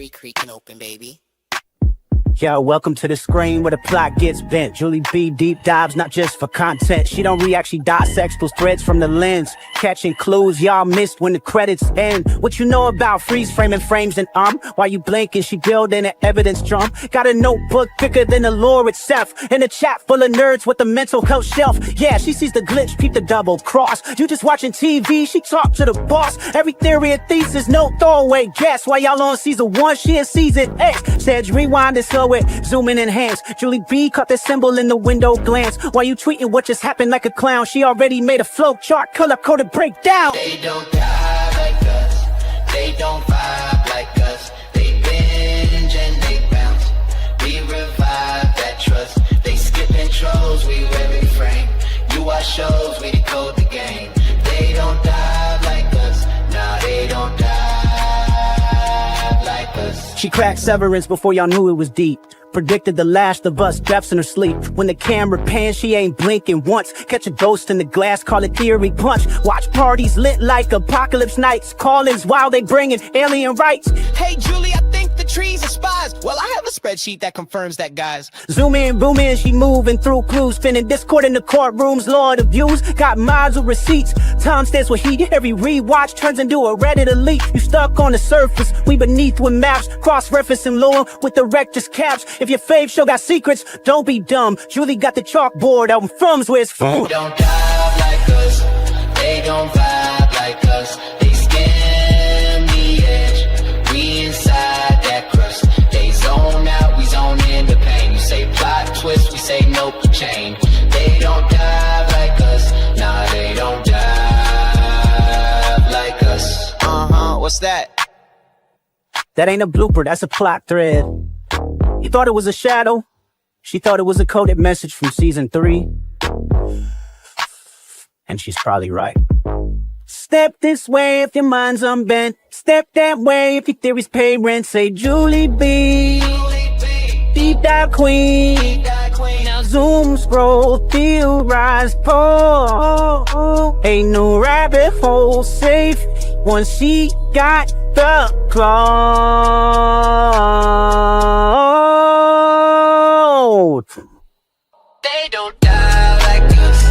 artery creaking open, baby. Yo, welcome to the screen where the plot gets bent. Julie B deep dives, not just for content. She don't react, she dissects those threads from the lens, catching clues y'all missed when the credits end. What you know about freeze framing frames and while you blinking, she building an evidence drum. Got a notebook thicker than the lore itself, and a chat full of nerds with the mental health shelf. Yeah, she sees the glitch, peep the double cross. You just watching TV, she talk to the boss. Every theory and thesis, no throwaway guess. While y'all on season 1, she in season X. Said rewind and slow it, zoom in enhance. Julie B caught the symbol in the window glance. While you tweeting what just happened like a clown, she already made a flow chart, color-coded breakdown. They don't die like us, they don't vibe like us. They binge and they bounce, we revive that trust. They skip intros, we wear refrain. You watch shows, we decode the game. They don't die like us, nah, they don't die like us. She cracked Severance before y'all knew it was deep. Predicted the Last of Us deaths in her sleep. When the camera pans, she ain't blinking once. Catch a ghost in the glass, call it theory punch. Watch parties lit like apocalypse nights. Call-ins while they bringing alien rights. Hey, Julie, I think the trees are spies. Well, I have a spreadsheet that confirms that, guys. Zoom in, boom in, she moving through clues. Spinning Discord in the courtrooms, Lord of views. Got mods with receipts. Time stands with heat. Every rewatch turns into a Reddit elite. You stuck on the surface, we beneath with maps. Cross-referencing lore with the rector's caps. If your fave show got secrets, don't be dumb. Julie got the chalkboard out in Frum's where it's from. They don't dive like us, they don't vibe like us. They skim the edge, we inside that crust. They zone out, we zone in the pain. You say plot twist, we say nope, chain. They don't dive like us, nah, they don't dive like us. What's that? That ain't a blooper, that's a plot thread. You thought it was a shadow? She thought it was a coded message from season 3. And she's probably right. Step this way if your mind's unbent. Step that way if your theories pay rent. Say Julie B, deep dive queen. Now zoom, scroll, theorize, pull. Ain't no rabbit hole safe once she got the cloud. They don't die like us.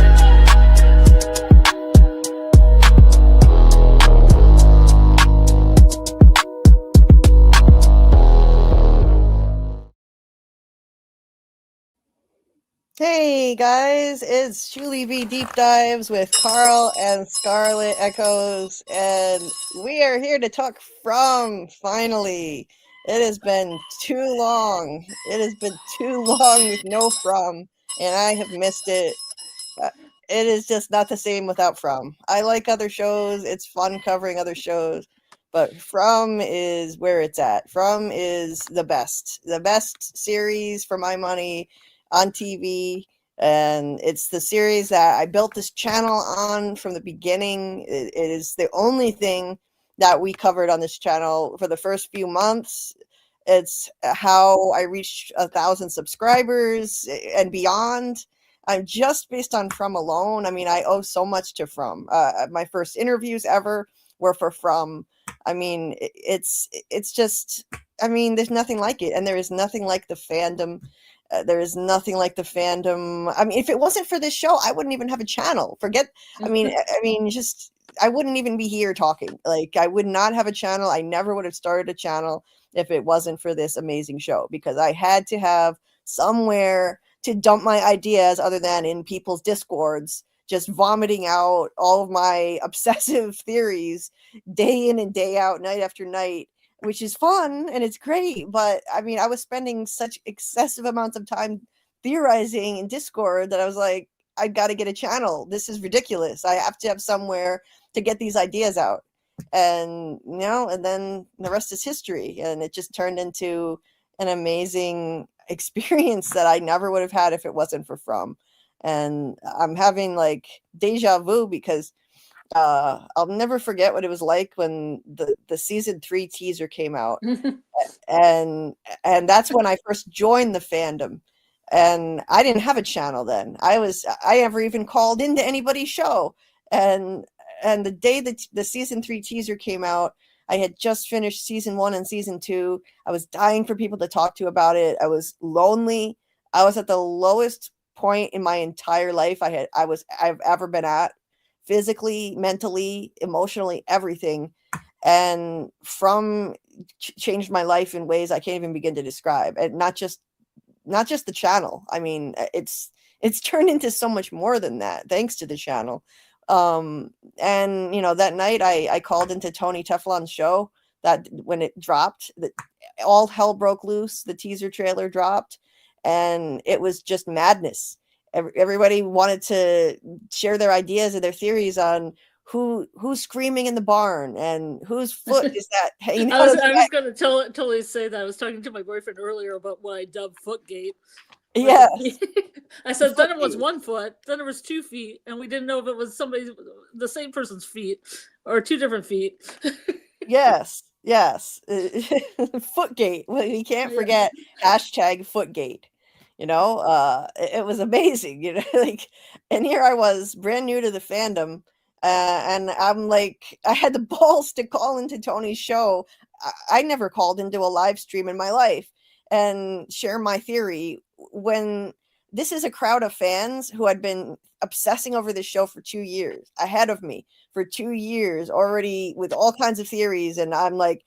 Hey guys, it's JulieBDeepDives with Carl and Scarlet Echoes, and we are here to talk From, finally. It has been too long. It has been too long with no From, and I have missed it. It is just not the same without From. I like other shows. It's fun covering other shows, but From is where it's at. From is the best series for my money on TV, and it's the series that I built this channel on from the beginning. It is the only thing that we covered on this channel for the first few months. It's how I reached 1,000 subscribers and beyond. I'm just based on From alone. I mean, I owe so much to From. My first interviews ever were for From. I mean, it's just, I mean, there's nothing like it, and there is nothing like the fandom. There is nothing like the fandom. I mean, if it wasn't for this show, I wouldn't even have a channel. I mean, just, I wouldn't even be here talking. Like, I would not have a channel. I never would have started a channel if it wasn't for this amazing show, because I had to have somewhere to dump my ideas other than in people's Discords, just vomiting out all of my obsessive theories day in and day out, night after night, which is fun and it's great. But I mean, I was spending such excessive amounts of time theorizing in Discord that I was like, I got to get a channel. This is ridiculous. I have to have somewhere to get these ideas out. And, you know, and then the rest is history. And it just turned into an amazing experience that I never would have had if it wasn't for From. And I'm having like deja vu, because I'll never forget what it was like when the season 3 teaser came out. and that's when I first joined the fandom, and I didn't have a channel then. I never even called into anybody's show, and the day that the season 3 teaser came out, I had just finished season 1 and season 2. I was dying for people to talk to about it. I was lonely. I was at the lowest point in my entire life I've ever been at, physically, mentally, emotionally, everything. And changed my life in ways I can't even begin to describe. And not just the channel. I mean, it's turned into so much more than that, thanks to the channel. And that night I called into Tony Teflon's show, that when it dropped, that all hell broke loose. The teaser trailer dropped, and it was just madness. Everybody wanted to share their ideas and their theories on who's screaming in the barn and whose foot is that hanging out. I was going to totally say that. I was talking to my boyfriend earlier about what I dubbed Footgate. Yeah. I said then it was 1 foot, then it was 2 feet, and we didn't know if it was the same person's feet or 2 different feet. Yes. Footgate. Well, you can't forget hashtag Footgate. It was amazing. Like, and here I was, brand new to the fandom, and I'm like, I had the balls to call into Tony's show. I never called into a live stream in my life and share my theory, when this is a crowd of fans who had been obsessing over this show for 2 years ahead of me, for 2 years already, with all kinds of theories. And I'm like,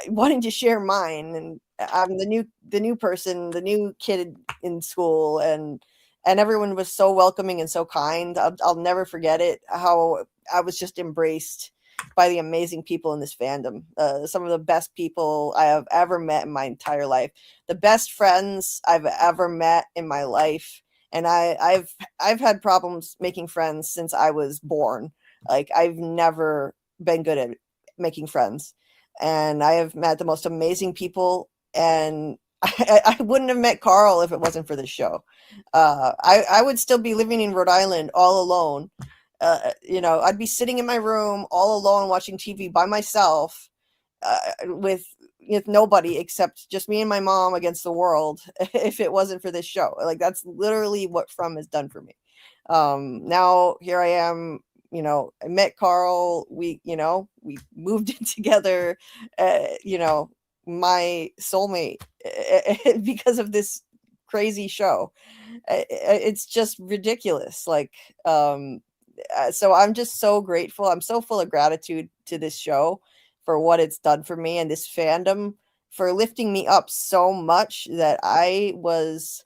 wanting to share mine, and I'm the new person, the new kid in school, and everyone was so welcoming and so kind. I'll never forget it, how I was just embraced by the amazing people in this fandom. Some of the best people I have ever met in my entire life, the best friends I've ever met in my life. And I've had problems making friends since I was born. Like, I've never been good at making friends, and I have met the most amazing people. And I wouldn't have met Carl if it wasn't for this show. I would still be living in Rhode Island all alone. I'd be sitting in my room all alone watching TV by myself, with nobody except just me and my mom against the world, if it wasn't for this show. Like, that's literally what From has done for me. Now here I am. I met Carl. We moved in together. My soulmate, because of this crazy show. It's just ridiculous. Like, so I'm just so grateful. I'm so full of gratitude to this show for what it's done for me, and this fandom for lifting me up so much that I was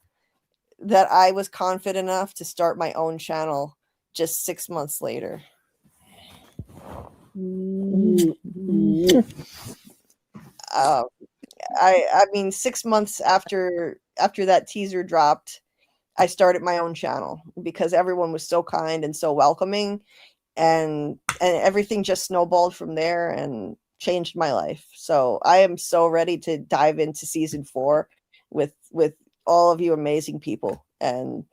confident enough to start my own channel just 6 months later. I mean, 6 months after that teaser dropped, I started my own channel, because everyone was so kind and so welcoming, and everything just snowballed from there and changed my life. So I am so ready to dive into season 4 with all of you amazing people, and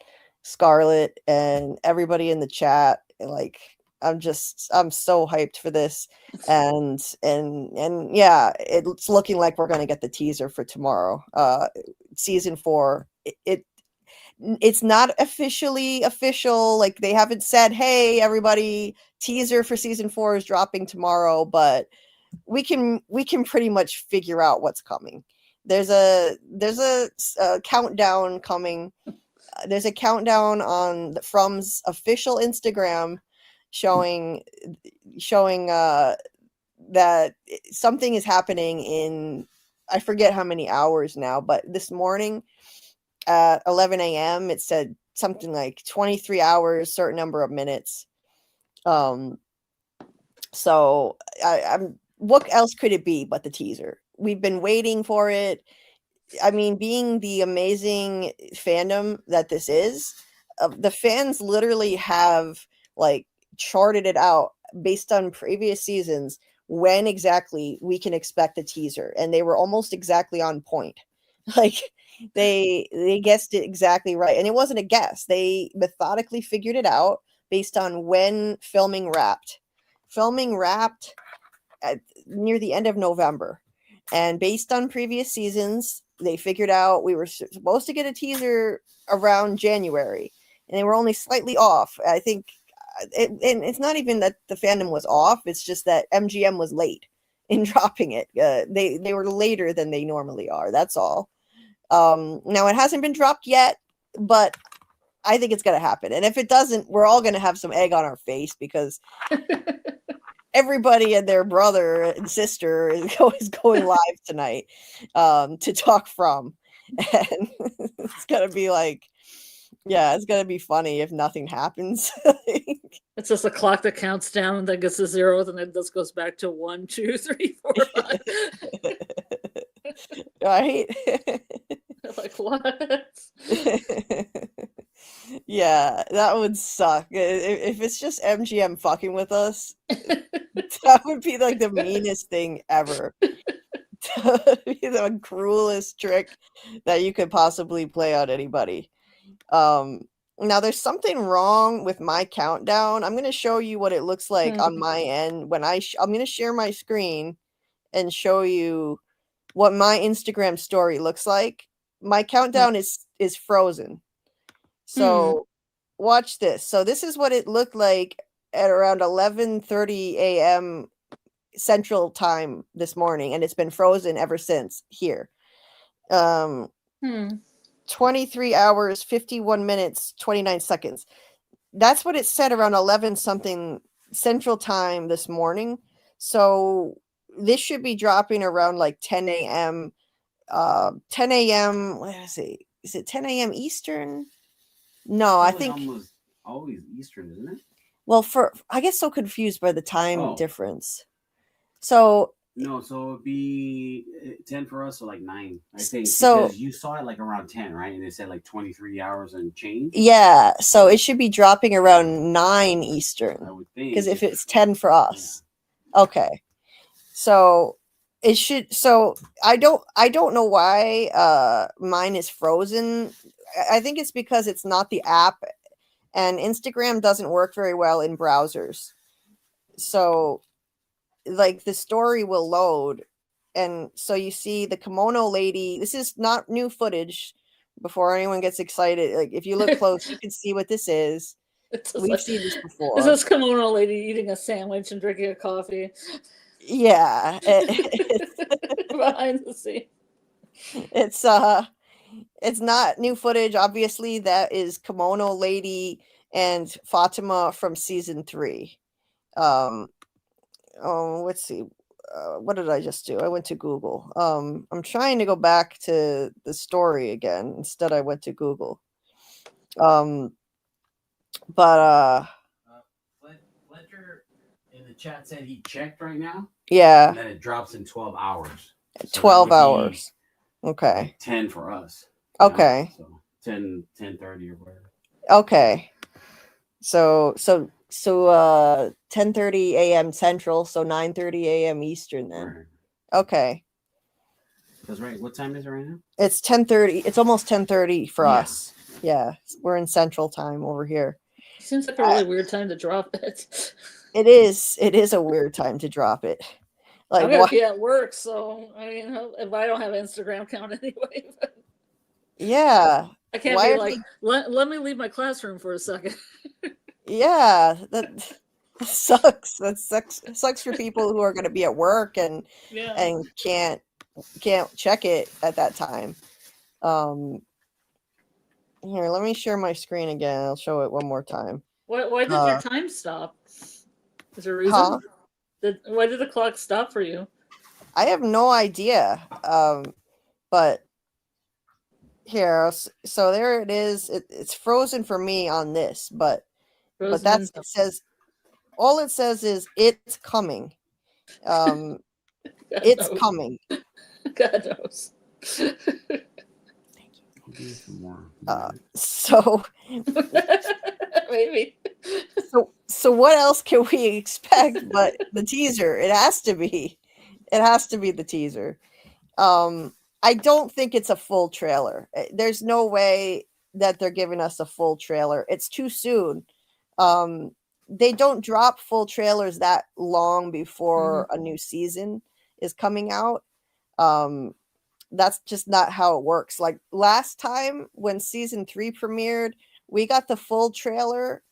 Scarlett and everybody in the chat. Like, I'm so hyped for this. And yeah, it's looking like we're going to get the teaser for tomorrow. Season 4. It's not officially official. Like, they haven't said, hey, everybody, teaser for season 4 is dropping tomorrow, but we can pretty much figure out what's coming. There's a countdown coming. There's a countdown on From's official Instagram showing that something is happening in, I forget how many hours now, but this morning at 11 a.m. it said something like 23 hours, certain number of minutes. So I'm what else could it be but the teaser? We've been waiting for it. I mean, being the amazing fandom that this is, the fans literally have like charted it out based on previous seasons when exactly we can expect a teaser, and they were almost exactly on point. Like, they guessed it exactly right, and it wasn't a guess. They methodically figured it out based on when filming wrapped. Filming wrapped at near the end of November, and based on previous seasons, they figured out we were supposed to get a teaser around January, and they were only slightly off. I think and it's not even that the fandom was off, it's just that MGM was late. in dropping it. They were later than they normally are. That's all. Now it hasn't been dropped yet, but I think it's going to happen. And if it doesn't, we're all going to have some egg on our face because everybody and their brother and sister is going live tonight to talk from. And it's going to be like, yeah, it's going to be funny if nothing happens. It's just a clock that counts down and then gets to 0, and then this goes back to 1, 2, 3, 4, 5. Right? Like, what? Yeah, that would suck. If it's just MGM fucking with us, that would be like the meanest thing ever. That would be the cruelest trick that you could possibly play on anybody. Now there's something wrong with my countdown. I'm going to show you what it looks like on my end when I'm going to share my screen and show you what my Instagram story looks like. My countdown is frozen. So watch this. So this is what it looked like at around 11:30 a.m. Central Time this morning, and it's been frozen ever since here. 23 hours, 51 minutes, 29 seconds. That's what it said around 11 something Central Time this morning. So this should be dropping around like 10 a.m. 10 a.m. What is it? Is it 10 a.m. Eastern? No, I think always Eastern, isn't it? Well, I get so confused by the time difference. So no, so it'd be 10 for us, or like 9, I think. So because you saw it like around 10, right? And they said like 23 hours and change. Yeah, so it should be dropping around 9 Eastern. I would think, because if it's 10 for us, okay. So it should. So I don't know why mine is frozen. I think it's because it's not the app, and Instagram doesn't work very well in browsers. So like the story will load, and so you see the kimono lady. This is not new footage. Before anyone gets excited, like if you look close, you can see what this is. We've seen this before. This is kimono lady eating a sandwich and drinking a coffee. Yeah, behind the scene. It's not new footage. Obviously, that is kimono lady and Fatima from season 3. Let's see. What did I just do? I went to Google. I'm trying to go back to the story again. Instead, I went to Google. Fletcher in the chat said he checked right now. Yeah. And then it drops in 12 hours. So 12 hours. Okay. Like 10 for us. Okay. So 10:30 or whatever. Okay. So 10:30 a.m. Central, so 9:30 a.m. Eastern then. Right. Okay. That's right. What time is it right now? It's 10:30. It's almost 10:30 for us. Yeah, we're in Central Time over here. Seems like a really weird time to drop it. It is. It is a weird time to drop it. Like I'm gonna be at work, so I mean, if I don't have an Instagram account anyway. Yeah. I can't be like, let me leave my classroom for a second. Yeah, that sucks. That sucks for people who are going to be at work and can't check it at that time. Here, let me share my screen again. I'll show it one more time. Why did your time stop? Is there a reason? Why did the clock stop for you? I have no idea. But here, so there it is. It's frozen for me on this, but that's it says. All it says is it's coming. It's coming. God knows. So maybe. So what else can we expect but the teaser? It has to be. It has to be the teaser. I don't think it's a full trailer. There's no way that they're giving us a full trailer. It's too soon. They don't drop full trailers that long before a new season is coming out. That's just not how it works. Like last time when season 3 premiered, we got the full trailer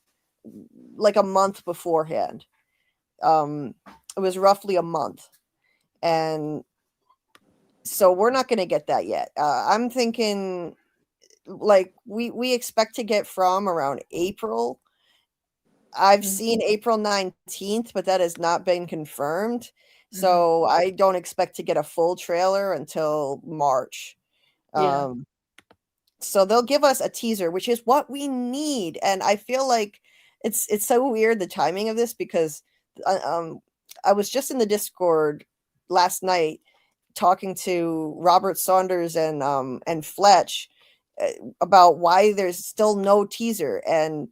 like a month beforehand. It was roughly a month. and so we're not going to get that yet. I'm thinking like we expect to get from around April. I've seen April 19th, but that has not been confirmed. So I don't expect to get a full trailer until March. Yeah. So they'll give us a teaser, which is what we need. And I feel like it's so weird, the timing of this, because I was just in the Discord last night talking to Robert Saunders and Fletch about why there's still no teaser, and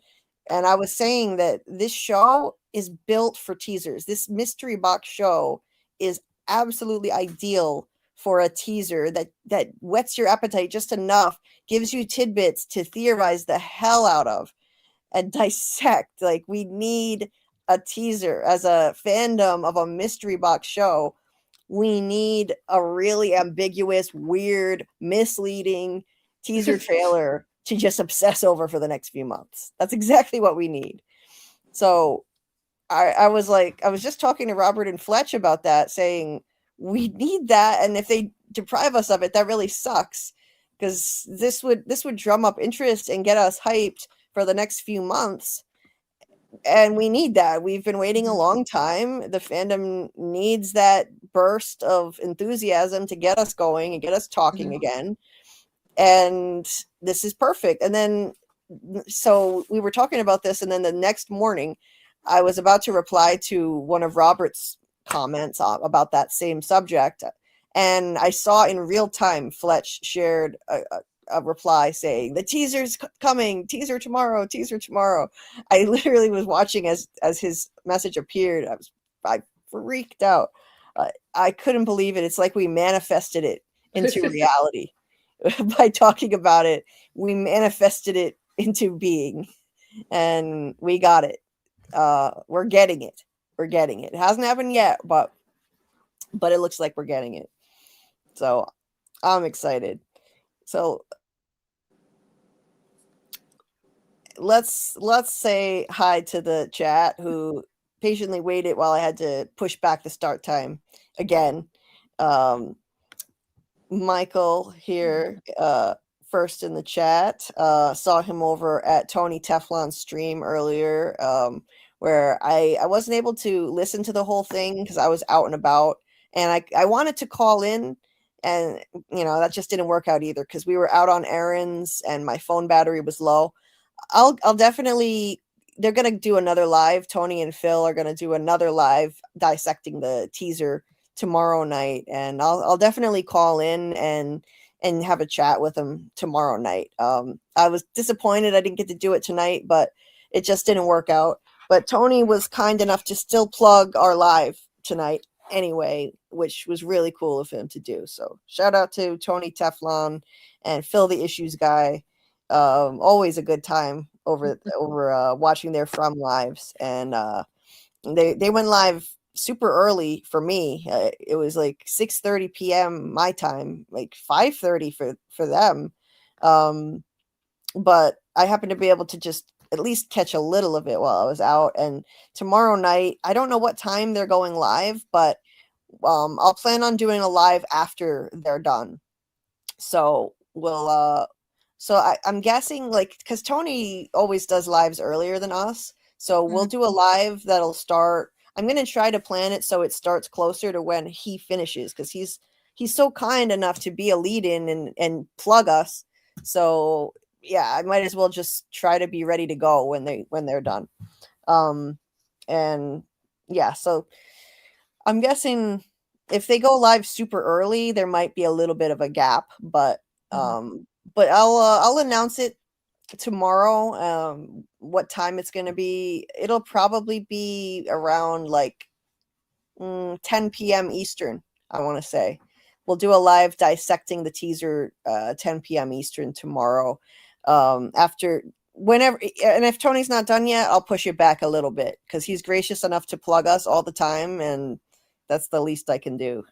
I was saying that this show is built for teasers. This mystery box show is absolutely ideal for a teaser that whets your appetite just enough, gives you tidbits to theorize the hell out of and dissect. Like, we need a teaser as a fandom of a mystery box show. We need a really ambiguous, weird, misleading teaser trailer to just obsess over for the next few months. That's exactly what we need. So I was just talking to Robert and Fletch about that, saying we need that, and if they deprive us of it, that really sucks, because this would drum up interest and get us hyped for the next few months. And we need that. We've been waiting a long time. The fandom needs that burst of enthusiasm to get us going and get us talking again. And this is perfect. And then, so we were talking about this, and then the next morning, I was about to reply to one of Robert's comments about that same subject. And I saw in real time, Fletch shared a reply saying, the teaser's coming, teaser tomorrow, teaser tomorrow. I literally was watching as his message appeared. I freaked out. I couldn't believe it. It's like we manifested it into reality. By talking about it, we manifested it into being, and we got it. We're getting it. It hasn't happened yet, but it looks like we're getting it. So I'm excited. So let's say hi to the chat who patiently waited while I had to push back the start time again. Michael here, first in the chat, saw him over at Tony Teflon's stream earlier, where I wasn't able to listen to the whole thing because I was out and about, and I wanted to call in, and that just didn't work out either because we were out on errands and my phone battery was low. I'll definitely, they're gonna do another live. Tony and Phil are gonna do another live dissecting the teaser tomorrow night, and I'll definitely call in and have a chat with them tomorrow night. I was disappointed I didn't get to do it tonight, but it just didn't work out. But Tony was kind enough to still plug our live tonight anyway, which was really cool of him to do. So shout out to Tony Teflon and Phil the Issues guy. Always a good time over watching their From lives, and they went live super early for me. It was like 6:30 p.m. my time, like 5:30 for them. But I happened to be able to just at least catch a little of it while I was out. And tomorrow night, I don't know what time they're going live, but I'll plan on doing a live after they're done. So we'll I'm guessing, like, because Tony always does lives earlier than us, so we'll do a live that'll start. I'm going to try to plan it so it starts closer to when he finishes, because he's so kind enough to be a lead-in and plug us. So yeah, I might as well just try to be ready to go when they're done. And yeah, so I'm guessing if they go live super early, there might be a little bit of a gap, but I'll announce it tomorrow, what time it's going to be. It'll probably be around like 10 p.m. Eastern, I want to say. We'll do a live dissecting the teaser 10 p.m. Eastern tomorrow. After whenever, and if Tony's not done yet, I'll push it back a little bit because he's gracious enough to plug us all the time, and that's the least I can do.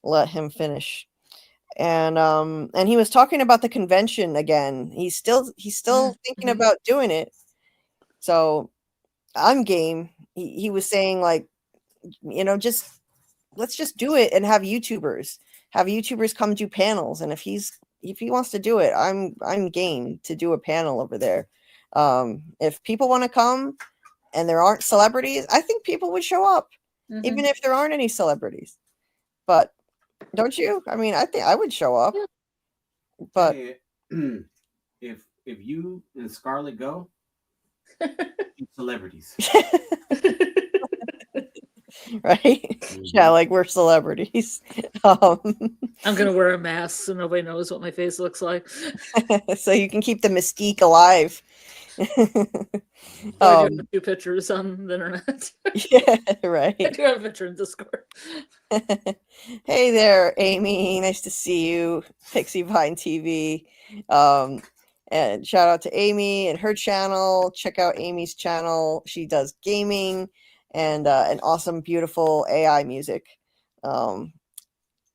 Let him finish. And he was talking about the convention again. He's still thinking about doing it. So I'm game. He was saying, like, just let's just do it and have YouTubers come do panels. And if he wants to do it, I'm game to do a panel over there. If people want to come and there aren't celebrities, I think people would show up, even if there aren't any celebrities. But don't you? I mean, I think I would show up. But hey, if you and Scarlett go, celebrities. Right? Yeah, like we're celebrities. I'm gonna wear a mask so nobody knows what my face looks like. So you can keep the mystique alive. I do have a few pictures on the internet. Yeah, right. I do have a picture in Discord. Hey there, Amy. Nice to see you. Pixie Vine TV. And shout out to Amy and her channel. Check out Amy's channel. She does gaming and awesome, beautiful AI music.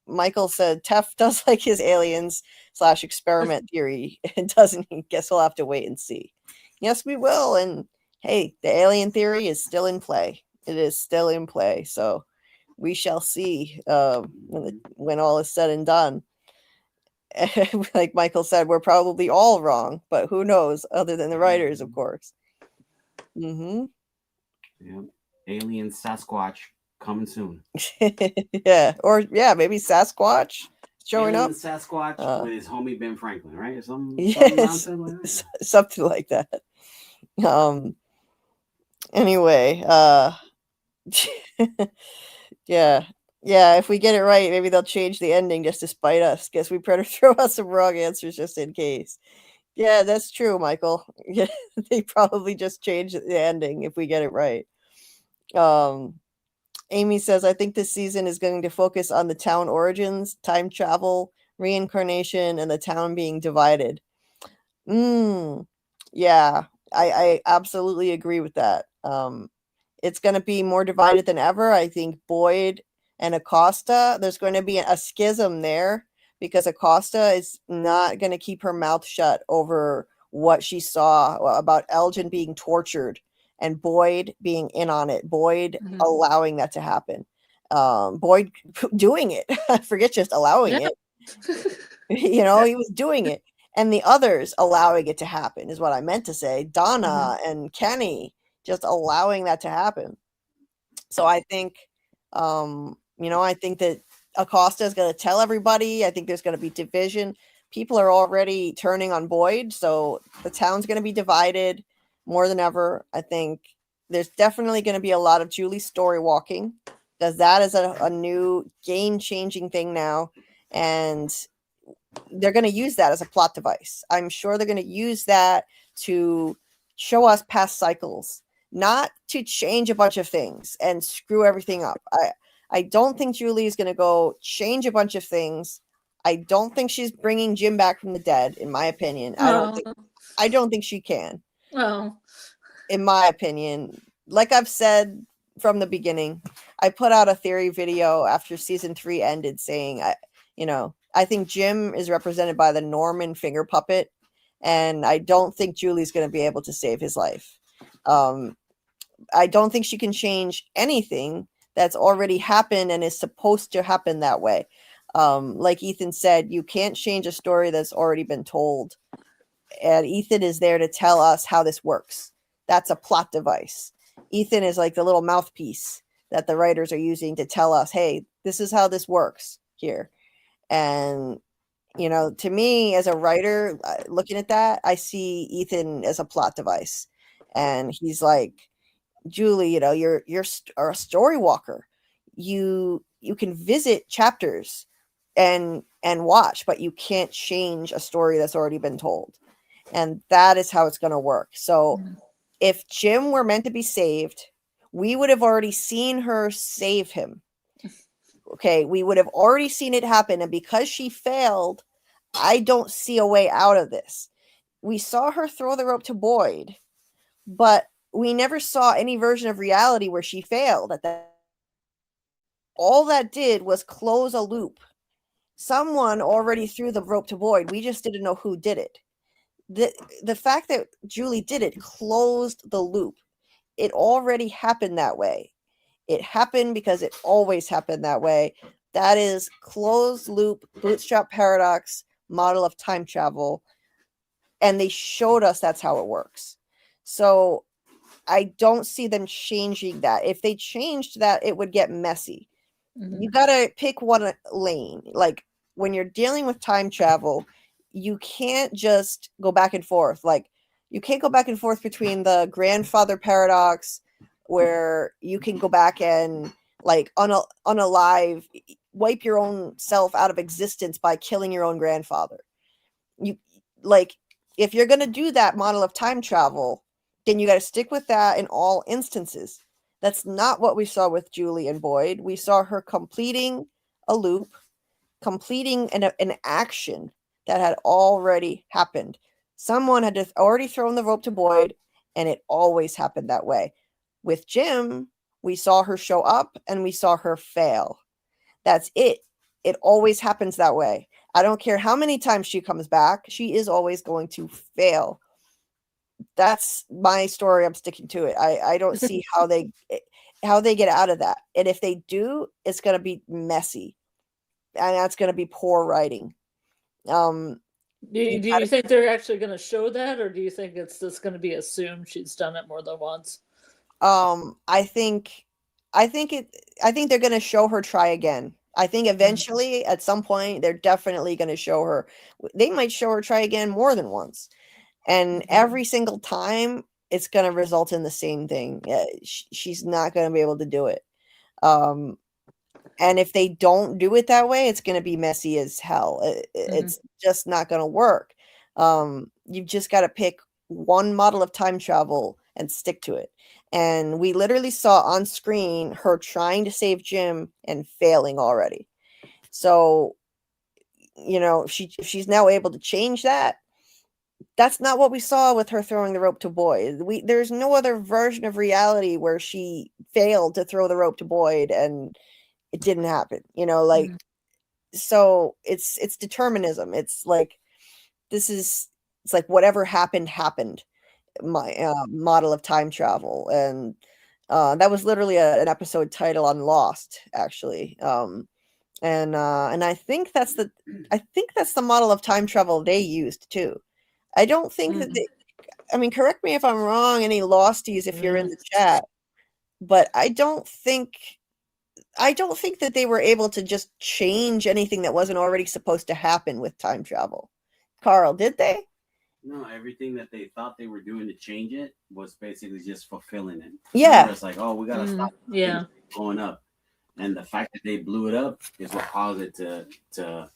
Michael said Tef does like his aliens / experiment theory, and doesn't he? Guess we'll have to wait and see. Yes, we will. And hey, the alien theory is still in play. It is still in play. So we shall see when all is said and done. Like Michael said, we're probably all wrong, but who knows? Other than the writers, of course. Yeah. Alien Sasquatch coming soon. Yeah, or maybe Sasquatch showing Alien up. Sasquatch with his homie Ben Franklin, right? Or something, Yes, something like that. Anyway, yeah. If we get it right, maybe they'll change the ending just to spite us. Guess we better throw out some wrong answers just in case. Yeah, that's true, Michael. Yeah, they probably just change the ending if we get it right. Amy says, I think this season is going to focus on the town origins, time travel, reincarnation, and the town being divided. Yeah, I absolutely agree with that. It's going to be more divided than ever. I think Boyd and Acosta, there's going to be a schism there because Acosta is not going to keep her mouth shut over what she saw about Elgin being tortured and Boyd being in on it. Boyd allowing that to happen. Boyd doing it. Forget just allowing it. He was doing it. And the others allowing it to happen is what I meant to say. Donna and Kenny just allowing that to happen. So I think, I think that Acosta is going to tell everybody. I think there's going to be division. People are already turning on Boyd. So the town's going to be divided more than ever. I think there's definitely going to be a lot of Julie story walking because that is a new game-changing thing now. And they're going to use that as a plot device. I'm sure they're going to use that to show us past cycles, not to change a bunch of things and screw everything up. I don't think Julie is going to go change a bunch of things. I don't think she's bringing Jim back from the dead, in my opinion. I don't think she can. Well, in my opinion, like I've said from the beginning, I put out a theory video after season 3 ended saying, I think Jim is represented by the Norman finger puppet, and I don't think Julie's going to be able to save his life. I don't think she can change anything that's already happened and is supposed to happen that way. Like Ethan said, you can't change a story that's already been told. And Ethan is there to tell us how this works. That's a plot device. Ethan is like the little mouthpiece that the writers are using to tell us, hey, this is how this works here. And, to me as a writer, looking at that, I see Ethan as a plot device. And he's like, Julie, you're a story walker. You can visit chapters and watch, but you can't change a story that's already been told. And that is how it's going to work. So if Jim were meant to be saved, we would have already seen her save him. Okay, we would have already seen it happen. And because she failed, I don't see a way out of this. We saw her throw the rope to Boyd, but we never saw any version of reality where she failed at that. All that did was close a loop. Someone already threw the rope to Boyd. We just didn't know who did it. The fact that Julie did it closed the loop. It already happened that way. It happened because it always happened that way. That is closed loop bootstrap paradox model of time travel. And they showed us that's how it works. So I don't see them changing that. If they changed that, it would get messy. You gotta pick one lane. Like when you're dealing with time travel, you can't just go back and forth. Like you can't go back and forth between the grandfather paradox, where you can go back and like unalive, wipe your own self out of existence by killing your own grandfather. You like if you're gonna do that model of time travel, then you got to stick with that in all instances. That's not what we saw with Julie and Boyd. We saw her completing a loop, completing an action that had already happened. Someone had already thrown the rope to Boyd, and it always happened that way. With Jim, we saw her show up and we saw her fail. That's it. It always happens that way. I don't care how many times she comes back, she is always going to fail. That's my story. I'm sticking to it. I don't see how they get out of that. And if they do, it's going to be messy. And that's going to be poor writing. Do you think they're actually going to show that, or do you think it's just going to be assumed she's done it more than once? I think they're going to show her try again. I think eventually at some point they're definitely going to show her. They might show her try again more than once. And every single time it's going to result in the same thing. She's not going to be able to do it. And if they don't do it that way, it's going to be messy as hell. It's just not going to work. You've just got to pick one model of time travel and stick to it. And we literally saw on screen her trying to save Jim and failing already. So, if she's now able to change that, that's not what we saw with her throwing the rope to Boyd. There's no other version of reality where she failed to throw the rope to Boyd and it didn't happen. So it's determinism. It's like it's like whatever happened. My model of time travel, and that was literally an episode title on Lost, actually. And I think that's the model of time travel they used too. I don't think that correct me if I'm wrong, any Losties if you're in the chat, but I don't think that they were able to just change anything that wasn't already supposed to happen with time travel. Carl, did they? No, everything that they thought they were doing to change it was basically just fulfilling it. Yeah. It's like, we got to stop blowing up. And the fact that they blew it up is what caused it to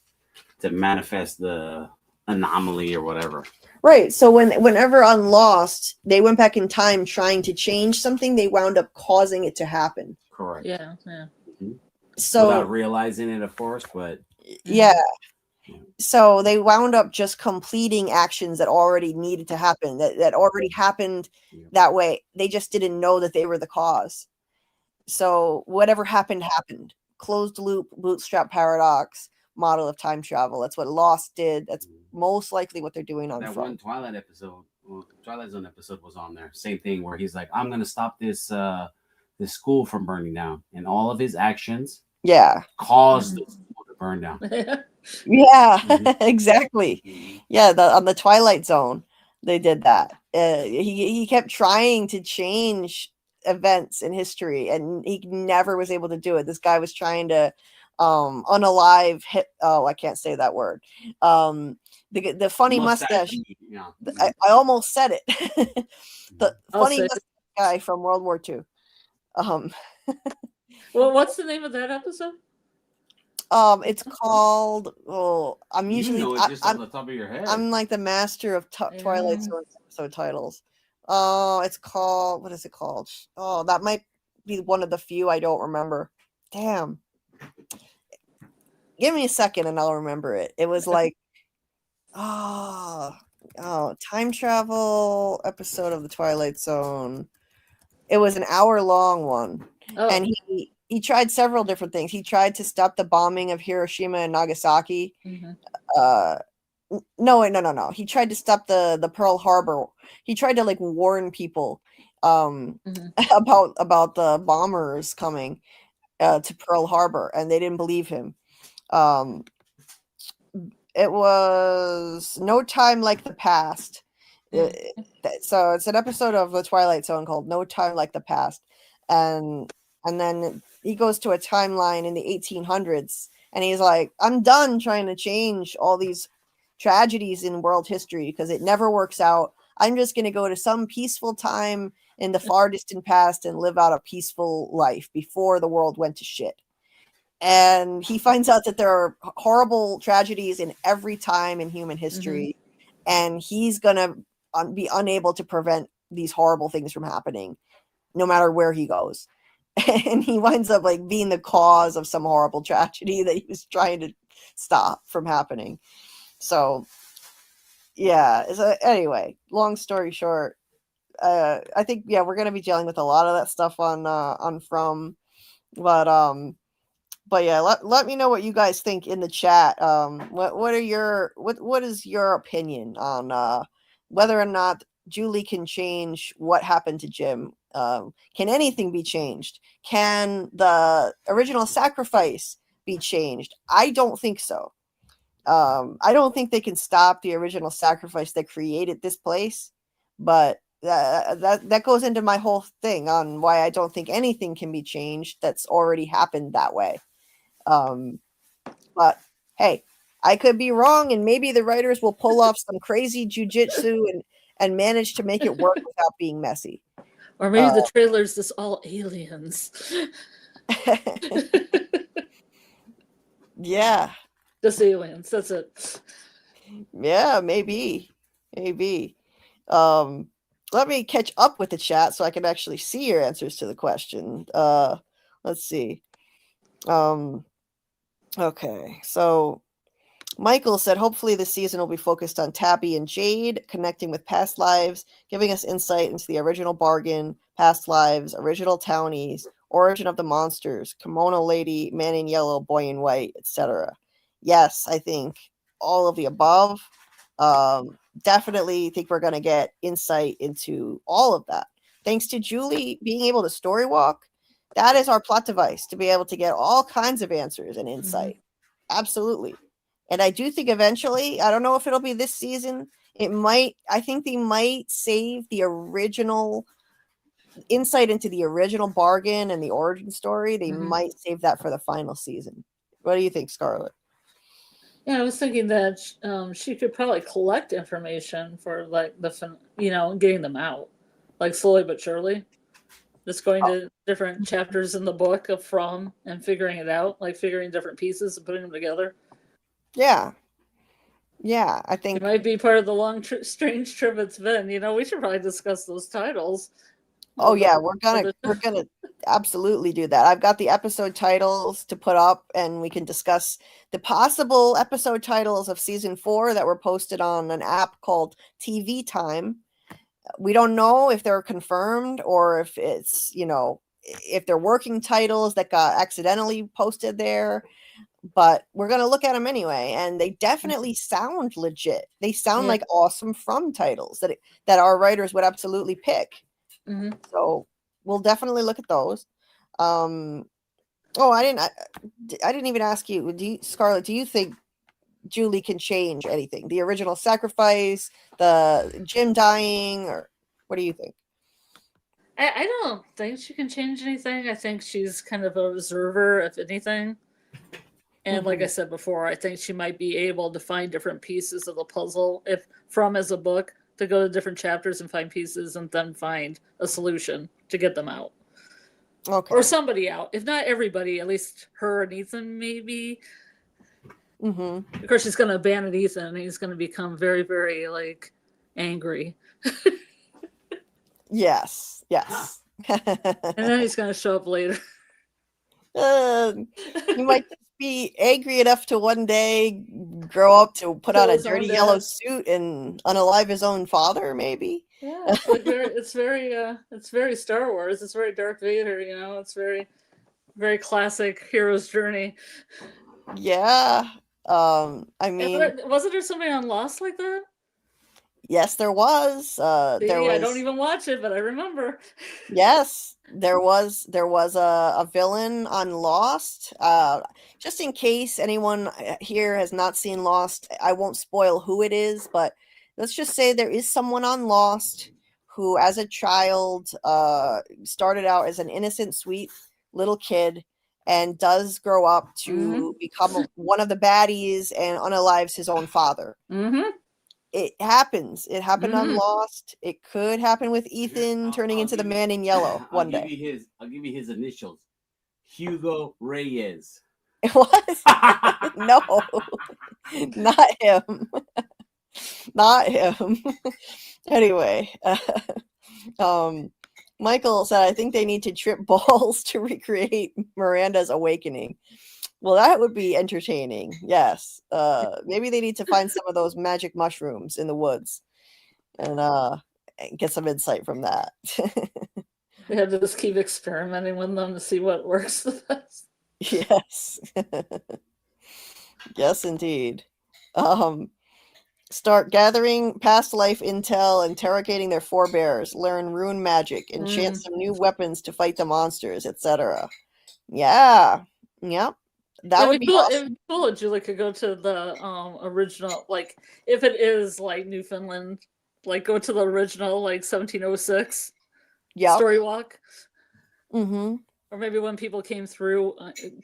manifest the anomaly or whatever. Right. So whenever on Lost, they went back in time trying to change something, they wound up causing it to happen. Correct. Yeah. Mm-hmm. So without realizing it, of course, but yeah. So they wound up just completing actions that already needed to happen, that already happened that way. They just didn't know that they were the cause. So whatever happened. Closed loop, bootstrap paradox, model of time travel. That's what Lost did. That's most likely what they're doing on that Front. one Twilight Zone episode was on there. Same thing where he's like, I'm going to stop this school from burning down. And all of his actions caused the school to burn down. Yeah, exactly. Yeah, on the Twilight Zone, they did that. He kept trying to change events in history, and he never was able to do it. This guy was trying to unalive. I can't say that word. The funny mustache. I almost said it. The funny mustache guy from World War II. Well, what's the name of that episode? It's called. I'm usually. Just on the top of your head. I'm like the master of Twilight Zone episode titles. It's called. What is it called? Oh, that might be one of the few I don't remember. Damn. Give me a second and I'll remember it. It was like, time travel episode of the Twilight Zone. It was an hour-long one, and he tried several different things. He tried to stop the bombing of Hiroshima and Nagasaki. No. He tried to stop the Pearl Harbor. He tried to warn people. about the bombers coming to Pearl Harbor, and they didn't believe him. It was No Time Like the Past. So it's an episode of The Twilight Zone called No Time Like the Past, and then he goes to a timeline in the 1800s, and he's like, I'm done trying to change all these tragedies in world history because it never works out. I'm just going to go to some peaceful time in the far distant past and live out a peaceful life before the world went to shit. And he finds out that there are horrible tragedies in every time in human history, and he's going to be unable to prevent these horrible things from happening no matter where he goes. And he winds up like being the cause of some horrible tragedy that he was trying to stop from happening. So yeah, anyway, long story short, I think we're going to be dealing with a lot of that stuff on From, but yeah, let me know what you guys think in the chat. What is your opinion on whether or not Julie can change what happened to Jim? Can anything be changed? Can the original sacrifice be changed? I don't think so. I don't think they can stop the original sacrifice that created this place, but that goes into my whole thing on why I don't think anything can be changed that's already happened that way. But hey, I could be wrong, and maybe the writers will pull off some crazy jujitsu and manage to make it work without being messy. Or maybe the trailer's just all aliens. Yeah. Just aliens, that's it. Yeah, maybe. Let me catch up with the chat so I can actually see your answers to the question. Let's see. Okay, so Michael said, hopefully this season will be focused on Tabby and Jade, connecting with past lives, giving us insight into the original bargain, past lives, original townies, origin of the monsters, kimono lady, man in yellow, boy in white, etc. Yes, I think all of the above. Definitely think we're going to get insight into all of that. Thanks to Julie being able to story walk, that is our plot device, to be able to get all kinds of answers and insight. Absolutely. And I do think eventually, I don't know if it'll be this season, I think they might save the original insight into the original bargain and the origin story. They might save that for the final season. What do you think, Scarlett? Yeah, I was thinking that she could probably collect information for like getting them out, like slowly but surely. Just going to different chapters in the book of From and figuring it out, like figuring different pieces and putting them together. Yeah, I think it might be part of the long, strange trip it's been. We should probably discuss those titles. Oh yeah, we're gonna absolutely do that. I've got the episode titles to put up, and we can discuss the possible episode titles of season 4 that were posted on an app called TV Time. We don't know if they're confirmed or if it's, if they're working titles that got accidentally posted there, but we're going to look at them anyway. And they definitely sound legit. They sound like awesome From titles that our writers would absolutely pick. So we'll definitely look at those. I didn't even ask you, Scarlett, do you think Julie can change anything? The original sacrifice, the Jim dying, or what do you think? I don't think she can change anything. I think she's kind of an observer, if anything. And like I said before, I think she might be able to find different pieces of the puzzle, if From as a book, to go to different chapters and find pieces and then find a solution to get them out. Okay. Or somebody out. If not everybody, at least her and Ethan, maybe. Of course, she's going to abandon Ethan, and he's going to become very, very, angry. Yes. And then he's going to show up later. He might be angry enough to one day grow up to put on a dirty yellow suit and unalive his own father, maybe. Yeah, it's very Star Wars. It's very Darth Vader. It's very, very classic hero's journey. Yeah. I mean, wasn't there somebody on Lost like that? Yes, there was. There was. I don't even watch it, but I remember. Yes, there was a villain on Lost. Just in case anyone here has not seen Lost, I won't spoil who it is, but let's just say there is someone on Lost who, as a child, started out as an innocent, sweet little kid and does grow up to become one of the baddies and unalives his own father. Mm-hmm. It happens. It happened on Lost. It could happen with Ethan turning into the Man in Yellow one day. I'll give you his initials. Hugo Reyes. What? No, not him. Not him. Anyway, Michael said, I think they need to trip balls to recreate Miranda's awakening. Well, that would be entertaining. Yes. Maybe they need to find some of those magic mushrooms in the woods and get some insight from that. We have to just keep experimenting with them to see what works the best. Yes. Yes, indeed. Start gathering past life intel, interrogating their forebears, learn rune magic, enchant some new weapons to fight the monsters, etc. Yeah. Yep. That would be awesome. It would be cool if Julie could go to the original, like, if it is like Newfoundland, like go to the original, like 1706 story walk. Mm-hmm. Or maybe when people came through,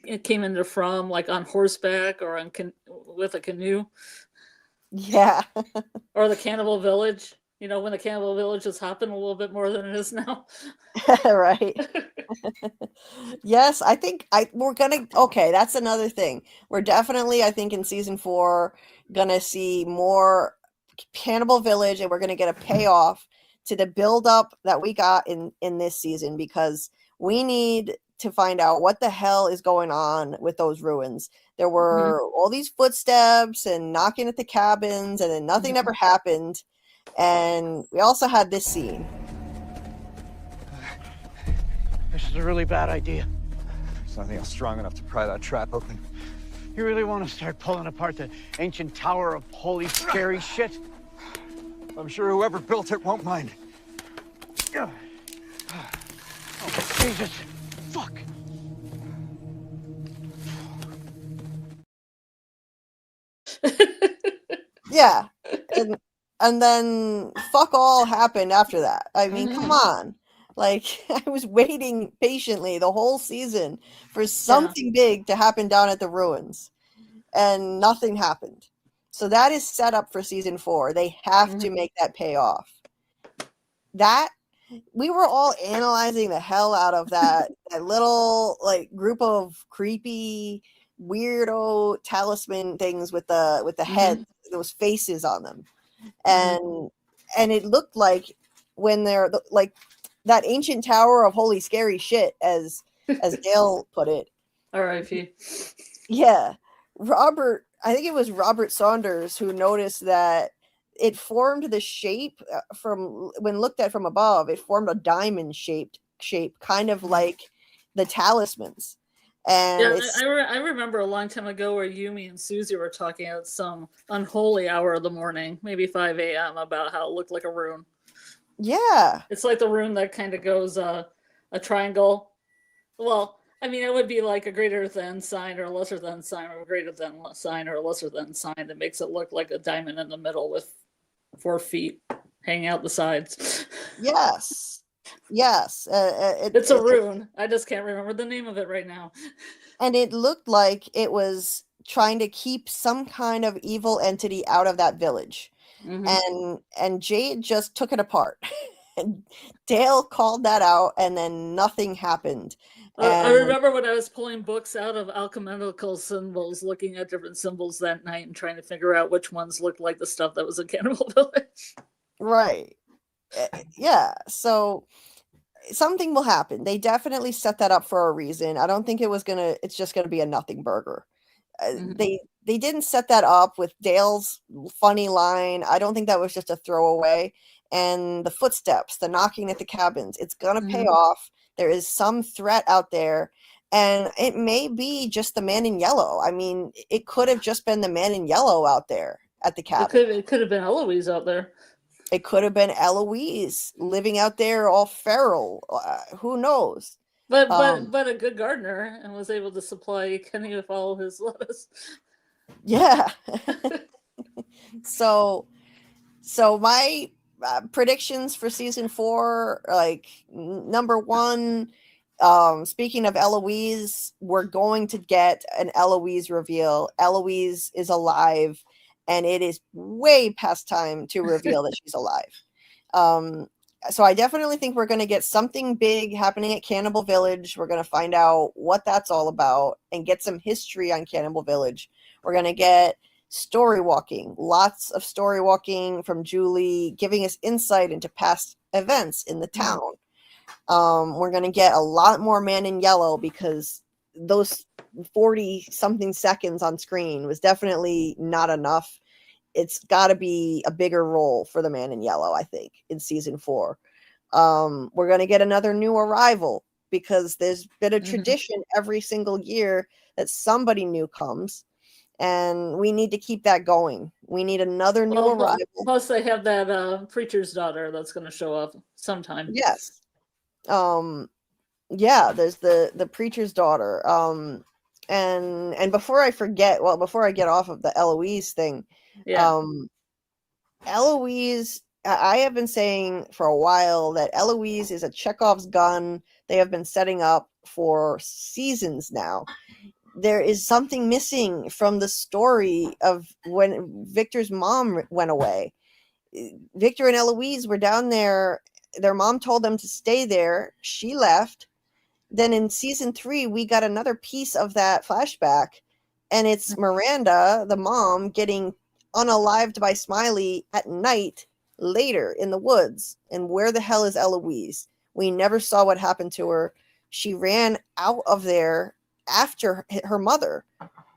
it came into from like on horseback or on with a canoe. Yeah. Or the Cannibal Village. You know, when the Cannibal Village is hopping a little bit more than it is now. Right. Yes, I think we're gonna. Okay, that's another thing. We're definitely, I think, in season 4, gonna see more Cannibal Village, and we're gonna get a payoff to the build up that we got in this season, because we need to find out what the hell is going on with those ruins. There were all these footsteps and knocking at the cabins, and then nothing ever happened. And we also had this scene. This is a really bad idea. There's nothing else strong enough to pry that trap open. You really want to start pulling apart the ancient tower of holy scary shit? I'm sure whoever built it won't mind. Oh, Jesus. Fuck. Yeah. And then fuck all happened after that. I mean, come on. Like, I was waiting patiently the whole season for something big to happen down at the ruins, and nothing happened. So that is set up for season 4. They have to make that pay off. That, we were all analyzing the hell out of that little like group of creepy weirdo talisman things with the head, those faces on them, and it looked like when they're like that ancient tower of holy scary shit, as Dale put it. R.I.P. Yeah, I think it was Robert Saunders who noticed that it formed the shape from when looked at from above. It formed a diamond shape, kind of like the talismans. And I remember a long time ago where Yumi and Susie were talking at some unholy hour of the morning, maybe 5 a.m., about how it looked like a rune. Yeah. It's like the rune that kind of goes a triangle. Well, I mean, it would be like a greater than sign or a lesser than sign, or a greater than sign or a lesser than sign that makes it look like a diamond in the middle with 4 feet hanging out the sides. Yes. Yes. It's a rune. I just can't remember the name of it right now. And it looked like it was trying to keep some kind of evil entity out of that village. And Jade just took it apart. And Dale called that out, and then nothing happened. I remember when I was pulling books out of alchemical symbols, looking at different symbols that night and trying to figure out which ones looked like the stuff that was in Cannibal Village. Right. Yeah. So something will happen. They definitely set that up for a reason. I don't think it's just gonna be a nothing burger. They didn't set that up with Dale's funny line. I don't think that was just a throwaway. And the footsteps, the knocking at the cabins, it's gonna pay off. There is some threat out there, and it may be just the man in yellow. I mean, it could have just been the man in yellow out there at the cabin. It could have been Eloise out there. It could have been Eloise living out there all feral. Who knows? But a good gardener, and was able to supply Kenny with all his lettuce. Yeah. So my predictions for season 4, like number 1, speaking of Eloise, we're going to get an Eloise reveal. Eloise is alive, and it is way past time to reveal that she's alive. So I definitely think we're going to get something big happening at Cannibal Village. We're going to find out what that's all about and get some history on Cannibal Village. We're going to get story walking, lots of story walking from Julie, giving us insight into past events in the town. We're going to get a lot more Man in Yellow, because those 40 something seconds on screen was definitely not enough. It's got to be a bigger role for the Man in Yellow, I think, in season 4. We're going to get another new arrival, because there's been a tradition every single year that somebody new comes, and we need to keep that going. We need another new arrival. Plus, they have that preacher's daughter that's going to show up sometime. Yes. Yeah, there's the preacher's daughter. And before I forget, before I get off of the Eloise thing, Eloise, I have been saying for a while that Eloise is a Chekhov's gun they have been setting up for seasons now. There is something missing from the story of when Victor's mom went away. Victor and Eloise were down there. Their mom told them to stay there. She left. Then in season 3, we got another piece of that flashback, and it's Miranda, the mom, getting unalived by Smiley at night later in the woods. And where the hell is Eloise? We never saw what happened to her. She ran out of there after her mother,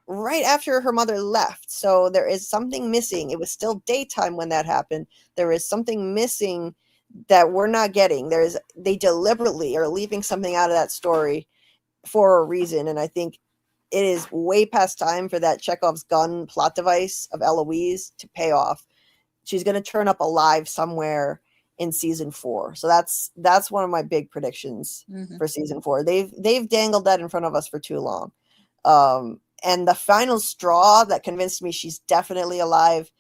right after her mother left. So there is something missing. It was still daytime when that happened. There is something missing that we're not getting. They deliberately are leaving something out of that story for a reason. And I think it is way past time for that Chekhov's gun plot device of Eloise to pay off. She's going to turn up alive somewhere in season 4. So that's one of my big predictions for season 4. They've dangled that in front of us for too long. And the final straw that convinced me she's definitely alive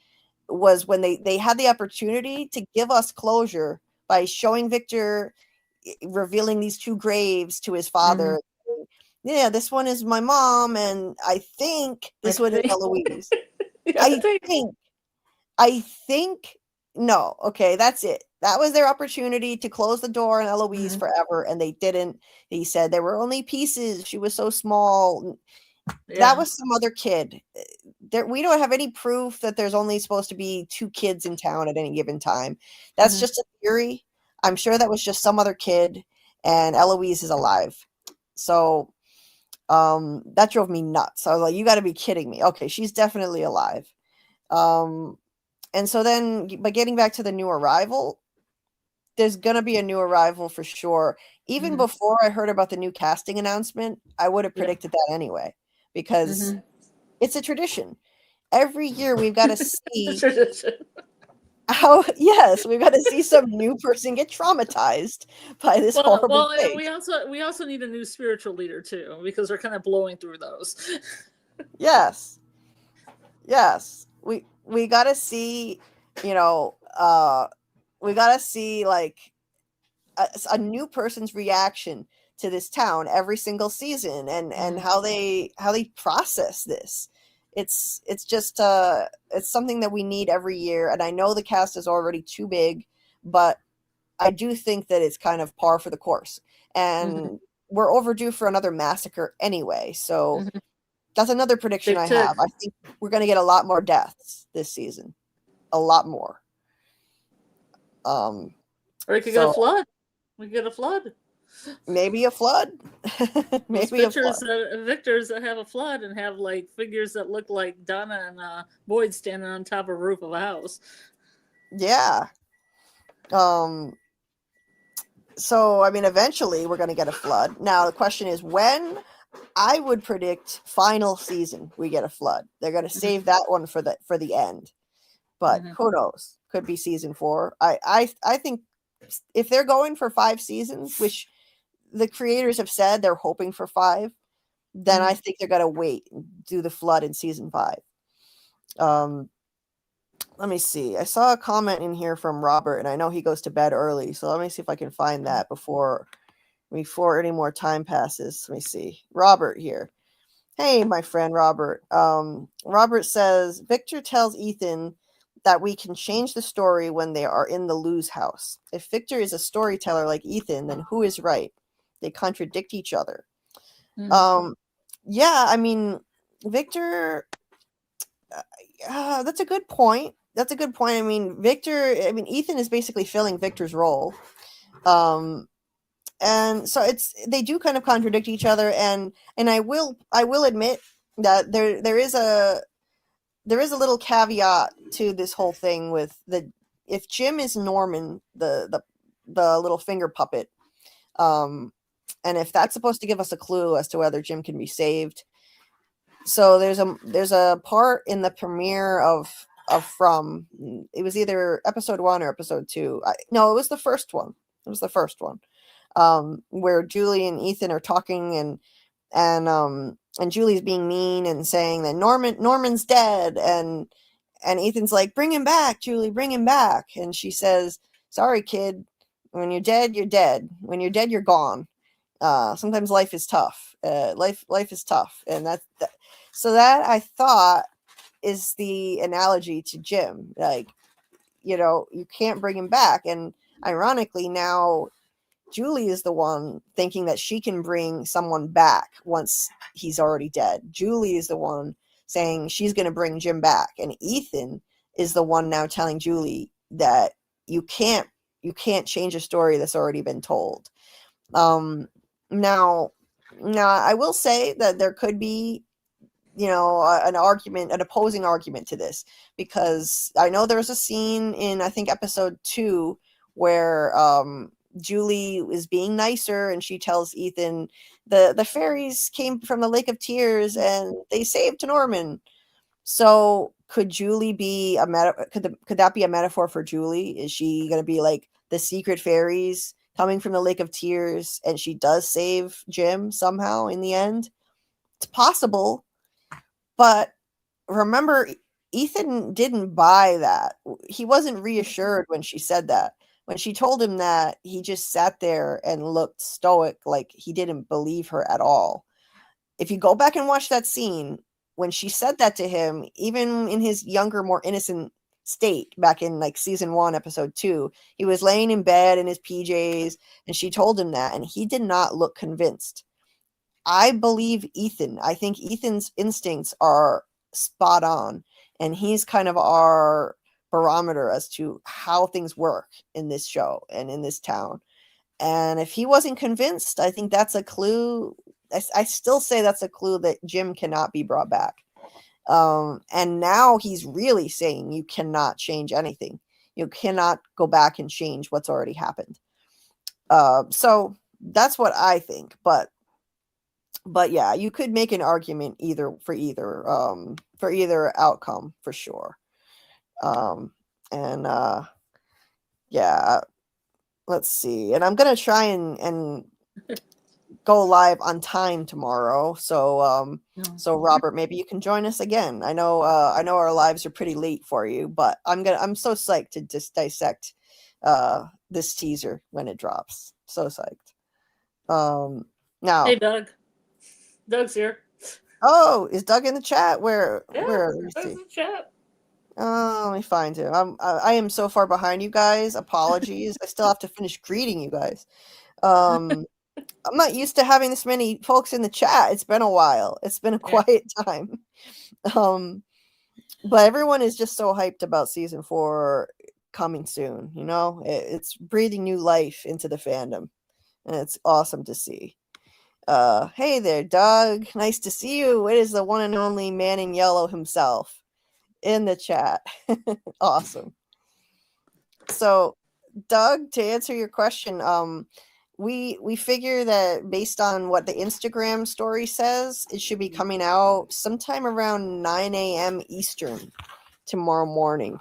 was when they had the opportunity to give us closure by showing Victor revealing these 2 graves to his father. Yeah, this one is my mom, and I think this one is Eloise. I think no. Okay, that's it. That was their opportunity to close the door on Eloise forever, and they didn't. He said there were only pieces. She was so small. Yeah. That was some other kid. We don't have any proof that there's only supposed to be 2 kids in town at any given time. That's just a theory. I'm sure that was just some other kid, and Eloise is alive. So that drove me nuts. I was like, you got to be kidding me. Okay, she's definitely alive. And so then, but getting back to the new arrival, there's going to be a new arrival for sure. Even before I heard about the new casting announcement, I would have predicted that anyway, because it's a tradition. Every year we've got to see we've got to see some new person get traumatized by this horrible thing. We also need a new spiritual leader too, because we're kind of blowing through those. Yes. We got to see, we got to see like a new person's reaction to this town every single season, and how they process this. It's just it's something that we need every year. And I know the cast is already too big, but I do think that it's kind of par for the course, and we're overdue for another massacre anyway. So that's another prediction I have. I think we're going to get a lot more deaths this season, a lot more. Or we could get a flood. We get a flood. Maybe a flood. Maybe Victors that have a flood and have like figures that look like Donna and Boyd standing on top of a roof of a house. Yeah. So I mean, eventually we're going to get a flood. Now the question is when. I would predict final season we get a flood. They're going to save that one for the end. but who knows? Could be season 4. I think if they're going for 5 seasons, which the creators have said they're hoping for 5, then I think they're gonna wait and do the flood in season 5. Let me see. I saw a comment in here from Robert, and I know he goes to bed early, so let me see if I can find that before any more time passes. Let me see. Robert here. Hey, my friend Robert. Robert says Victor tells Ethan that we can change the story when they are in the Lou's house. If Victor is a storyteller like Ethan, then who is right? They contradict each other. Yeah, I mean, Victor. That's a good point. I mean, Ethan is basically filling Victor's role. And so they do kind of contradict each other, and I will admit that there is a little caveat to this whole thing with if Jim is Norman, the little finger puppet, and if that's supposed to give us a clue as to whether Jim can be saved. So there's a part in the premiere of From. It was either episode 1 or episode 2. No, it was the first one. Where Julie and Ethan are talking, and Julie's being mean and saying that Norman's dead, and Ethan's like, bring him back, Julie, bring him back. And she says, sorry, kid, when you're dead, you're dead. When you're dead, you're gone. Sometimes life is tough. Life is tough. And so that I thought is the analogy to Jim. Like, you can't bring him back. And ironically, now Julie is the one thinking that she can bring someone back once he's already dead. Julie is the one saying she's going to bring Jim back. And Ethan is the one now telling Julie that you can't change a story that's already been told. Now I will say that there could be, an opposing argument to this, because I know there was a scene in, I think, episode 2 where Julie is being nicer, and she tells Ethan the fairies came from the Lake of Tears and they saved Norman. So could Julie be could that be a metaphor for Julie? Is she going to be like the secret fairies coming from the Lake of Tears, and she does save Jim somehow in the end? It's possible, but remember, Ethan didn't buy that. He wasn't reassured when she said that. When she told him that, he just sat there and looked stoic, like he didn't believe her at all. If you go back and watch that scene, when she said that to him, even in his younger, more innocent state, back in like season 1, episode 2, he was laying in bed in his PJs, and she told him that, and he did not look convinced. I believe Ethan. I think Ethan's instincts are spot on, and he's kind of our barometer as to how things work in this show and in this town. And if he wasn't convinced, I think that's a clue. I still say that's a clue that Jim cannot be brought back. And now he's really saying you cannot change anything. You cannot go back and change what's already happened. So that's what I think. But yeah, you could make an argument for either outcome for sure. Yeah, let's see. And I'm gonna try and go live on time tomorrow. So Robert, maybe you can join us again. I know our lives are pretty late for you, but I'm so psyched to just dissect this teaser when it drops. So psyched. Now, hey Doug. Doug's here. Oh, is Doug in the chat? Where Yeah, where is Doug's he? in the chat. Oh, let me find him. I am so far behind you guys. Apologies. I still have to finish greeting you guys. I'm not used to having this many folks in the chat. It's been a while. It's been a quiet time. But everyone is just so hyped about season 4 coming soon. It's breathing new life into the fandom, and it's awesome to see. Hey there, Doug. Nice to see you. It is the one and only man in yellow himself in the chat. Awesome. So, Doug, to answer your question, we figure that based on what the Instagram story says, it should be coming out sometime around 9 a.m. Eastern tomorrow morning.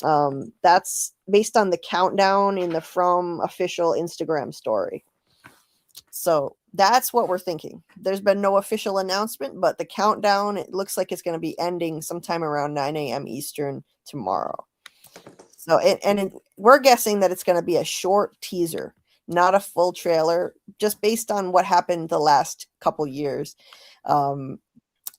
That's based on the countdown in the From official Instagram story. So that's what we're thinking. There's been no official announcement, but the countdown, it looks like it's going to be ending sometime around 9 a.m. Eastern tomorrow. So, we're guessing that it's going to be a short teaser, not a full trailer, just based on what happened the last couple years.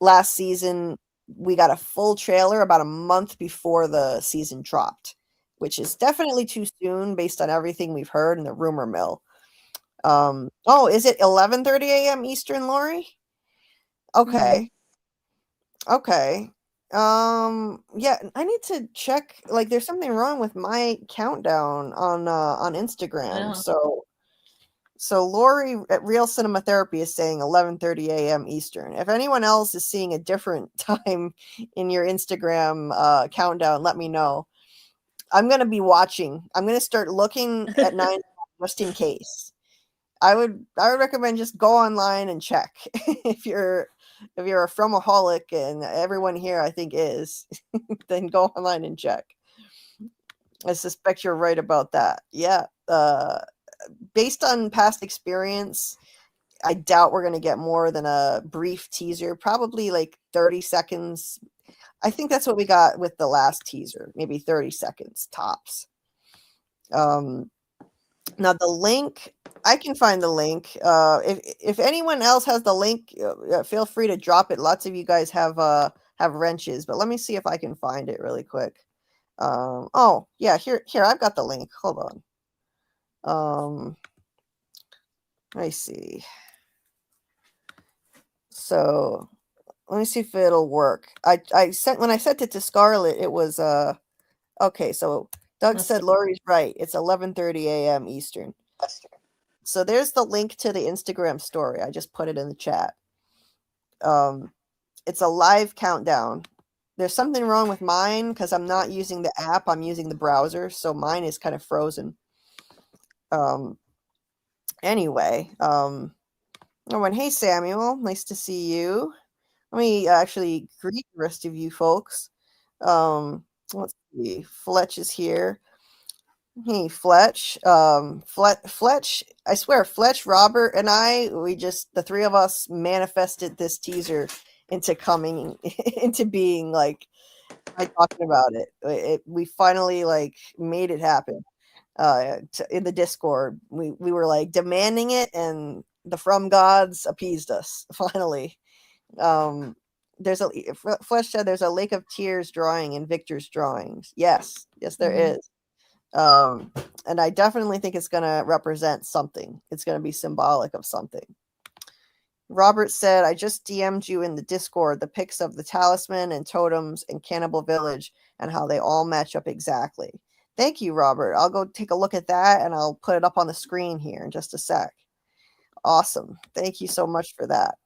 Last season, we got a full trailer about a month before the season dropped, which is definitely too soon based on everything we've heard in the rumor mill. Oh, is it 11:30 a.m. Eastern, Lori? Okay. Okay. Yeah, I need to check. Like, there's something wrong with my countdown on Instagram. So Lori at Real Cinema Therapy is saying 11:30 a.m. Eastern. If anyone else is seeing a different time in your Instagram countdown, let me know. I'm gonna be watching. I'm gonna start looking at 9 just in case. I would recommend just go online and check if you're a Fromaholic, and everyone here I think is, then go online and check. I suspect you're right about that. Yeah. Based on past experience, I doubt we're going to get more than a brief teaser, probably like 30 seconds. I think that's what we got with the last teaser, maybe 30 seconds tops. Now the link, I can find the link. If anyone else has the link, feel free to drop it. Lots of you guys have wrenches, but let me see if I can find it really quick. Oh yeah, here I've got the link. Hold on. Let me see. So let me see if it'll work. When I sent it to Scarlett, it was okay. So Doug said Lori's right. It's 11:30 a.m. Eastern. So there's the link to the Instagram story. I just put it in the chat. It's a live countdown. There's something wrong with mine because I'm not using the app. I'm using the browser, so mine is kind of frozen. Anyway, hey Samuel, nice to see you. Let me actually greet the rest of you folks. Let's see. Fletch is here. Hey, Fletch. Fletch, I swear, Fletch, Robert, and the three of us manifested this teaser into coming, into being, like, by talking about it. We finally, like, made it happen. In the Discord. We were, like, demanding it, and the From Gods appeased us, finally. Flesh said there's a Lake of Tears drawing in Victor's drawings. Yes, there is. And I definitely think it's going to represent something. It's going to be symbolic of something. Robert said, I just DM'd you in the Discord the pics of the talisman and totems in Cannibal Village and how they all match up exactly. Thank you, Robert. I'll go take a look at that and I'll put it up on the screen here in just a sec. Awesome. Thank you so much for that.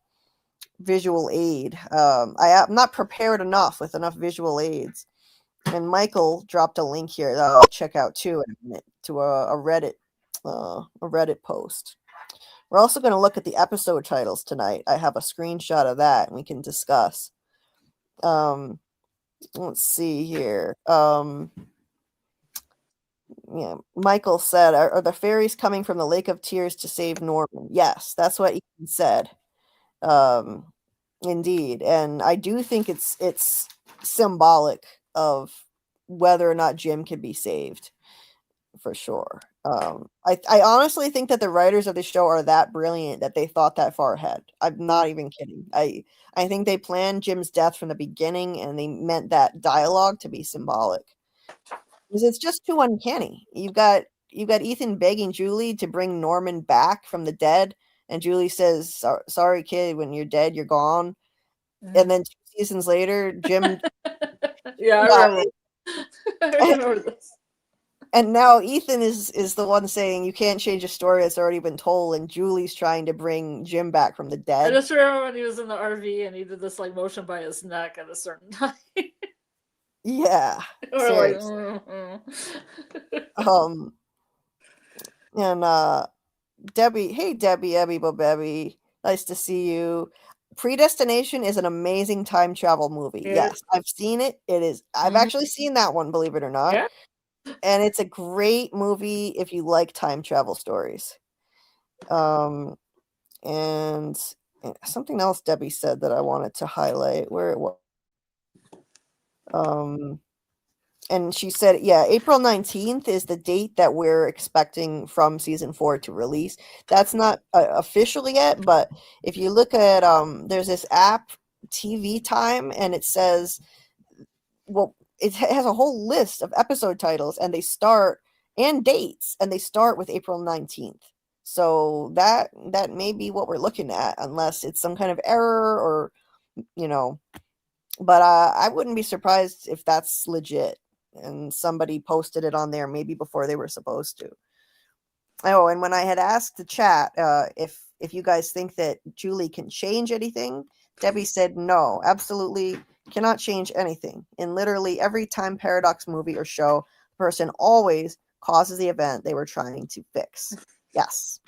Visual aid. I'm not prepared enough with enough visual aids. And Michael dropped a link here that I'll check out too in a minute to a Reddit post. We're also going to look at the episode titles tonight. I have a screenshot of that and we can discuss. Let's see here. Yeah, Michael said, are the fairies coming from the Lake of Tears to save Norman? Yes, that's what Ethan said. Indeed. And I do think it's symbolic of whether or not Jim can be saved, for sure. I honestly think that the writers of the show are that brilliant that they thought that far ahead. I'm not even kidding. I think they planned Jim's death from the beginning, and they meant that dialogue to be symbolic. Because it's just too uncanny. You've got Ethan begging Julie to bring Norman back from the dead, and Julie says, "Sorry, kid. When you're dead, you're gone." And then 2 seasons later, Jim. Yeah, I remember this. And now Ethan is the one saying you can't change a story that's already been told, and Julie's trying to bring Jim back from the dead. I just remember when he was in the RV and he did this like motion by his neck at a certain time. Yeah. Or and Debbie, hey Debbie, Ebby Bobebby, nice to see you. Predestination is an amazing time travel movie. Yeah. Yes, I've seen it. It is. I've actually seen that one, believe it or not. Yeah. And it's a great movie if you like time travel stories. And something else Debbie said that I wanted to highlight where it was. And she said, yeah, April 19th is the date that we're expecting from season 4 to release. That's not official yet, but if you look at, there's this app, TV Time, and it says, well, it has a whole list of episode titles, and they start, and dates, and they start with April 19th. So that may be what we're looking at, unless it's some kind of error or, but I wouldn't be surprised if that's legit and somebody posted it on there maybe before they were supposed to. Oh, and when I had asked the chat if you guys think that Julie can change anything, Debbie said no, absolutely cannot change anything. In literally every time paradox movie or show, the person always causes the event they were trying to fix. Yes.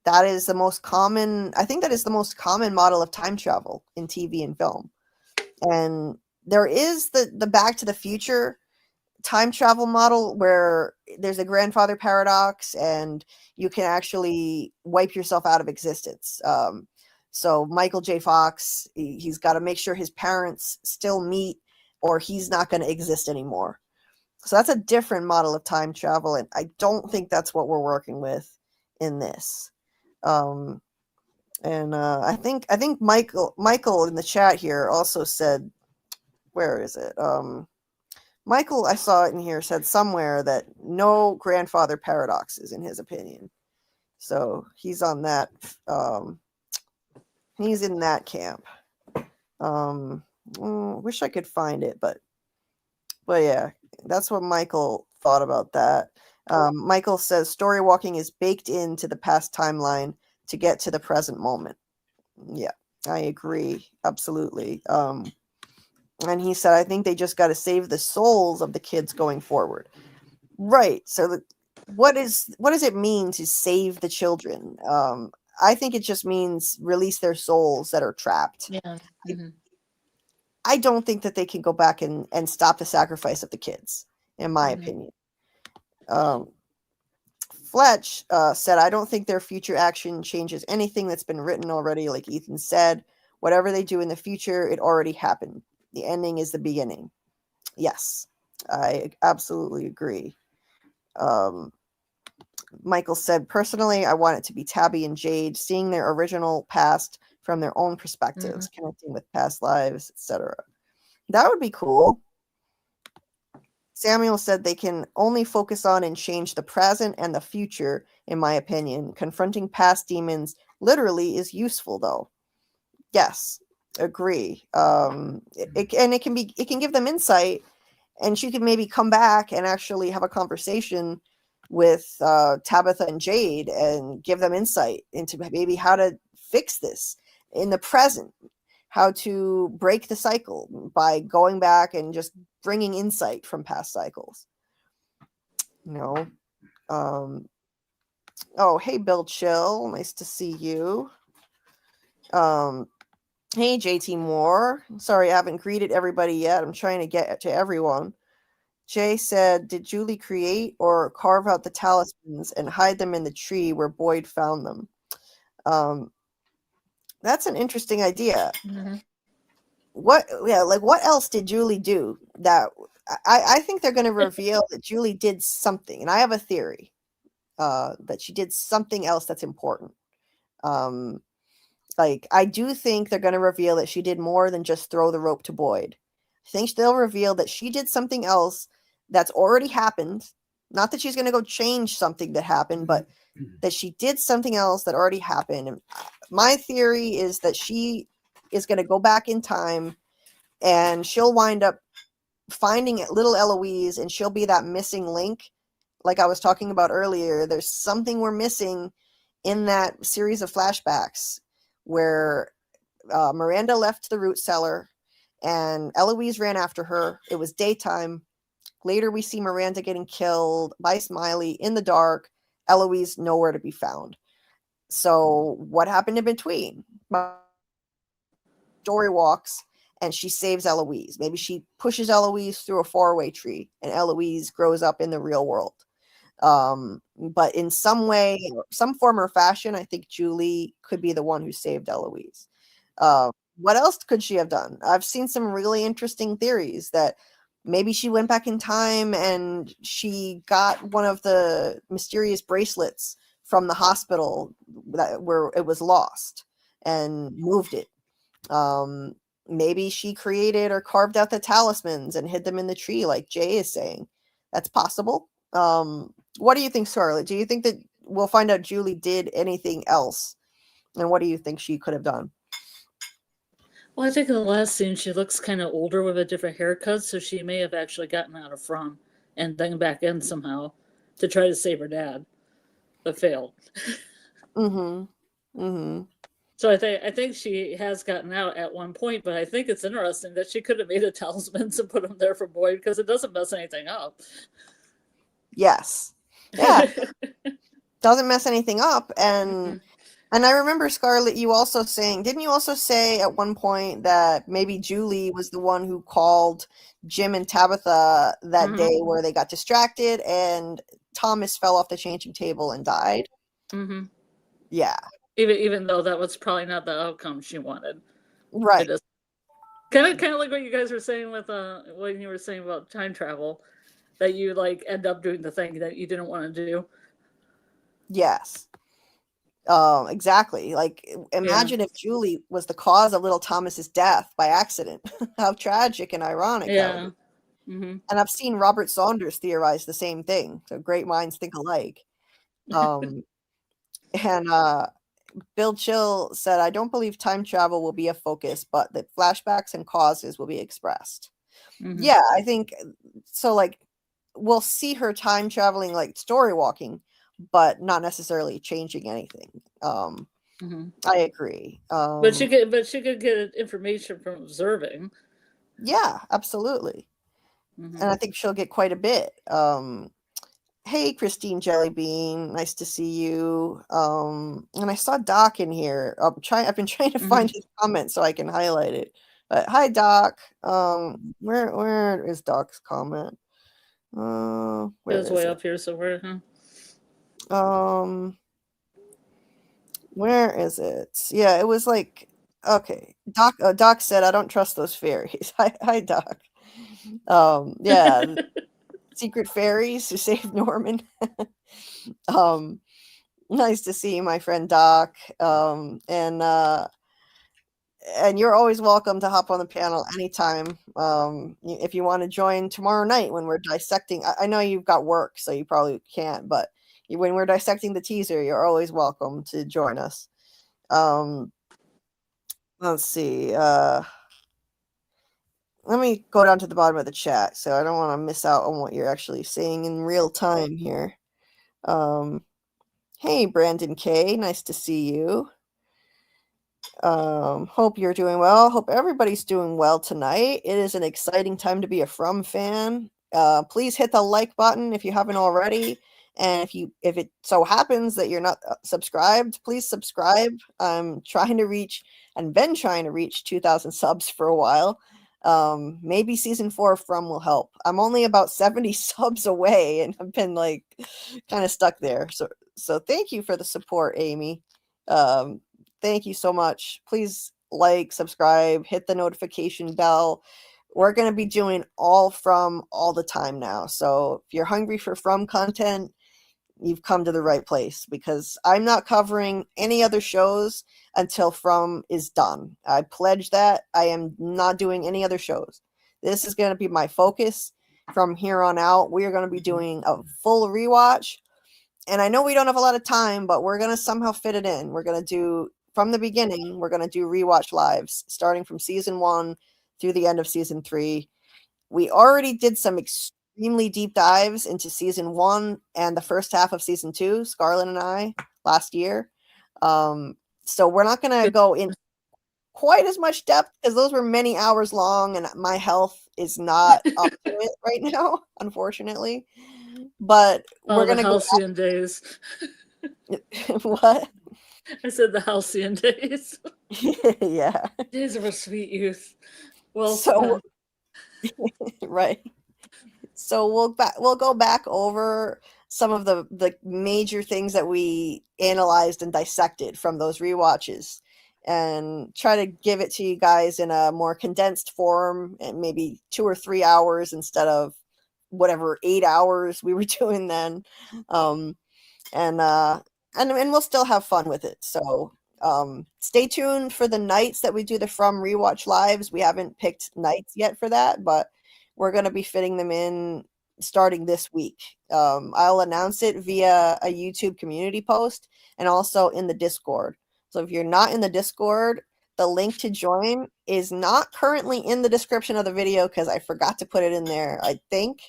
That is the most common, I think that is the most common model of time travel in TV and film. And there is the Back to the Future time travel model where there's a grandfather paradox and you can actually wipe yourself out of existence. So Michael J. Fox, he's got to make sure his parents still meet or he's not going to exist anymore. So that's a different model of time travel, and I don't think that's what we're working with in this. And I think Michael in the chat here also said, where is it? Michael, I saw it in here, said somewhere that no grandfather paradoxes in his opinion. So he's on that. He's in that camp. Wish I could find it, but yeah, that's what Michael thought about that. Michael says story walking is baked into the past timeline to get to the present moment. Yeah, I agree. Absolutely. And he said, I think they just got to save the souls of the kids going forward. Right. So what does it mean to save the children? I think it just means release their souls that are trapped. Yeah. Mm-hmm. I don't think that they can go back and stop the sacrifice of the kids, in my opinion. Fletch said, I don't think their future action changes anything that's been written already. Like Ethan said, whatever they do in the future, it already happened. The ending is the beginning. Yes, I absolutely agree. Michael said, personally, I want it to be Tabby and Jade seeing their original past from their own perspectives, connecting with past lives, etc. That would be cool. Samuel said they can only focus on and change the present and the future, in my opinion. Confronting past demons literally is useful, though. Yes, agree. It can give them insight, and she can maybe come back and actually have a conversation with Tabitha and Jade and give them insight into maybe how to fix this in the present, how to break the cycle by going back and just bringing insight from past cycles. Oh, hey, Bill Chill. Nice to see you. Hey, JT Moore. Sorry, I haven't greeted everybody yet. I'm trying to get to everyone. Jay said, did Julie create or carve out the talismans and hide them in the tree where Boyd found them? That's an interesting idea. What else did Julie do? That I think they're going to reveal that Julie did something, and I have a theory that she did something else that's important. I do think they're going to reveal that she did more than just throw the rope to Boyd. I think they'll reveal that she did something else that's already happened. Not that she's going to go change something that happened, but that she did something else that already happened. And my theory is that she is going to go back in time and she'll wind up finding little Eloise, and she'll be that missing link. Like I was talking about earlier, there's something we're missing in that series of flashbacks where Miranda left the root cellar and Eloise ran after her. It was daytime. Later, we see Miranda getting killed by Smiley in the dark. Eloise nowhere to be found. So what happened in between? story walks and she saves Eloise. Maybe she pushes Eloise through a faraway tree and Eloise grows up in the real world. But in some way, some form or fashion, I think Julie could be the one who saved Eloise. What else could she have done? I've seen some really interesting theories that maybe she went back in time and she got one of the mysterious bracelets from the hospital where it was lost and moved it. Maybe she created or carved out the talismans and hid them in the tree, like Jay is saying. That's possible. What do you think, Scarlett? Do you think that we'll find out Julie did anything else? And what do you think she could have done? Well, I think in the last scene, she looks kind of older with a different haircut, so she may have actually gotten out of from and then back in somehow to try to save her dad, but failed. So I think she has gotten out at one point, but I think it's interesting that she could have made the talismans and put them there for Boyd because it doesn't mess anything up. Yes. Yeah. Doesn't mess anything up. And I remember, Scarlett, you also saying, didn't you also say at one point that maybe Julie was the one who called Jim and Tabitha that day where they got distracted and Thomas fell off the changing table and died? Yeah. Even though that was probably not the outcome she wanted. Right. Kind of like what you guys were saying with when you were saying about time travel, that you like end up doing the thing that you didn't want to do. Yes. Exactly. Like, imagine if Julie was the cause of little Thomas's death by accident. How tragic and ironic that would be. And I've seen Robert Saunders theorize the same thing. So great minds think alike. And Bill Chill said, I don't believe time travel will be a focus, but that flashbacks and causes will be expressed. Yeah, I think so. Like, we'll see her time traveling, like story walking, but not necessarily changing anything. I agree. But she could get information from observing. Yeah, absolutely. And I think she'll get quite a bit. Hey, Christine Jellybean, nice to see you. And I saw Doc in here. I've been trying to find his comment so I can highlight it. But hi, Doc. Where is Doc's comment? It was way up here somewhere, huh? Where is it? Yeah, it was like, okay. Doc said, I don't trust those fairies. Hi, Doc. Yeah. Secret fairies who saved Norman. Nice to see you, my friend Doc. And you're always welcome to hop on the panel anytime. If you want to join tomorrow night when we're dissecting, I know you've got work, so you probably can't, but when we're dissecting the teaser, you're always welcome to join us. Let's see. Let me go down to the bottom of the chat, so I don't want to miss out on what you're actually saying in real time here. Hey, Brandon K, nice to see you. Hope you're doing well. Hope everybody's doing well tonight. It is an exciting time to be a From fan. Please hit the like button if you haven't already. And if it so happens that you're not subscribed, please subscribe. I'm trying to reach and been trying to reach 2,000 subs for a while. Maybe season 4 of From will help. I'm only about 70 subs away and I've been like kind of stuck there. So thank you for the support, Amy. Thank you so much. Please like, subscribe, hit the notification bell. We're going to be doing all From all the time now. So if you're hungry for From content, you've come to the right place, because I'm not covering any other shows until From is done. I pledge that. I am not doing any other shows. This is going to be my focus from here on out. We are going to be doing a full rewatch. And I know we don't have a lot of time, but we're going to somehow fit it in. We're going to do, from the beginning, we're going to do rewatch lives, starting from season 1 through the end of season 3. We already did some extremely deep dives into season 1 and the first half of season 2, Scarlett and I, last year. So we're not going to go in quite as much depth, because those were many hours long and my health is not up to it right now, unfortunately. But we're going to go halcyon days. What? I said the halcyon days. Yeah. Days of a sweet youth. Well, So right. So we'll go back over some of the major things that we analyzed and dissected from those rewatches, and try to give it to you guys in a more condensed form, and maybe 2 or 3 hours instead of whatever 8 hours we were doing then. Um, and we'll still have fun with it. So stay tuned for the nights that we do the From Rewatch lives. We haven't picked nights yet for that, but we're going to be fitting them in starting this week. I'll announce it via a YouTube community post and also in the Discord. So if you're not in the Discord, the link to join is not currently in the description of the video because I forgot to put it in there, I think.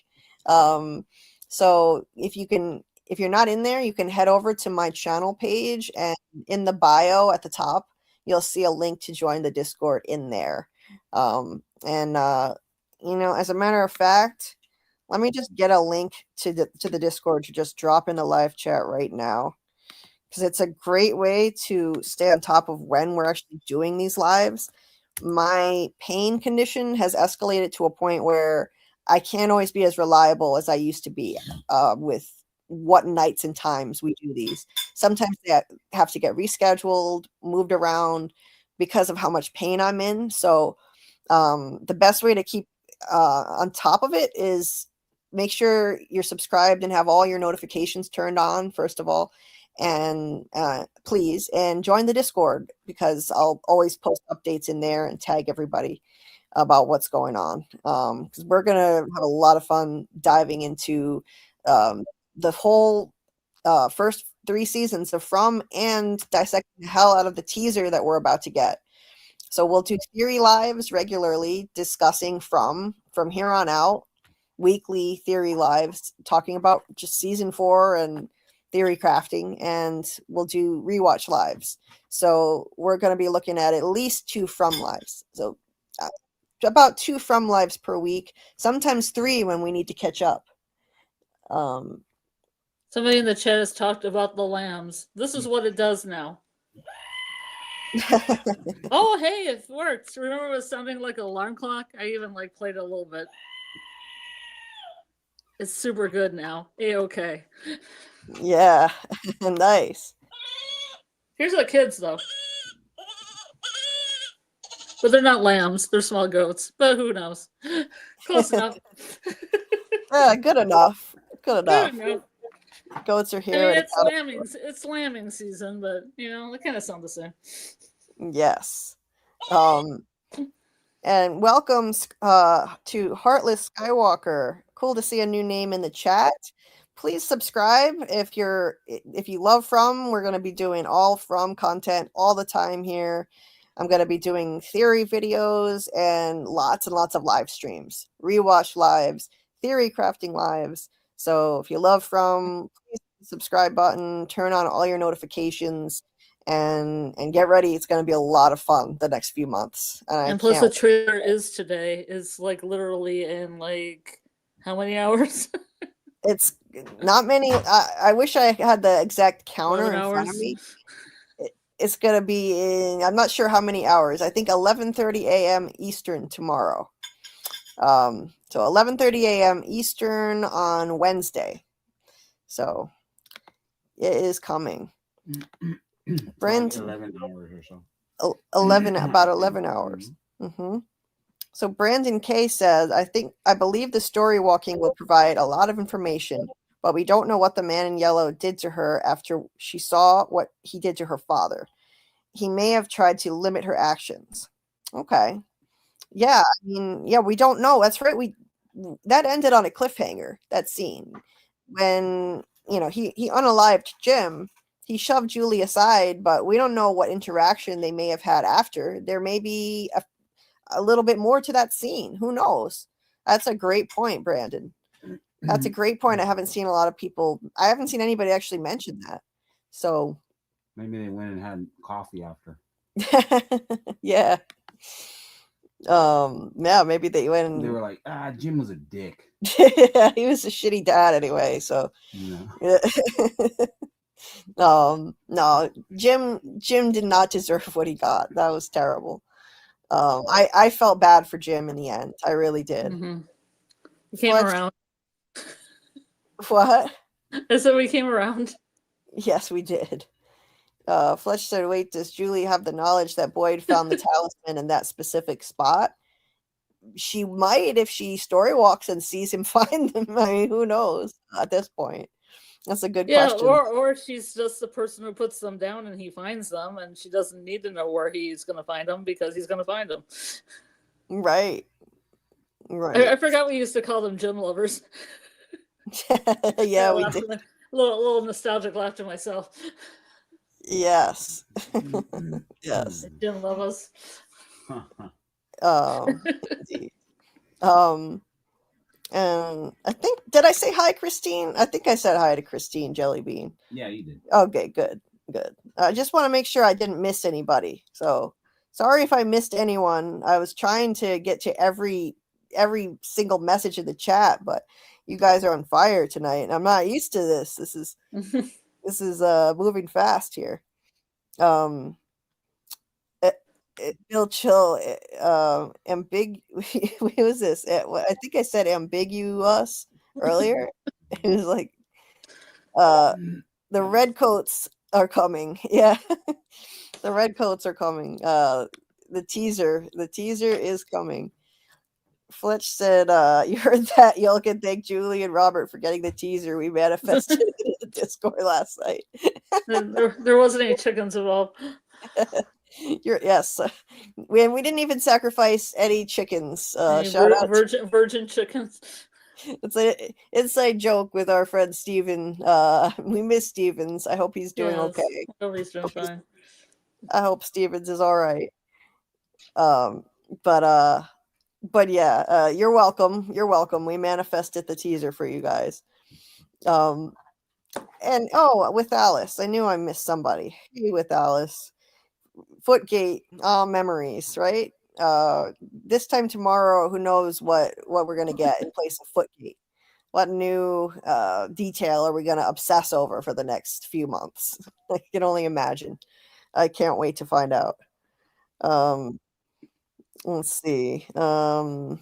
So if you're not in there, you can head over to my channel page, and in the bio at the top, you'll see a link to join the Discord in there. As a matter of fact, let me just get a link to the Discord to just drop in the live chat right now, because it's a great way to stay on top of when we're actually doing these lives. My pain condition has escalated to a point where I can't always be as reliable as I used to be with what nights and times we do these. Sometimes they have to get rescheduled, moved around because of how much pain I'm in. So the best way to keep on top of it is make sure you're subscribed and have all your notifications turned on, first of all. And please, and join the Discord, because I'll always post updates in there and tag everybody about what's going on. Because we're going to have a lot of fun diving into the whole first 3 seasons of From, and dissecting the hell out of the teaser that we're about to get. So we'll do theory lives regularly, discussing from here on out, weekly theory lives, talking about just season 4 and theory crafting, and we'll do rewatch lives. So we're going to be looking at least 2 From lives. So about 2 From lives per week, sometimes 3 when we need to catch up. Somebody in the chat has talked about the lambs. This is what it does now. Oh, hey, it works. Remember, it was sounding like an alarm clock? I even played it a little bit. It's super good now. Okay. Yeah, nice. Here's the kids, though. But they're not lambs. They're small goats. But who knows? Close enough. Good enough. Good enough. Good enough. Goats are here. I mean, it's lambing season, but they kind of sound the same. Yes. And welcome to Heartless Skywalker. Cool to see a new name in the chat. Please subscribe if you love From. We're going to be doing all From content all the time here. I'm going to be doing theory videos and lots of live streams, rewatch lives, theory crafting lives. So if you love From, please hit the subscribe button, turn on all your notifications, and get ready. It's going to be a lot of fun the next few months. And plus the trailer is literally in how many hours? It's not many. I wish I had the exact counter in front of me. It's going to be in, I'm not sure how many hours. I think 11:30 a.m. Eastern tomorrow. So 11:30 a.m. Eastern on Wednesday. So it is coming. Brent, 11 hours or so. About 11 hours. Mm-hmm. So Brandon K says, I believe the story walking will provide a lot of information, but we don't know what the man in yellow did to her after she saw what he did to her father. He may have tried to limit her actions. Okay. Yeah, I mean, we don't know. That's right. That ended on a cliffhanger, that scene. When, he unalived Jim, he shoved Julie aside, but we don't know what interaction they may have had after. There may be a little bit more to that scene. Who knows? That's a great point, Brandon. That's a great point. I haven't seen anybody actually mention that. So maybe they went and had coffee after. Yeah. Maybe they went and they were like, Jim was a dick. Yeah, he was a shitty dad anyway, so yeah. No, Jim did not deserve what he got. That was terrible. I felt bad for Jim in the end. I really did. He came around. What? I said we came around. Yes, we did. Fletch said, wait, does Julie have the knowledge that Boyd found the talisman in that specific spot? She might if she story walks and sees him find them. I mean, who knows at this point? That's a good question. Or she's just the person who puts them down and he finds them, and she doesn't need to know where he's going to find them because he's going to find them. Right. I forgot we used to call them gym lovers. Yeah, we did. A little nostalgic laugh to myself. Yes. Yes. Gym lovers. And I think, did I say hi, Christine? I think I said hi to Christine Jellybean. Yeah, you did. Okay, good. I just want to make sure I didn't miss anybody. So sorry if I missed anyone. I was trying to get to every single message in the chat, but you guys are on fire tonight, and I'm not used to this. This is moving fast here. Bill Chill, what was this? I think I said ambiguous earlier. It was like, the redcoats are coming. Yeah, the redcoats are coming. The teaser is coming. Fletch said, you heard that? Y'all can thank Julie and Robert for getting the teaser we manifested in the Discord last night. There wasn't any chickens involved. Yes, we didn't even sacrifice any chickens. Shout out virgin chickens. It's an inside joke with our friend Steven. We miss Stevens. I hope he's doing okay. I hope he's doing fine. I hope Stevens is all right. But yeah, you're welcome. You're welcome. We manifested the teaser for you guys. And with Alice, I knew I missed somebody. Hey, with Alice. Footgate, memories, right? This time tomorrow, who knows what we're gonna get in place of Footgate? What new detail are we gonna obsess over for the next few months? I can only imagine. I can't wait to find out. Let's see. I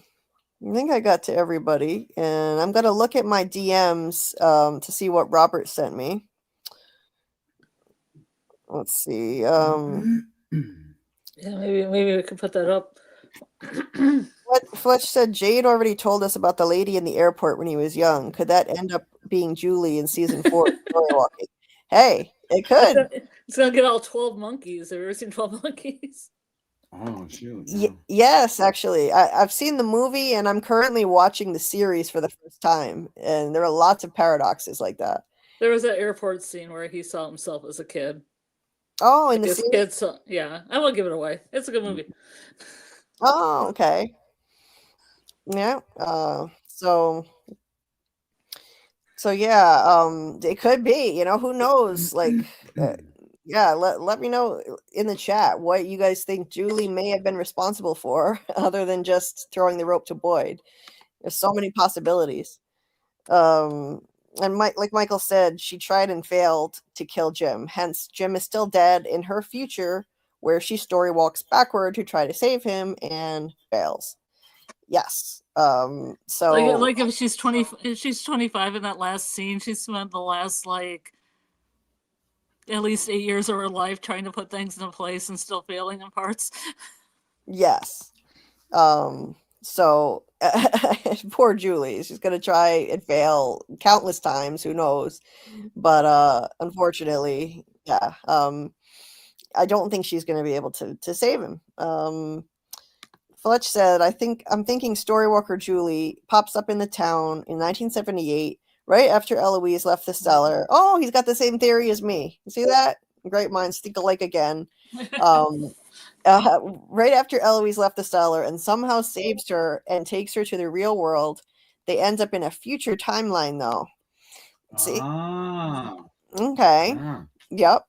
think I got to everybody, and I'm gonna look at my DMs to see what Robert sent me. Let's see. Yeah, maybe we could put that up. Fletch said Jade already told us about the lady in the airport when he was young. Could that end up being Julie in season 4 of Story Walking? Hey, it could. It's gonna get all 12 monkeys. Have you ever seen 12 Monkeys? Oh shoot! Yes, actually, I've seen the movie, and I'm currently watching the series for the first time. And there are lots of paradoxes like that. There was an airport scene where he saw himself as a kid. Oh, in the series? Yeah, I won't give it away. It's a good movie. Oh, okay. Yeah. So yeah. It could be. Who knows? Like, yeah. Let me know in the chat what you guys think Julie may have been responsible for, other than just throwing the rope to Boyd. There's so many possibilities. And like Michael said, she tried and failed to kill Jim. Hence, Jim is still dead in her future, where she story walks backward to try to save him and fails. Yes. So like if she's 25 in that last scene, she spent the last at least 8 years of her life trying to put things into place and still failing in parts. Yes. So poor Julie. She's gonna try and fail countless times. Who knows? But unfortunately, yeah. I don't think she's gonna be able to save him. Fletch said, I'm thinking Storywalker Julie pops up in the town in 1978, right after Eloise left the cellar. Oh, he's got the same theory as me. You see that? Great minds think alike again. Right after Eloise left the cellar and somehow saves her and takes her to the real world. They end up in a future timeline, though. See? Okay. Yep.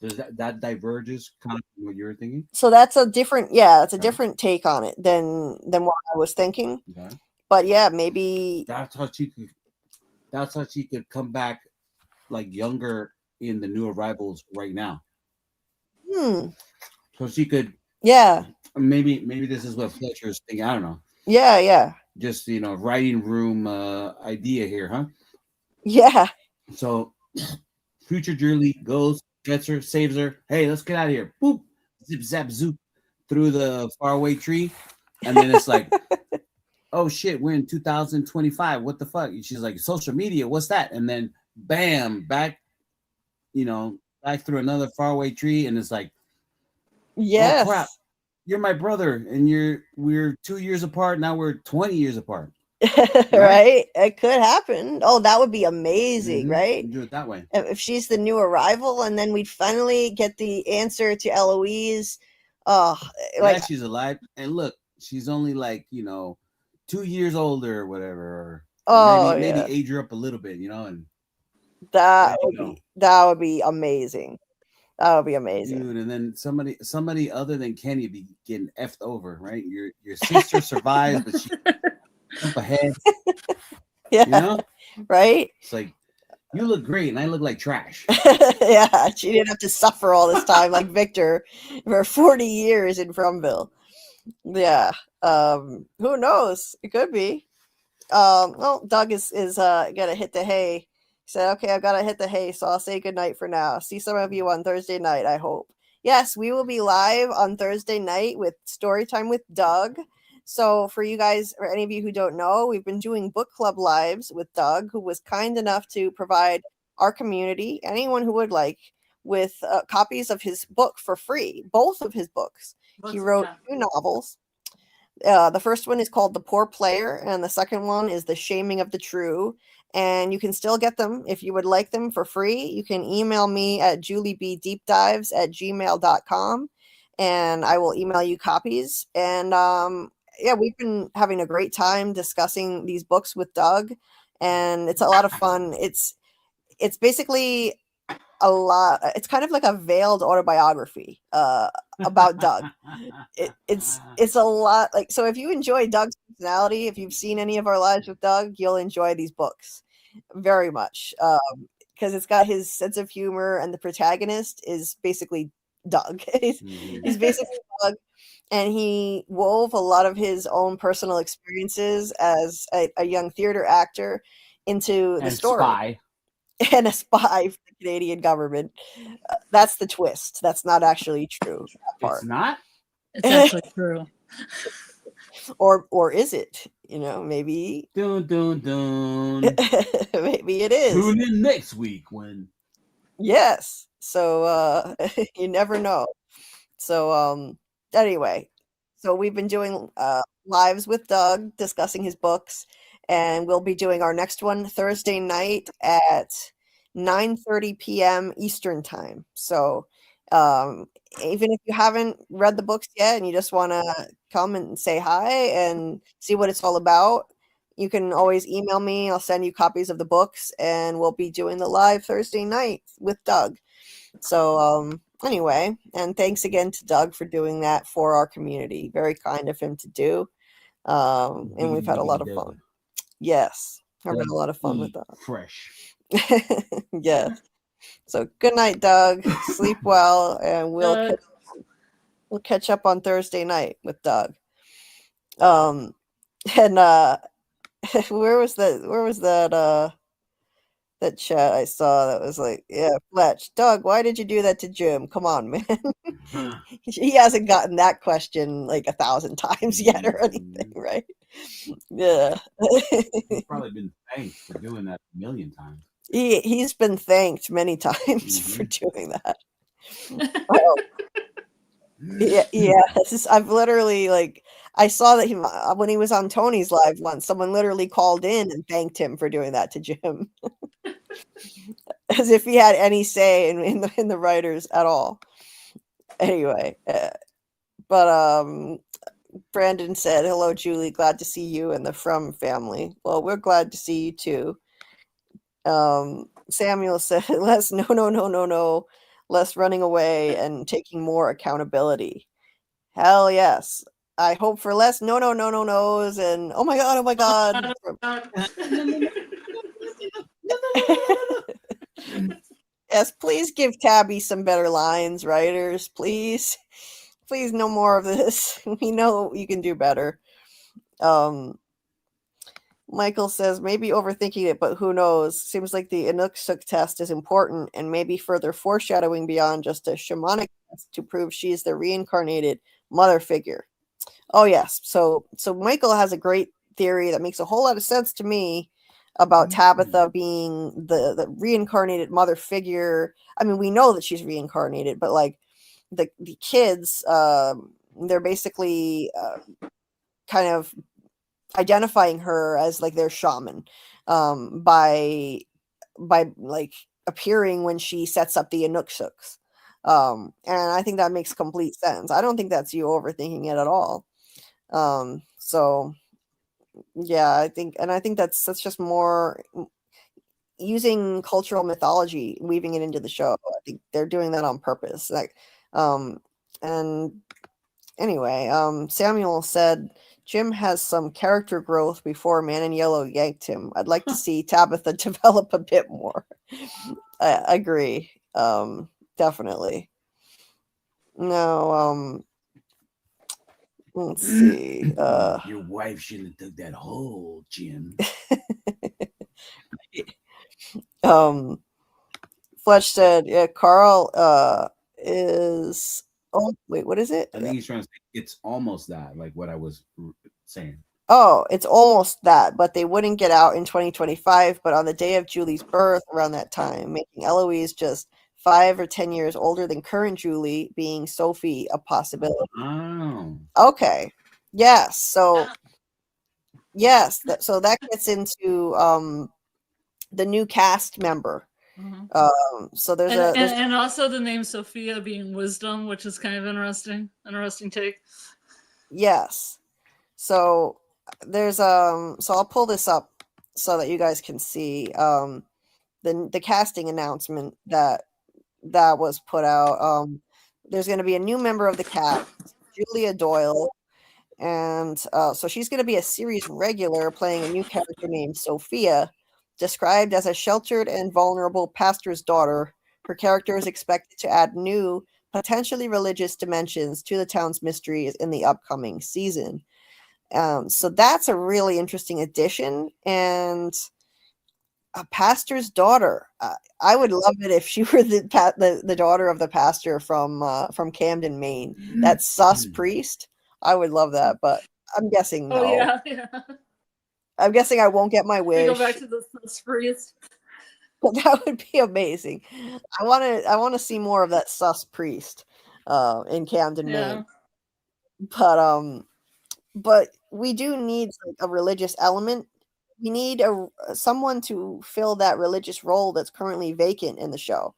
Does that diverges kind of what you were thinking? So that's a different, that's a different take on it than what I was thinking. Okay. But yeah, maybe that's how she could come back like younger in the new arrivals right now. So she could. Yeah. Maybe this is what Fletcher's thinking. I don't know. Yeah. Just writing room idea here, huh? Yeah. So future Julie goes, gets her, saves her. Hey, let's get out of here. Boop, zip, zap, zoop through the faraway tree, and then it's like, oh shit, we're in 2025. What the fuck? And she's like, social media, what's that? And then bam, back through another faraway tree, and it's like, yes, oh crap, you're my brother, and we're 2 years apart. Now we're 20 years apart. Right? It could happen. Oh, that would be amazing, right? Do it that way. If she's the new arrival, and then we'd finally get the answer to Eloise. Oh, like she's alive, and look, she's only like 2 years older or whatever. Or maybe age her up a little bit, and that would be amazing. That would be amazing, dude. And then somebody other than Kenny be getting effed over, right? Your sister survives, but she jump ahead. Yeah, right. It's like, you look great, and I look like trash. Yeah, she didn't have to suffer all this time like Victor for 40 years in Fromville. Yeah. Who knows? It could be. Well, Doug is gotta hit the hay. He said, okay, I've got to hit the hay, so I'll say goodnight for now. See some of you on Thursday night, I hope. Yes, we will be live on Thursday night with Storytime with Doug. So for you guys, or any of you who don't know, we've been doing book club lives with Doug, who was kind enough to provide our community, anyone who would like, with copies of his book for free, both of his books. He wrote 2 novels. The first one is called The Poor Player, and the second one is The Shaming of the True. And you can still get them if you would like them for free. You can email me at JulieBDeepDives@gmail.com, and I will email you copies. And yeah, we've been having a great time discussing these books with Doug, and it's a lot of fun. It's basically a lot. It's kind of like a veiled autobiography about Doug. It's a lot like, so if you enjoy Doug's personality, if you've seen any of our lives with Doug, you'll enjoy these books very much, because it's got his sense of humor, and the protagonist is basically Doug. He's basically Doug, and he wove a lot of his own personal experiences as a young theater actor into the story. Spy. And a spy for the Canadian government. That's the twist. That's not actually true. It's not? It's actually true. Or is it? Maybe. Dun, dun, dun. Maybe it is. Tune in next week when. Yes. So you never know. So anyway, so we've been doing lives with Doug discussing his books. And we'll be doing our next one Thursday night at 9:30 p.m. Eastern time. So even if you haven't read the books yet and you just want to come and say hi and see what it's all about, you can always email me. I'll send you copies of the books, and we'll be doing the live Thursday night with Doug. So anyway, and thanks again to Doug for doing that for our community. Very kind of him to do. And we've had a lot of fun. Yes, I've had a lot of fun with that. Fresh. Yes. So good night, Doug. Sleep well, and we'll catch up on Thursday night with Doug. And where was that that chat I saw that was like, yeah, Fletch, Doug, why did you do that to Jim? Come on, man. He hasn't gotten that question like 1,000 times yet or anything, right? Yeah. He's probably been thanked for doing that 1,000,000 times. He's been thanked many times for doing that. Yeah. I've literally I saw that when he was on Tony's live once, someone literally called in and thanked him for doing that to Jim, as if he had any say in the writers at all. Anyway, but Brandon said, "Hello, Julie. Glad to see you and the From family." Well, we're glad to see you too. Samuel said, "Less no, less running away and taking more accountability." Hell yes. I hope for less no's and oh my god. Yes, please give Tabby some better lines, writers. Please. Please, no more of this. We know you can do better. Michael says, maybe overthinking it, but who knows? Seems like the Inukshuk test is important and maybe further foreshadowing beyond just a shamanic test to prove she's the reincarnated mother figure. Oh, yes. So Michael has a great theory that makes a whole lot of sense to me about Tabitha being the reincarnated mother figure. I mean, we know that she's reincarnated, but like the kids, they're basically kind of identifying her as like their shaman by like appearing when she sets up the Inukshuks. And I think that makes complete sense. I don't think that's you overthinking it at all. So yeah, I think that's just more using cultural mythology, weaving it into the show. I think they're doing that on purpose. Like, and anyway, Samuel said Jim has some character growth before Man in Yellow yanked him. I'd like to see Tabitha develop a bit more. I agree. Definitely. No, let's see. Your wife shouldn't have took that hole, Jim. Fletch said, yeah, Carl is oh wait, what is it? I think he's trying to say it's almost that, like what I was saying. Oh, it's almost that, but they wouldn't get out in 2025, but on the day of Julie's birth around that time, making Eloise just 5 or 10 years older than current Julie, being Sophie a possibility. Oh. Okay. Yes. So yes, so that gets into the new cast member. So there's and also the name Sophia being wisdom, which is kind of interesting take. Yes. So there's so I'll pull this up so that you guys can see the casting announcement that was put out. There's going to be a new member of the cast, Julia Doyle, and so she's going to be a series regular playing a new character named Sophia. Described as a sheltered and vulnerable pastor's daughter, her character is expected to add new, potentially religious dimensions to the town's mysteries in the upcoming season. So that's a really interesting addition, and a pastor's daughter. I would love it if she were the daughter of the pastor from Camden, Maine. That sus priest. I would love that, but I'm guessing no. Oh yeah. I'm guessing I won't get my wish. We go back to the sus priest. But that would be amazing. I want to see more of that sus priest in Camden, Maine. But we do need like a religious element. We need someone to fill that religious role that's currently vacant in the show.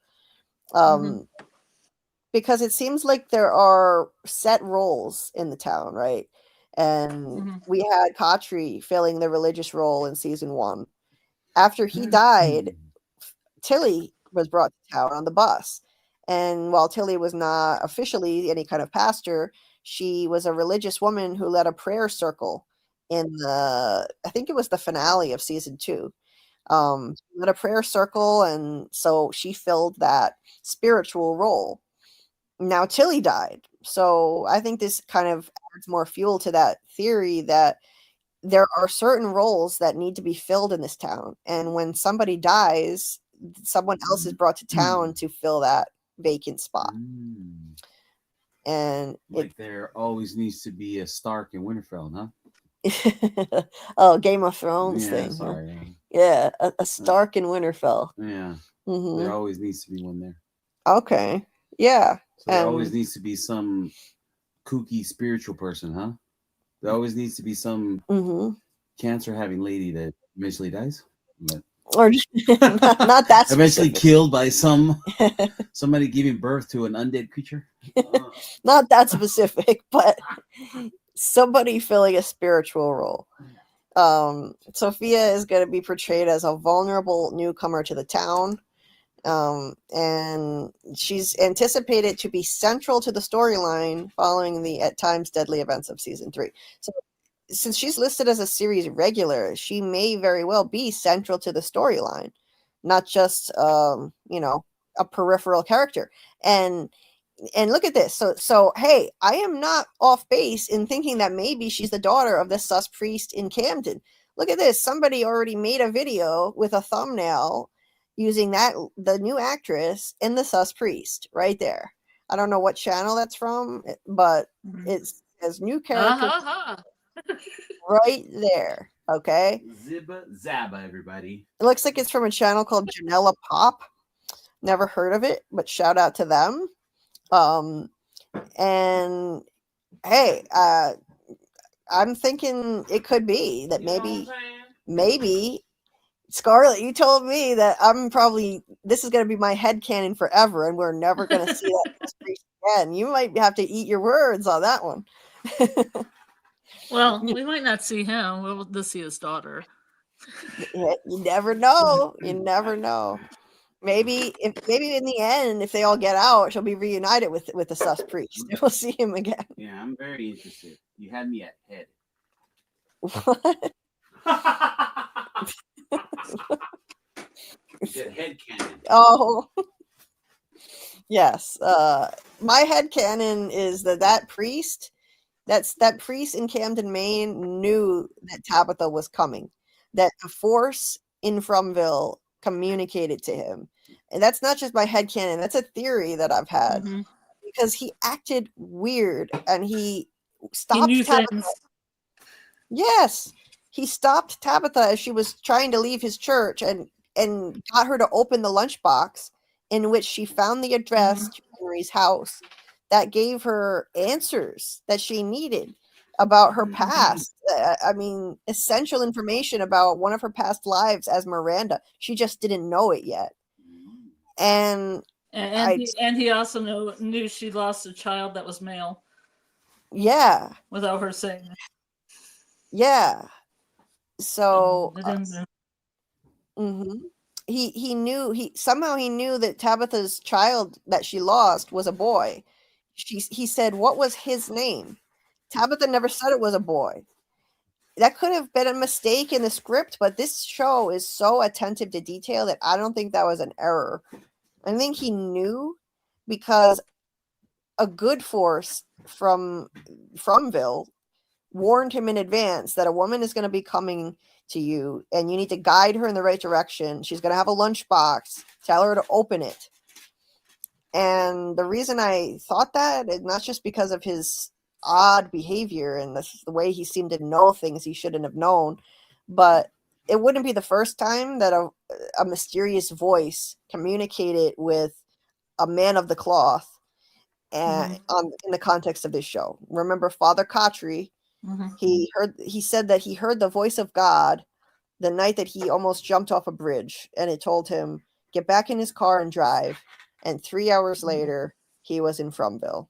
Because it seems like there are set roles in the town, right? And we had Khatri filling the religious role in season 1. After he died, Tilly was brought to town on the bus. And while Tilly was not officially any kind of pastor, she was a religious woman who led a prayer circle in I think it was the finale of season 2. Led a prayer circle, and so she filled that spiritual role. Now Tilly died. So I think this kind of adds more fuel to that theory that there are certain roles that need to be filled in this town. And when somebody dies, someone else is brought to town to fill that vacant spot. And like there always needs to be a Stark in Winterfell, huh? Oh, Game of Thrones yeah, thing. Sorry. Yeah, a Stark in Winterfell. Yeah. There always needs to be one there. Okay. Yeah. So there always needs to be some kooky spiritual person, huh? There always needs to be some cancer having lady that eventually dies. But or not that eventually killed by somebody giving birth to an undead creature. Not that specific, but somebody filling a spiritual role. Sophia is going to be portrayed as a vulnerable newcomer to the town. And she's anticipated to be central to the storyline following the at times deadly events of season 3. So since she's listed as a series regular, she may very well be central to the storyline, not just a peripheral character. And look at this. So hey, I am not off base in thinking that maybe she's the daughter of the sus priest in Camden. Look at this. Somebody already made a video with a thumbnail using the new actress in the sus priest right there. I don't know what channel that's from, but it's as new character right there. Okay. Zibba Zabba, everybody. It looks like it's from a channel called Janella Pop. Never heard of it, but shout out to them. And hey, I'm thinking it could be that maybe Scarlett, you told me that this is going to be my headcanon forever, and we're never going to see that priest again. You might have to eat your words on that one. Well, we might not see him. We'll just see his daughter. You never know. You never know. Maybe in the end, if they all get out, she'll be reunited with the sus priest. We'll see him again. Yeah, I'm very interested. You had me at head. What? You said head cannon. Oh. Yes. My headcanon is that priest, that priest in Camden, Maine, knew that Tabitha was coming, that the force in Fromville communicated to him. And that's not just my headcanon, that's a theory that I've had. Because he acted weird and he stopped Tabitha. Things. Yes. He stopped Tabitha as she was trying to leave his church and got her to open the lunchbox, in which she found the address to Henry's house that gave her answers that she needed about her past. I mean, essential information about one of her past lives as Miranda. She just didn't know it yet. And he also knew she lost a child that was male. Yeah. Without her saying it. Yeah. So he knew somehow he knew that Tabitha's child that she lost was a boy. He said, what was his name? Tabitha never said it was a boy. That could have been a mistake in the script, but this show is so attentive to detail that I don't think that was an error. I think he knew, because a good force from Fromville warned him in advance that a woman is going to be coming to you and you need to guide her in the right direction. She's going to have a lunchbox. Tell her to open it. And the reason I thought that is not just because of his odd behavior and the way he seemed to know things he shouldn't have known, but it wouldn't be the first time that a mysterious voice communicated with a man of the cloth and in the context of this show. Remember Father Kotry? He said that he heard the voice of God the night that he almost jumped off a bridge, and it told him, get back in his car and drive. And 3 hours later, he was in Fromville.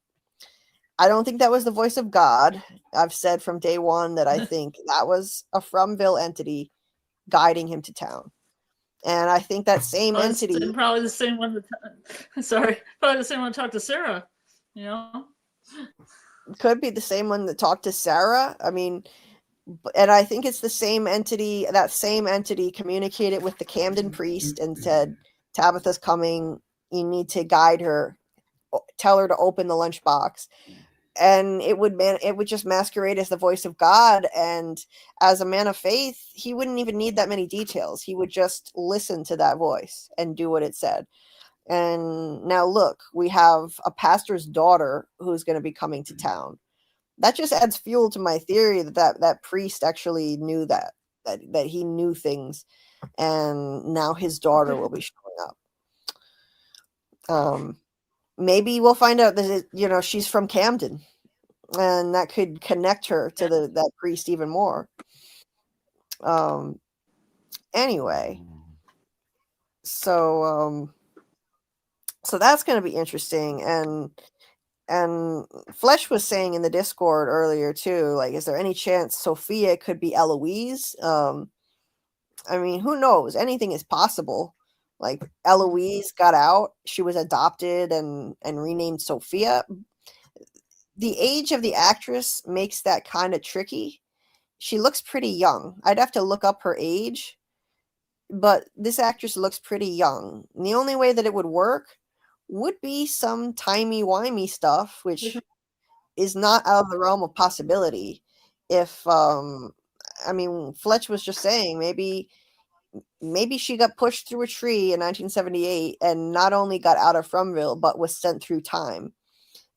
I don't think that was the voice of God. I've said from day one that I think that was a Fromville entity guiding him to town. And I think that same entity... Probably the same one that talked to Sarah, you know? Could be the same one that talked to Sarah. I mean, and I think it's the same entity. That same entity communicated with the Camden priest and said, Tabitha's coming. You need to guide her. Tell her to open the lunchbox. And it would just masquerade as the voice of God. And as a man of faith, he wouldn't even need that many details. He would just listen to that voice and do what it said. And now look, we have a pastor's daughter who's going to be coming to town. That just adds fuel to my theory that priest actually knew that he knew things, and now his daughter will be showing up. Maybe we'll find out that she's from Camden, and that could connect her to that priest even more. Anyway, so that's going to be interesting. And Flesh was saying in the Discord earlier too, like, is there any chance Sophia could be Eloise? I mean, who knows? Anything is possible. Like, Eloise got out, she was adopted and renamed Sophia. The age of the actress makes that kind of tricky. She looks pretty young. I'd have to look up her age. but this actress looks pretty young. And the only way that it would work would be some timey-wimey stuff, which is not out of the realm of possibility. If I mean, Fletch was just saying maybe she got pushed through a tree in 1978 and not only got out of Fromville but was sent through time,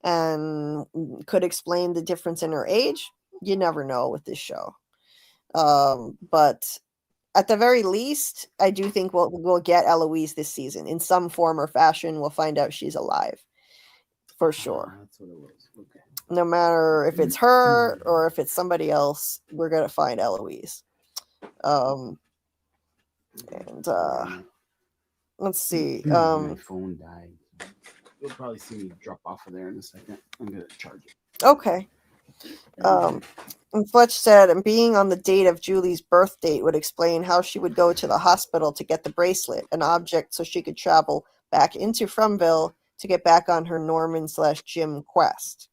and could explain the difference in her age. You never know with this show. But at the very least, I do think we'll get Eloise this season in some form or fashion. We'll find out she's alive for sure. That's what it was. Okay. No matter if it's her or if it's somebody else, we're gonna find Eloise. And let's see. My phone died. You'll probably see me drop off of there in a second. I'm gonna charge it. Okay. And Fletch said, and being on the date of Julie's birth date would explain how she would go to the hospital to get the bracelet, an object so she could travel back into Fromville to get back on her Norman/Jim quest.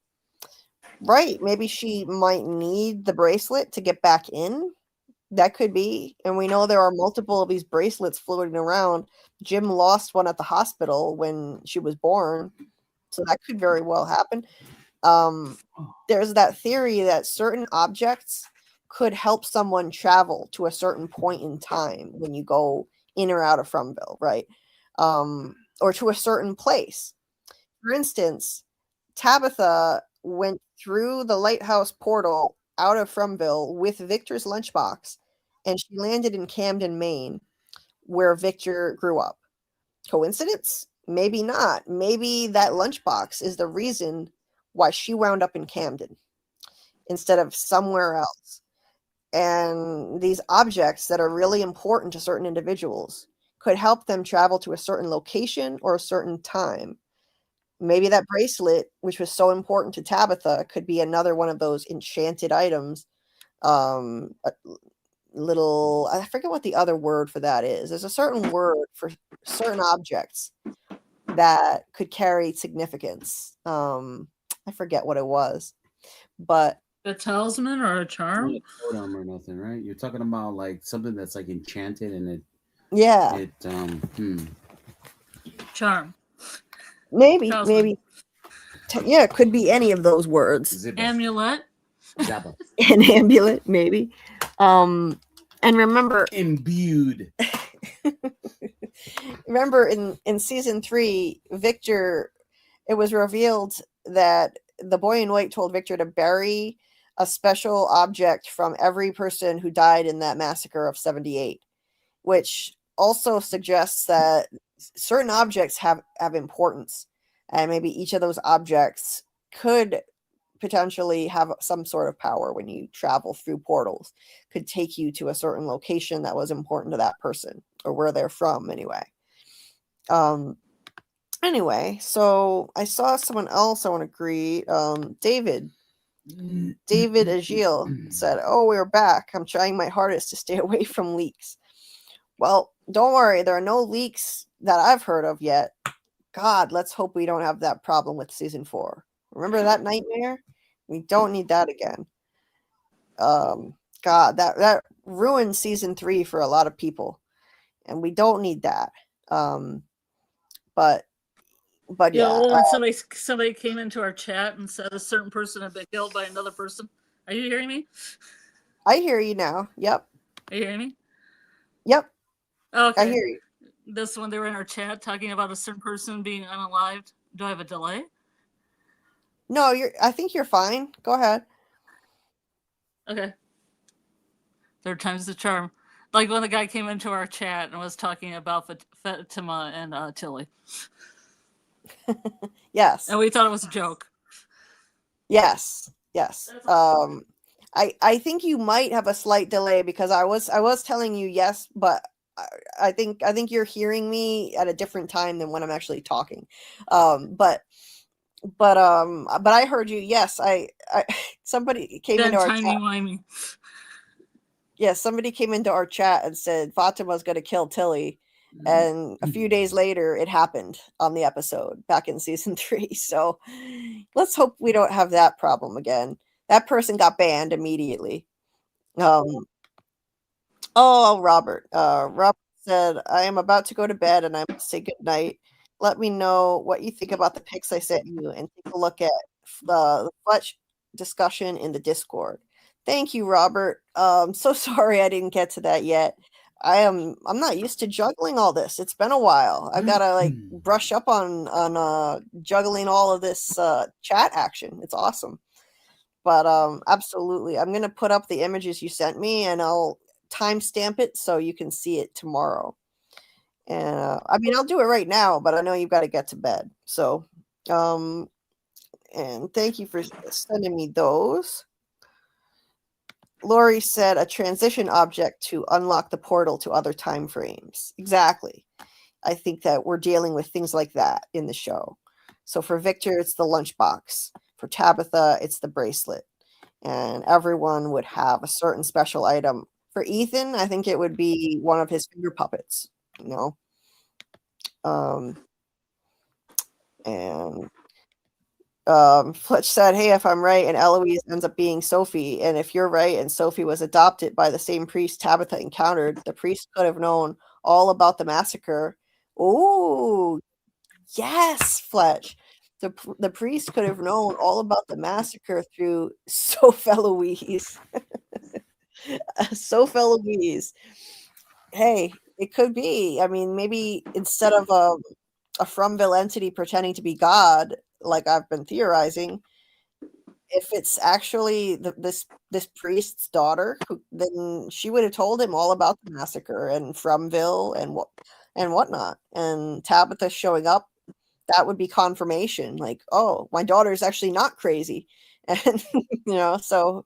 Right, maybe she might need the bracelet to get back in. That could be. And we know there are multiple of these bracelets floating around. Jim lost one at the hospital when she was born. So that could very well happen. There's that theory that certain objects could help someone travel to a certain point in time when you go in or out of Fromville, right? Or to a certain place. For instance, Tabitha went through the lighthouse portal out of Fromville with Victor's lunchbox, and she landed in Camden, Maine, where Victor grew up. Coincidence? Maybe not. Maybe that lunchbox is the reason why she wound up in Camden instead of somewhere else. And these objects that are really important to certain individuals could help them travel to a certain location or a certain time. Maybe that bracelet, which was so important to Tabitha, could be another one of those enchanted items. A little, I forget what the other word for that is. There's a certain word for certain objects that could carry significance. I forget what it was, but a talisman or a charm? Not a totem or nothing, right? You're talking about like something that's like enchanted and charm. Maybe, Talisman. maybe. Yeah, it could be any of those words. Amulet. An amulet, maybe. And remember, imbued. Remember in season 3, Victor, it was revealed that the boy in white told Victor to bury a special object from every person who died in that massacre of 78, which also suggests that certain objects have importance, and maybe each of those objects could potentially have some sort of power when you travel through portals, could take you to a certain location that was important to that person or where they're from anyway. Anyway, so I saw someone else I want to greet. David Agile said, "Oh, we're back. I'm trying my hardest to stay away from leaks." Well, don't worry. There are no leaks that I've heard of yet. God, let's hope we don't have that problem with season 4. Remember that nightmare? We don't need that again. God, that ruined season 3 for a lot of people, and we don't need that. But yeah. Well, when somebody came into our chat and said a certain person had been killed by another person. Are you hearing me? I hear you now. Yep. Are you hearing me? Yep. Okay. I hear you. This one, they were in our chat talking about a certain person being unalived. Do I have a delay? No, I think you're fine. Go ahead. Okay. Third time's the charm. Like when the guy came into our chat and was talking about Fatima and Tilly. Yes. And we thought it was a joke. Yes. I think you might have a slight delay because I was telling you yes, but I think you're hearing me at a different time than when I'm actually talking. But I heard you. Yes, I somebody came into our chat. Yes, somebody came into our chat and said Fatima's going to kill Tilly. And a few days later, it happened on the episode back in season 3. So let's hope we don't have that problem again. That person got banned immediately. Robert. Robert said, I am about to go to bed and I must say goodnight. Let me know what you think about the pics I sent you and take a look at the Fletch discussion in the Discord. Thank you, Robert. So sorry I didn't get to that yet. I'm not used to juggling all this. It's been a while. I've got to like brush up on juggling all of this chat action. It's awesome. But absolutely, I'm gonna put up the images you sent me, and I'll timestamp it so you can see it tomorrow. And I mean, I'll do it right now, but I know you've got to get to bed. So, and thank you for sending me those. Lori said a transition object to unlock the portal to other time frames. Exactly. I think that we're dealing with things like that in the show. So for Victor, it's the lunchbox. For Tabitha, it's the bracelet. And everyone would have a certain special item. For Ethan, I think it would be one of his finger puppets, you know. And Fletch said, hey, if I'm right, and Eloise ends up being Sophie, and if you're right, and Sophie was adopted by the same priest Tabitha encountered, the priest could have known all about the massacre. Oh, yes, Fletch. The priest could have known all about the massacre through Sophie Louise. Sophie Louise. Hey, it could be. I mean, maybe instead of a Fromville entity pretending to be God, like I've been theorizing, if it's actually this priest's daughter, then she would have told him all about the massacre and Fromville and whatnot. And Tabitha showing up, that would be confirmation. Like, oh, my daughter's actually not crazy, and so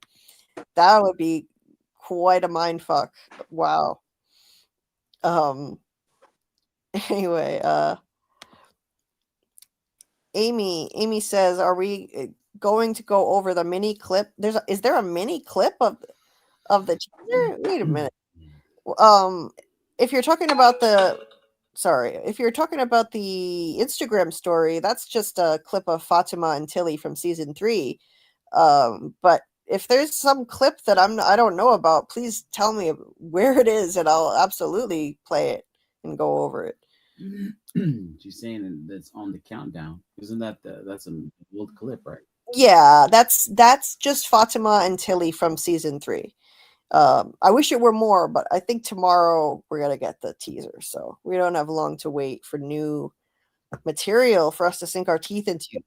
that would be quite a mind fuck. Wow. Anyway, Amy says, are we going to go over the mini clip? Is there a mini clip of the teaser? Wait a minute. If you're talking about the Instagram story, that's just a clip of Fatima and Tilly from season 3. But if there's some clip that I don't know about, please tell me where it is, and I'll absolutely play it and go over it. She's saying that's on the countdown. Isn't that's an old clip, right? Yeah, that's just Fatima and Tilly from season 3. I wish it were more, but I think tomorrow we're gonna get the teaser, so we don't have long to wait for new material for us to sink our teeth into.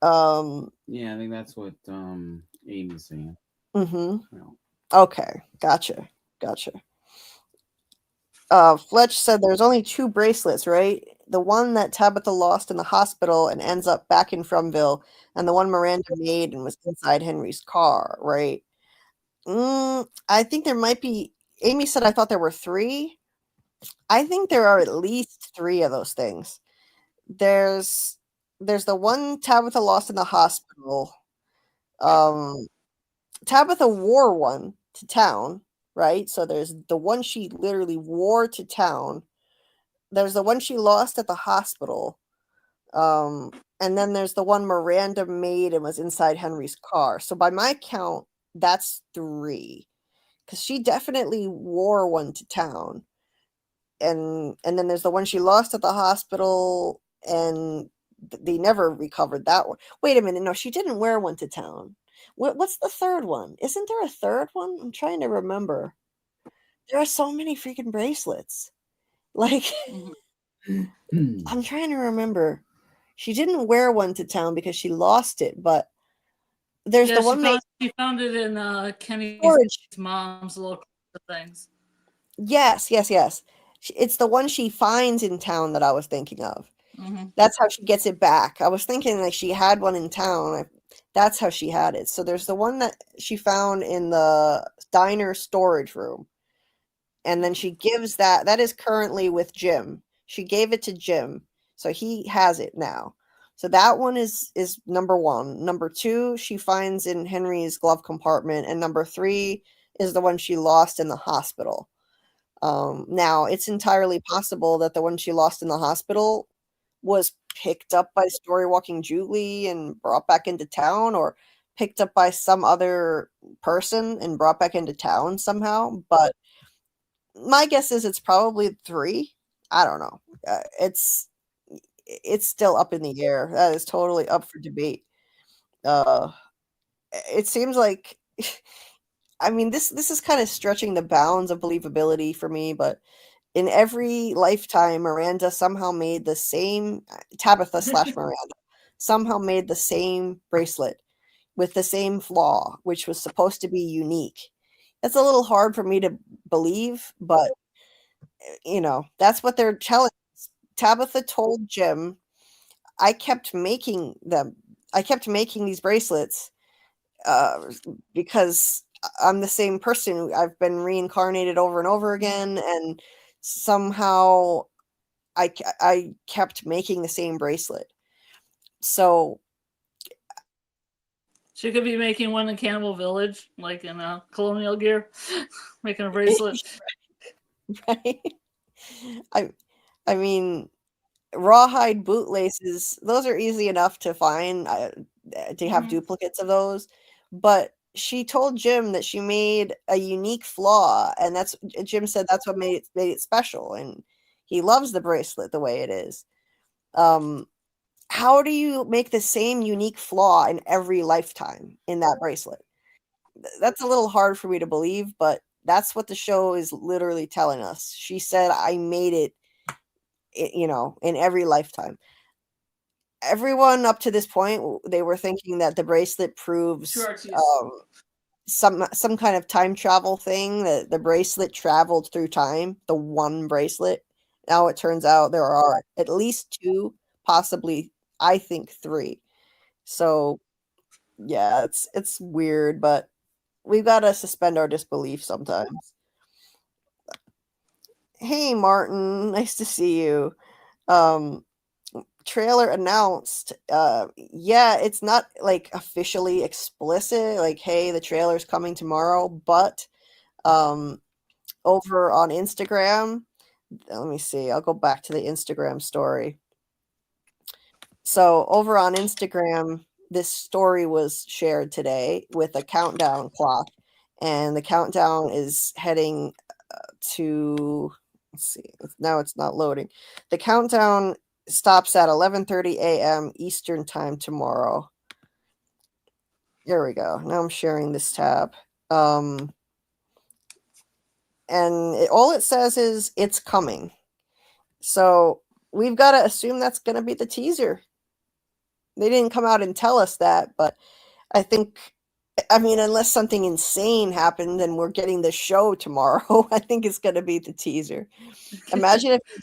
Yeah, I think that's what Amy's saying. Mm-hmm. Okay, gotcha. Fletch said there's only 2 bracelets, right? The one that Tabitha lost in the hospital and ends up back in Fromville, and the one Miranda made and was inside Henry's car, right? I think there might be. Amy said I thought there were 3. I think there are at least 3 of those things. There's the one Tabitha lost in the hospital. Tabitha wore one to town, right? So there's the one she literally wore to town. There's the one she lost at the hospital. And then there's the one Miranda made and was inside Henry's car. So by my count, that's 3. Because she definitely wore one to town. And then there's the one she lost at the hospital, and they never recovered that one. Wait a minute. No, she didn't wear one to town. What's the third one? Isn't there a third one? I'm trying to remember. There are so many freaking bracelets. Like, I'm trying to remember. She didn't wear one to town because she lost it, but there's the one she found it in Kenny's mom's little things. Yes. It's the one she finds in town that I was thinking of. Mm-hmm. That's how she gets it back. I was thinking like she had one in town. That's how she had it. So there's the one that she found in the diner storage room. And then she gives that is currently with Jim. She gave it to Jim. So he has it now. So that one is number 1. Number 2, she finds in Henry's glove compartment. And number 3 is the one she lost in the hospital. Now, it's entirely possible that the one she lost in the hospital was picked up by Storywalking Julie and brought back into town, or picked up by some other person and brought back into town somehow. But my guess is it's probably 3. I don't know. It's still up in the air. That is totally up for debate. It seems like, I mean, this is kind of stretching the bounds of believability for me, but in every lifetime, Miranda somehow made the same Tabitha slash Miranda somehow made the same bracelet with the same flaw, which was supposed to be unique. It's a little hard for me to believe, but that's what they're telling us. Tabitha told Jim, I kept making them. I kept making these bracelets because I'm the same person. I've been reincarnated over and over again, and somehow I kept making the same bracelet. So she could be making one in Cannibal Village, like in a colonial gear, making a bracelet. Right? I mean, rawhide bootlaces, those are easy enough to find, to have duplicates of those. But she told Jim that she made a unique flaw, and Jim said that's what made it special, and he loves the bracelet the way it is. How do you make the same unique flaw in every lifetime in that bracelet? That's a little hard for me to believe, but that's what the show is literally telling us. She said, I made it, in every lifetime. Everyone up to this point, they were thinking that the bracelet proves some kind of time travel thing, that the bracelet traveled through time, the one bracelet. Now it turns out there are at least 2, possibly, I think 3. So yeah, it's weird, but we've got to suspend our disbelief sometimes. Hey Martin, nice to see you. Trailer announced. Yeah, it's not like officially explicit, like, hey, the trailer's coming tomorrow, but over on Instagram, let me see, I'll go back to the Instagram story. So over on Instagram, this story was shared today with a countdown clock, and the countdown is heading to, let's see, now it's not loading. The countdown stops at 11:30 a.m. Eastern time tomorrow. There we go. Now I'm sharing this tab. And all it says is it's coming. So we've got to assume that's going to be the teaser. They didn't come out and tell us that, but I think, I mean, unless something insane happened and we're getting the show tomorrow, I think it's going to be the teaser. Imagine if we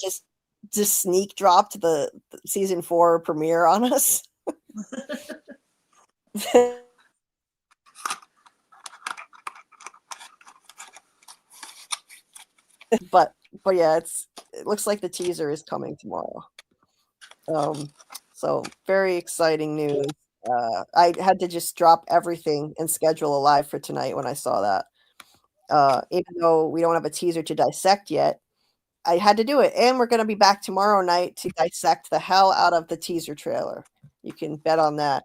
just sneak dropped the season 4 premiere on us. but yeah, it looks like the teaser is coming tomorrow. So very exciting news. I had to just drop everything and schedule a live for tonight when I saw that. Even though we don't have a teaser to dissect yet, I had to do it. And we're going to be back tomorrow night to dissect the hell out of the teaser trailer. You can bet on that.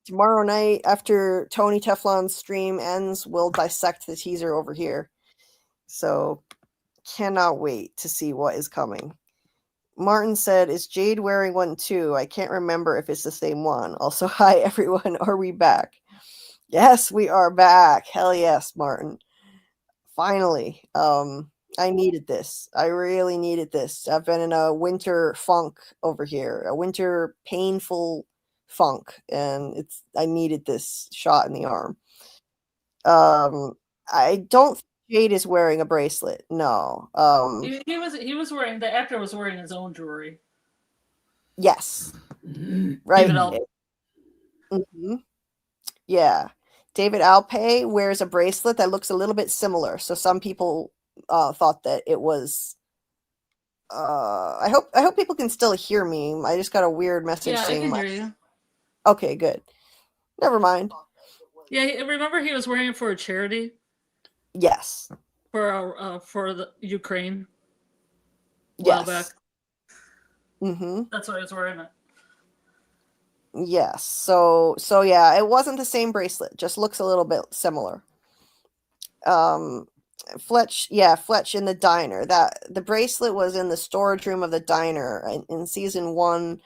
Tomorrow night, after Tony Teflon's stream ends, we'll dissect the teaser over here. So cannot wait to see what is coming. Martin said, is Jade wearing one too? I can't remember if it's the same one. Also, hi everyone. Are we back? Yes, we are back. Hell yes, Martin. Finally. I needed this. I really needed this. I've been in a winter funk over here, a winter painful funk, and I needed this shot in the arm. I don't think Jade is wearing a bracelet. No. He was wearing, the actor was wearing his own jewelry. Yes. Right. Mm-hmm. Yeah. David Alpay wears a bracelet that looks a little bit similar. So some people thought that it was. I hope people can still hear me. I just got a weird message saying. I can hear you. Okay, good. Never mind. Yeah, remember he was wearing it for a charity. Yes. For the Ukraine. A while back. Mm-hmm. That's why I was wearing it. Yes. So yeah, it wasn't the same bracelet. Just looks a little bit similar. Fletch in the diner. That the bracelet was in the storage room of the diner in season 1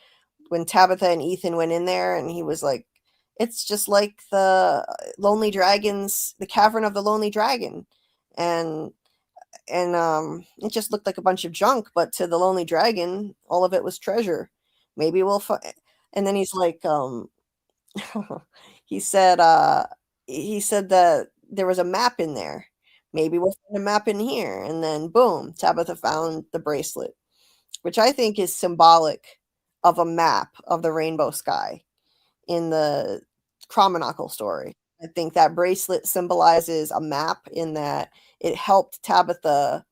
when Tabitha and Ethan went in there, and he was like, it's just like the Lonely Dragons, the Cavern of the Lonely Dragon. And it just looked like a bunch of junk, but to the Lonely Dragon, all of it was treasure. Maybe we'll and then he's like, he said that there was a map in there. Maybe we'll find a map in here. And then boom, Tabitha found the bracelet, which I think is symbolic of a map of the rainbow sky in the Chromonocle story. I think that bracelet symbolizes a map in that it helped Tabitha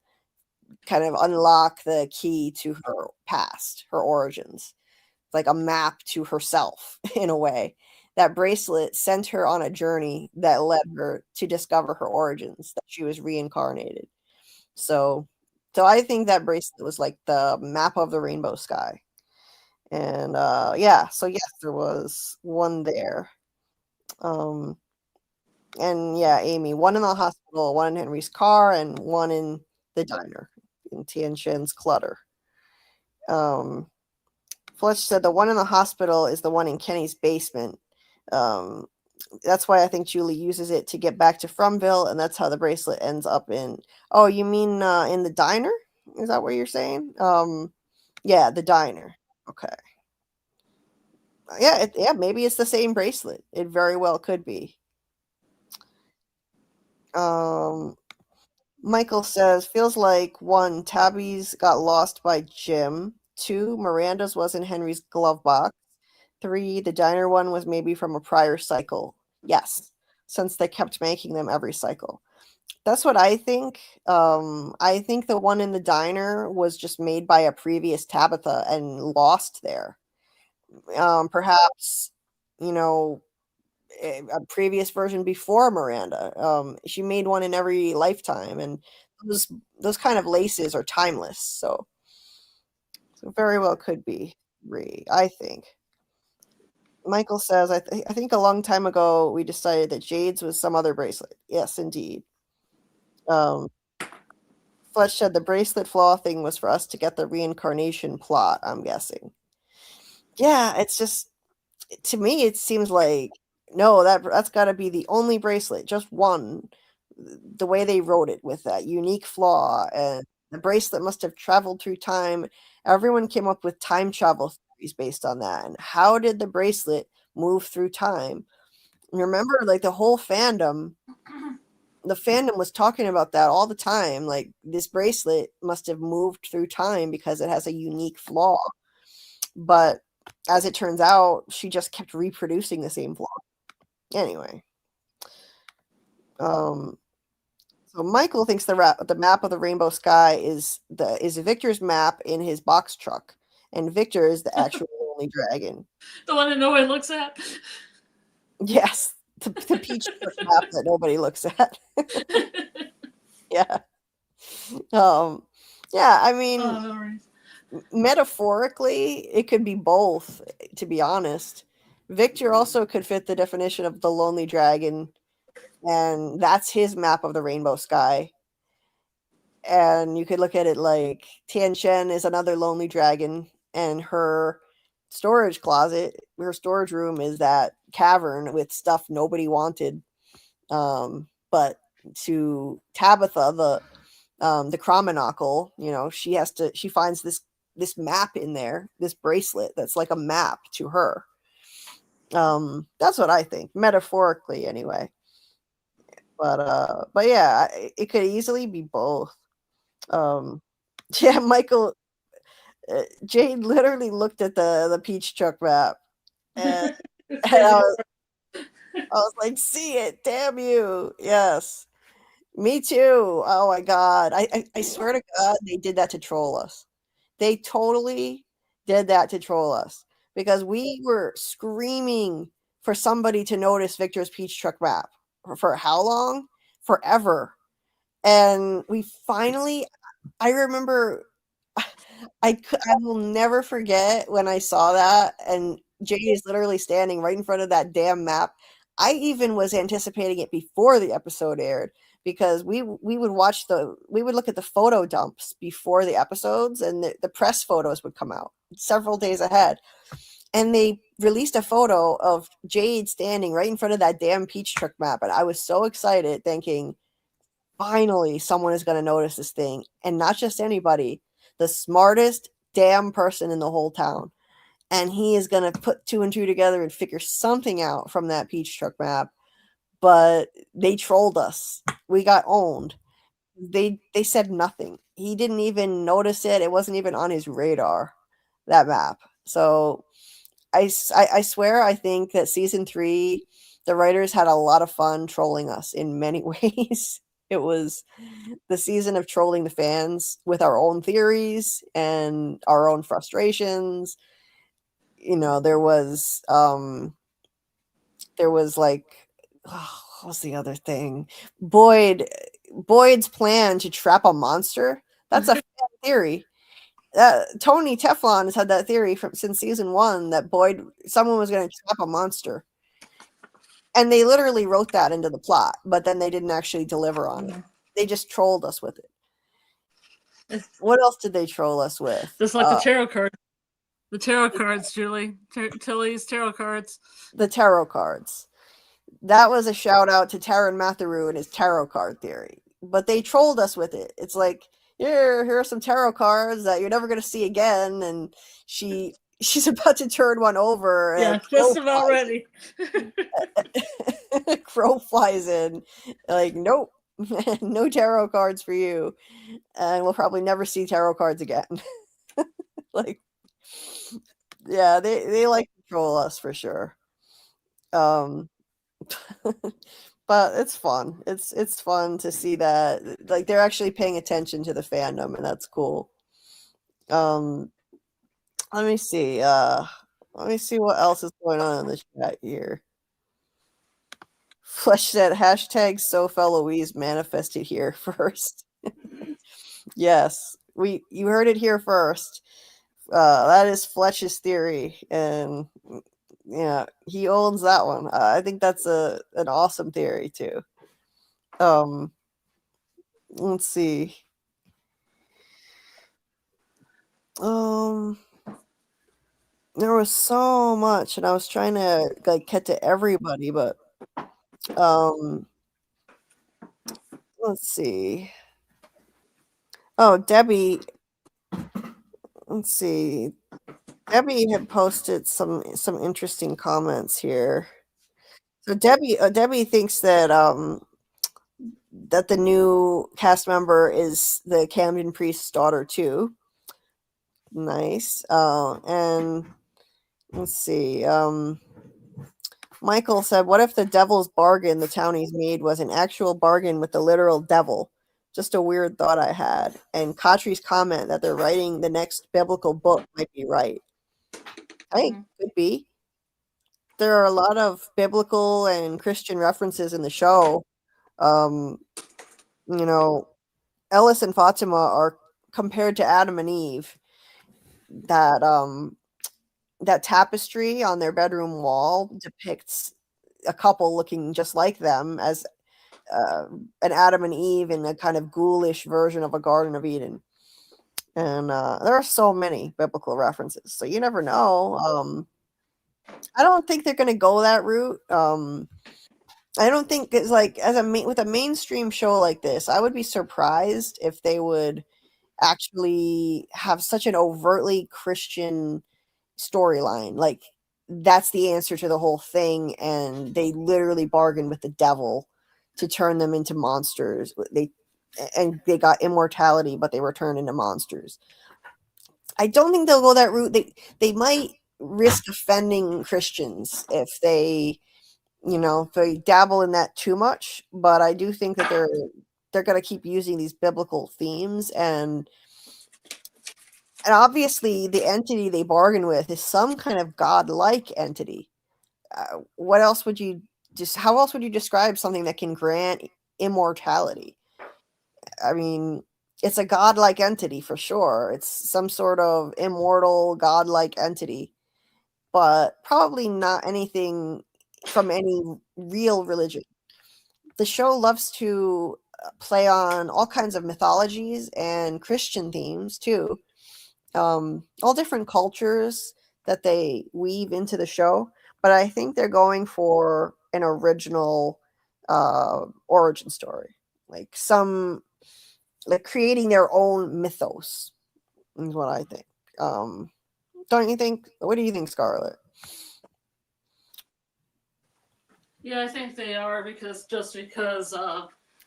kind of unlock the key to her past, her origins. It's like a map to herself in a way. That bracelet sent her on a journey that led her to discover her origins, that she was reincarnated. So I think that bracelet was like the map of the rainbow sky. And yeah, so yes, there was one there. And yeah, Amy, one in the hospital, one in Henry's car, and one in the diner in Tian Shen's clutter. Fletch said the one in the hospital is the one in Kenny's basement. That's why I think Julie uses it to get back to Fromville, and that's how the bracelet ends up in. Oh, you mean in the diner? Is that what you're saying? Yeah, the diner. Okay. Yeah, maybe it's the same bracelet. It very well could be. Michael says, feels like 1, Tabby's got lost by Jim. 2, Miranda's was in Henry's glove box. 3, the diner one was maybe from a prior cycle. Yes, since they kept making them every cycle. That's what I think. I think the one in the diner was just made by a previous Tabitha and lost there. Perhaps, a previous version before Miranda. She made one in every lifetime, and those kind of laces are timeless. So very well could be I think. Michael says, I think a long time ago we decided that Jade's was some other bracelet. Yes, indeed. Fletch said the bracelet flaw thing was for us to get the reincarnation plot, I'm guessing. Yeah, it's just, to me, it seems like, no, that's got to be the only bracelet, just one. The way they wrote it with that unique flaw, and the bracelet must have traveled through time. Everyone came up with time travel theories based on that. And how did the bracelet move through time? Remember, like the whole fandom was talking about that all the time. Like this bracelet must have moved through time because it has a unique flaw. But as it turns out, she just kept reproducing the same flaw. Anyway. So Michael thinks the map of the rainbow sky is Victor's map in his box truck, and Victor is the actual Lonely Dragon. The one that nobody looks at. Yes, the peach truck map that nobody looks at. Yeah. Yeah. I mean, metaphorically, it could be both. To be honest, Victor also could fit the definition of the Lonely Dragon. And that's his map of the rainbow sky. And you could look at it like Tian Shen is another Lonely Dragon, and her storage closet, her storage room is that cavern with stuff nobody wanted. But to Tabitha, the Chromonocle, she finds this map in there, this bracelet that's like a map to her. That's what I think, metaphorically anyway. But yeah, it could easily be both. Yeah, Michael, Jade literally looked at the peach truck map, and I was like, see it, damn you. Yes, me too. Oh my God. I swear to God, they did that to troll us. They totally did that to troll us, because we were screaming for somebody to notice Victor's peach truck map. For how long? Forever. And we finally, I remember, I will never forget when I saw that, and Jay is literally standing right in front of that damn map. I even was anticipating it before the episode aired, because we would look at the photo dumps before the episodes, and the press photos would come out several days ahead. And they released a photo of Jade standing right in front of that damn peach truck map. And I was so excited, thinking, finally, someone is going to notice this thing. And not just anybody, the smartest damn person in the whole town. And he is going to put 2 and 2 together and figure something out from that peach truck map. But they trolled us. We got owned. They said nothing. He didn't even notice it. It wasn't even on his radar, that map. So I swear, I think that season 3, the writers had a lot of fun trolling us in many ways. It was the season of trolling the fans with our own theories and our own frustrations. There was like, what was the other thing? Boyd's plan to trap a monster. That's a fan theory. Tony Teflon has had that theory since season 1 that someone was going to trap a monster, and they literally wrote that into the plot, but then they didn't actually deliver on it. They just trolled us with it. What else did they troll us with? Just like the tarot card. The tarot cards, Julie. Tilly's tarot cards. The tarot cards. That was a shout out to Taran Matharu and his tarot card theory. But they trolled us with it. It's like, here are some tarot cards that you're never going to see again. And she's about to turn one over. Yeah, just about ready. Crow flies in. Like, nope. No tarot cards for you. And we'll probably never see tarot cards again. Like, yeah, they like to troll us for sure. But it's fun. It's fun to see that, like, they're actually paying attention to the fandom, and that's cool. Let me see. Let me see what else is going on in the chat here. Flesh said hashtag Sofa Louise manifested here first. Yes, you heard it here first. That is Fletch's theory, and yeah, he owns that one. I think that's an awesome theory too. Let's see. There was so much, and I was trying to get to everybody, but let's see. Oh, Debbie. Let's see. Debbie had posted some interesting comments here. So Debbie thinks that that the new cast member is the Camden Priest's daughter too. Nice. And let's see. Michael said, "What if the devil's bargain the townies made was an actual bargain with the literal devil? Just a weird thought I had." And Katri's comment that they're writing the next biblical book might be right. I think could be. There are a lot of biblical and Christian references in the show. Ellis and Fatima are compared to Adam and Eve. That tapestry on their bedroom wall depicts a couple looking just like them as an Adam and Eve in a kind of ghoulish version of a Garden of Eden. And there are so many biblical references, so you never know. I don't think they're going to go that route. I don't think it's like with a mainstream show like this, I would be surprised if they would actually have such an overtly Christian storyline. Like, that's the answer to the whole thing, and they literally bargained with the devil to turn them into monsters. They got immortality, but they were turned into monsters. I don't think they'll go that route. They might risk offending Christians if they dabble in that too much. But I do think that they're going to keep using these biblical themes, and obviously the entity they bargain with is some kind of godlike entity. How else would you describe something that can grant immortality? I mean, it's a godlike entity for sure. It's some sort of immortal godlike entity, but probably not anything from any real religion. The show loves to play on all kinds of mythologies and Christian themes too. All different cultures that they weave into the show, but I think they're going for an original origin story, like creating their own mythos is what I think. Don't you think? What do you think, Scarlett? Yeah, I think they are because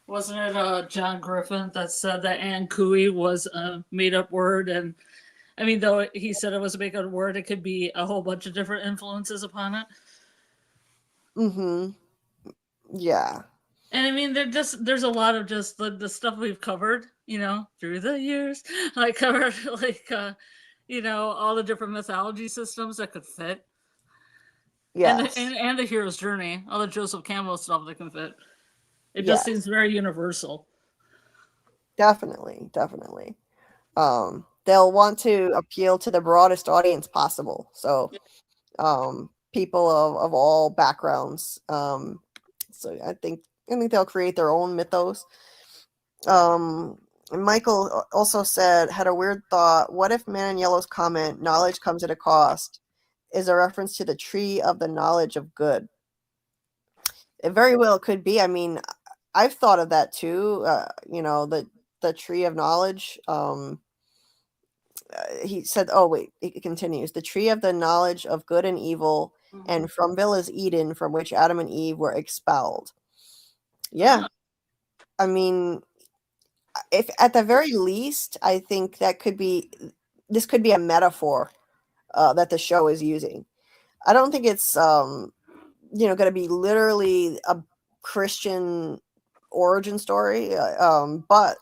wasn't it John Griffin that said that Ann Cooey was a made up word? And I mean, though he said it was a made up word, it could be a whole bunch of different influences upon it. Mm-hmm. Yeah. And I mean, there's a lot of just the stuff we've covered, through the years. I covered all the different mythology systems that could fit. Yes. And the hero's journey, all the Joseph Campbell stuff that can fit. It Yes. just seems very universal. Definitely. They'll want to appeal to the broadest audience possible. So, people of all backgrounds. So I think they'll create their own mythos. Michael also had a weird thought. What if Man in Yellow's comment, knowledge comes at a cost, is a reference to the tree of the knowledge of good? It very well could be. I mean, I've thought of that too. The tree of knowledge. He said, oh, wait, it continues. The tree of the knowledge of good and evil, and Fromville is Eden, from which Adam and Eve were expelled. Yeah. I mean, if at the very least, I think this could be a metaphor that the show is using. I don't think it's going to be literally a Christian origin story, but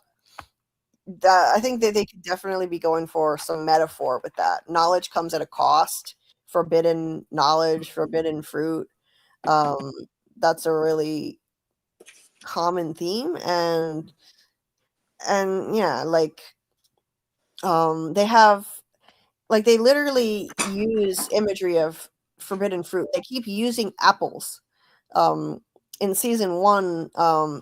I think that they could definitely be going for some metaphor with that. Knowledge comes at a cost. Forbidden knowledge, forbidden fruit. That's a really common theme, and yeah, they have, they literally use imagery of forbidden fruit. They keep using apples. In season 1,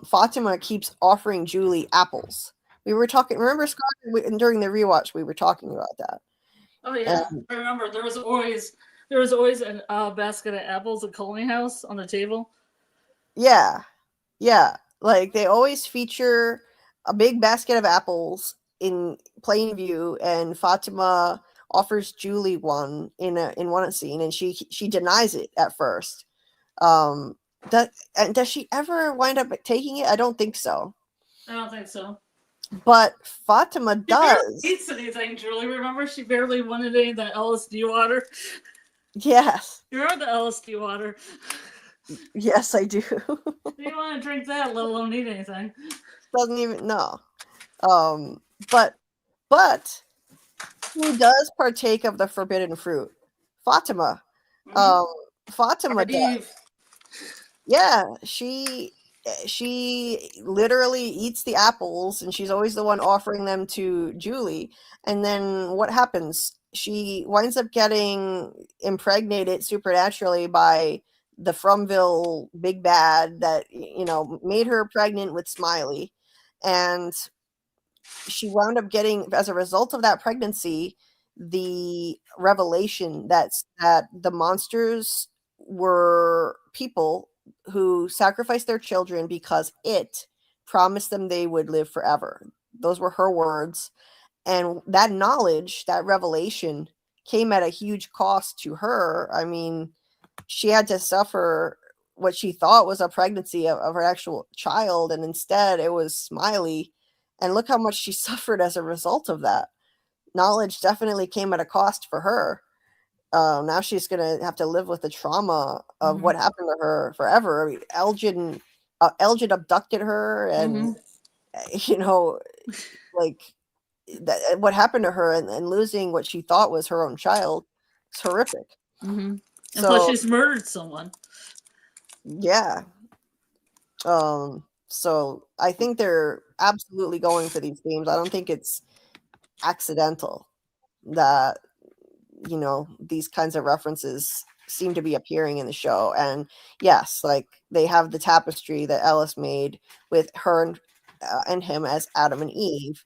Fatima keeps offering Julie apples. We were talking, remember, Scott, during the rewatch, we were talking about that. Oh yeah, I remember there was always a basket of apples at Colney House on the table. Yeah, they always feature a big basket of apples in plain view, and Fatima offers Julie one in one scene, and she denies it at first. And does she ever wind up taking it? I don't think so. I don't think so. But Fatima does. She barely eats anything, Julie. Remember, she barely wanted any of that LSD water. Yes. You remember the LSD water? Yes, I do. You want to drink that, let alone eat anything. Doesn't even know. But who does partake of the forbidden fruit? Fatima. Fatima does. Yeah, she literally eats the apples, and she's always the one offering them to Julie. And then what happens? She winds up getting impregnated supernaturally by the Fromville big bad that made her pregnant with Smiley, and she wound up getting, as a result of that pregnancy, the revelation that the monsters were people who sacrificed their children because it promised them they would live forever. Those were her words. And that knowledge, that revelation, came at a huge cost to her. I mean, she had to suffer what she thought was a pregnancy of her actual child, and instead it was Smiley. And look how much she suffered as a result of that. Knowledge definitely came at a cost for her. Now she's going to have to live with the trauma of what happened to her forever. I mean, Elgin abducted her, and what happened to her, and losing what she thought was her own child. It's horrific. And plus she's murdered someone. Yeah. So I think they're absolutely going for these themes. I don't think it's accidental that these kinds of references seem to be appearing in the show. And yes, they have the tapestry that Ellis made with her and him as Adam and Eve.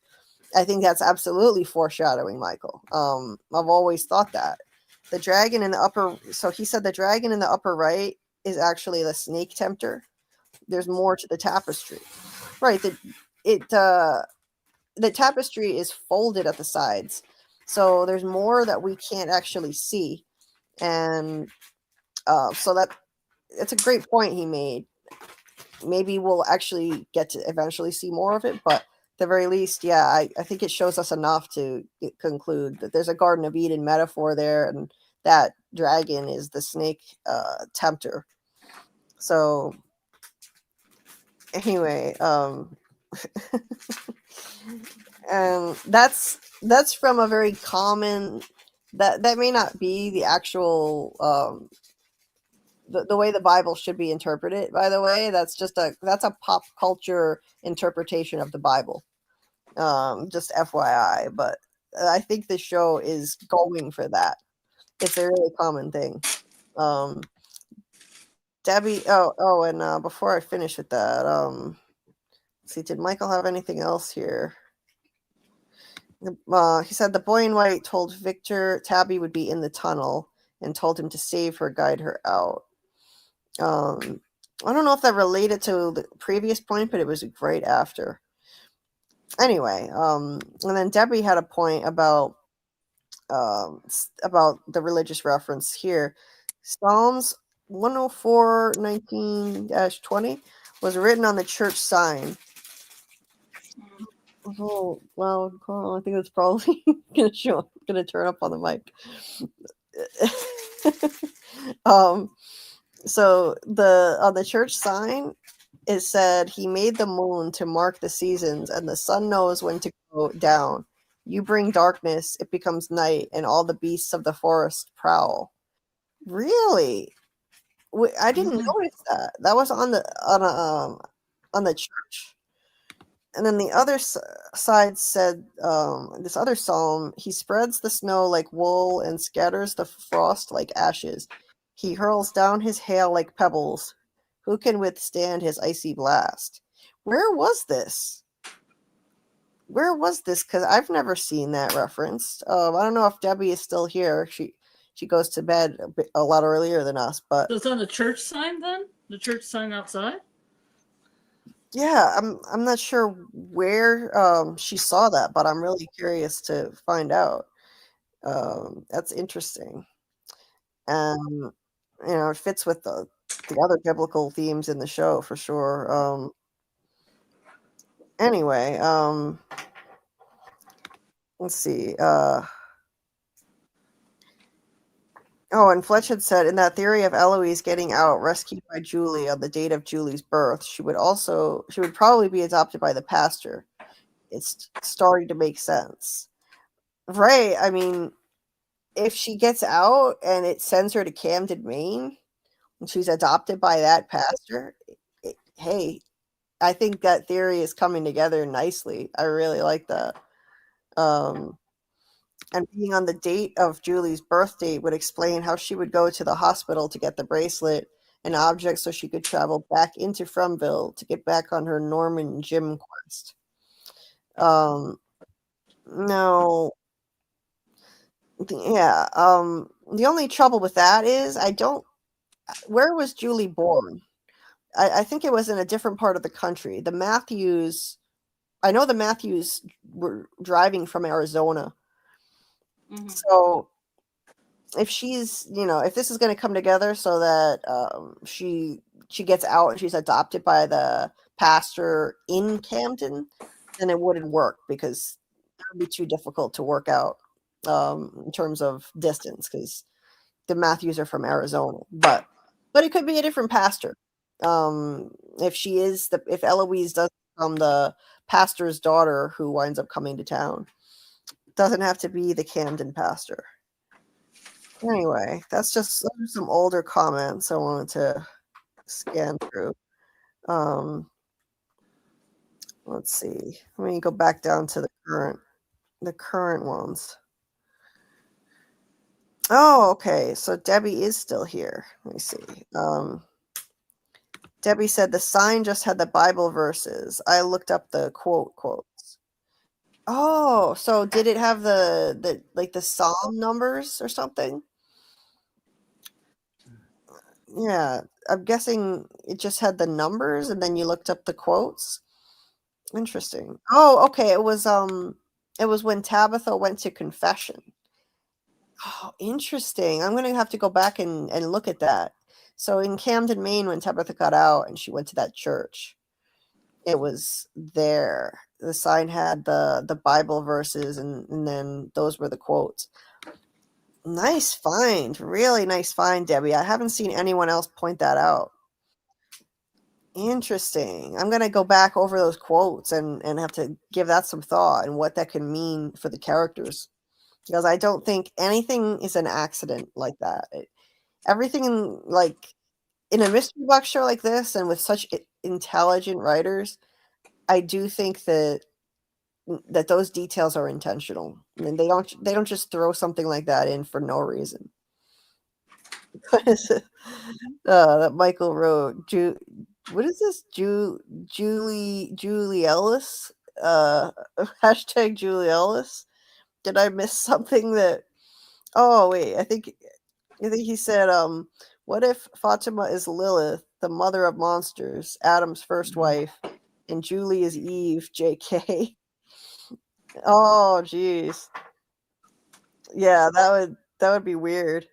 I think that's absolutely foreshadowing, Michael. I've always thought that. The dragon in the upper, so he said the dragon in the upper right is actually the snake tempter. There's more to the tapestry. Right. The tapestry is folded at the sides. So there's more that we can't actually see. And so that's a great point he made. Maybe we'll actually get to eventually see more of it, but at the very least, yeah, I think it shows us enough to conclude that there's a Garden of Eden metaphor there, and that dragon is the snake tempter. So anyway, and that's from a very common, that may not be the actual the way the Bible should be interpreted, by the way. That's a pop culture interpretation of the Bible. Just FYI, but I think the show is going for that. It's a really common thing. Debbie, and before I finish with that, let's see, did Michael have anything else here? He said the boy in white told Victor Tabby would be in the tunnel and told him to save her, guide her out. I don't know if that related to the previous point, but it was right after. Anyway, and then Debbie had a point about the religious reference here. Psalms 104:19-20 was written on the church sign. Oh, well, I think it's probably gonna turn up on the mic. So on the church sign, it said, "He made the moon to mark the seasons, and the sun knows when to go down. You bring darkness, it becomes night, and all the beasts of the forest prowl." Really? I didn't notice that. That was on the church. And then the other side said, this other psalm, "He spreads the snow like wool and scatters the frost like ashes. He hurls down his hail like pebbles. Who can withstand his icy blast?" Where was this? Because I've never seen that referenced. I don't know if Debbie is still here. She goes to bed a lot earlier than us, but So it's on the church sign then? The church sign outside? yeah, I'm not sure where she saw that, but I'm really curious to find out. That's interesting. And it fits with the other biblical themes in the show for sure. Anyway, let's see. And Fletch had said, in that theory of Eloise getting out, rescued by Julie on the date of Julie's birth, she would probably be adopted by the pastor. It's starting to make sense. Right. I mean, if she gets out and it sends her to Camden, Maine, and she's adopted by that pastor, hey, I think that theory is coming together nicely. I really like that. And being on the date of Julie's birth date would explain how she would go to the hospital to get the bracelet and object so she could travel back into Fromville to get back on her Norman Jim quest. No. Yeah. The only trouble with that is where was Julie born? I think it was in a different part of the country. I know the Matthews were driving from Arizona. Mm-hmm. So if she's, if this is going to come together so that she gets out and she's adopted by the pastor in Camden, then it wouldn't work because it would be too difficult to work out in terms of distance because the Matthews are from Arizona. But it could be a different pastor. If Eloise does become the pastor's daughter who winds up coming to town, doesn't have to be the Camden pastor. Anyway, those are some older comments I wanted to scan through. Let's see. Let me go back down to the current ones. Oh, okay. So Debbie is still here. Let me see. Debbie said the sign just had the Bible verses. I looked up the quotes. Oh, so did it have the like the psalm numbers or something? Yeah, I'm guessing it just had the numbers and then you looked up the quotes. Interesting. Oh, okay. It was when Tabitha went to confession. Oh, interesting. I'm gonna have to go back and look at that. So in Camden, Maine, when Tabitha got out and she went to that church, it was there. The sign had the Bible verses and then those were the quotes. Nice find. Really nice find, Debbie. I haven't seen anyone else point that out. Interesting. I'm gonna go back over those quotes and have to give that some thought and what that can mean for the characters. Because I don't think anything is an accident like that. Everything in a mystery box show like this and with such intelligent writers, I do think that those details are intentional. I mean, they don't just throw something like that in for no reason. That Michael wrote. What is this? Julie Ellis? Hashtag Julie Ellis. Did I miss something that? Oh wait, I think he said, what if Fatima is Lilith, the mother of monsters, Adam's first wife, and Julie is Eve, JK? Oh, jeez. Yeah, that would be weird.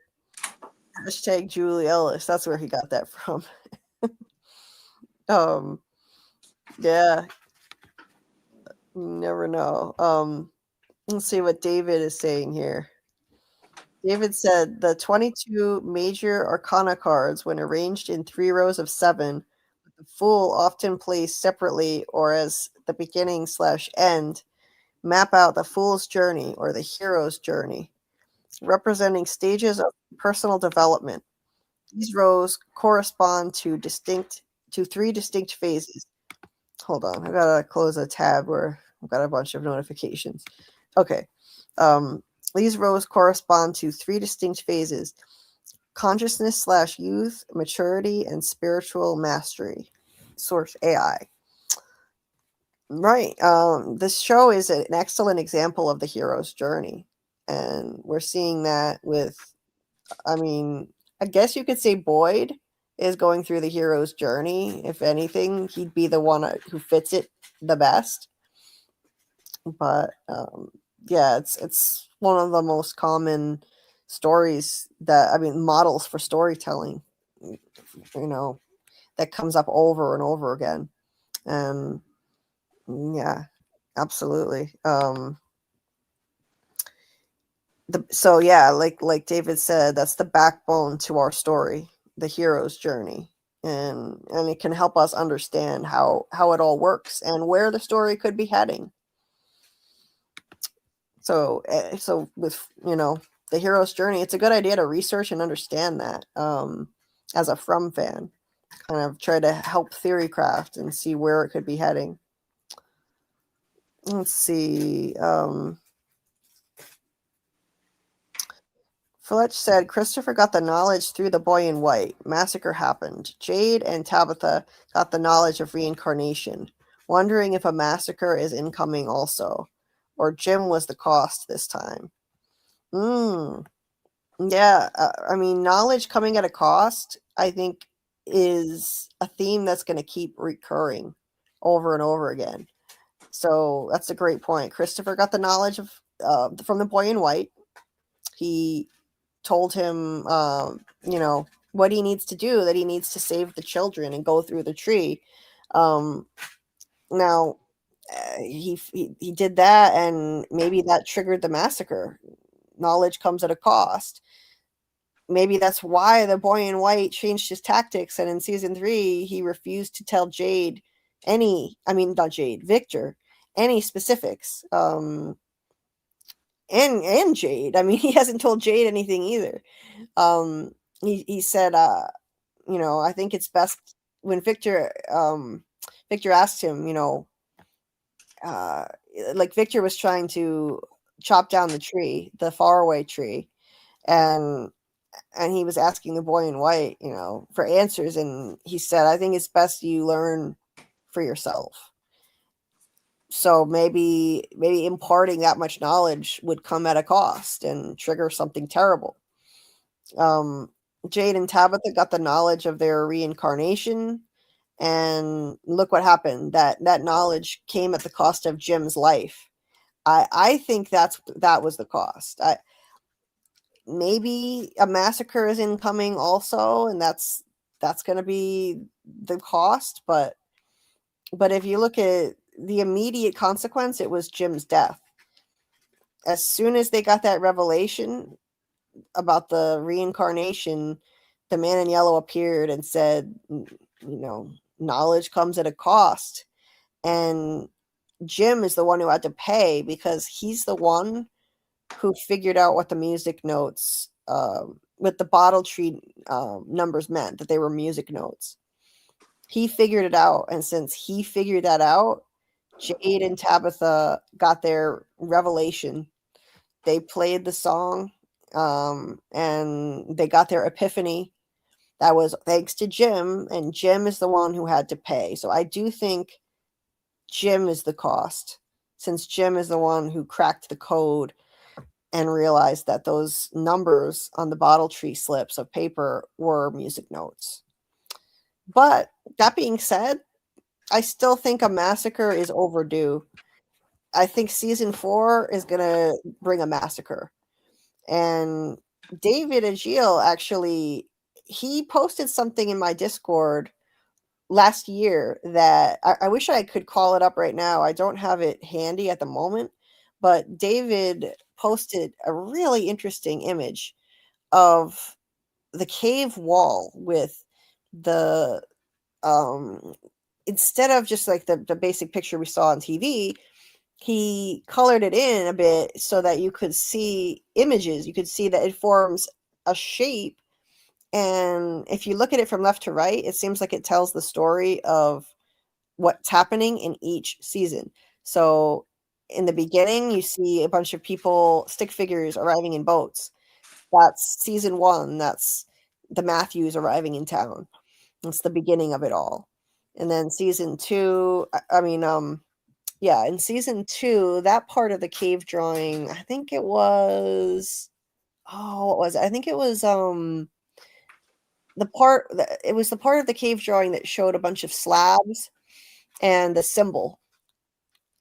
Hashtag Julie Ellis. That's where he got that from. Yeah. You never know. Let's see what David is saying here. David said the 22 major arcana cards, when arranged in 3 rows of 7, with the Fool often placed separately or as the beginning/end, map out the Fool's journey or the hero's journey, representing stages of personal development. These rows correspond to 3 distinct phases. Hold on, I gotta close a tab where I've got a bunch of notifications. Okay. These rows correspond to 3 distinct phases: consciousness/youth, maturity, and spiritual mastery. Source AI. Right. This show is an excellent example of the hero's journey. And we're seeing that with, I mean, I guess you could say Boyd is going through the hero's journey. If anything, he'd be the one who fits it the best. But yeah, it's one of the most common stories models for storytelling, that comes up over and over again. And yeah, absolutely. So yeah, like David said, that's the backbone to our story, the hero's journey. And it can help us understand how it all works and where the story could be heading. So with the hero's journey, it's a good idea to research and understand that as a From fan, kind of try to help theory craft and see where it could be heading. Let's see. Fletch said Christopher got the knowledge through the boy in white. Massacre happened. Jade and Tabitha got the knowledge of reincarnation. Wondering if a massacre is incoming also. Or Jim was the cost this time. Yeah, I mean, knowledge coming at a cost, I think, is a theme that's going to keep recurring over and over again. So that's a great point. Christopher got the knowledge of from the boy in white. He told him, what he needs to do, that he needs to save the children and go through the tree. Now, he did that, and maybe that triggered the massacre. Knowledge comes at a cost. Maybe that's why the boy in white changed his tactics, and in season 3, he refused to tell Victor, any specifics. And Jade. I mean, he hasn't told Jade anything either. He said, I think it's best when Victor asked him, Victor was trying to chop down the tree, the faraway tree, and and he was asking the boy in white, for answers, and he said, I think it's best you learn for yourself. So maybe imparting that much knowledge would come at a cost and trigger something terrible. Jade and Tabitha got the knowledge of their reincarnation, and look what happened. That knowledge came at the cost of Jim's life. I think that was the cost. Maybe a massacre is incoming also, and that's going to be the cost. But if you look at the immediate consequence, it was Jim's death. As soon as they got that revelation about the reincarnation, the man in yellow appeared and said, knowledge comes at a cost. And Jim is the one who had to pay, because he's the one who figured out what the music notes with the bottle tree numbers meant, that they were music notes. He figured it out, and since he figured that out, Jade and Tabitha got their revelation. They played the song, and they got their epiphany. That was thanks to Jim, and Jim is the one who had to pay. So I do think Jim is the cost, since Jim is the one who cracked the code and realized that those numbers on the bottle tree slips of paper were music notes. But that being said, I still think a massacre is overdue. I think season 4 is going to bring a massacre. And David Agile actually, he posted something in my Discord last year that I wish I could call it up right now. I don't have it handy at the moment, but David posted a really interesting image of the cave wall with the instead of just like the basic picture we saw on TV, he colored it in a bit so that you could see images. You could see that it forms a shape. And if you look at it from left to right, it seems like it tells the story of what's happening in each season. So in the beginning, you see a bunch of people, stick figures, arriving in boats. That's season 1. That's the Matthews arriving in town. That's the beginning of it all. And then season 2, in season 2, that part of the cave drawing, I think it was, what was it? I think it was the part of the cave drawing that showed a bunch of slabs and the symbol.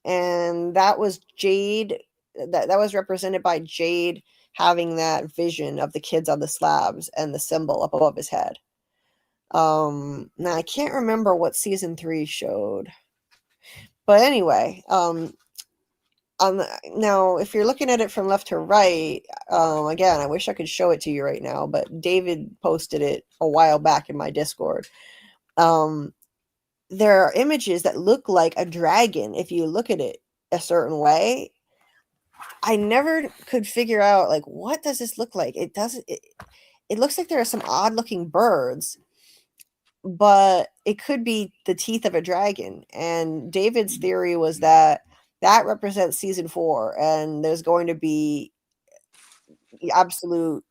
And that was Jade, that was represented by Jade having that vision of the kids on the slabs and the symbol up above his head. Now I can't remember what season 3 showed. But anyway, now if you're looking at it from left to right, again, I wish I could show it to you right now, but David posted it a while back in my Discord. There are images that look like a dragon if you look at it a certain way. I never could figure out, like, what does this look like? It looks like there are some odd looking birds, but it could be the teeth of a dragon. And David's theory was that represents season 4, and there's going to be absolute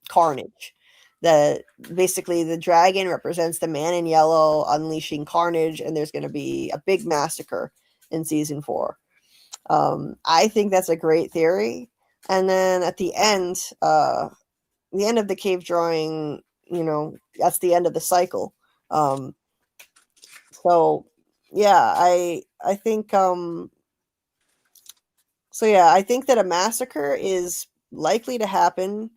carnage. That basically the dragon represents the man in yellow unleashing carnage, and there's going to be a big massacre in season 4. I think that's a great theory. And then at the end of the cave drawing, that's the end of the cycle. So yeah, I think I think that a massacre is likely to happen.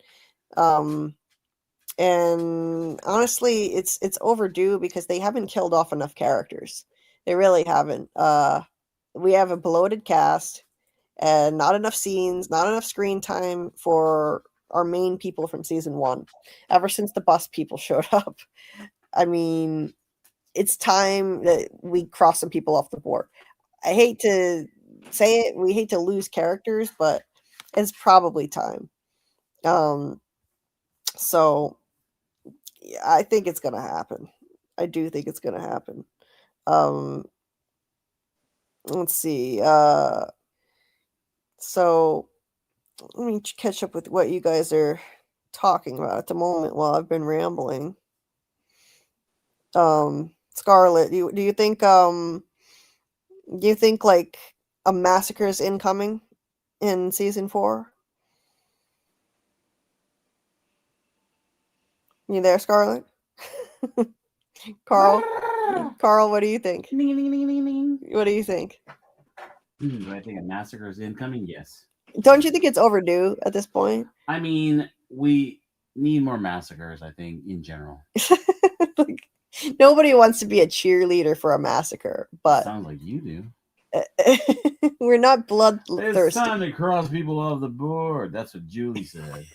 And honestly, it's overdue, because they haven't killed off enough characters. They really haven't. We have a bloated cast and not enough scenes, not enough screen time for our main people from season 1. Ever since the bus people showed up, I mean, it's time that we cross some people off the board. I hate to say it, we hate to lose characters, but it's probably time. So yeah, I think it's gonna happen. I do think it's gonna happen. Let's see. So let me catch up with what you guys are talking about at the moment while I've been rambling. Scarlett, do you think like a massacre is incoming in season 4? You there, Scarlett? Carl, what do you think? What do you think? Do I think a massacre is incoming? Yes. Don't you think it's overdue at this point? I mean, we need more massacres, I think, in general. Like, nobody wants to be a cheerleader for a massacre, but Sounds like you do. we're not It's bloodthirsty. time to cross people off the board. That's what Julie said.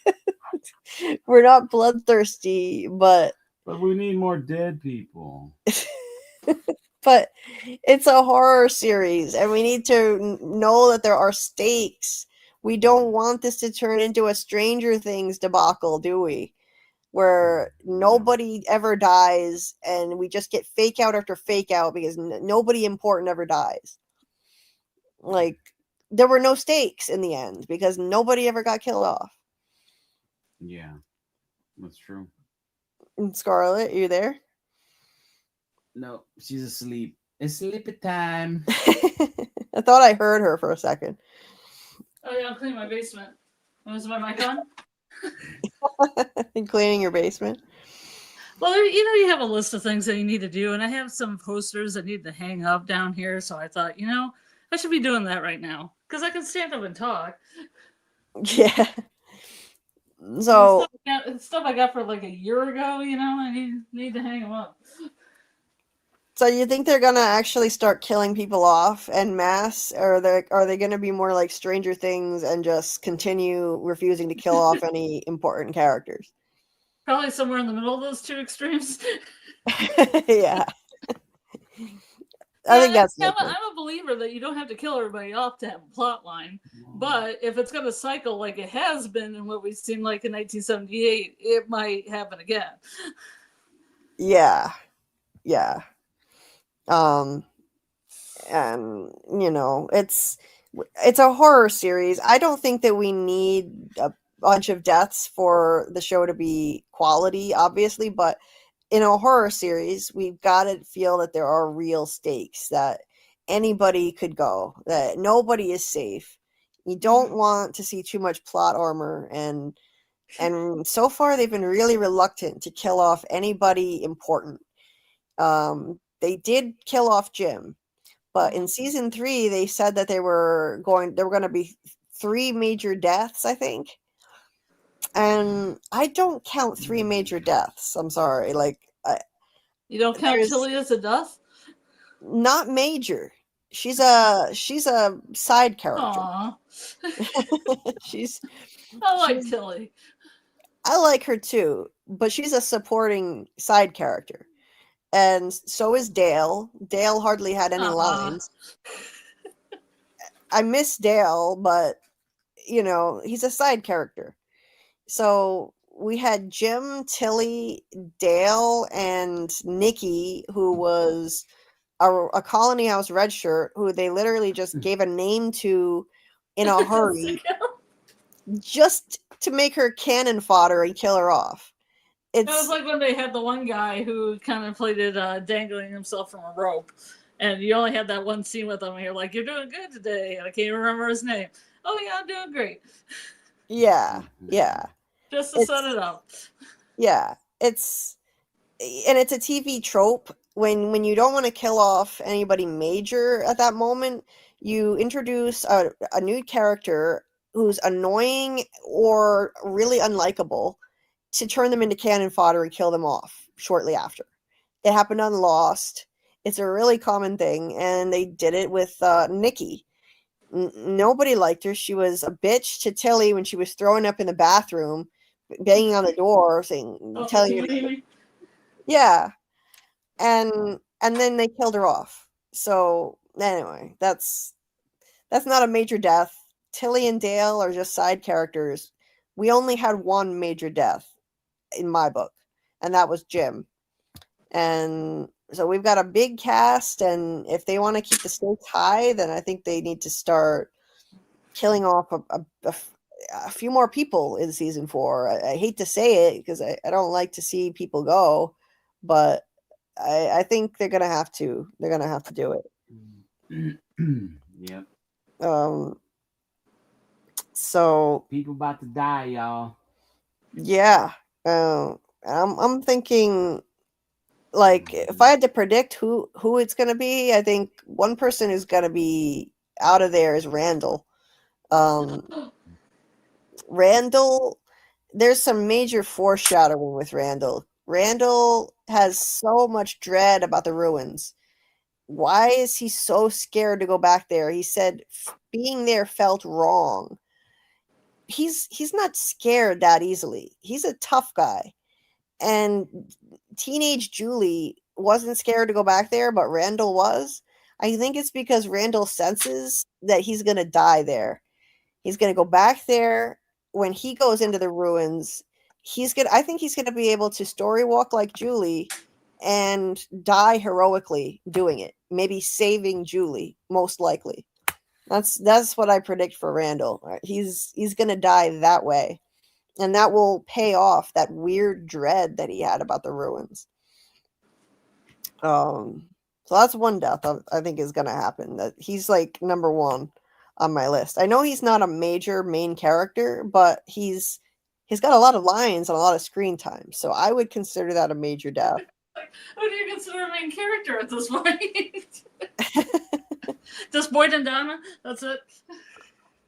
We're not bloodthirsty, but we need more dead people. but it's a horror series, and we need to know that there are stakes. We don't want this to turn into a Stranger Things debacle, do we? Where nobody ever dies, and we just get fake out after fake out because nobody important ever dies. Like, there were no stakes in the end because nobody ever got killed off. Yeah, that's true. Scarlett, you there? No, she's asleep. It's sleepy time. I thought I heard her for a second. Oh yeah, I'm cleaning my basement. Was my mic on? Cleaning your basement? Well, you have a list of things that you need to do, and I have some posters that need to hang up down here, so I thought, I should be doing that right now, because I can stand up and talk. Yeah. So stuff I got for like a year ago, I need to hang them up. So you think they're gonna actually start killing people off en masse, or are they gonna be more like Stranger Things and just continue refusing to kill off any important characters? Probably somewhere in the middle of those two extremes. Yeah. I think that's I'm a believer that you don't have to kill everybody off to have a plot line. But if it's going to cycle like it has been in what we've seen like in 1978, it might happen again. Yeah. Yeah. And it's a horror series. I don't think that we need a bunch of deaths for the show to be quality, obviously, but in a horror series, we've got to feel that there are real stakes, that anybody could go, that nobody is safe. You don't want to see too much plot armor, and so far they've been really reluctant to kill off anybody important. They did kill off Jim, but in season 3 they said that there were going to be 3 major deaths, I think. And I don't count 3 major deaths. I'm sorry. Like, you don't count Tilly as a death? Not major. She's a side character. Aww. I like Tilly. I like her too, but she's a supporting side character. And so is Dale. Dale hardly had any lines. I miss Dale, but he's a side character. So we had Jim, Tilly, Dale, and Nikki, who was a Colony House red shirt, who they literally just gave a name to in a hurry, just to make her cannon fodder and kill her off. It was like when they had the one guy who kind of played it dangling himself from a rope, and you only had that one scene with him, and you're like, "You're doing good today," and I can't remember his name. Oh yeah, I'm doing great. Yeah. Just to set it up. Yeah, it's a TV trope. When you don't want to kill off anybody major at that moment, you introduce a new character who's annoying or really unlikable to turn them into cannon fodder and kill them off shortly after. It happened on Lost. It's a really common thing, and they did it with Nikki. Nobody liked her. She was a bitch to Tilly when she was throwing up in the bathroom, banging on the door, telling her. Yeah, and then they killed her off. So anyway, that's not a major death. Tilly and Dale are just side characters. We only had one major death in my book, and that was Jim. And so we've got a big cast, and if they want to keep the stakes high, then I think they need to start killing off a few more people in season 4. I hate to say it because I don't like to see people go, but I think they're gonna have to. They're gonna have to do it. Yep. So People about to die, y'all. yeah, I'm thinking, like, if I had to predict who it's gonna be, I think one person who's gonna be out of there is Randall. Randall, there's some major foreshadowing with Randall. Randall has so much dread about the ruins. Why is he so scared to go back there? He said being there felt wrong. He's not scared that easily. He's a tough guy. And teenage Julie wasn't scared to go back there, but Randall was. I think it's because Randall senses that he's going to die there. He's going to go back there. When he goes into the ruins, I think he's going to be able to story walk like Julie and die heroically doing it. Maybe saving Julie, most likely. That's what I predict for Randall. He's going to die that way. And that will pay off that weird dread that he had about the ruins. So that's one death I think is going to happen. That he's like number 1 on my list. I know he's not a major main character, but he's got a lot of lines and a lot of screen time. So I would consider that a major death. Who do you consider a main character at this point? Just Boyd and Donna? That's it?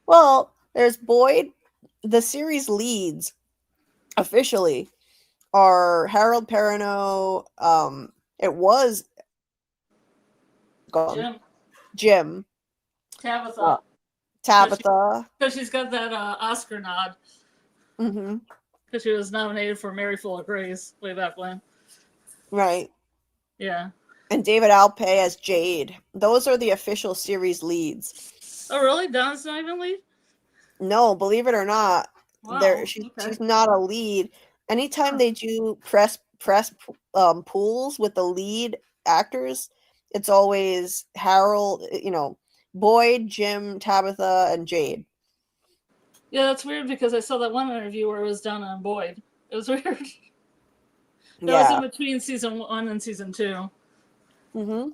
Well, there's Boyd. The series leads officially are Harold Perrineau. It was gone. Jim. Tabitha. Tabitha. Because she's got that Oscar nod. Mm-hmm. Because she was nominated for Mary Full of Grace way back when. Right. Yeah. And David Alpay as Jade. Those are the official series leads. Oh, really? Donna's not even lead? No, believe it or not. Wow. She's not a lead. Anytime they do press pools with the lead actors, it's always Harold, Boyd, Jim, Tabitha, and Jade. Yeah, that's weird because I saw that one interview where it was Donna and Boyd. It was weird. That was in between season 1 and season 2. Mm-hmm.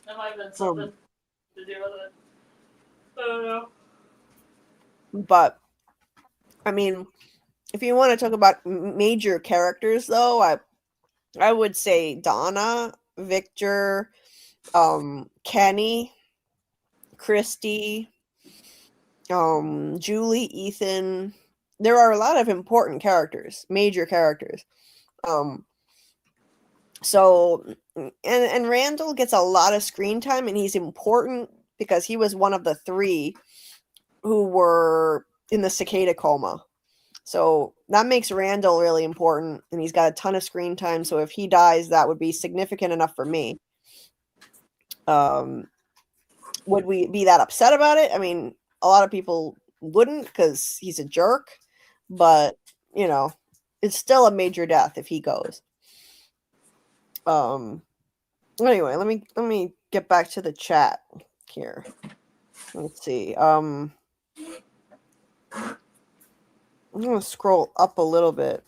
That might have been something to do with it. I don't know. But, I mean, if you want to talk about major characters, though, I would say Donna, Victor, Kenny, Christy, Julie, Ethan. There are a lot of important characters, major characters. So, and Randall gets a lot of screen time, and he's important because he was one of the 3 who were in the cicada coma. So that makes Randall really important, and he's got a ton of screen time. So if he dies, that would be significant enough for me. Would we be that upset about it? I mean, a lot of people wouldn't because he's a jerk, but it's still a major death if he goes. Anyway, let me get back to the chat here. Let's see. I'm gonna scroll up a little bit.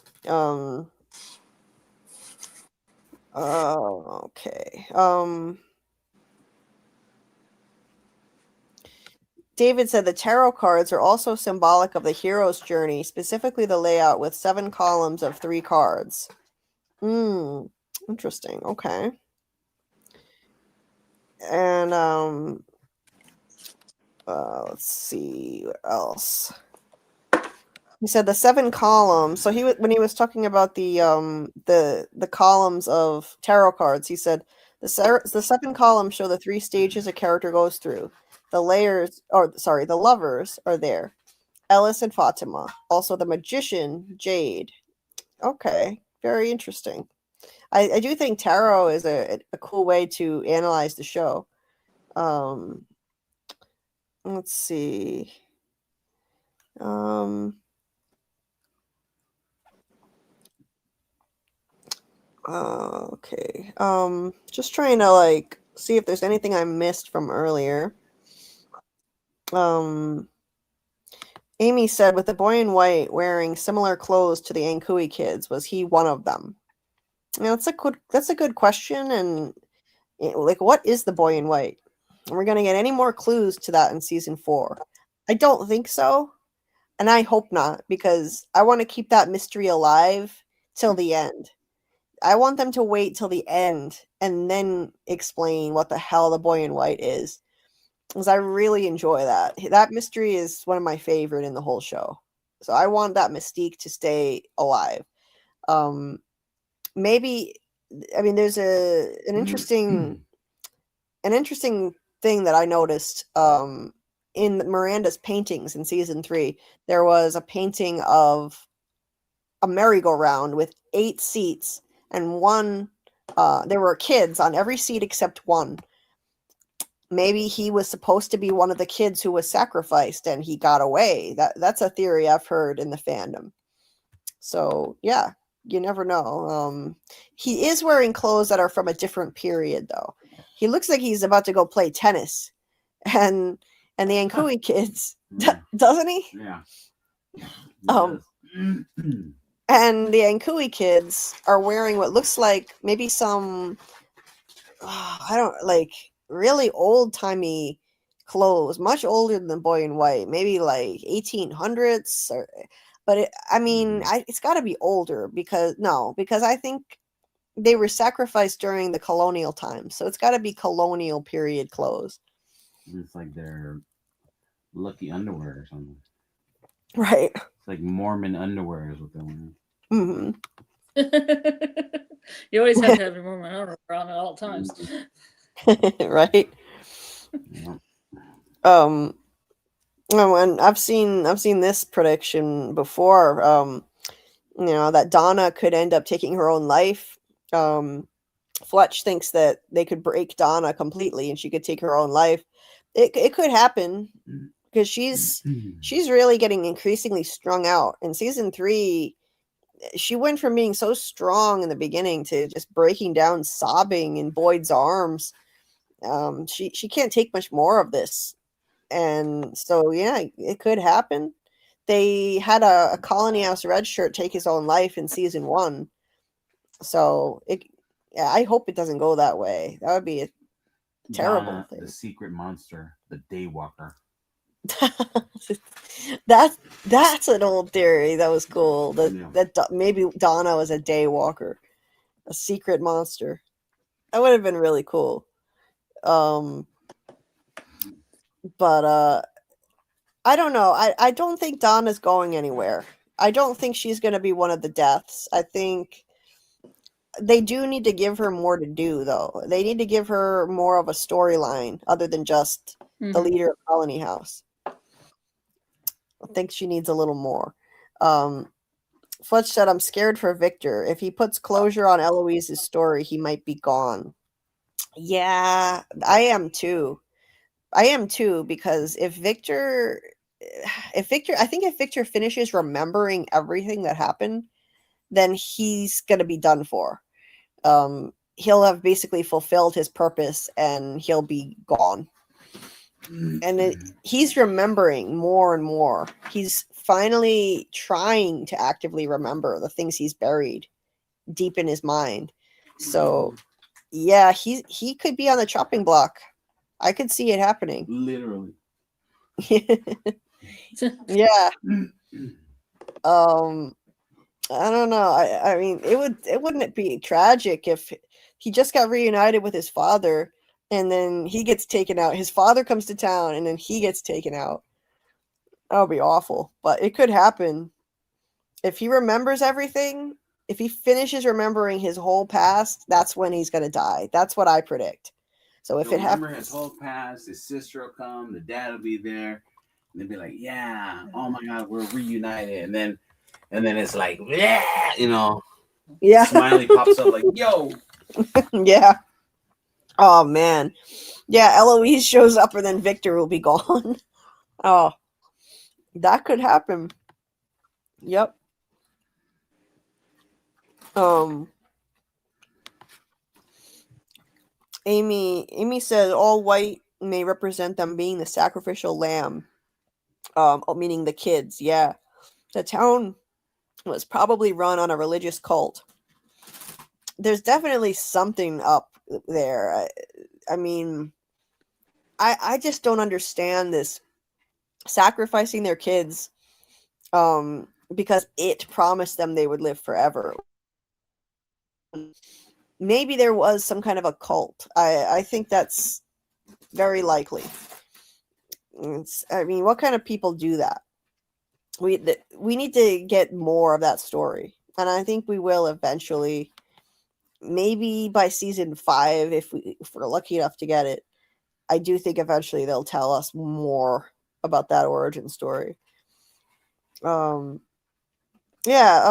Okay. David said the tarot cards are also symbolic of the hero's journey, specifically the layout with 7 columns of 3 cards. Interesting. Okay. And let's see what else. He said the 7 columns. So when he was talking about the columns of tarot cards, he said the 7 columns show the 3 stages a character goes through. The lovers are there. Ellis and Fatima. Also the magician, Jade. Okay. Very interesting. I do think tarot is a cool way to analyze the show. Let's see. Okay. Just trying to see if there's anything I missed from earlier. Amy said, with the boy in white wearing similar clothes to the Ankui kids, was he one of them? That's a good question, and like, what is the boy in white? Are we going to get any more clues to that in season 4? I don't think so, and I hope not, because I want to keep that mystery alive till the end. I want them to wait till the end and then explain what the hell the boy in white is, because I really enjoy that. That mystery is one of my favorite in the whole show, so I want that mystique to stay alive. Maybe, I mean, there's an interesting thing that I noticed in Miranda's paintings in season 3. There was a painting of a merry-go-round with 8 seats, and one there were kids on every seat except one. Maybe he was supposed to be one of the kids who was sacrificed and he got away. That's a theory I've heard in the fandom. So yeah, you never know. He is wearing clothes that are from a different period, though. He looks like he's about to go play tennis, and the Ankui kids, doesn't he? Yeah. And the Ankui kids are wearing what looks like maybe some, I don't like, really old timey clothes, much older than the boy in white, maybe like 1800s, but it's got to be older because I think they were sacrificed during the colonial times, so it's got to be colonial period clothes. It's like their lucky underwear or something. Right. It's like Mormon underwear is what they're wearing. Mm-hmm. You always have to have your Mormon underwear on at all times. Right. Yeah. And I've seen this prediction before. That Donna could end up taking her own life. Fletch thinks that they could break Donna completely and she could take her own life. It could happen because she's really getting increasingly strung out. In season 3, she went from being so strong in the beginning to just breaking down, sobbing in Boyd's arms. She can't take much more of this. And so, yeah, it could happen. They had a Colony House Red Shirt take his own life in season 1. So I hope it doesn't go that way. That would be a terrible Donna, thing. the secret monster, the Daywalker. That's an old theory. That was cool. That maybe Donna was a Daywalker, a secret monster. That would have been really cool. But I don't know. I don't think Donna's going anywhere. I don't think she's going to be one of the deaths. I think they do need to give her more to do, though. They need to give her more of a storyline other than just the leader of Colony House. I think she needs a little more. Fletch said, I'm scared for Victor. If he puts closure on Eloise's story, he might be gone. Yeah, I am too. Because if Victor finishes remembering everything that happened, then he's going to be done for. He'll have basically fulfilled his purpose and he'll be gone. And he's remembering more and more. He's finally trying to actively remember the things he's buried deep in his mind. So, yeah, he could be on the chopping block. I could see it happening. Literally. Yeah. I don't know. I mean, wouldn't it be tragic if he just got reunited with his father and then he gets taken out. His father comes to town and then he gets taken out. That would be awful. But it could happen. If he remembers everything, if he finishes remembering his whole past, that's when he's going to die. That's what I predict. So if He'll it happens, remember his whole past, his sister will come, the dad will be there, and they'll be like, "Yeah, oh my God, we're reunited." And then it's like, yeah, yeah, Smiley pops up like, "Yo." Yeah. Oh man, yeah. Eloise shows up, and then Victor will be gone. Oh, that could happen. Yep. Amy said all white may represent them being the sacrificial lamb. Meaning the kids. Yeah, the town was probably run on a religious cult. There's definitely something up there. I mean, I just don't understand this sacrificing their kids because it promised them they would live forever. Maybe there was some kind of a cult. I think that's very likely. I mean, what kind of people do that? We need to get more of that story, and I think we will eventually. Maybe by season 5, if we're lucky enough to get it. I do think eventually they'll tell us more about that origin story. Yeah,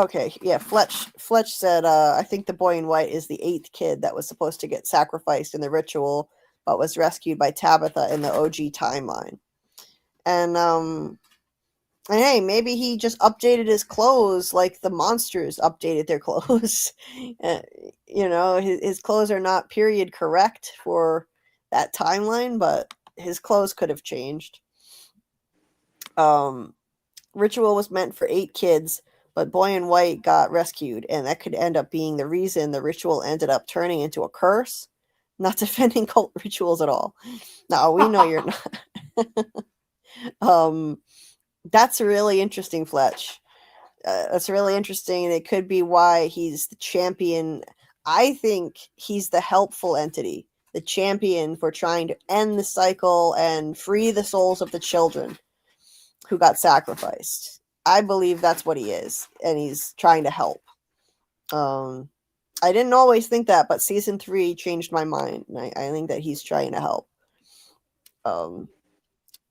okay. Yeah, Fletch said, I think the boy in white is the 8th kid that was supposed to get sacrificed in the ritual, but was rescued by Tabitha in the OG timeline. And hey, maybe he just updated his clothes like the monsters updated their clothes. His clothes are not period correct for that timeline, but his clothes could have changed. Ritual was meant for 8 kids, but Boy in White got rescued, and that could end up being the reason the ritual ended up turning into a curse. Not defending cult rituals at all. No, we know you're not. That's really interesting, Fletch. That's really interesting, and it could be why he's the champion. I think he's the helpful entity, the champion for trying to end the cycle and free the souls of the children who got sacrificed. I believe that's what he is, and he's trying to help. I didn't always think that, but season 3 changed my mind, and I think that he's trying to help.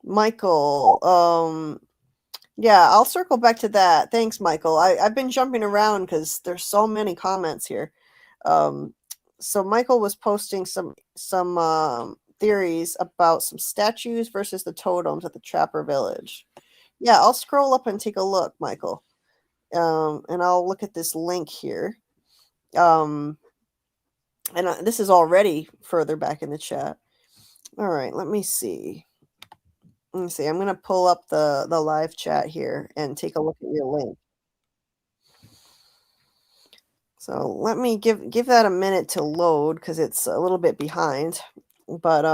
Michael, yeah, I'll circle back to that. Thanks, Michael. I've been jumping around because there's so many comments here. So Michael was posting some theories about some statues versus the totems at the Trapper Village. Yeah, I'll scroll up and take a look, Michael. And I'll look at this link here. And this is already further back in the chat. All right, let me see. I'm going to pull up the live chat here and take a look at your link. So let me give that a minute to load because it's a little bit behind. But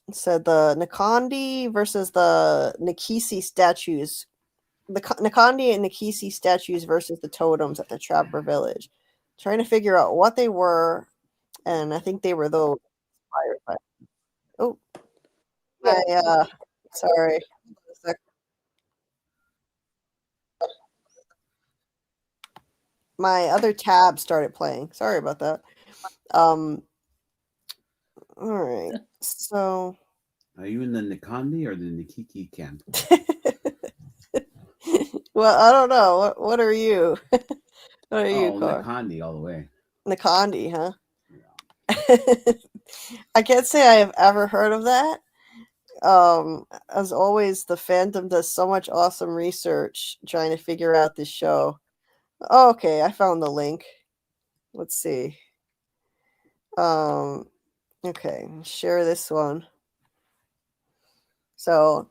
it said the Nikandi versus the Nikisi statues. The Nikandi and Nikisi statues versus the totems at the Trapper Village. Trying to figure out what they were, and I think they were those. Oh, sorry. My other tab started playing. Sorry about that. All right. So, are you in the Nikandi or the Nikiki camp? Well, I don't know. What are you? What are you, Carl? Nikandi all the way. Nikandi, huh? Yeah. I can't say I have ever heard of that. As always, the fandom does so much awesome research trying to figure out this show. Oh, okay, I found the link. Let's see. Okay, share this one. So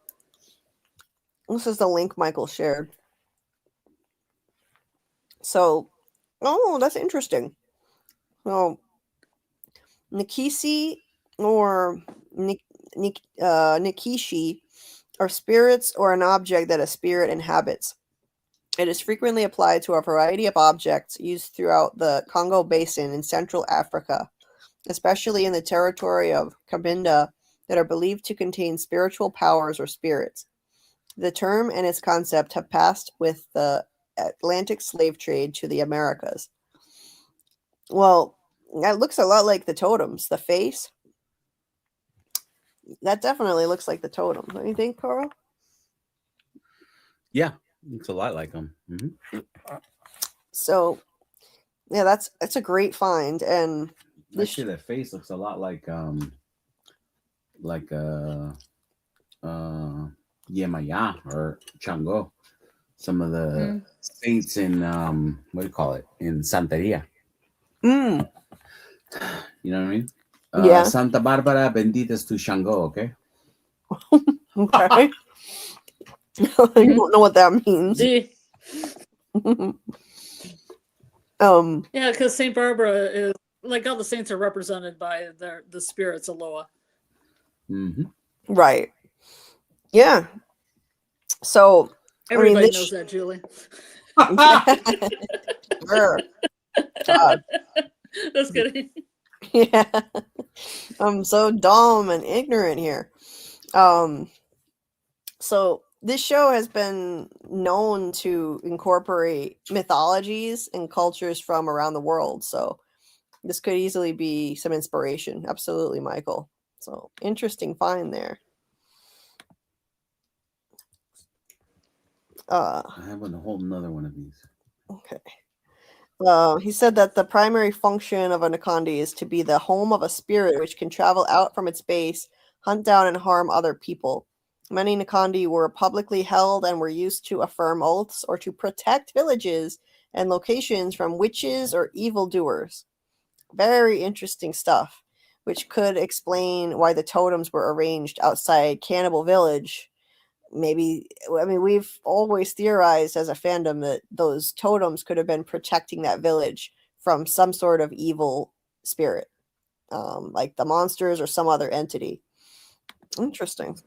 this is the link Michael shared. So, that's interesting. So, Nikisi or Nikishi are spirits or an object that a spirit inhabits. It is frequently applied to a variety of objects used throughout the Congo Basin in Central Africa, especially in the territory of Cabinda, that are believed to contain spiritual powers or spirits. The term and its concept have passed with the Atlantic slave trade to the Americas. Well, that looks a lot like the totems. The face. That definitely looks like the totem. Don't you think, Carl? Yeah, looks a lot like them. Mm-hmm. So, yeah, that's a great find. And actually, the face looks a lot like Yemaya or Chango. Some of the saints in what do you call it, in Santeria. You know what I mean? Yeah. Santa Barbara benditas tu Shango, okay? Okay. I don't know what that means. See? Um, Yeah, because St. Barbara is like all the saints are represented by the spirits of Loa. Mm-hmm. right. Yeah. So Everybody this knows that, Julie. Sure. God. Just kidding. Yeah. I'm so dumb and ignorant here. So this show has been known to incorporate mythologies and cultures from around the world. So this could easily be some inspiration. Absolutely, Michael. So interesting find there. I have a whole another one of these. Okay. He said that the primary function of a Nakandi is to be the home of a spirit which can travel out from its base, hunt down and harm other people. Many Nakandi were publicly held and were used to affirm oaths or to protect villages and locations from witches or evildoers. Very interesting stuff, which could explain why the totems were arranged outside Cannibal Village. Maybe, I mean, we've always theorized as a fandom that those totems could have been protecting that village from some sort of evil spirit, like the monsters or some other entity. Interesting.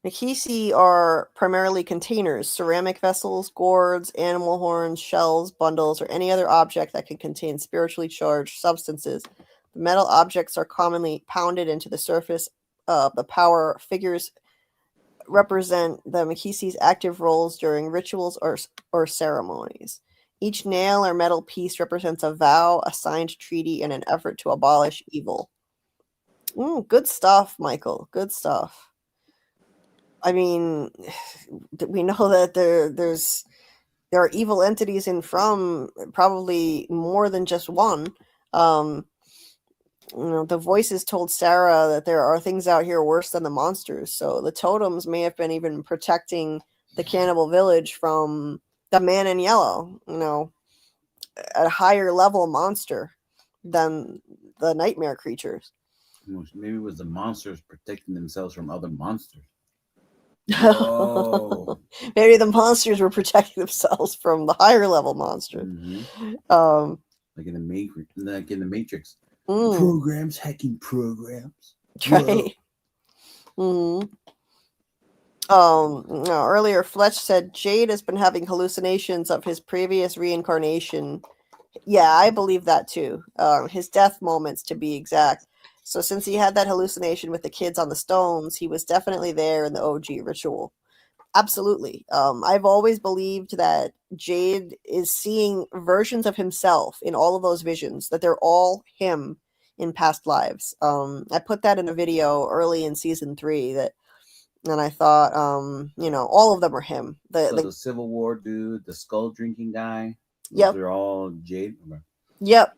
Nikisi are primarily containers, ceramic vessels, gourds, animal horns, shells, bundles, or any other object that can contain spiritually charged substances. The metal objects are commonly pounded into the surface of the power. Figures represent the Mikisi's active roles during rituals or ceremonies. Each nail or metal piece represents a vow, a signed treaty, and an effort to abolish evil. Good stuff, Michael. Good stuff. I mean, we know that there are evil entities in From, probably more than just one. The voices told Sarah that there are things out here worse than the monsters. So the totems may have been even protecting the cannibal village from the man in yellow, a higher level monster than the nightmare creatures. Maybe it was the monsters protecting themselves from other monsters. Whoa. Maybe the monsters were protecting themselves from the higher level monsters. Mm-hmm. Like in the Matrix. Programs, hacking programs. Right. Mm-hmm. Earlier, Fletch said Jade has been having hallucinations of his previous reincarnation. Yeah, I believe that too. His death moments, to be exact. So since he had that hallucination with the kids on the stones, he was definitely there in the OG ritual. Absolutely. I've always believed that Jade is seeing versions of himself in all of those visions, that they're all him in past lives. I put that in a video early in season 3 and I thought, all of them are him. The Civil War dude, the skull drinking guy. Yep. They're all Jade. Yep.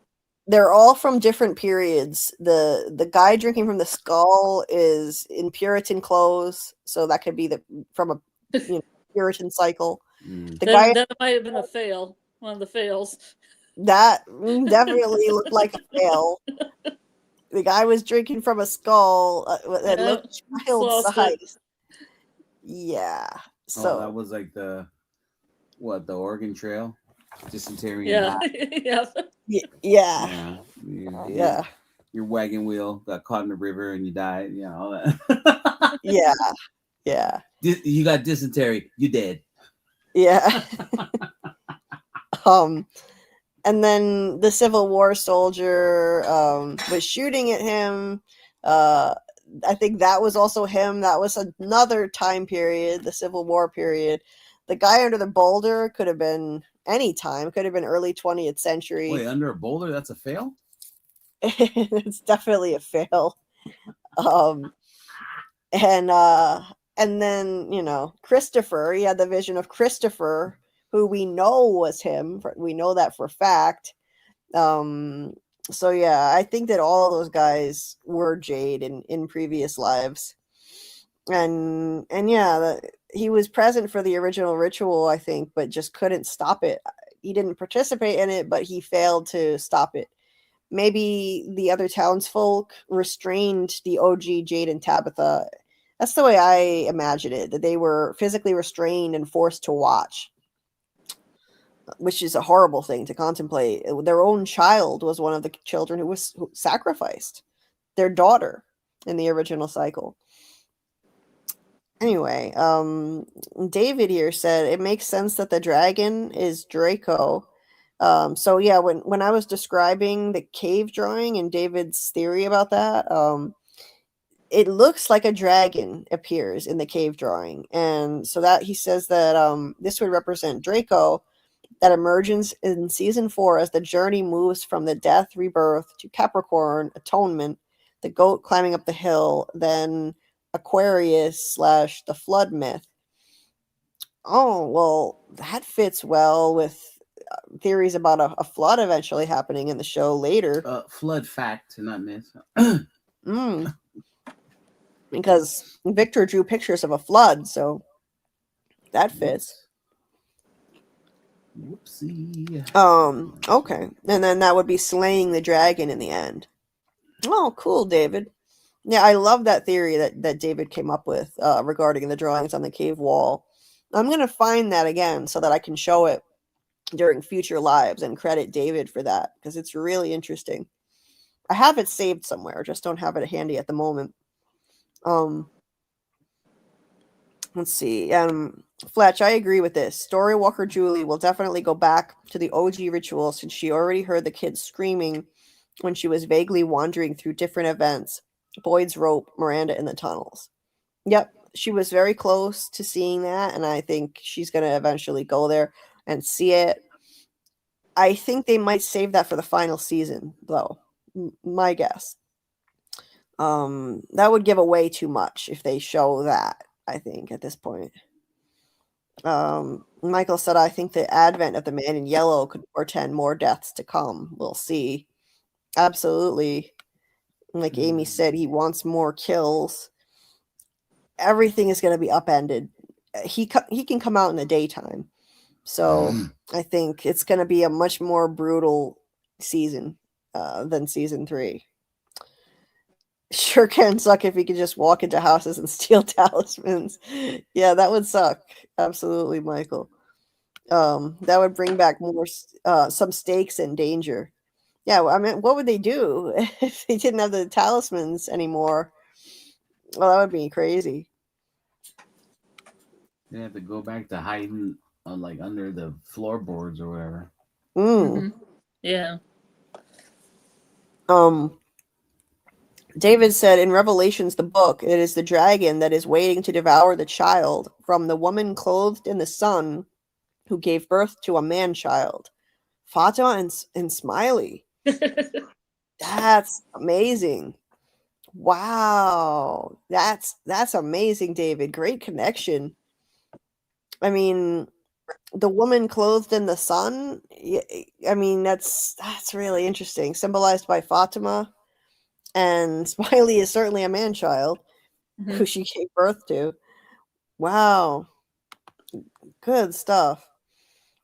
They're all from different periods. The guy drinking from the skull is in Puritan clothes, so that could be from a Puritan cycle. The guy that might have been a fail. One of the fails. That definitely looked like a fail. The guy was drinking from a skull that looked child-sized. Yeah. So that was like the Oregon Trail, dysentery. Yeah. Yeah. Your wagon wheel got caught in the river and you died. Yeah, all that. Yeah. You got dysentery. You dead. Yeah. And then the Civil War soldier was shooting at him. I think that was also him. That was another time period, the Civil War period. The guy under the boulder could have been any time. Could have been early 20th century. Wait, under a boulder? That's a fail? It's definitely a fail. And then, Christopher, he had the vision of Christopher, who we know was him. We know that for a fact. So yeah, I think that all of those guys were Jade in previous lives. And yeah, he was present for the original ritual, I think, but just couldn't stop it. He didn't participate in it, but he failed to stop it. Maybe the other townsfolk restrained the OG Jade and Tabitha, That's the way I imagine it, that they were physically restrained and forced to watch, which is a horrible thing to contemplate. Their own child was one of the children who was sacrificed, their daughter in the original cycle. Anyway, David here said it makes sense that the dragon is Draco. So yeah, when I was describing the cave drawing and David's theory about that, it looks like a dragon appears in the cave drawing, and so that he says that this would represent Draco, that emerges in season 4 as the journey moves from the death rebirth to Capricorn atonement, the goat climbing up the hill, then Aquarius / the flood myth. Oh, well, that fits well with theories about a flood eventually happening in the show later. Flood fact, not myth. Because Victor drew pictures of a flood, so that fits. Whoopsie. Okay. And then that would be slaying the dragon in the end. Oh, cool, David. Yeah, I love that theory that David came up with regarding the drawings on the cave wall. I'm going to find that again so that I can show it during future lives and credit David for that, because it's really interesting. I have it saved somewhere, just don't have it handy at the moment. Let's see. Fletch, I agree with this. Storywalker Julie will definitely go back to the OG ritual, since she already heard the kids screaming when she was vaguely wandering through different events. Boyd's rope, Miranda in the tunnels. Yep, she was very close to seeing that, and I think she's going to eventually go there and see it. I think they might save that for the final season, though. My guess. That would give away too much if they show that, I think, at this point. Michael said, I think the advent of the man in yellow could portend more deaths to come. We'll see. Absolutely. Like Amy said, he wants more kills. Everything is going to be upended. He can come out in the daytime. So I think it's going to be a much more brutal season than season 3. Sure can suck if he could just walk into houses and steal talismans. Yeah, that would suck. Absolutely, Michael. That would bring back more some stakes and danger. Yeah, I mean, what would they do if they didn't have the talismans anymore? Well, that would be crazy. They have to go back to hiding like under the floorboards or whatever. Yeah. David said in Revelations, the book, it is the dragon that is waiting to devour the child from the woman clothed in the sun who gave birth to a man-child. Fatima and Smiley. That's amazing. Wow. That's amazing, David. Great connection. I mean, the woman clothed in the sun, I mean, that's really interesting. Symbolized by Fatima. And Smiley is certainly a man-child who she gave birth to. Wow. Good stuff.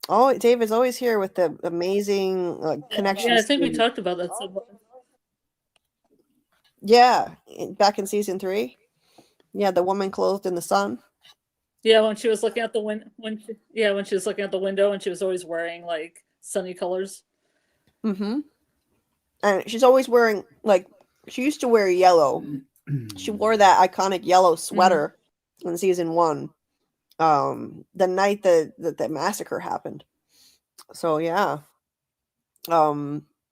Oh, David's always here with the amazing connections. Yeah, I think we talked about that. Yeah, back in season 3. Yeah, the woman clothed in the sun. Yeah, when she was looking out the window, when she was looking out the window, and she was always wearing like sunny colors. And she's always wearing, like, she used to wear yellow. She wore that iconic yellow sweater in season 1. The night that the massacre happened. So yeah.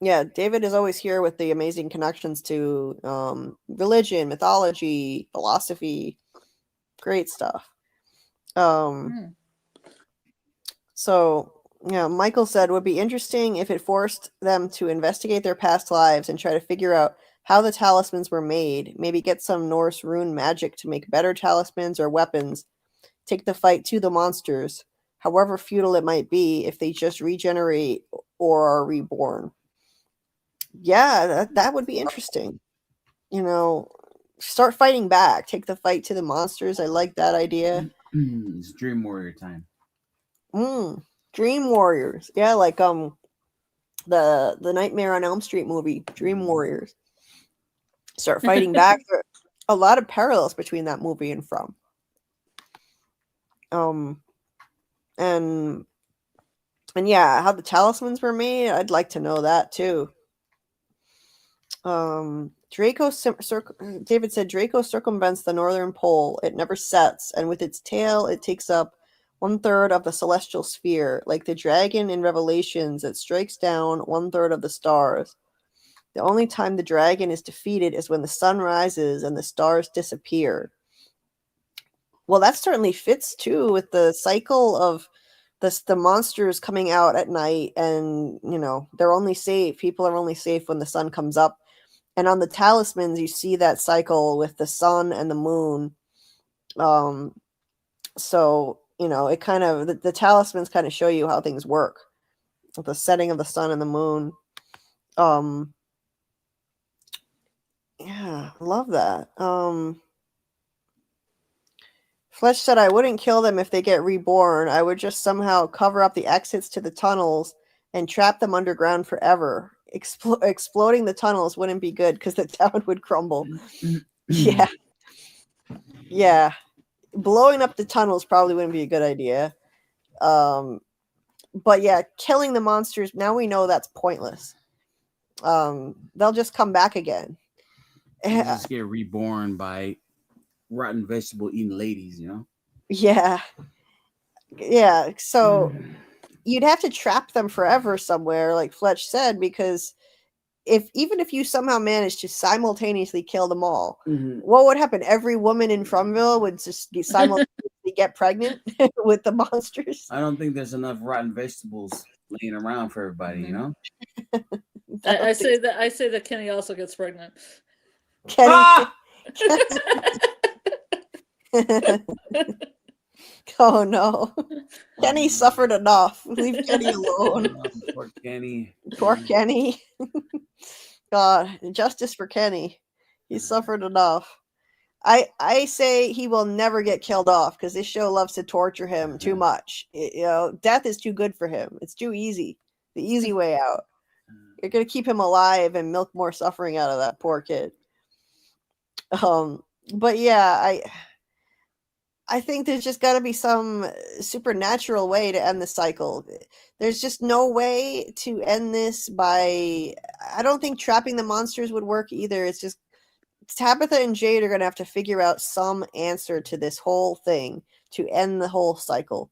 Yeah, David is always here with the amazing connections to religion, mythology, philosophy. Great stuff. So yeah, Michael said would be interesting if it forced them to investigate their past lives and try to figure out how the talismans were made. Maybe get some Norse rune magic to make better talismans or weapons. Take the fight to the monsters, however futile it might be, if they just regenerate or are reborn. Yeah, that would be interesting. You know, start fighting back. Take the fight to the monsters. I like that idea. It's Dream Warrior time. Dream Warriors. Yeah, like the Nightmare on Elm Street movie, Dream Warriors. Start fighting back. a lot of parallels between that movie and From. And yeah, how the talismans were made, I'd like to know that too. David said Draco circumvents the northern pole. It never sets, and with its tail, it takes up 1/3 of the celestial sphere, like the dragon in Revelations. It strikes down 1/3 of the stars. The only time the dragon is defeated is when the sun rises and the stars disappear. Well, that certainly fits too with the cycle of the monsters coming out at night, and they're only safe. People are only safe when the sun comes up. And on the talismans, you see that cycle with the sun and the moon. So it kind of the talismans kind of show you how things work with the setting of the sun and the moon. Yeah, love that. Fletch said, I wouldn't kill them if they get reborn. I would just somehow cover up the exits to the tunnels and trap them underground forever. Exploding the tunnels wouldn't be good because the town would crumble. Yeah. Yeah. Blowing up the tunnels probably wouldn't be a good idea. But yeah, killing the monsters, now we know that's pointless. They'll just come back again. They just get reborn by rotten vegetable eating ladies, Yeah. Yeah. So you'd have to trap them forever somewhere, like Fletch said, because even if you somehow manage to simultaneously kill them all, what would happen? Every woman in Fromville would just simultaneously get pregnant with the monsters. I don't think there's enough rotten vegetables laying around for everybody, I say that Kenny also gets pregnant. Kenny. Ah! Oh no. Kenny suffered enough. Leave Kenny alone. Poor Kenny. Poor Kenny. God, justice for Kenny. He suffered enough. I say he will never get killed off because this show loves to torture him too much. Death is too good for him. It's too easy. The easy way out. You're gonna keep him alive and milk more suffering out of that poor kid. But yeah, I think there's just got to be some supernatural way to end the cycle. There's just no way to end this by. I don't think trapping the monsters would work either. It's just Tabitha and Jade are going to have to figure out some answer to this whole thing to end the whole cycle.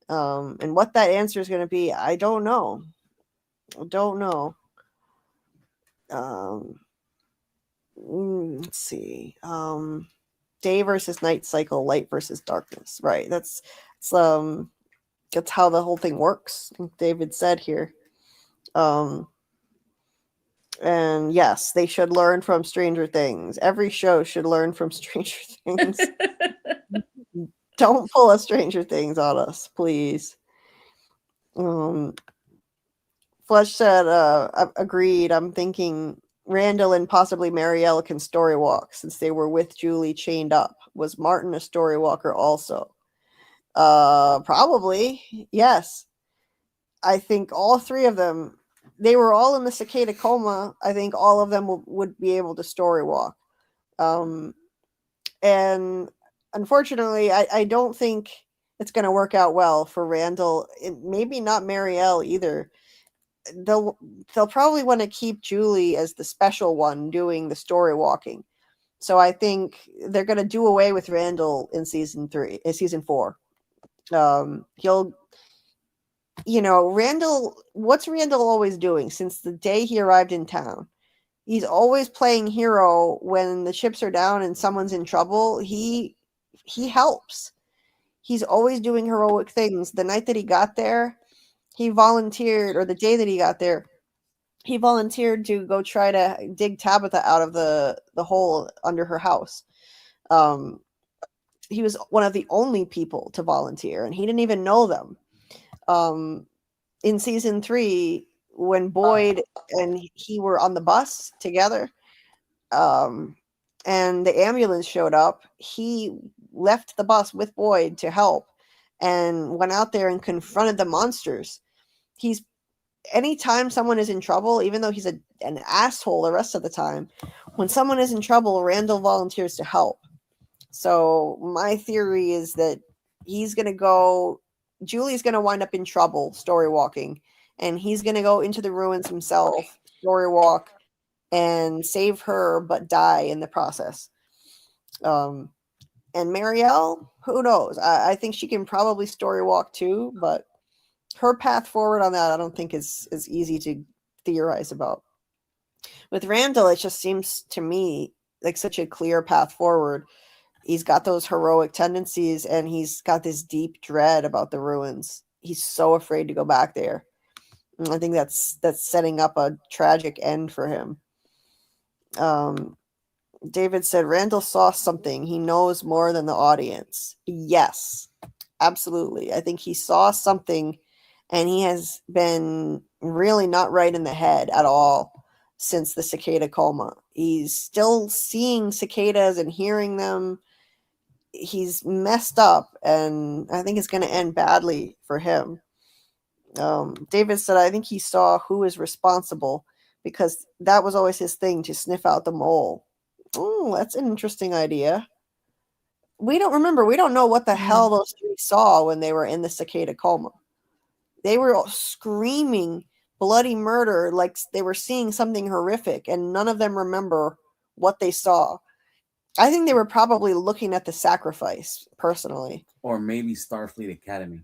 And what that answer is going to be, I don't know. Let's see. Day versus night cycle, light versus darkness. Right. That's how the whole thing works. David said here. And yes, they should learn from Stranger Things. Every show should learn from Stranger Things. Don't pull a Stranger Things on us, please. Flesh said, agreed. I'm thinking Randall and possibly Marielle can story walk since they were with Julie chained up. Was Martin a story walker also? Probably, yes. I think all three of them, they were all in the cicada coma. I think all of them would be able to story walk. And unfortunately, I don't think it's going to work out well for Randall. Maybe not Marielle either. They'll probably want to keep Julie as the special one doing the story walking. So I think they're going to do away with Randall in season 4. Randall, what's Randall always doing since the day he arrived in town? He's always playing hero when the chips are down and someone's in trouble. He helps. He's always doing heroic things. The night that he got there, he volunteered, or the day that he got there, he volunteered to go try to dig Tabitha out of the hole under her house. He was one of the only people to volunteer, and he didn't even know them. In season 3, when Boyd and he were on the bus together, and the ambulance showed up, he left the bus with Boyd to help and went out there and confronted the monsters. anytime someone is in trouble, even though he's an asshole the rest of the time, when someone is in trouble, Randall volunteers to help. So my theory is that he's going to go, Julie's going to wind up in trouble story walking, and he's going to go into the ruins himself, story walk, and save her, but die in the process. And Marielle, who knows? I think she can probably story walk too, but her path forward on that I don't think is easy to theorize about. With Randall, it just seems to me like such a clear path forward. He's got those heroic tendencies, and he's got this deep dread about the ruins. He's so afraid to go back there. And I think that's setting up a tragic end for him. David said Randall saw something. He knows more than the audience. Yes, absolutely. I think he saw something, and he has been really not right in the head at all since the cicada coma. He's still seeing cicadas and hearing them. He's messed up, and I think it's going to end badly for him. David said, I think he saw who is responsible, because that was always his thing, to sniff out the mole. Oh, that's an interesting idea. We don't know what the hell those three saw when they were in the cicada coma. They were all screaming bloody murder like they were seeing something horrific, and none of them remember what they saw. I think they were probably looking at the sacrifice, personally. Or maybe Starfleet Academy.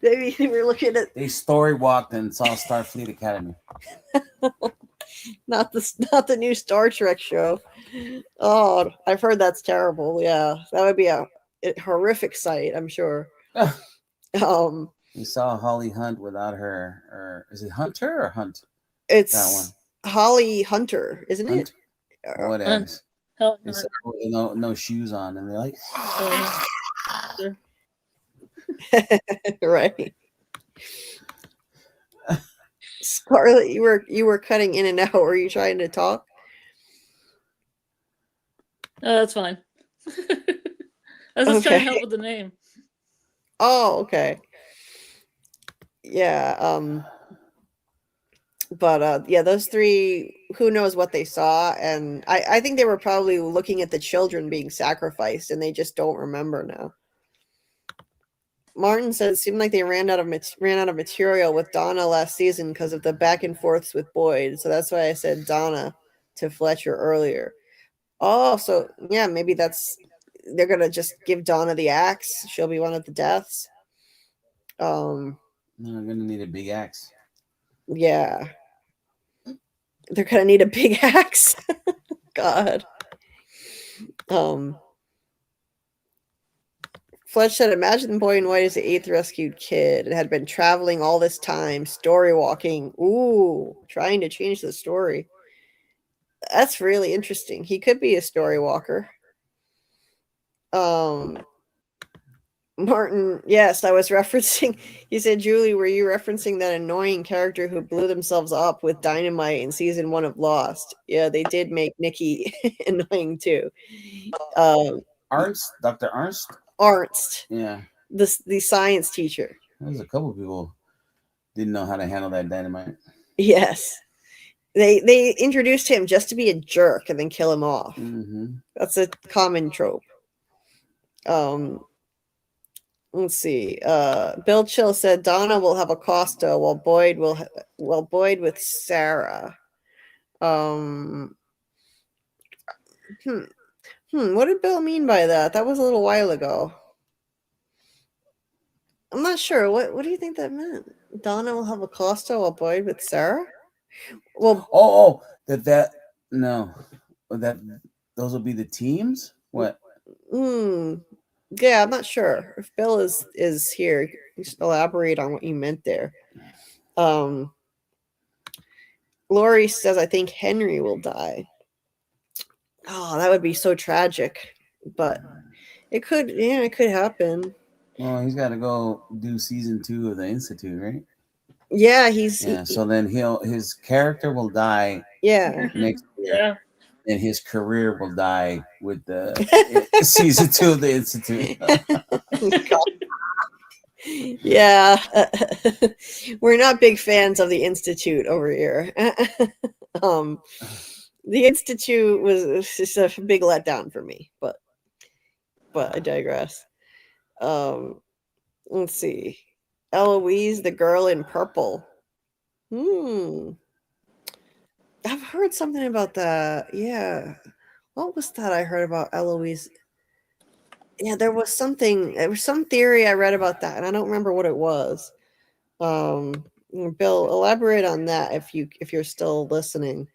Maybe they were looking at... They story walked and saw Starfleet Academy. Not the new Star Trek show. Oh, I've heard that's terrible. Yeah, that would be a horrific sight, I'm sure. You saw Holly Hunt without her, or is it Hunter or Hunt? It's that one. Holly Hunter, isn't Hunt? it? Whatever. No shoes on, and they're like, right. Scarlett, you were cutting in and out. Were you trying to talk? That's fine. I was just trying to help with the name. Oh, okay. Yeah. But yeah, those three, who knows what they saw, and I think they were probably looking at the children being sacrificed, and they just don't remember now. Martin said it seemed like they ran out of material with Donna last season because of the back and forths with Boyd. So that's why I said Donna to Fletcher earlier. Oh, so yeah, maybe they're gonna just give Donna the axe. She'll be one of the deaths. no, I'm gonna need a big axe. Yeah, they're gonna need a big axe. God. Fletch said, imagine Boy in White is the 8th rescued kid and had been traveling all this time, story walking. Ooh, trying to change the story. That's really interesting. He could be a story walker. Martin, yes, I was referencing. He said, Julie, were you referencing that annoying character who blew themselves up with dynamite in season 1 of Lost? Yeah, they did make Nikki annoying too. Ernst, Dr. Ernst. Yeah, the science teacher. There's a couple people didn't know how to handle that dynamite. Yes, they introduced him just to be a jerk and then kill him off. Mm-hmm. That's a common trope. Let's see. Bill Chill said Donna will have Acosta while Boyd with Sarah. What did Bill mean by that? That was a little while ago. I'm not sure. What do you think that meant? Donna will have Acosta while Boyd with Sarah? Well, that those will be the teams? What? Yeah, I'm not sure. If Bill is here, just elaborate on what you meant there. Lori says, I think Henry will die. Oh, that would be so tragic, but it could happen. Well, he's got to go do season 2 of the Institute, right? Yeah, so then his character will die. Yeah. Next year. Yeah. And his career will die with the season 2 of the Institute. Yeah. We're not big fans of the Institute over here. The Institute was just a big letdown for me, but I digress. Let's see. Eloise, the girl in purple. I've heard something about that. Yeah. What was that I heard about Eloise? Yeah, there was some theory I read about that, and I don't remember what it was. Bill, elaborate on that if you're still listening.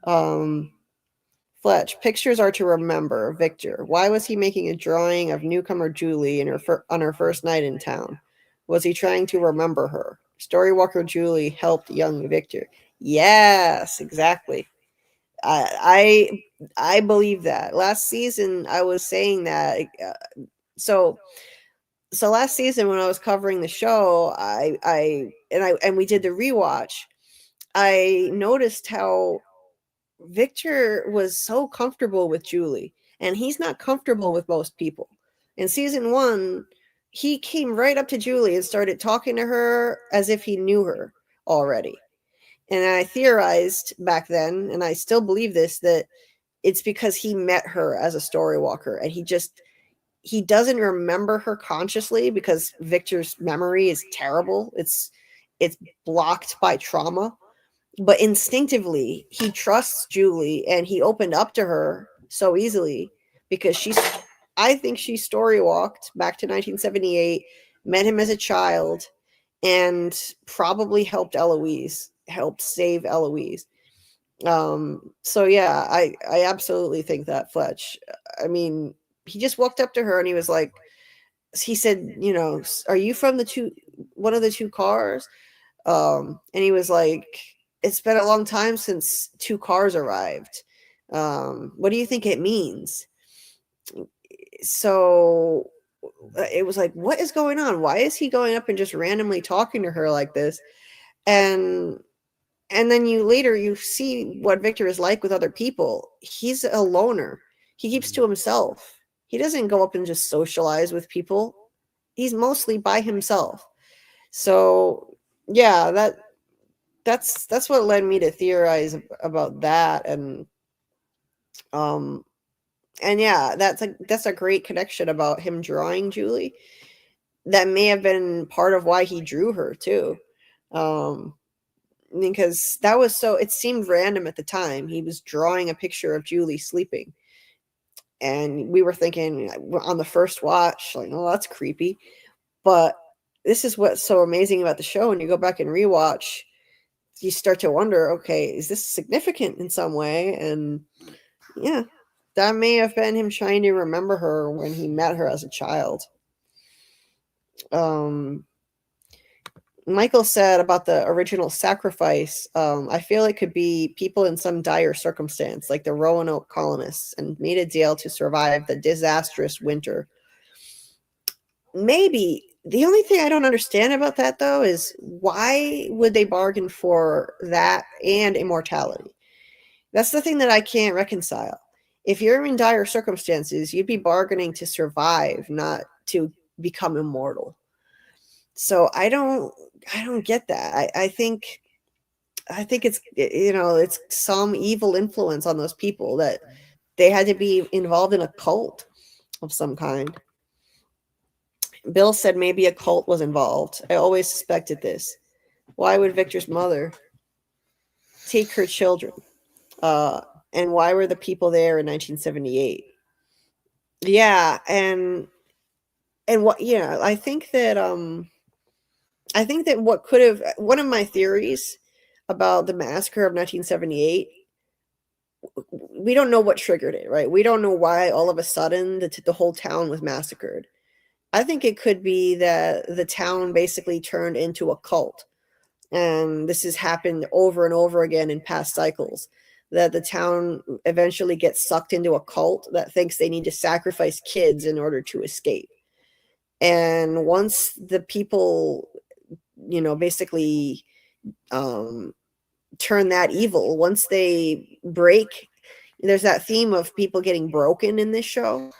Fletch, pictures are to remember. Victor, why was he making a drawing of newcomer Julie on her first night in town? Was he trying to remember her? Storywalker Julie helped young Victor. Yes, exactly. I believe that. Last season, I was saying that. So last season when I was covering the show, and we did the rewatch. I noticed how Victor was so comfortable with Julie, and he's not comfortable with most people. In season 1, he came right up to Julie and started talking to her as if he knew her already. And I theorized back then, and I still believe this, that it's because he met her as a story walker, and he doesn't remember her consciously because Victor's memory is terrible. It's blocked by trauma. But instinctively, he trusts Julie, and he opened up to her so easily because I think she story walked back to 1978, met him as a child, and probably helped save Eloise. So yeah, I absolutely think that, Fletch. I mean, he just walked up to her and he said, are you from one of the two cars? And he was like, it's been a long time since two cars arrived. What do you think it means? So it was like, what is going on? Why is he going up and just randomly talking to her like this? And then you see what Victor is like with other people. He's a loner. He keeps to himself. He doesn't go up and just socialize with people. He's mostly by himself. So yeah, that's what led me to theorize about that. And yeah, that's a great connection about him drawing Julie. That may have been part of why he drew her too. Because it seemed random at the time. He was drawing a picture of Julie sleeping. And we were thinking on the first watch, like, oh, that's creepy. But this is what's so amazing about the show. When you go back and rewatch, you start to wonder, okay, is this significant in some way? And yeah, that may have been him trying to remember her when he met her as a child. Michael said about the original sacrifice, I feel it could be people in some dire circumstance, like the Roanoke colonists, and made a deal to survive the disastrous winter. Maybe. The only thing I don't understand about that, though, is why would they bargain for that and immortality? That's the thing that I can't reconcile. If you're in dire circumstances, you'd be bargaining to survive, not to become immortal. So I don't get that. I think it's it's some evil influence on those people that they had to be involved in a cult of some kind. Bill said maybe a cult was involved. I always suspected this. Why would Victor's mother take her children? And why were the people there in 1978? Yeah, and what I think that what could have one of my theories about the massacre of 1978, we don't know what triggered it, right? We don't know why all of a sudden the whole town was massacred. I think it could be that the town basically turned into a cult. And this has happened over and over again in past cycles, that the town eventually gets sucked into a cult that thinks they need to sacrifice kids in order to escape. And once the people, basically turn that evil, once they break, there's that theme of people getting broken in this show.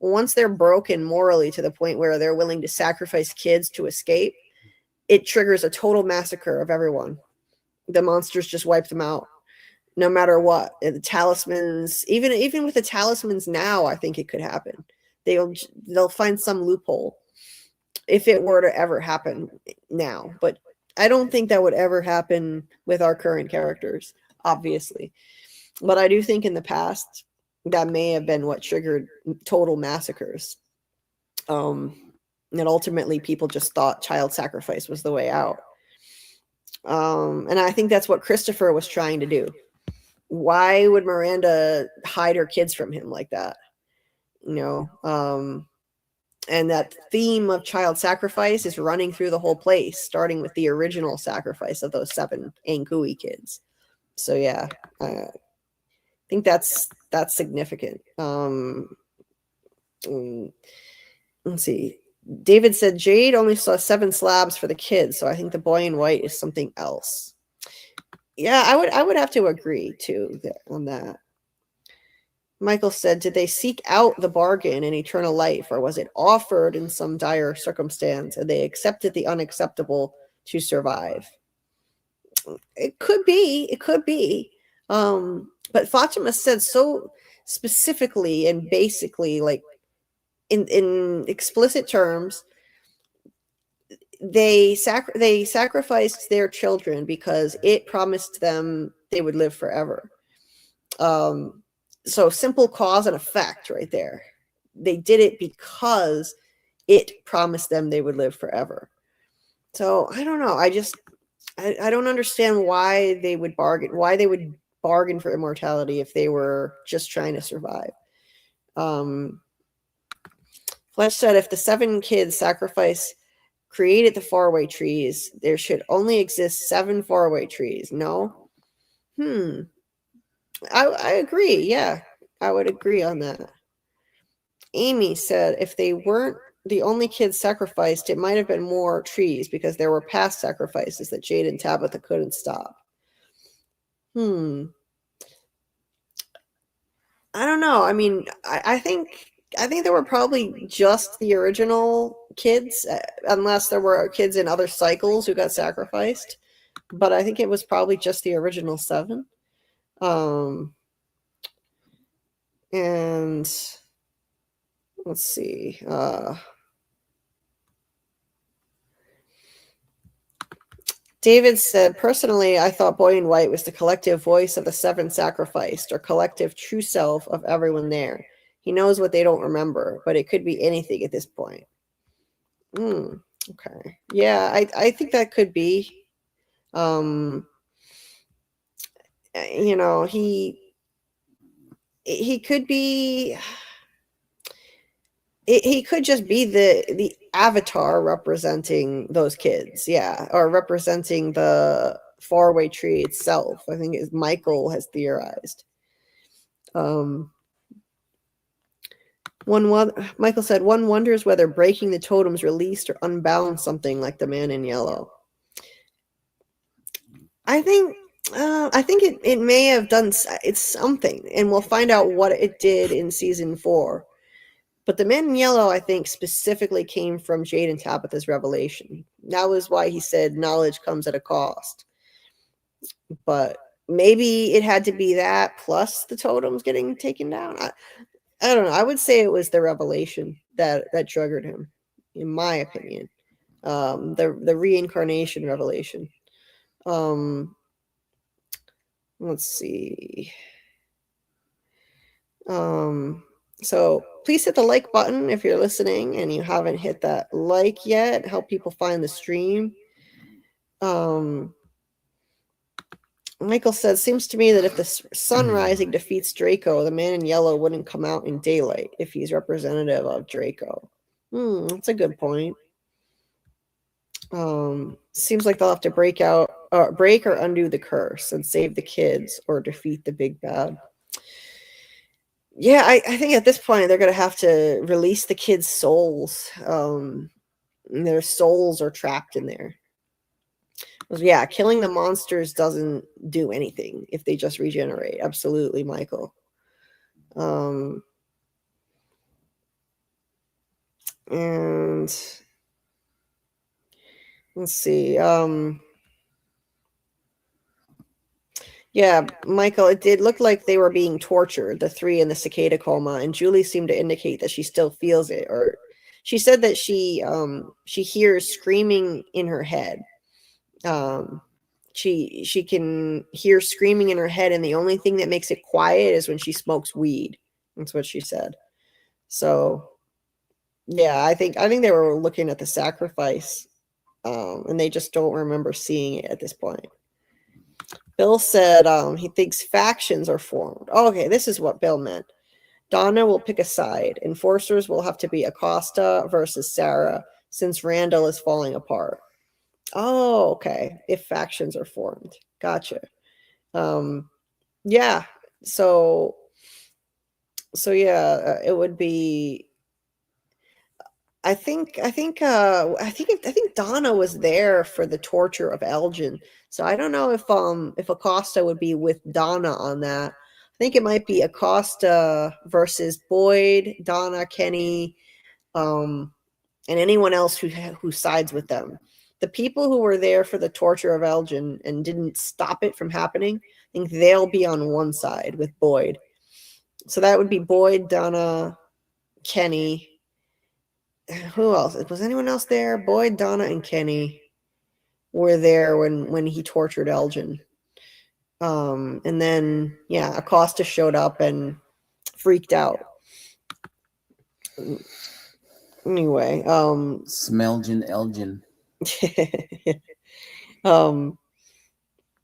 once they're broken morally to the point where they're willing to sacrifice kids to escape, it triggers a total massacre of everyone. The monsters just wipe them out, no matter what. The talismans, even with the talismans now, I think it could happen. They'll find some loophole if it were to ever happen now. But I don't think that would ever happen with our current characters, obviously. But I do think in the past, that may have been what triggered total massacres. And ultimately people just thought child sacrifice was the way out. And I think that's what Christopher was trying to do. Why would Miranda hide her kids from him like that? You know, and that theme of child sacrifice is running through the whole place, starting with the original sacrifice of those 7 Angui kids. So yeah, I think that's significant. Let's see. David said Jade only saw 7 slabs for the kids, so I think the boy in white is something else. Yeah, I would have to agree too on that. Michael said, did they seek out the bargain in eternal life, or was it offered in some dire circumstance and they accepted the unacceptable to survive? It could be. It could be. But Fatima said so specifically and basically, like in explicit terms, they sacrificed their children because it promised them they would live forever. So simple cause and effect right there. They did it because it promised them they would live forever. So I don't know. I don't understand why they would bargain for immortality if they were just trying to survive. Flesh said if the 7 kids sacrifice created the faraway trees, there should only exist 7 faraway trees. No? I agree. Yeah, I would agree on that. Amy said if they weren't the only kids sacrificed, it might have been more trees because there were past sacrifices that Jade and Tabitha couldn't stop. I don't know. I mean, I think there were probably just the original kids, unless there were kids in other cycles who got sacrificed. But I think it was probably just the original 7. And let's see. David said, personally, I thought Boy in White was the collective voice of the 7 sacrificed, or collective true self of everyone there. He knows what they don't remember, but it could be anything at this point. Okay. Yeah, I think that could be. You know, he could be. He could just be the avatar representing those kids, yeah, or representing the faraway tree itself. I think as Michael has theorized. Michael said, one wonders whether breaking the totems released or unbound something like the man in yellow. I think it may have done it's something, and we'll find out what it did in season 4. But the man in yellow, I think, specifically came from Jade and Tabitha's revelation. That was why he said knowledge comes at a cost. But maybe it had to be that plus the totems getting taken down. I don't know. I would say it was the revelation that triggered him, in my opinion. The reincarnation revelation. Let's see. So please hit the like button if you're listening and you haven't hit that like yet. Help people find the stream. Michael says, seems to me that if the sun rising defeats Draco, the man in yellow wouldn't come out in daylight if he's representative of Draco. That's a good point. Seems like they'll have to break or undo the curse and save the kids or defeat the big bad. Yeah, I think at this point they're going to have to release the kids' souls. Their souls are trapped in there. Yeah, killing the monsters doesn't do anything if they just regenerate. Absolutely, Michael. And let's see. Yeah, Michael, it did look like they were being tortured, the three in the cicada coma, and Julie seemed to indicate that she still feels it, or she said that she hears screaming in her head. She can hear screaming in her head, and the only thing that makes it quiet is when she smokes weed. That's what she said. So yeah, I think they were looking at the sacrifice, and they just don't remember seeing it at this point. Bill said he thinks factions are formed. Oh, okay, this is what Bill meant. Donna will pick a side. Enforcers will have to be Acosta versus Sarah, since Randall is falling apart. Oh, okay. If factions are formed. Gotcha. Yeah. So yeah, it would be. I think Donna was there for the torture of Elgin. So I don't know if Acosta would be with Donna on that. I think it might be Acosta versus Boyd, Donna, Kenny, and anyone else who sides with them. The people who were there for the torture of Elgin and didn't stop it from happening, I think they'll be on one side with Boyd. So that would be Boyd, Donna, Kenny. Who else? Was anyone else there? Boyd, Donna, and Kenny were there when he tortured Elgin. And then yeah, Acosta showed up and freaked out. Anyway, Smelgin Elgin.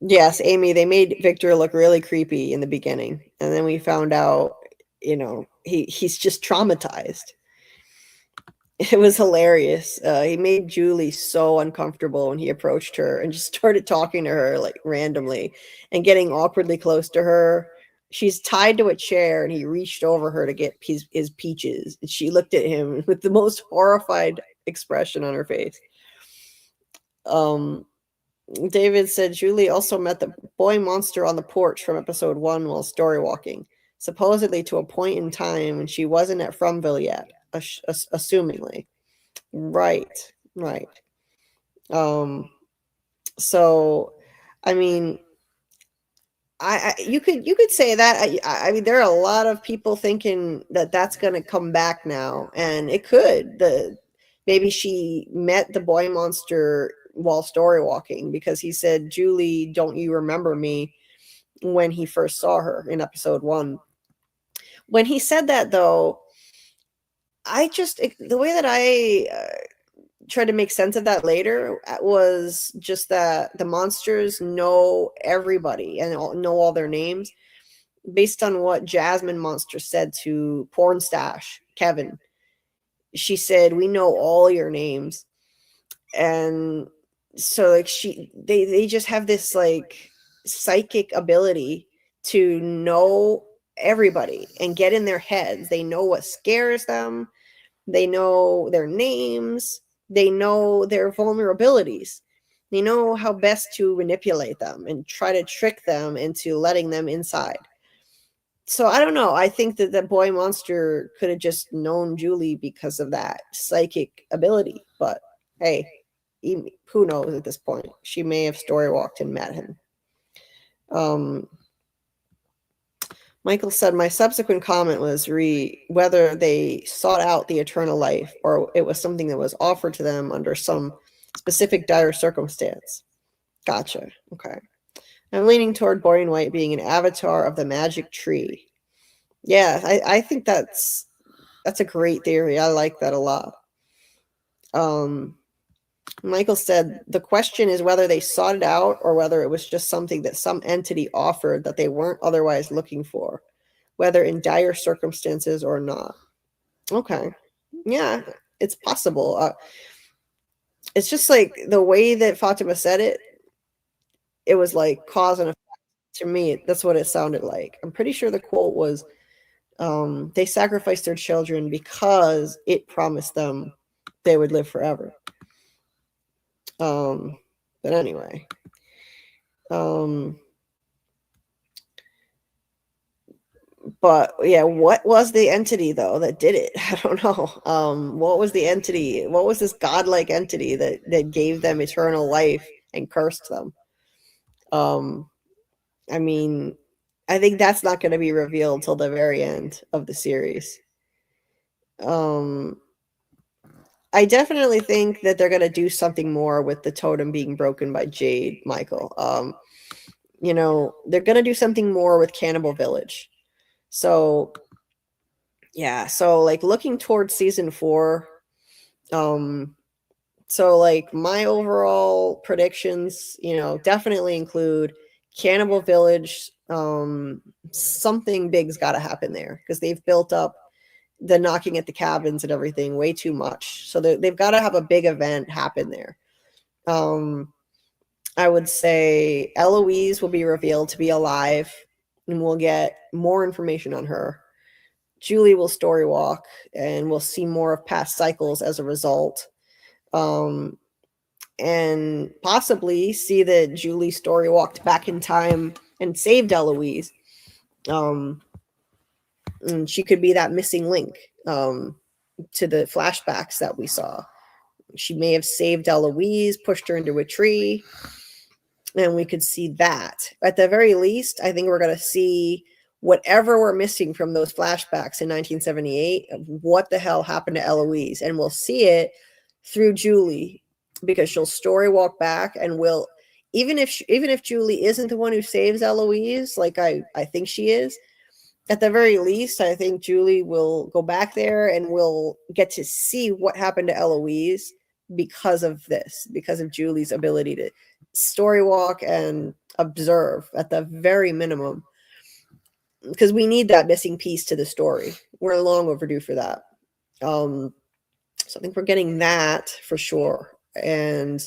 Yes, Amy, they made Victor look really creepy in the beginning, and then we found out, he's just traumatized. It was hilarious. He made Julie so uncomfortable when he approached her and just started talking to her like randomly and getting awkwardly close to her. She's tied to a chair and he reached over her to get his peaches. And she looked at him with the most horrified expression on her face. David said Julie also met the boy monster on the porch from episode 1 while story walking, supposedly to a point in time when she wasn't at Fromville yet, assumingly. Right. So, I mean, you could say that. I mean, there are a lot of people thinking that that's going to come back now, and it could. Maybe she met the boy monster while story walking, because he said, Julie, don't you remember me, when he first saw her in episode 1. When he said that, though, the way that I tried to make sense of that later was just that the monsters know everybody and know all their names, based on what Jasmine Monster said to Pornstash Kevin. She said, we know all your names. And so like they just have this like psychic ability to know everybody and get in their heads. They know what scares them. They know their names. They know their vulnerabilities. They know how best to manipulate them and try to trick them into letting them inside. So I don't know. I think that the boy monster could have just known Julie because of that psychic ability. But hey, who knows at this point? She may have story walked and met him. Michael said, my subsequent comment was whether they sought out the eternal life or it was something that was offered to them under some specific dire circumstance. Gotcha. Okay. I'm leaning toward Boring White being an avatar of the magic tree. Yeah, I think that's a great theory. I like that a lot. Michael said, the question is whether they sought it out or whether it was just something that some entity offered that they weren't otherwise looking for, whether in dire circumstances or not. Okay. Yeah, it's possible. It's just like the way that Fatima said it, it was like cause and effect. To me, that's what it sounded like. I'm pretty sure the quote was, they sacrificed their children because it promised them they would live forever. But anyway, But yeah, what was the entity though that did it? I don't know. What was the entity? What was this godlike entity that gave them eternal life and cursed them? I mean, I think that's not going to be revealed till the very end of the series. I definitely think that they're going to do something more with the totem being broken by Jade, Michael. They're going to do something more with Cannibal Village. So, yeah. So, like, looking towards season 4, so like my overall predictions, definitely include Cannibal Village. Something big's got to happen there because they've built up the knocking at the cabins and everything way too much. So they've got to have a big event happen there. I would say Eloise will be revealed to be alive, and we'll get more information on her. Julie will story walk, and we'll see more of past cycles as a result. And possibly see that Julie story walked back in time and saved Eloise. And she could be that missing link to the flashbacks that we saw. She may have saved Eloise, pushed her into a tree, and we could see that. At the very least, I think we're going to see whatever we're missing from those flashbacks in 1978, what the hell happened to Eloise, and we'll see it through Julie, because she'll story walk back and will, even if Julie isn't the one who saves Eloise, like I think she is, at the very least, I think Julie will go back there and we'll get to see what happened to Eloise because of this, because of Julie's ability to story walk and observe at the very minimum, because we need that missing piece to the story. We're long overdue for that. So I think we're getting that for sure. And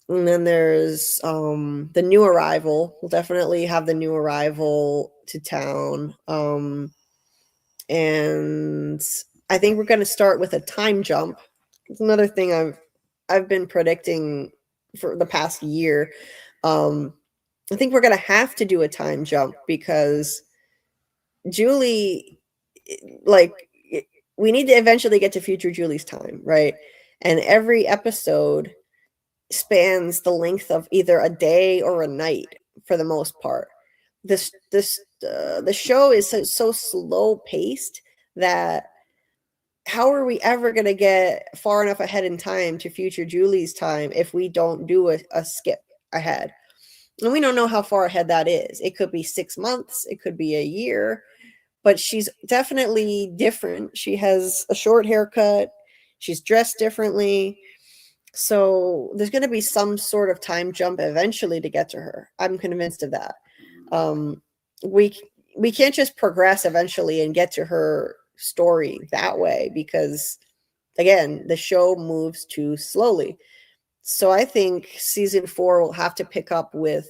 then there's the new arrival. We'll definitely have the new arrival to town. And I think we're going to start with a time jump. It's another thing I've been predicting for the past year. I think we're going to have to do a time jump because Julie, we need to eventually get to future Julie's time, right? And every episode spans the length of either a day or a night for the most part. The show is so slow paced that how are we ever going to get far enough ahead in time to future Julie's time if we don't do a skip ahead? And we don't know how far ahead that is. It could be 6 months, it could be a year, but she's definitely different. She has a short haircut, she's dressed differently. So there's going to be some sort of time jump eventually to get to her. I'm convinced of that. We can't just progress eventually and get to her story that way because, again, the show moves too slowly. So I think season 4 will have to pick up with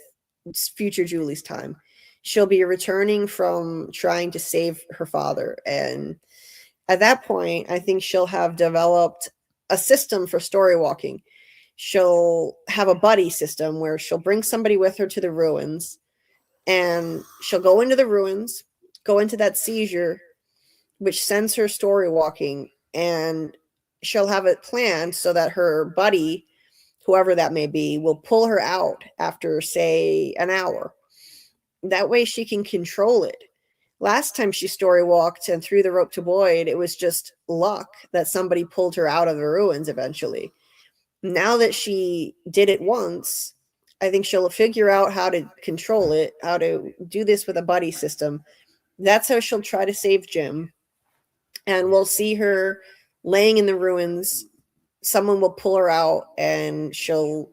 future Julie's time. She'll be returning from trying to save her father. And at that point, I think she'll have developed a system for story walking. She'll have a buddy system where she'll bring somebody with her to the ruins, and she'll go into the ruins, go into that seizure, which sends her story walking, and she'll have it planned so that her buddy, whoever that may be, will pull her out after, say, an hour. That way she can control it. Last time she story walked and threw the rope to Boyd, it was just luck that somebody pulled her out of the ruins eventually. Now that she did it once, I think she'll figure out how to control it, how to do this with a buddy system. That's how she'll try to save Jim. And we'll see her laying in the ruins. Someone will pull her out and she'll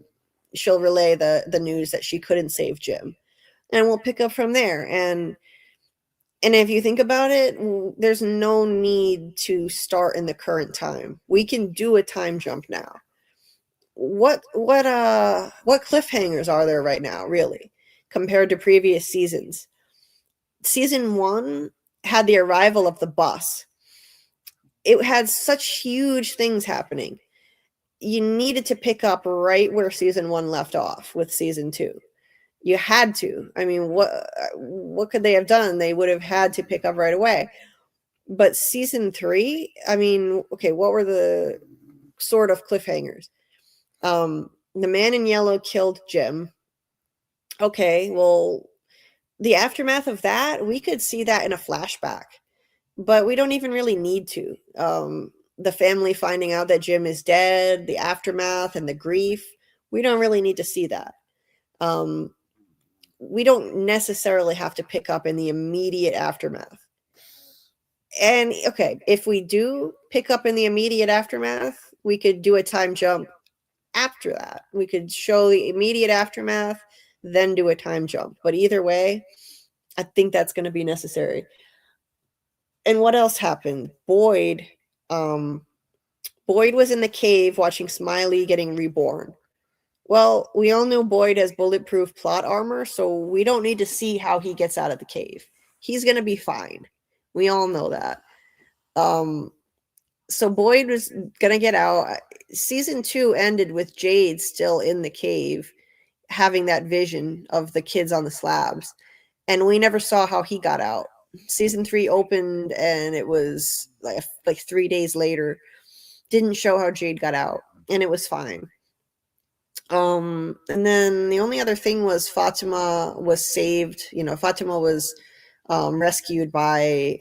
relay the news that she couldn't save Jim. And we'll pick up from there. And if you think about it, there's no need to start in the current time. We can do a time jump now. What cliffhangers are there right now, really, compared to previous seasons? Season 1 had the arrival of the bus. It had such huge things happening. You needed to pick up right where season 1 left off with season 2. You had to. I mean, what could they have done? They would have had to pick up right away. But season 3, I mean, okay, what were the sort of cliffhangers? The man in yellow killed Jim. Okay, well, the aftermath of that, we could see that in a flashback, but we don't even really need to. The family finding out that Jim is dead, the aftermath and the grief, we don't really need to see that. We don't necessarily have to pick up in the immediate aftermath. And okay, if we do pick up in the immediate aftermath, we could do a time jump after that. We could show the immediate aftermath, then do a time jump. But either way, I think that's going to be necessary. And what else happened? Boyd was in the cave watching Smiley getting reborn. Well, we all know Boyd has bulletproof plot armor, so we don't need to see how he gets out of the cave. He's going to be fine. We all know that. So Boyd was going to get out. Season 2 ended with Jade still in the cave, having that vision of the kids on the slabs. And we never saw how he got out. Season 3 opened and it was like 3 days later. Didn't show how Jade got out, and it was fine. And then the only other thing was Fatima was saved. Fatima was rescued by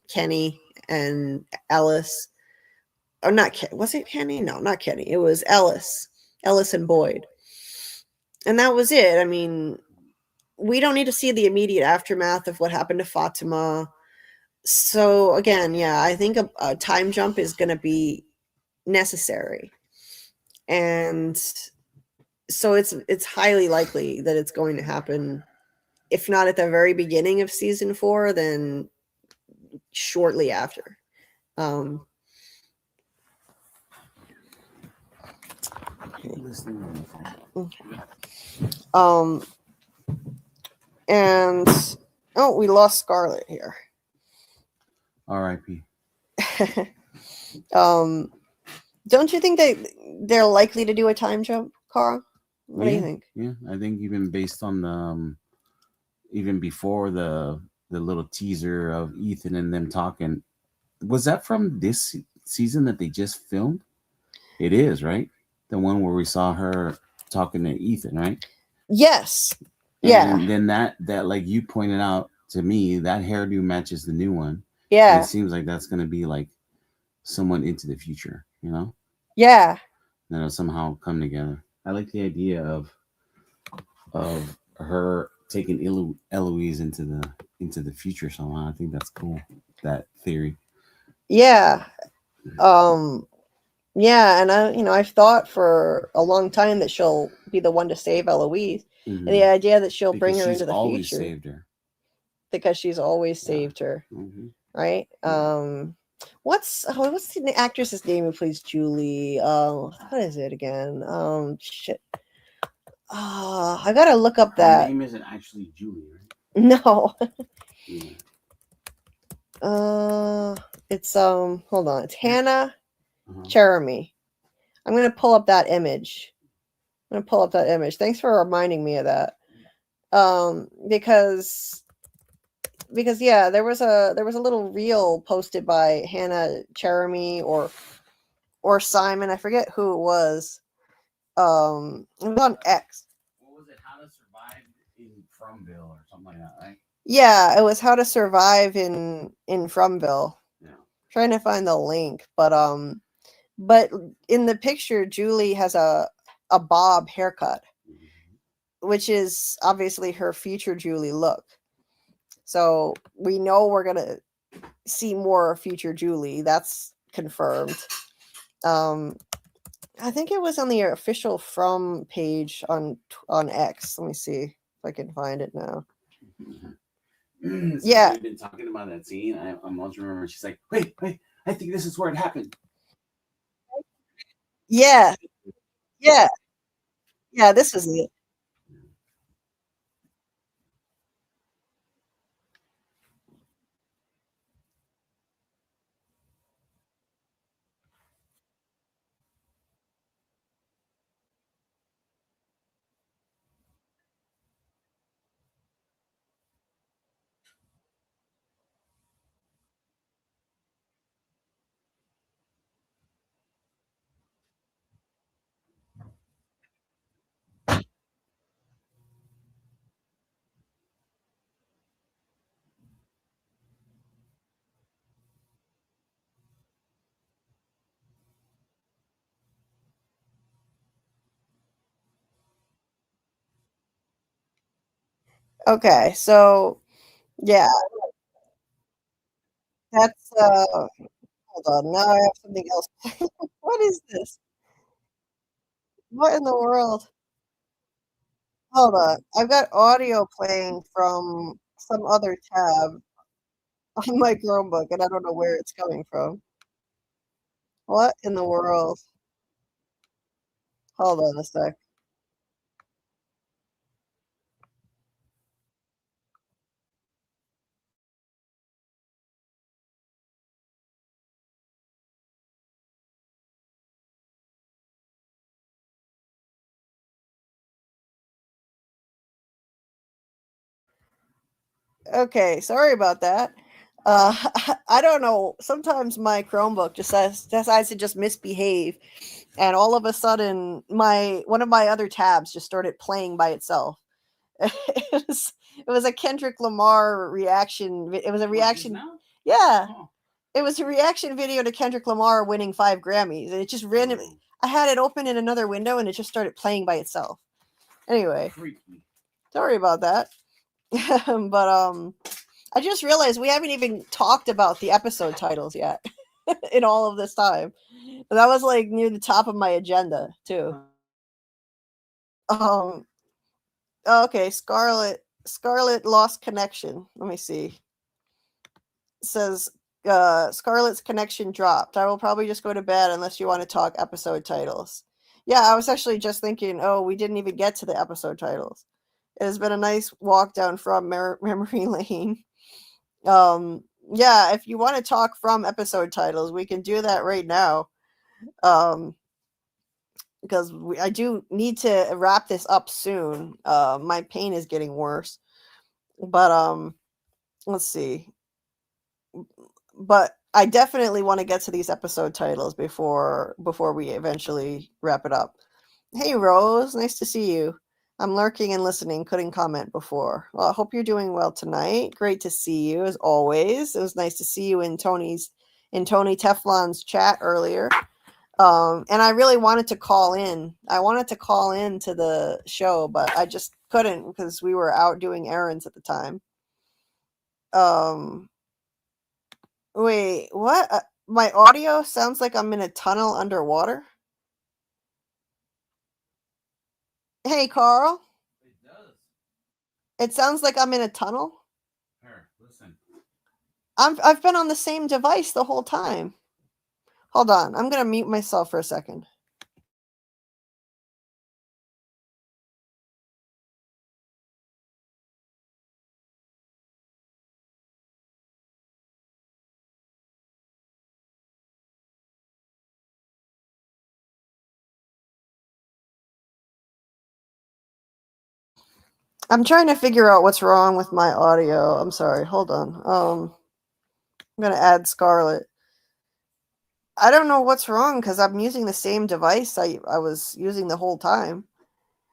Kenny and Ellis. Or not was it Kenny? No, not Kenny. It was Ellis and Boyd. And that was it. I mean, we don't need to see the immediate aftermath of what happened to Fatima. So again, yeah, I think a time jump is going to be necessary. And so it's highly likely that it's going to happen, if not at the very beginning of season 4, then shortly after. And we lost Scarlett here. R.I.P. Don't you think they're likely to do a time jump, Carl? What do you think? Yeah, I think even based on the even before the little teaser of Ethan and them talking, was that from this season that they just filmed? It is, right? The one where we saw her talking to Ethan, right? Yes. And then that like you pointed out to me, that hairdo matches the new one. Yeah. And it seems like that's going to be like someone into the future, Yeah. That'll somehow come together. I like the idea of her taking Eloise into the future somehow. I think that's cool. That theory. Yeah. Yeah, and I've thought for a long time that she'll be the one to save Eloise. Mm-hmm. And the idea that she'll because bring her into the always future. Saved her. Because she's always saved her. Mm-hmm. Right? What's the actress's name who plays Julie? What is it again? Shit. I gotta look up that. Her name isn't actually Julie, right? No. Yeah. It's hold on. It's Hannah Jeremy. I'm gonna pull up that image. Thanks for reminding me of that. Because yeah, there was a little reel posted by Hannah Jeremy or Simon. I forget who it was. It was on X. What was it? How to Survive in Fromville or something like that, right? Yeah, it was How to Survive in Fromville. Yeah. Trying to find the link, but in the picture, Julie has a bob haircut, which is obviously her future Julie look. So we know we're gonna see more future Julie. That's confirmed. I think it was on the official From page on X. Let me see if I can find it now. So yeah. We've been talking about that scene. I'm also remember she's like, wait, I think this is where it happened. Yeah. This is it. Okay, so yeah, that's hold on. Now I have something else. What is this? What in the world? Hold on. I've got audio playing from some other tab on my Chromebook, and I don't know where it's coming from. What in the world? Hold on a sec. Okay, sorry about that. Uh, I don't know. Sometimes my Chromebook just decides to just misbehave, and all of a sudden, one of my other tabs just started playing by itself. It was a Kendrick Lamar reaction. It was a reaction. Yeah, it was a reaction video to Kendrick Lamar winning 5 Grammys, and it just randomly. I had it open in another window, and it just started playing by itself. Anyway, sorry about that. But I just realized we haven't even talked about the episode titles yet in all of this time. And that was like near the top of my agenda too. Okay, Scarlet lost connection. Let me see. It says Scarlet's connection dropped. I will probably just go to bed unless you want to talk episode titles. Yeah, I was actually just thinking, oh, we didn't even get to the episode titles. It has been a nice walk down from memory lane. Yeah, if you want to talk from episode titles, we can do that right now. Because I do need to wrap this up soon. My pain is getting worse. But let's see. But I definitely want to get to these episode titles before we eventually wrap it up. Hey Rose, nice to see you. I'm lurking and listening, couldn't comment before. Well, I hope you're doing well tonight. Great to see you as always. It was nice to see you in Tony Teflon's chat earlier. And I really wanted to call in. I wanted to call in to the show, but I just couldn't because we were out doing errands at the time. Wait, what? My audio sounds like I'm in a tunnel underwater. Hey, Carl. It does. It sounds like I'm in a tunnel. Here, listen. I've been on the same device the whole time. Hold on, I'm gonna mute myself for a second. I'm trying to figure out what's wrong with my audio. I'm sorry. Hold on. I'm gonna add Scarlet. I don't know what's wrong because I'm using the same device I was using the whole time.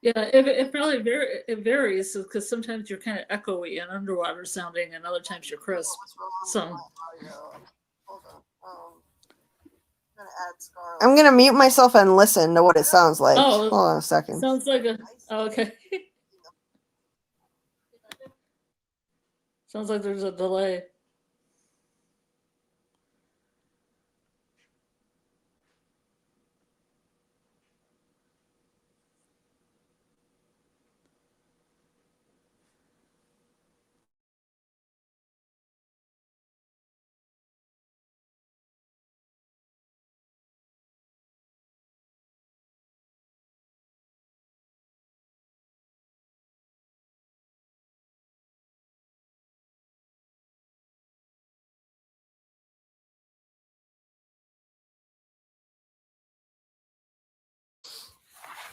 Yeah, it probably varies because sometimes you're kind of echoey and underwater sounding, and other times you're crisp. So I'm gonna mute myself and listen to what it sounds like. Oh, hold on a second. Sounds like a okay. Sounds like there's a delay.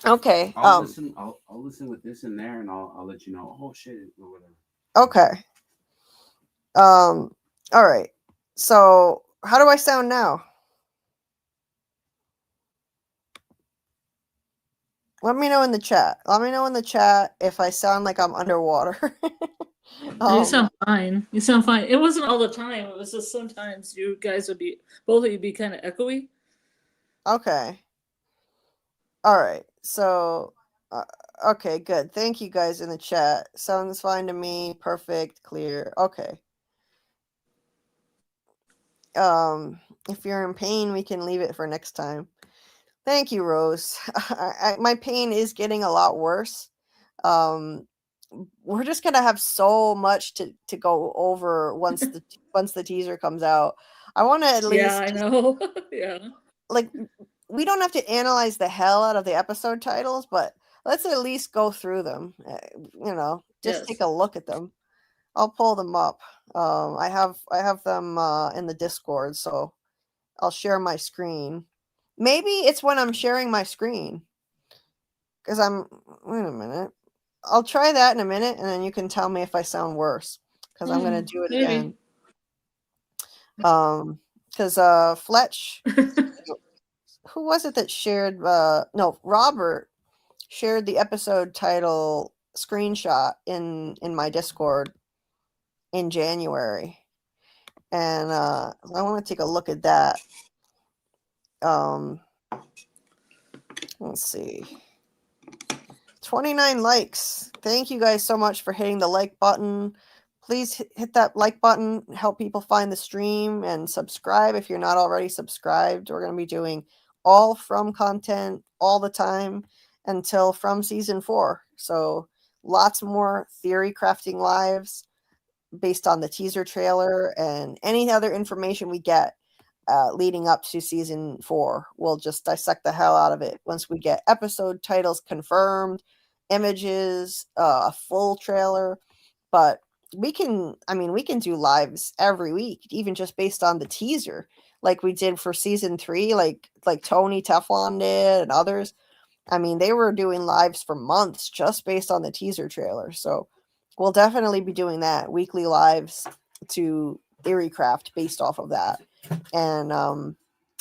Okay. I'll listen. I'll listen with this in there, and I'll let you know. Oh shit, or whatever. Okay. All right. So, how do I sound now? Let me know in the chat. Let me know in the chat if I sound like I'm underwater. You sound fine. You sound fine. It wasn't all the time. It was just sometimes you guys would be both of you be kind of echoey. Okay. All right. So Okay, good. Thank you guys in the chat. Sounds fine to me. Perfect, clear. Okay. If you're in pain, we can leave it for next time. Thank you, Rose. My pain is getting a lot worse. We're just gonna have so much to go over once the teaser comes out. I want to at least, Yeah, I know. Yeah. like, we don't have to analyze the hell out of the episode titles, but let's at least go through them. Just take Yes. a look at them. I'll pull them up. I have them in the Discord, so I'll share my screen. Maybe it's when I'm sharing my screen. Because wait a minute. I'll try that in a minute, and then you can tell me if I sound worse. Because I'm going to do it Maybe. again. Because Fletch, who was it that shared? No, Robert shared the episode title screenshot in my Discord in January. And I want to take a look at that. Let's see. 29 likes. Thank you guys so much for hitting the like button. Please hit that like button, help people find the stream, and subscribe if you're not already subscribed. We're going to be doing all From content all the time until From season 4. So lots more theory crafting lives based on the teaser trailer and any other information we get leading up to season 4. We'll just dissect the hell out of it once we get episode titles confirmed, images, a full trailer. But we can do lives every week, even just based on the teaser, like we did for season 3, like Tony Teflon did and others. I mean, they were doing lives for months just based on the teaser trailer. So we'll definitely be doing that, weekly lives to theory craft based off of that, and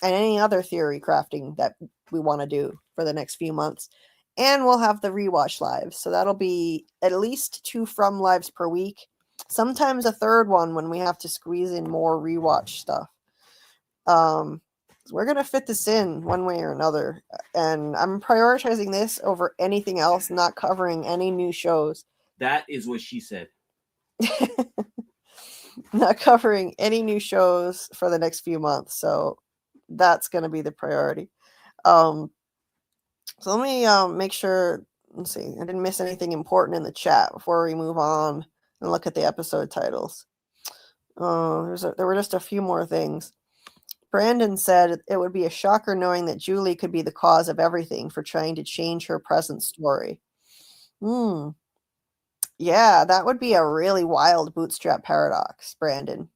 any other theory crafting that we want to do for the next few months. And we'll have the rewatch lives, so that'll be at least 2 From lives per week, sometimes a third one when we have to squeeze in more rewatch stuff. We're gonna fit this in one way or another, and I'm prioritizing this over anything else, not covering any new shows. That is what she said. Not covering any new shows for the next few months, so that's going to be the priority. So let me make sure. Let's see, I didn't miss anything important in the chat before we move on and look at the episode titles. There were just a few more things. Brandon said it would be a shocker knowing that Julie could be the cause of everything for trying to change her present story. Yeah, that would be a really wild bootstrap paradox, Brandon.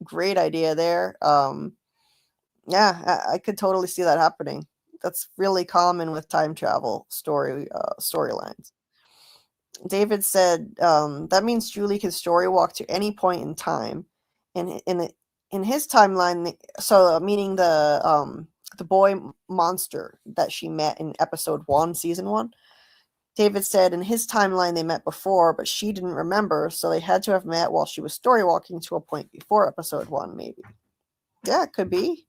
Great idea there. Yeah, I could totally see that happening. That's really common with time travel storylines. David said that means Julie can story walk to any point in time, and in his timeline. So meaning the boy monster that she met in episode 1, season 1. David said in his timeline they met before, but she didn't remember, so they had to have met while she was story walking to a point before episode 1, maybe. Yeah, it could be.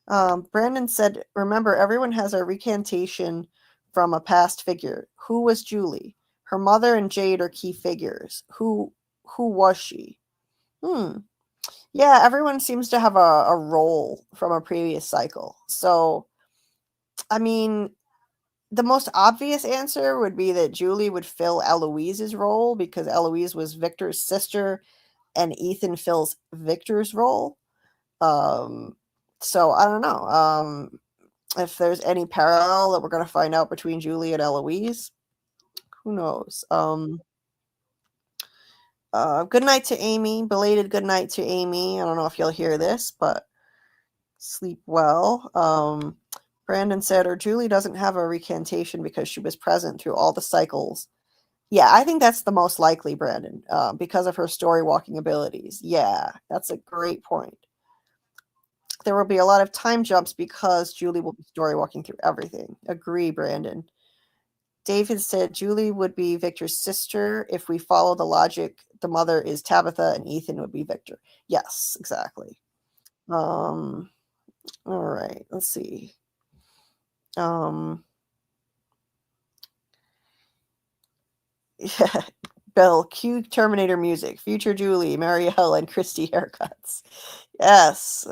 Brandon said, remember, everyone has a recantation from a past figure. Who was Julie? Her mother and Jade are key figures. Who was she? Yeah, everyone seems to have a role from a previous cycle. So, I mean, the most obvious answer would be that Julie would fill Eloise's role because Eloise was Victor's sister and Ethan fills Victor's role. So I don't know if there's any parallel that we're going to find out between Julie and Eloise. Who knows? Good night to Amy. Belated good night to Amy. I don't know if you'll hear this, but sleep well. Brandon said, or Julie doesn't have a recantation because she was present through all the cycles. Yeah, I think that's the most likely, Brandon, because of her story walking abilities. Yeah, that's a great point. There will be a lot of time jumps because Julie will be story walking through everything. Agree, Brandon. David said Julie would be Victor's sister. If we follow the logic, the mother is Tabitha and Ethan would be Victor. Yes, exactly. All right, let's see. Yeah. Bill, cue Terminator music. Future Julie, Marielle, and Christy haircuts. Yes,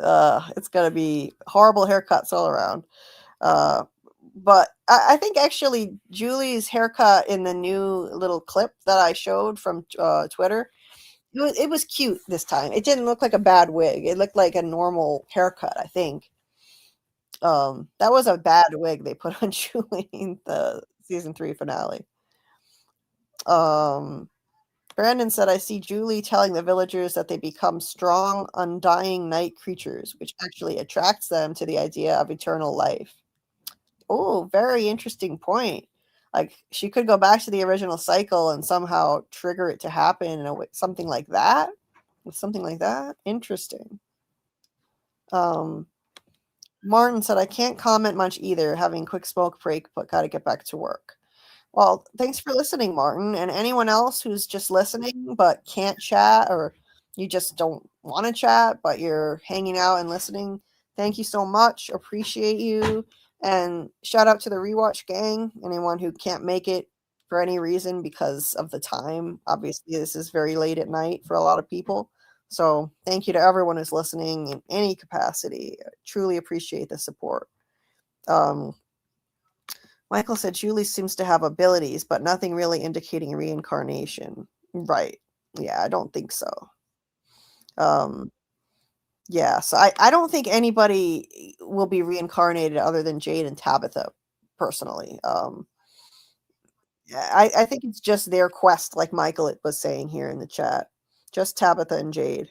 it's gonna be horrible haircuts all around. But I think actually Julie's haircut in the new little clip that I showed from Twitter, it was cute this time. It didn't look like a bad wig. It looked like a normal haircut, I think. That was a bad wig they put on Julie in the season 3 finale. Brandon said, I see Julie telling the villagers that they become strong, undying night creatures, which actually attracts them to the idea of eternal life. Oh, very interesting point. Like, she could go back to the original cycle and somehow trigger it to happen in a way, something like that. Something like that. Interesting. Martin said, I can't comment much either, having quick smoke break, but got to get back to work. Well, thanks for listening, Martin. And anyone else who's just listening but can't chat, or you just don't want to chat, but you're hanging out and listening, thank you so much. Appreciate you. And shout out to the Rewatch gang. Anyone who can't make it for any reason because of the time. Obviously, this is very late at night for a lot of people. So thank you to everyone who's listening in any capacity. I truly appreciate the support. Michael said Julie seems to have abilities, but nothing really indicating reincarnation. Right. Yeah, I don't think so. Yeah, so I don't think anybody will be reincarnated other than Jade and Tabitha, personally. Yeah, I think it's just their quest, like Michael was saying here in the chat. Just Tabitha and Jade.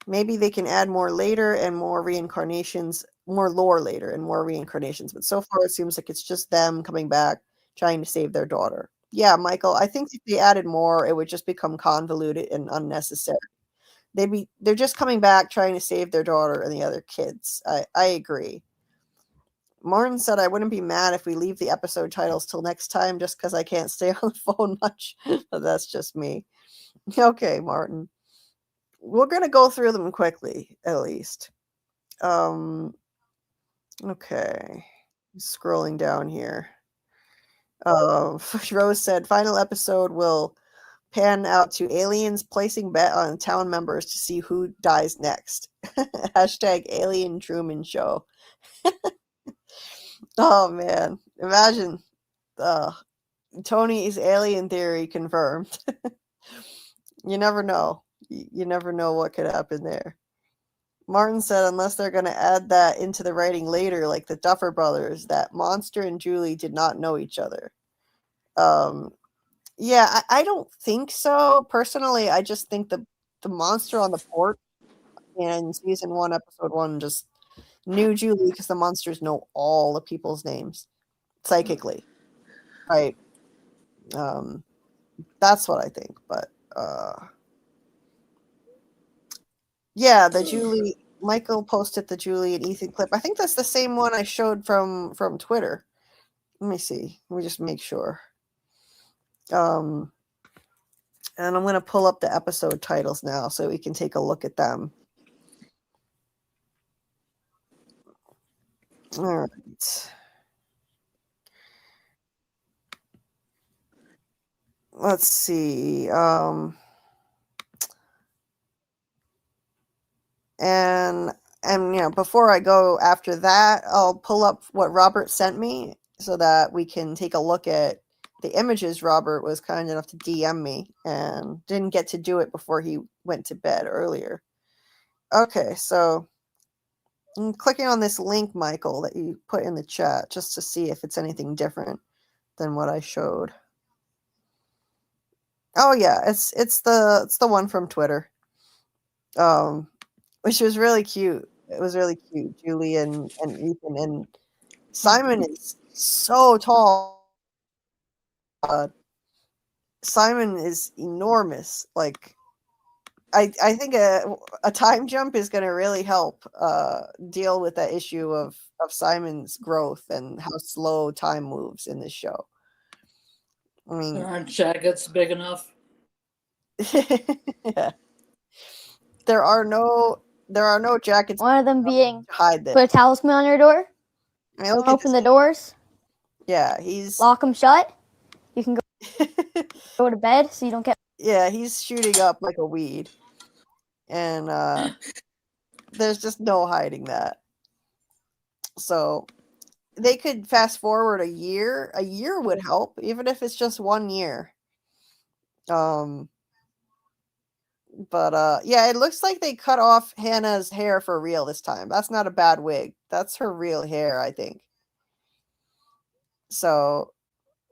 Maybe they can add more later and more reincarnations, more lore later and more reincarnations. But so far, it seems like it's just them coming back, trying to save their daughter. Yeah, Michael, I think if they added more, it would just become convoluted and unnecessary. They're just coming back, trying to save their daughter and the other kids. I agree. Martin said, I wouldn't be mad if we leave the episode titles till next time just because I can't stay on the phone much. But that's just me. Okay, Martin. We're going to go through them quickly, at least. Okay. Scrolling down here. Rose said, final episode will pan out to aliens placing bet on town members to see who dies next. Hashtag Alien Truman Show. Oh, man. Imagine Tony's alien theory confirmed. You never know. You never know what could happen there. Martin said, unless they're going to add that into the writing later, like the Duffer Brothers, that Monster and Julie did not know each other. Yeah, I don't think so. Personally, I just think the monster on the port in season 1, episode 1, just knew Julie because the monsters know all the people's names psychically. Right. That's what I think. But yeah, the Julie, Michael posted the Julie and Ethan clip. I think that's the same one I showed from Twitter. Let me see. Let me just make sure. And I'm going to pull up the episode titles now so we can take a look at them. All right. Let's see. And you know, before I go after that, I'll pull up what Robert sent me so that we can take a look at the images Robert was kind enough to DM me and didn't get to do it before he went to bed earlier. Okay, so I'm clicking on this link, Michael, that you put in the chat just to see if it's anything different than what I showed. Oh yeah, it's the one from Twitter. Which was really cute. It was really cute. Julie and Ethan, and Simon is so tall. Simon is enormous. Like, I think a time jump is going to really help deal with that issue of Simon's growth and how slow time moves in this show. I mean, aren't jackets big enough? Yeah. There are no jackets. One of them being to hide this. put a talisman on your door. I mean, look Don't at open this. the doors. Yeah, he's Lock them shut. you can go to bed so you don't get. Yeah, he's shooting up like a weed. And there's just no hiding that. So they could fast forward a year. A year would help, even if it's just 1 year. But yeah, it looks like they cut off Hannah's hair for real this time. That's not a bad wig. That's her real hair, I think. So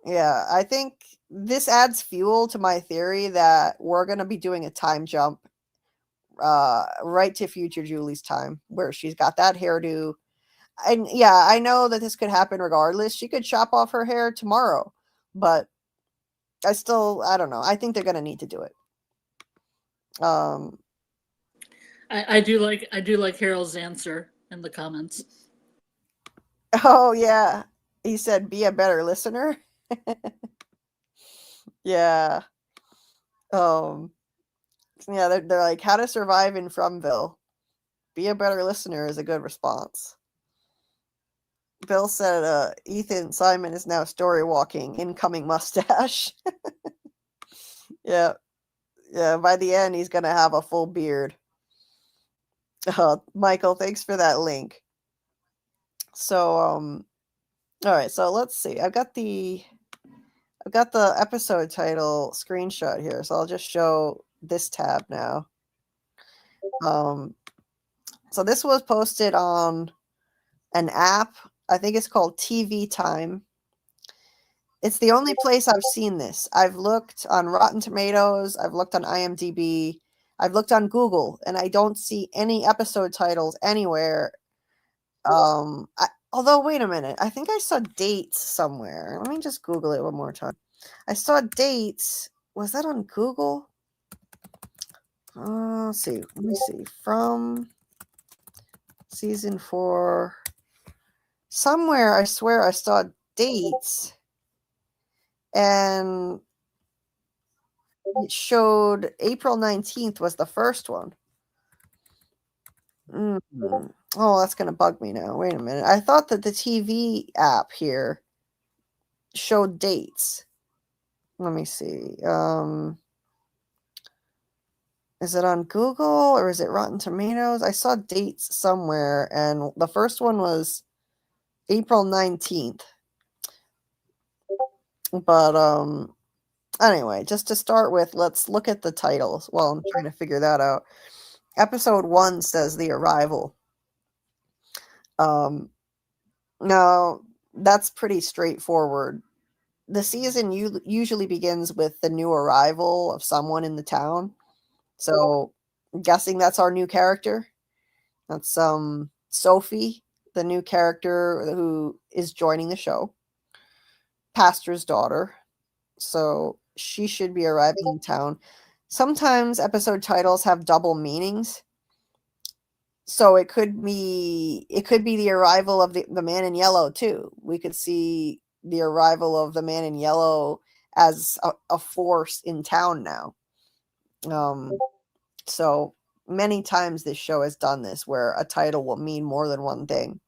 yeah, I think this adds fuel to my theory that we're gonna be doing a time jump right to future Julie's time, where she's got that hairdo. And yeah, I know that this could happen regardless. She could chop off her hair tomorrow, but I don't know. I think they're gonna need to do it. I do like Harold's answer in the comments. Oh yeah, he said, "Be a better listener." Yeah. Yeah, they're like, how to survive in Fromville. Be a better listener is a good response. Bill said, Ethan Simon is now story walking, incoming mustache. Yeah. Yeah, by the end, he's going to have a full beard. Michael, thanks for that link. So, all right, so let's see. I've got the episode title screenshot here, so I'll just show this tab now. So this was posted on an app. I think it's called TV Time. It's the only place I've seen this. I've looked on Rotten Tomatoes. I've looked on IMDb. I've looked on Google, and I don't see any episode titles anywhere. Although, wait a minute. I think I saw dates somewhere. Let me just Google it one more time. I saw dates. Was that on Google? Let's see. Let me see. From season 4. Somewhere, I swear I saw dates. And it showed April 19th was the first one. Oh, that's going to bug me now. Wait a minute. I thought that the TV app here showed dates. Let me see. Is it on Google or is it Rotten Tomatoes? I saw dates somewhere, and the first one was April 19th. But anyway, just to start with, let's look at the titles. Well, I'm trying to figure that out. Episode 1 says The Arrival. Now, that's pretty straightforward. The season usually begins with the new arrival of someone in the town. So, I'm guessing that's our new character. That's Sophie, the new character who is joining the show. Pastor's daughter. So, she should be arriving in town. Sometimes episode titles have double meanings. So it could be the arrival of the man in yellow too. We could see the arrival of the man in yellow as a force in town now. So many times this show has done this, where a title will mean more than one thing.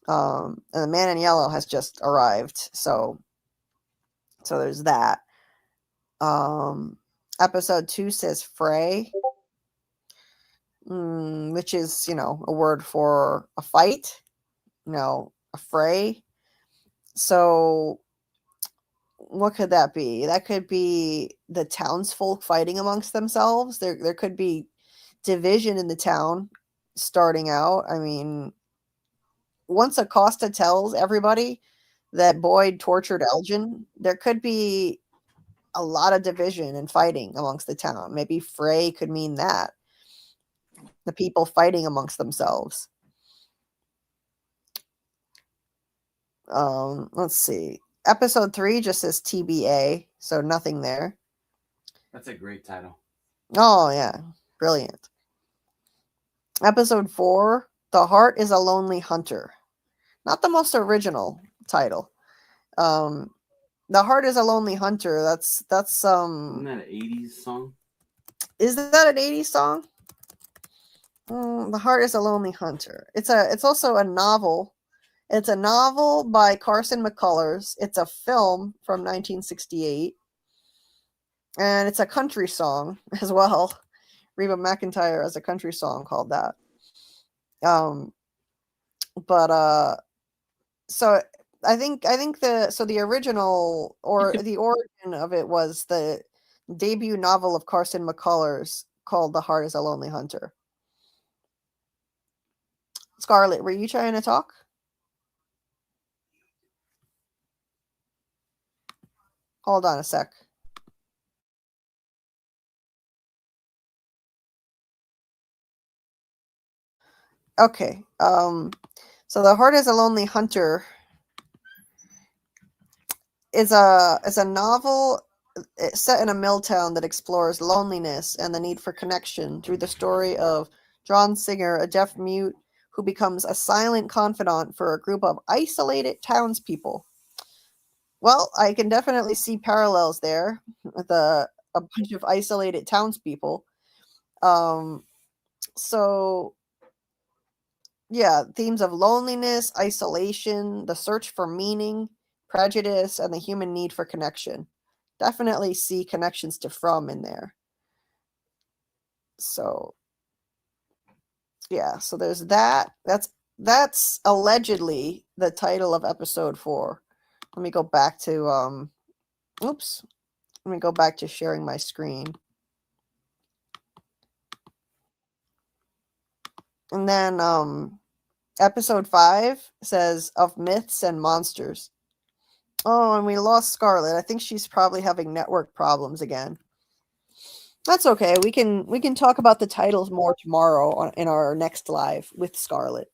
And the man in yellow has just arrived. So there's that. Episode 2 says fray, which is, a word for a fight, a fray. So what could that be? That could be the townsfolk fighting amongst themselves. There could be division in the town starting out. I mean, once Acosta tells everybody that Boyd tortured Elgin, there could be a lot of division and fighting amongst the town. Maybe fray could mean that. The people fighting amongst themselves. Let's see. Episode 3 just says TBA, so nothing there. That's a great title. Oh, yeah. Brilliant. Episode 4, The Heart is a Lonely Hunter. Not the most original title. The Heart is a Lonely Hunter. That's Isn't that an 80s song? Is that an 80s song? The Heart is a Lonely Hunter. It's also a novel. It's a novel by Carson McCullers. It's a film from 1968. And it's a country song as well. Reba McEntire has a country song called that. So I think the original or the origin of it was the debut novel of Carson McCullers called The Heart is a Lonely Hunter. Scarlett, were you trying to talk? Hold on a sec. Okay. So The Heart is a Lonely Hunter is a novel set in a mill town that explores loneliness and the need for connection through the story of John Singer, a deaf mute who becomes a silent confidant for a group of isolated townspeople. Well, I can definitely see parallels there with a bunch of isolated townspeople. So yeah, themes of loneliness, isolation, the search for meaning, prejudice, and the human need for connection. Definitely see connections to From in there. So yeah, so there's that. That's allegedly the title of episode 4. Let me go back to oops. Let me go back to sharing my screen. And then episode 5 says of myths and monsters. Oh, and we lost Scarlett. I think she's probably having network problems again. That's okay. We can talk about the titles more tomorrow in our next live with Scarlett.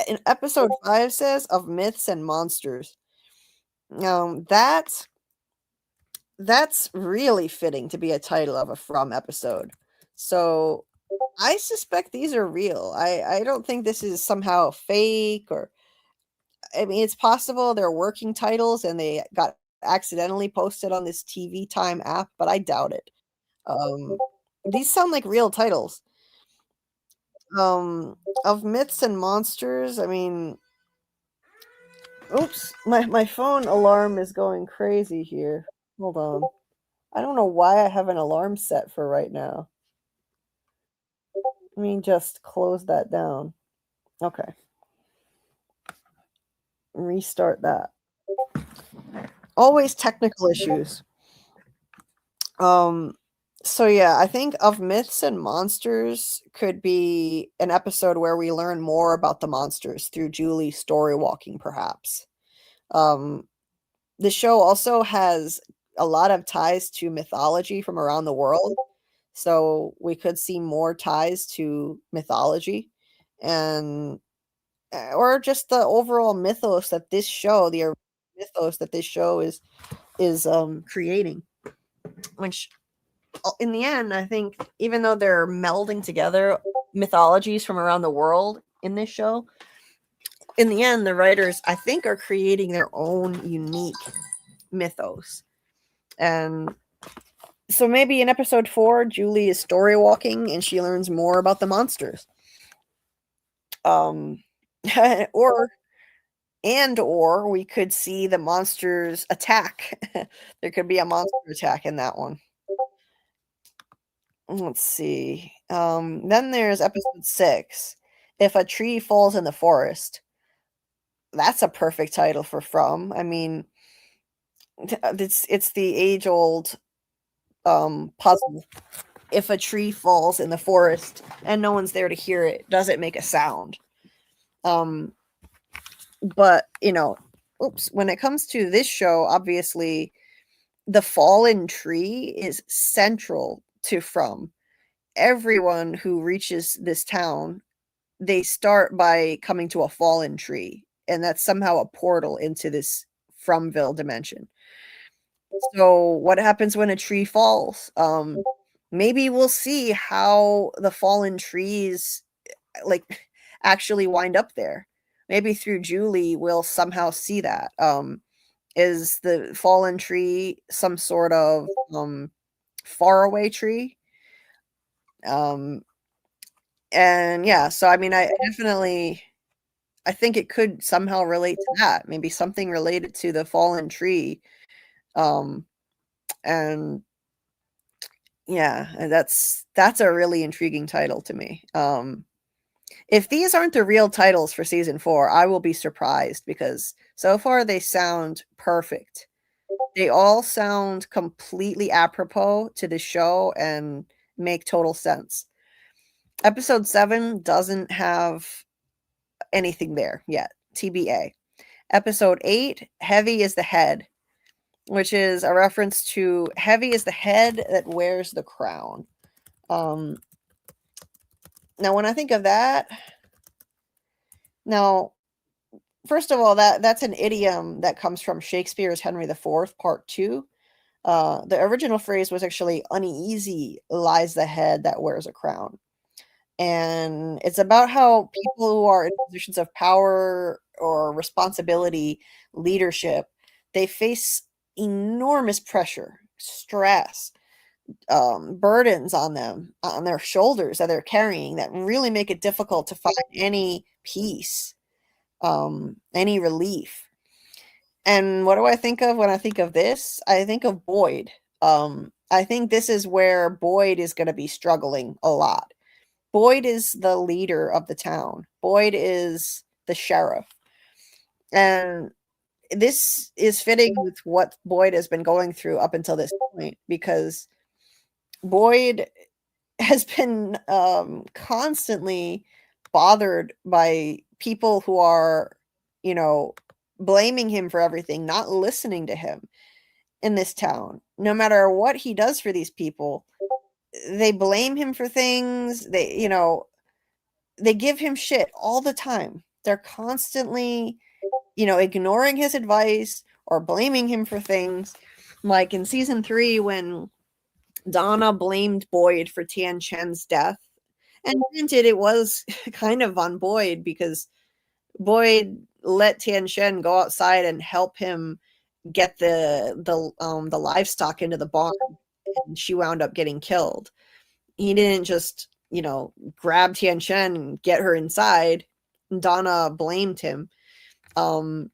In episode 5 says of myths and monsters. That's really fitting to be a title of a From episode. So I suspect these are real. I don't think this is somehow fake or I mean it's possible they're working titles and they got accidentally posted on this TV Time app, but I doubt it. These sound like real titles. Of myths and monsters, I mean oops, my phone alarm is going crazy here. Hold on. I don't know why I have an alarm set for right now. Let me just close that down. Okay. Restart that. Always technical issues. So yeah, I think of myths and monsters could be an episode where we learn more about the monsters through Julie's story walking, perhaps. The show also has a lot of ties to mythology from around the world. So we could see more ties to mythology and or just the overall mythos that this show, mythos that this show is creating. Which in the end, I think even though they're melding together mythologies from around the world in this show, in the end, the writers, I think, are creating their own unique mythos. And so maybe in episode 4, Julie is story walking and she learns more about the monsters. Or we could see the monsters attack. There could be a monster attack in that one. Let's see. Then there's episode 6. If a tree falls in the forest. That's a perfect title for From. I mean, it's the age-old puzzle. If a tree falls in the forest and no one's there to hear it, does it make a sound? But, oops, when it comes to this show, obviously, the fallen tree is central to From. Everyone who reaches this town, they start by coming to a fallen tree, and that's somehow a portal into this Fromville dimension. So what happens when a tree falls? Maybe we'll see how the fallen trees actually wind up there. Maybe through Julie we'll somehow see that. Is the fallen tree some sort of faraway tree? And yeah, so I mean I I think it could somehow relate to that. Maybe something related to the fallen tree. And yeah, and that's a really intriguing title to me. If these aren't the real titles for season 4, I will be surprised because so far they sound perfect. They all sound completely apropos to the show and make total sense. Episode 7 doesn't have anything there yet, TBA. Episode 8, Heavy is the Head, which is a reference to heavy is the head that wears the crown. Now, when I think of that, now, first of all, that's an idiom that comes from Shakespeare's Henry IV, Part 2. The original phrase was actually uneasy lies the head that wears a crown. And it's about how people who are in positions of power or responsibility, leadership, they face enormous pressure, stress, burdens on them, on their shoulders that they're carrying that really make it difficult to find any peace, any relief. And what do I think of when I think of this? I think of Boyd. I think this is where Boyd is going to be struggling a lot. Boyd is the leader of the town. Boyd is the sheriff. And this is fitting with what Boyd has been going through up until this point, because Boyd has been constantly bothered by people who are, blaming him for everything, not listening to him in this town. No matter what he does for these people, they blame him for things. They give him shit all the time. They're constantly, ignoring his advice or blaming him for things. Like in season 3, when Donna blamed Boyd for Tian Chen's death. And granted, it was kind of on Boyd because Boyd let Tian Chen go outside and help him get the livestock into the barn, and she wound up getting killed. He didn't just, grab Tian Chen and get her inside. Donna blamed him. And,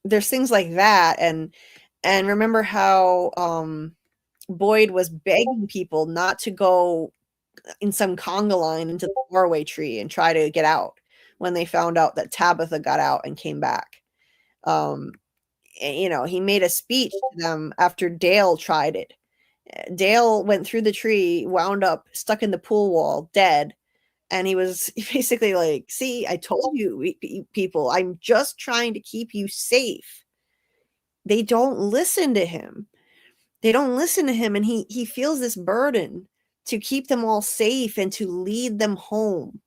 there's things like that. And remember how Boyd was begging people not to go in some conga line into the faraway tree and try to get out when they found out that Tabitha got out and came back. He made a speech to them after Dale tried it. Dale went through the tree, wound up stuck in the pool wall, dead. And he was basically like, see, I told you, people, I'm just trying to keep you safe. They don't listen to him. And he feels this burden to keep them all safe and to lead them home.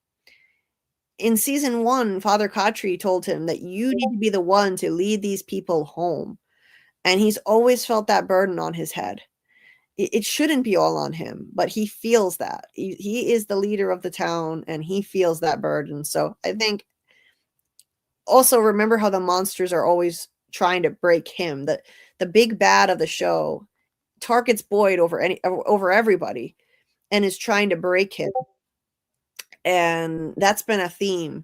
In season 1, Father Khatri told him that you need to be the one to lead these people home. And he's always felt that burden on his head. It shouldn't be all on him, but he feels that. He is the leader of the town, and he feels that burden. So I think also remember how the monsters are always trying to break him. The big bad of the show targets Boyd over everybody and is trying to break him. And that's been a theme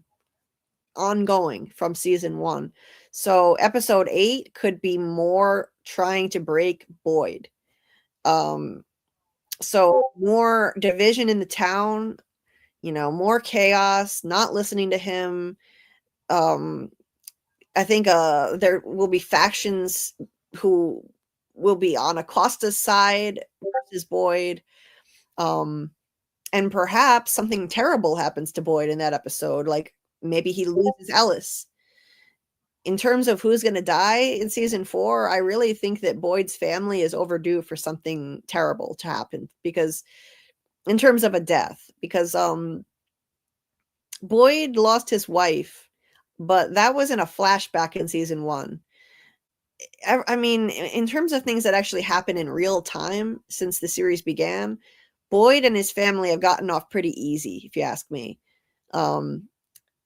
ongoing from season 1. So episode 8 could be more trying to break Boyd. So more division in the town, more chaos, not listening to him. I think there will be factions who will be on Acosta's side versus Boyd. And perhaps something terrible happens to Boyd in that episode. Like maybe he loses Ellis. In terms of who's going to die in season 4, I really think that Boyd's family is overdue for something terrible to happen, because in terms of a death, because Boyd lost his wife, but that was in a flashback in season 1. I mean, in terms of things that actually happen in real time since the series began, Boyd and his family have gotten off pretty easy, if you ask me.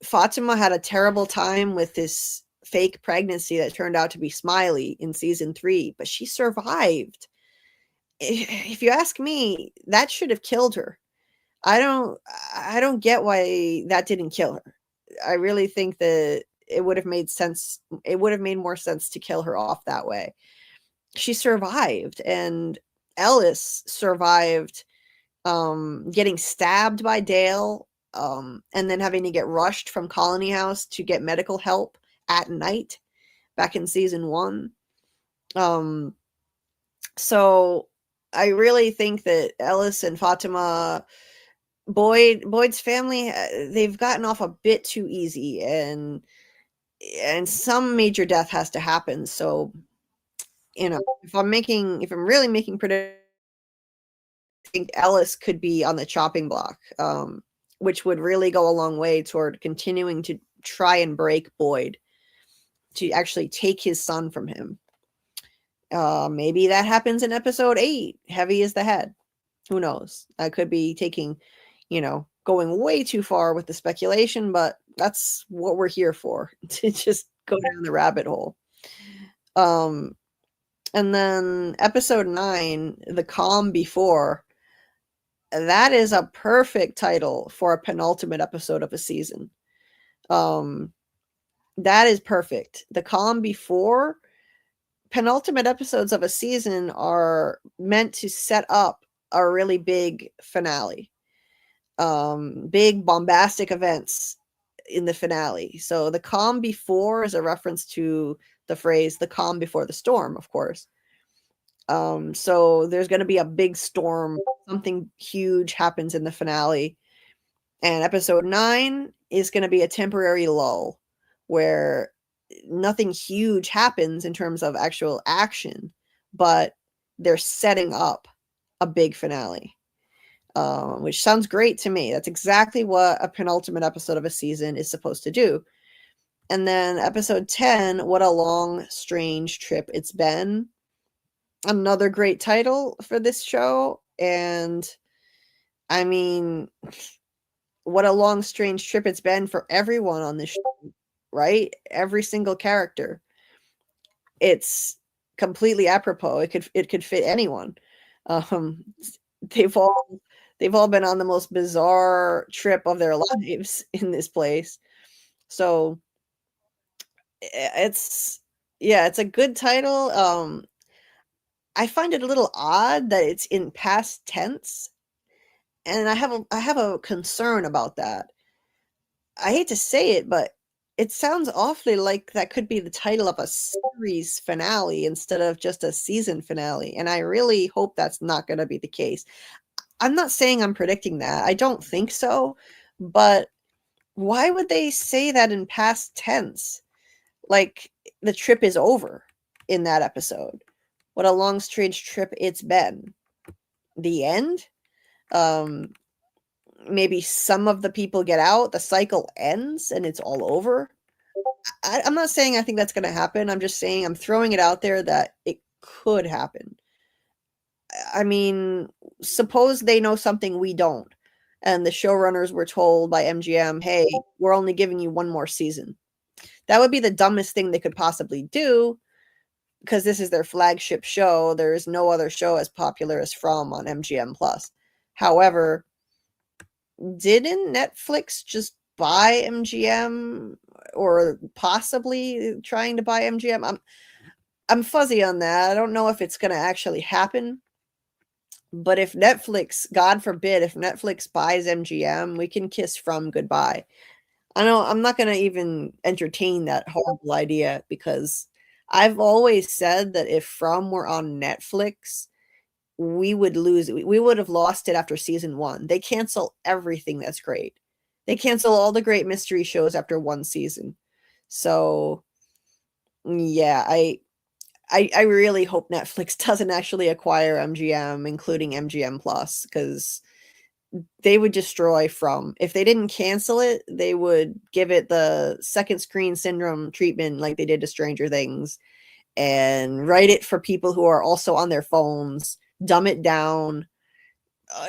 Fatima had a terrible time with this fake pregnancy that turned out to be Smiley in season 3, but she survived. If you ask me, that should have killed her. I don't get why that didn't kill her. I really think that it would have made sense. It would have made more sense to kill her off that way. She survived, and Ellis survived getting stabbed by Dale, and then having to get rushed from Colony House to get medical help at night back in season 1. So I really think that Ellis and Fatima, Boyd's family, they've gotten off a bit too easy, and some major death has to happen. So, if I'm really making predictions, I think Ellis could be on the chopping block, which would really go a long way toward continuing to try and break Boyd to actually take his son from him. Maybe that happens in episode 8. Heavy is the head. Who knows? I could be taking, going way too far with the speculation, but that's what we're here for, to just go down the rabbit hole. And then episode 9, The Calm Before, that is a perfect title for a penultimate episode of a season. That is perfect. The Calm Before, penultimate episodes of a season are meant to set up a really big finale. Big bombastic events in the finale. So the calm before is a reference to the phrase "the calm before the storm," of course. So there's going to be a big storm. Something huge happens in the finale, and episode 9 is going to be a temporary lull where nothing huge happens in terms of actual action, but they're setting up a big finale. Which sounds great to me. That's exactly what a penultimate episode of a season is supposed to do. And then episode 10, What a Long, Strange Trip It's Been. Another great title for this show. And I mean, what a long, strange trip it's been for everyone on this show, right? Every single character. It's completely apropos. It could fit anyone. They've all been on the most bizarre trip of their lives in this place. So it's a good title. I find it a little odd that it's in past tense, and I have a concern about that. I hate to say it, but it sounds awfully like that could be the title of a series finale instead of just a season finale, and I really hope that's not going to be the case. I'm not saying I'm predicting that. I don't think so, but why would they say that in past tense? Like the trip is over in that episode. What a long, strange trip it's been. The end? Maybe some of the people get out, the cycle ends, and it's all over. I'm not saying I think that's going to happen. I'm just saying I'm throwing it out there that it could happen. I mean, suppose they know something we don't, and the showrunners were told by MGM, hey, we're only giving you one more season. That would be the dumbest thing they could possibly do, because this is their flagship show. There is no other show as popular as From on MGM+. However, didn't Netflix just buy MGM, or possibly trying to buy MGM? I'm fuzzy on that. I don't know if it's going to actually happen. But if Netflix, God forbid, if Netflix buys MGM, we can kiss From goodbye. I know I'm not going to even entertain that horrible idea, because I've always said that if From were on Netflix, we would lose it. We would have lost it after season 1. They cancel everything that's great. They cancel all the great mystery shows after one season. So, yeah, I really hope Netflix doesn't actually acquire MGM, including MGM Plus, because they would destroy From. If they didn't cancel it, they would give it the second screen syndrome treatment like they did to Stranger Things, and write it for people who are also on their phones, dumb it down.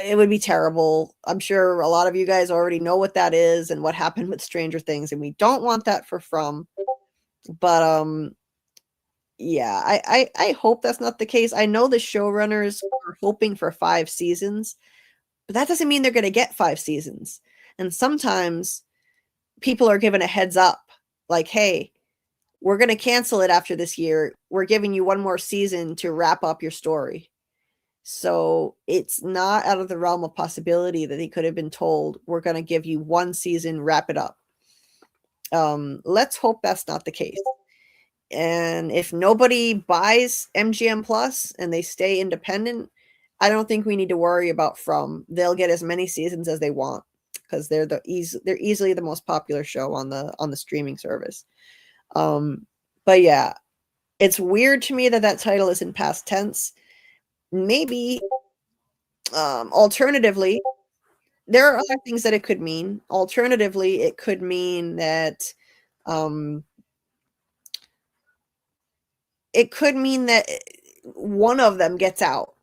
It would be terrible. I'm sure a lot of you guys already know what that is and what happened with Stranger Things, and we don't want that for From. But yeah, I hope that's not the case. I know the showrunners are hoping for 5 seasons. But that doesn't mean they're going to get 5 seasons. And sometimes people are given a heads up, like, hey, we're going to cancel it after this year. We're giving you one more season to wrap up your story. So it's not out of the realm of possibility that he could have been told, we're going to give you 1 season, wrap it up. Let's hope that's not the case. And if nobody buys MGM Plus and they stay independent, I don't think we need to worry about From. They'll get as many seasons as they want because they're easily the most popular show on the streaming service. But yeah, it's weird to me that title is in past tense. Maybe alternatively, there are other things that it could mean. Alternatively, it could mean that it could mean that one of them gets out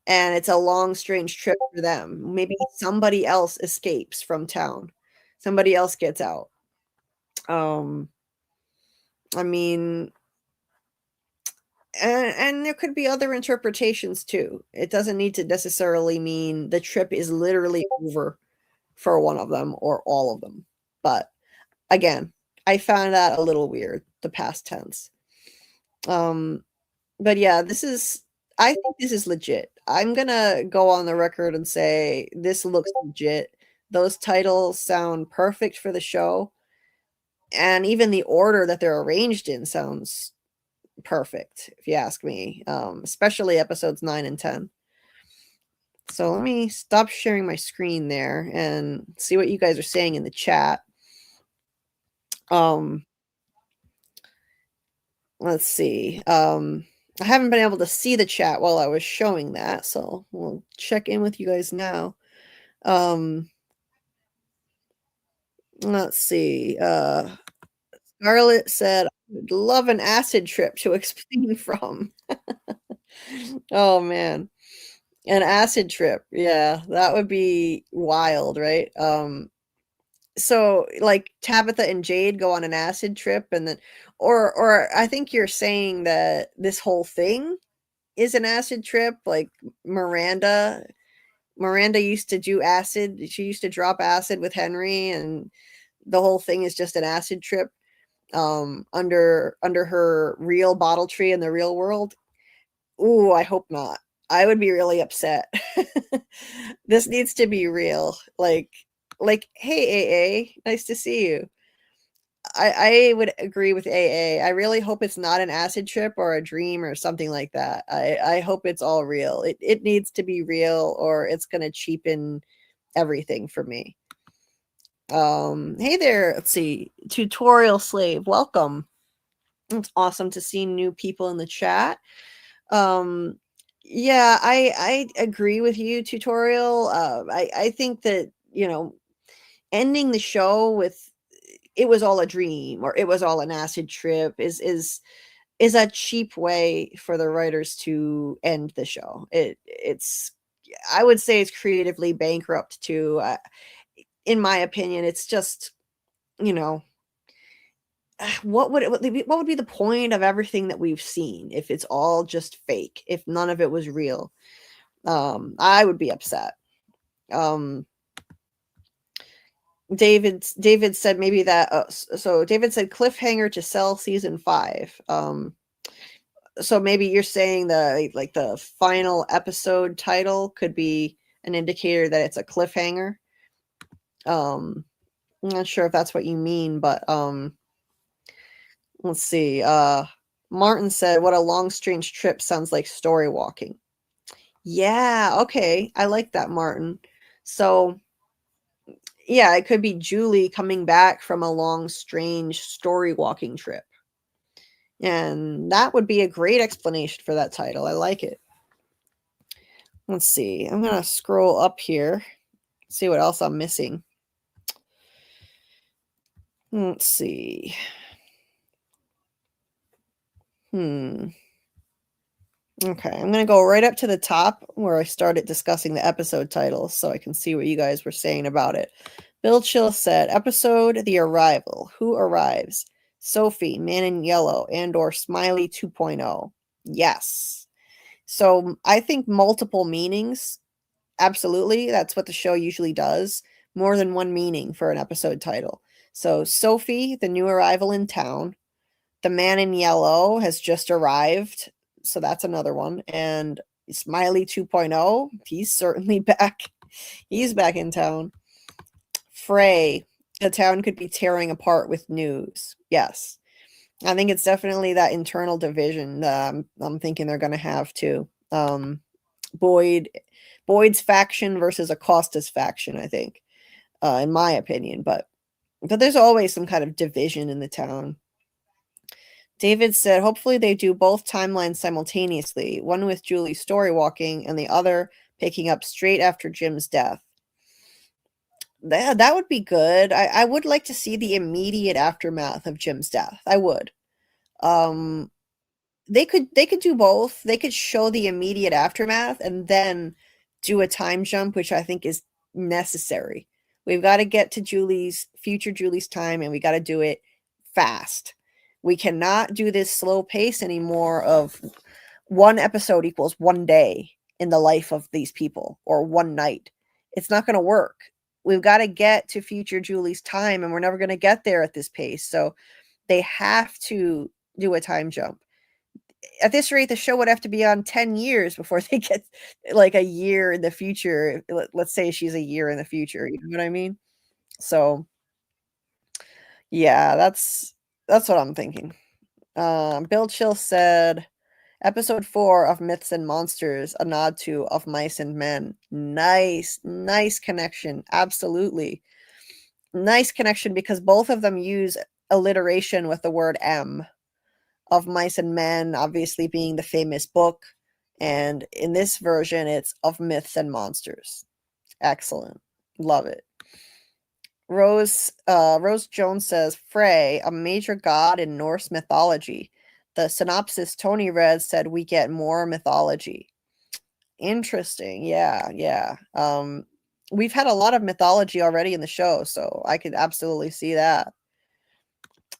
and it's a long, strange trip for them. Maybe somebody else escapes from town. Somebody else gets out. I mean, and there could be other interpretations too. It doesn't need to necessarily mean the trip is literally over for one of them or all of them. But again, I found that a little weird, the past tense. But yeah, I think this is legit. I'm gonna go on the record and say this looks legit. Those titles sound perfect for the show. And even the order that they're arranged in sounds perfect, if you ask me, especially episodes 9 and 10. So let me stop sharing my screen there and see what you guys are saying in the chat. Let's see. I haven't been able to see the chat while I was showing that, so we'll check in with you guys now. Let's see. Scarlett said, I would love an acid trip to explain From. Oh, man. An acid trip. Yeah, that would be wild, right? So like Tabitha and Jade go on an acid trip and then or I think you're saying that this whole thing is an acid trip, like Miranda used to do acid. She used to drop acid with Henry and the whole thing is just an acid trip under her real bottle tree in the real world. Ooh, I hope not. I would be really upset. This needs to be real. Like, hey, AA, nice to see you. I would agree with AA. I really hope it's not an acid trip or a dream or something like that. I hope it's all real. It needs to be real or it's going to cheapen everything for me. Hey there. Let's see. Tutorial Slave. Welcome. It's awesome to see new people in the chat. Yeah, I agree with you, Tutorial. I think that, ending the show with it was all a dream or it was all an acid trip is a cheap way for the writers to end the show. It's I would say it's creatively bankrupt too. In my opinion, it's just, what would be the point of everything that we've seen if it's all just fake, if none of it was real? I would be upset. David said maybe that so David said cliffhanger to sell season 5. So maybe you're saying the final episode title could be an indicator that it's a cliffhanger. I'm not sure if that's what you mean, but let's see. Martin said, what a long, strange trip, sounds like story walking. Yeah, okay. I like that, Martin. So, yeah, it could be Julie coming back from a long, strange story walking trip. And that would be a great explanation for that title. I like it. Let's see. I'm going to scroll up here, see what else I'm missing. Let's see. Okay, I'm going to go right up to the top where I started discussing the episode titles so I can see what you guys were saying about it. Bill Chill said, episode The Arrival. Who arrives? Sophie, Man in Yellow, and or Smiley 2.0. Yes. So I think multiple meanings absolutely. That's what the show usually does. More than one meaning for an episode title. So Sophie, the new arrival in town. The man in yellow has just arrived. So that's another one. And Smiley 2.0, he's certainly back. He's back in town. Frey, the town could be tearing apart with news. Yes. I think it's definitely that internal division that I'm thinking they're going to have too. Boyd's faction versus Acosta's faction, I think, in my opinion. But there's always some kind of division in the town. David said, hopefully they do both timelines simultaneously, one with Julie story walking and the other picking up straight after Jim's death. That would be good. I would like to see the immediate aftermath of Jim's death. I would. They could do both. They could show the immediate aftermath and then do a time jump, which I think is necessary. We've got to get to future Julie's time, and we got to do it fast. We cannot do this slow pace anymore of one episode equals one day in the life of these people or one night. It's not going to work. We've got to get to future Julie's time, and we're never going to get there at this pace. So they have to do a time jump. At this rate, the show would have to be on 10 years before they get like a year in the future. Let's say she's a year in the future. You know what I mean? So yeah, that's what I'm thinking. Bill Chill said, episode 4 of Myths and Monsters, a nod to Of Mice and Men. Nice connection. Absolutely. Nice connection because both of them use alliteration with the word M. Of Mice and Men, obviously being the famous book. And in this version, it's Of Myths and Monsters. Excellent. Love it. Rose Jones says, Frey, a major god in Norse mythology. The synopsis Tony read said we get more mythology. Interesting. Yeah. We've had a lot of mythology already in the show, so I could absolutely see that.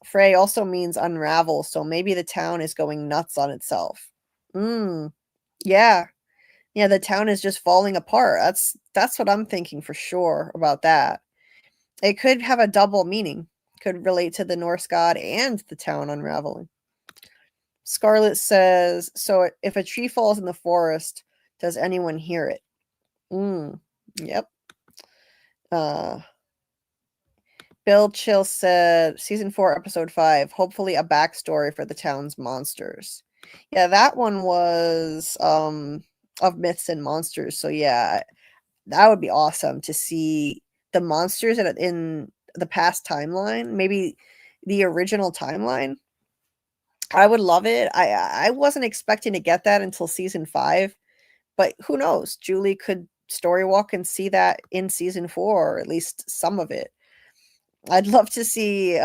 Frey also means unravel, so maybe the town is going nuts on itself. Yeah. Yeah, the town is just falling apart. That's what I'm thinking for sure about that. It could have a double meaning. Could relate to the Norse god and the town unraveling. Scarlett says, so if a tree falls in the forest, does anyone hear it? Yep. Bill Chill said, season 4, episode 5, hopefully a backstory for the town's monsters. Yeah, that one was of Myths and Monsters. So yeah, that would be awesome to see the monsters in the past timeline, maybe the original timeline. I would love it. I wasn't expecting to get that until season 5, but who knows? Julie could story walk and see that in season 4, or at least some of it. I'd love to see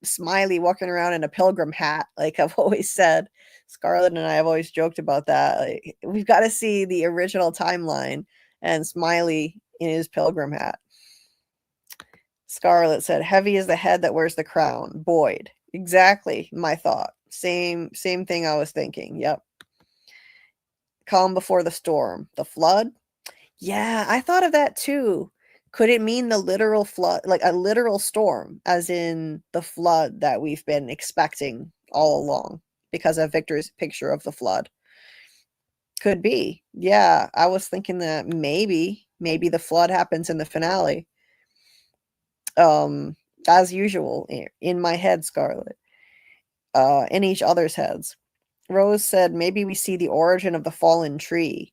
Smiley walking around in a pilgrim hat, like I've always said. Scarlett and I have always joked about that. Like, we've got to see the original timeline and Smiley in his pilgrim hat. Scarlett said, heavy is the head that wears the crown. Boyd. Exactly my thought. Same thing I was thinking. Yep. Calm before the storm. The flood? Yeah, I thought of that too. Could it mean the literal flood, like a literal storm, as in the flood that we've been expecting all along because of Victor's picture of the flood? Could be. Yeah, I was thinking that maybe the flood happens in the finale. As usual, in my head, Scarlett. In each other's heads. Rose said maybe we see the origin of the fallen tree.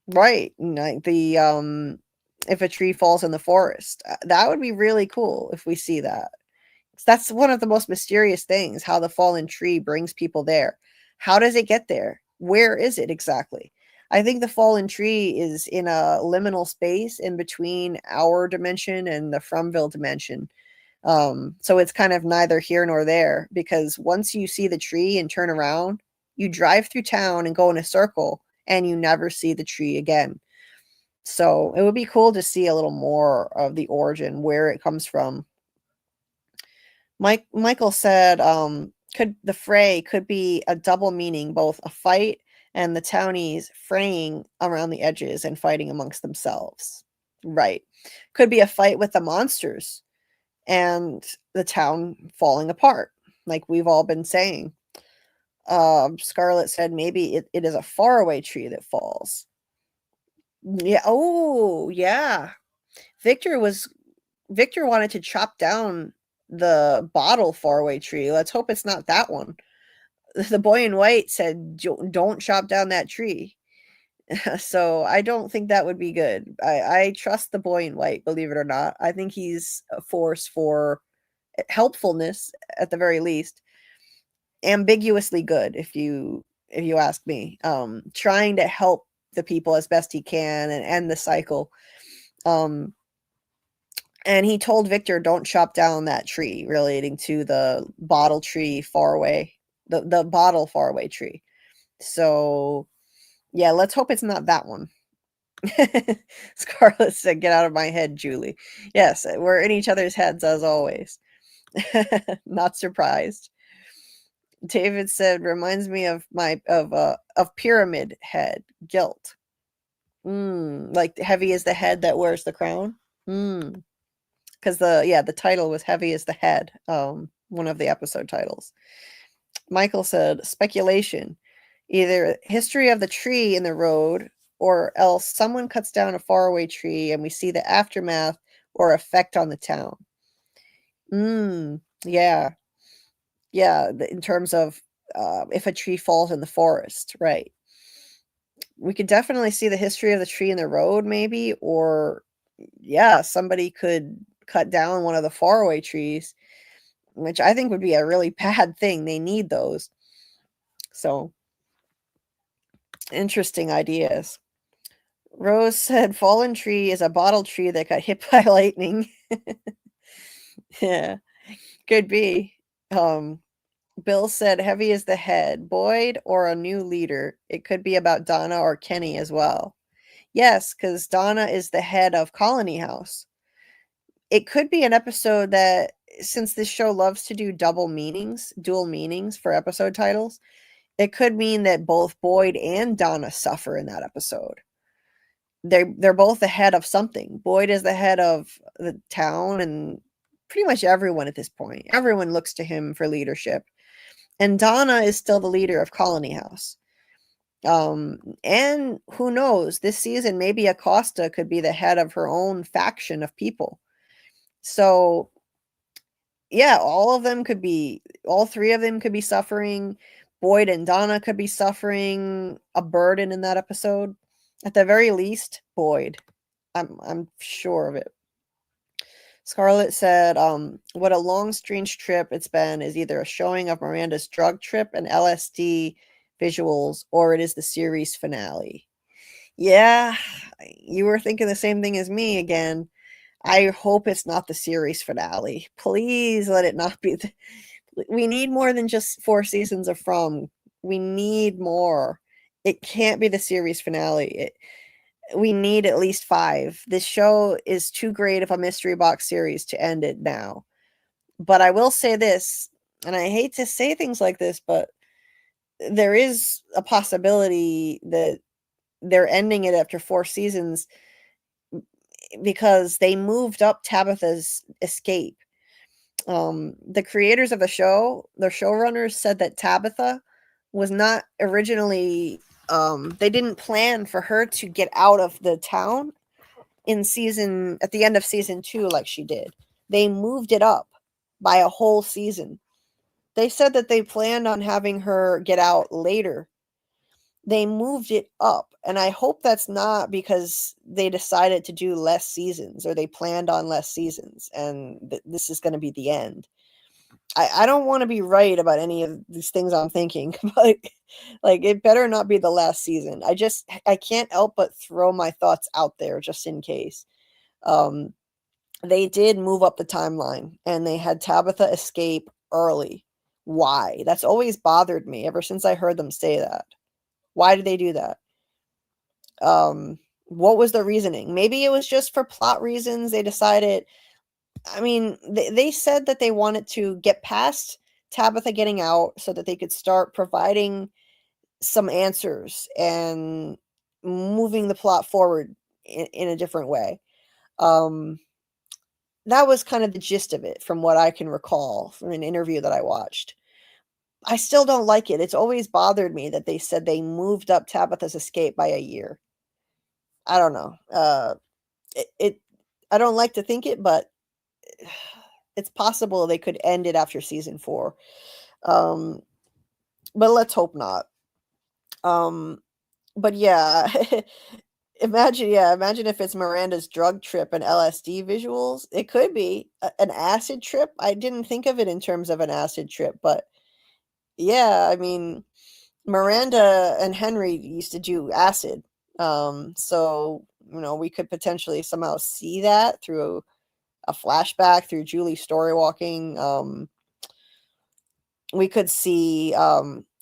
Right. The if a tree falls in the forest. That would be really cool if we see that. That's one of the most mysterious things, how the fallen tree brings people there. How does it get there? Where is it exactly? I think the fallen tree is in a liminal space in between our dimension and the Fromville dimension. So it's kind of neither here nor there, because once you see the tree and turn around, you drive through town and go in a circle and you never see the tree again. So it would be cool to see a little more of the origin, where it comes from. Michael said, could the fray could be a double meaning, both a fight and the townies fraying around the edges and fighting amongst themselves. Right. Could be a fight with the monsters and the town falling apart, like we've all been saying. Scarlett said maybe it is a faraway tree that falls. Yeah. Oh, yeah. Victor wanted to chop down the bottle faraway tree. Let's hope it's not that one. The boy in white said, "Don't chop down that tree." So I don't think that would be good. I trust the boy in white, believe it or not. I think he's a force for helpfulness at the very least. Ambiguously good, if you ask me. Trying to help the people as best he can and end the cycle. And he told Victor, don't chop down that tree, relating to the bottle tree far away, the bottle far away tree. So yeah, let's hope it's not that one. Scarlett said, "Get out of my head, Julie." Yes, we're in each other's heads as always. Not surprised. David said, "Reminds me of Pyramid Head, Guilt." Like heavy is the head that wears the crown. Because the title was Heavy as the Head. One of the episode titles. Michael said, "Speculation. Either history of the tree in the road, or else someone cuts down a faraway tree and we see the aftermath or effect on the town." Yeah. Yeah, in terms of if a tree falls in the forest, right? We could definitely see the history of the tree in the road, maybe, or yeah, somebody could cut down one of the faraway trees, which I think would be a really bad thing. They need those. So, interesting ideas. Rose said, "Fallen tree is a bottle tree that got hit by lightning." Yeah, could be. Bill said, "Heavy is the head, Boyd or a new leader. It could be about Donna or Kenny as well." Yes, because Donna is the head of Colony House. It could be an episode that, since this show loves to do dual meanings for episode titles, it could mean that both Boyd and Donna suffer in that episode. They're both the head of something. Boyd is the head of the town and pretty much everyone at this point. Everyone looks to him for leadership. And Donna is still the leader of Colony House. And who knows, this season, maybe Acosta could be the head of her own faction of people. So, yeah, all three of them could be suffering. Boyd and Donna could be suffering a burden in that episode. At the very least, Boyd. I'm sure of it. Scarlett said, "What a long, strange trip it's been is either a showing of Miranda's drug trip and LSD visuals, or it is the series finale." Yeah, you were thinking the same thing as me again. I hope it's not the series finale. Please let it not be. We need more than just 4 seasons of From. We need more. It can't be the series finale. We need at least 5. This show is too great of a mystery box series to end it now. But I will say this, and I hate to say things like this, but there is a possibility that they're ending it after 4 seasons because they moved up Tabitha's escape. The creators of the show, their showrunners, said that Tabitha was not originally they didn't plan for her to get out of the town at the end of season 2 like she did. They moved it up by a whole season. They said that they planned on having her get out later. They moved it up, and I hope that's not because they decided to do less seasons or they planned on less seasons and this is going to be the end. I don't want to be right about any of these things I'm thinking, but like it better not be the last season. I can't help but throw my thoughts out there just in case. They did move up the timeline and they had Tabitha escape early. Why? That's always bothered me ever since I heard them say that. Why did they do that? What was the reasoning? Maybe it was just for plot reasons. They decided, I mean, they said that they wanted to get past Tabitha getting out so that they could start providing some answers and moving the plot forward in a different way. That was kind of the gist of it from what I can recall from an interview that I watched. I still don't like it. It's always bothered me that they said they moved up Tabitha's escape by a year. I don't know. I don't like to think it, but it's possible they could end it after season 4. But let's hope not. But yeah, imagine if it's Miranda's drug trip and LSD visuals. It could be an acid trip. I didn't think of it in terms of an acid trip, but yeah, I mean, Miranda and Henry used to do acid. So, we could potentially somehow see that through a flashback through Julie story walking. We could see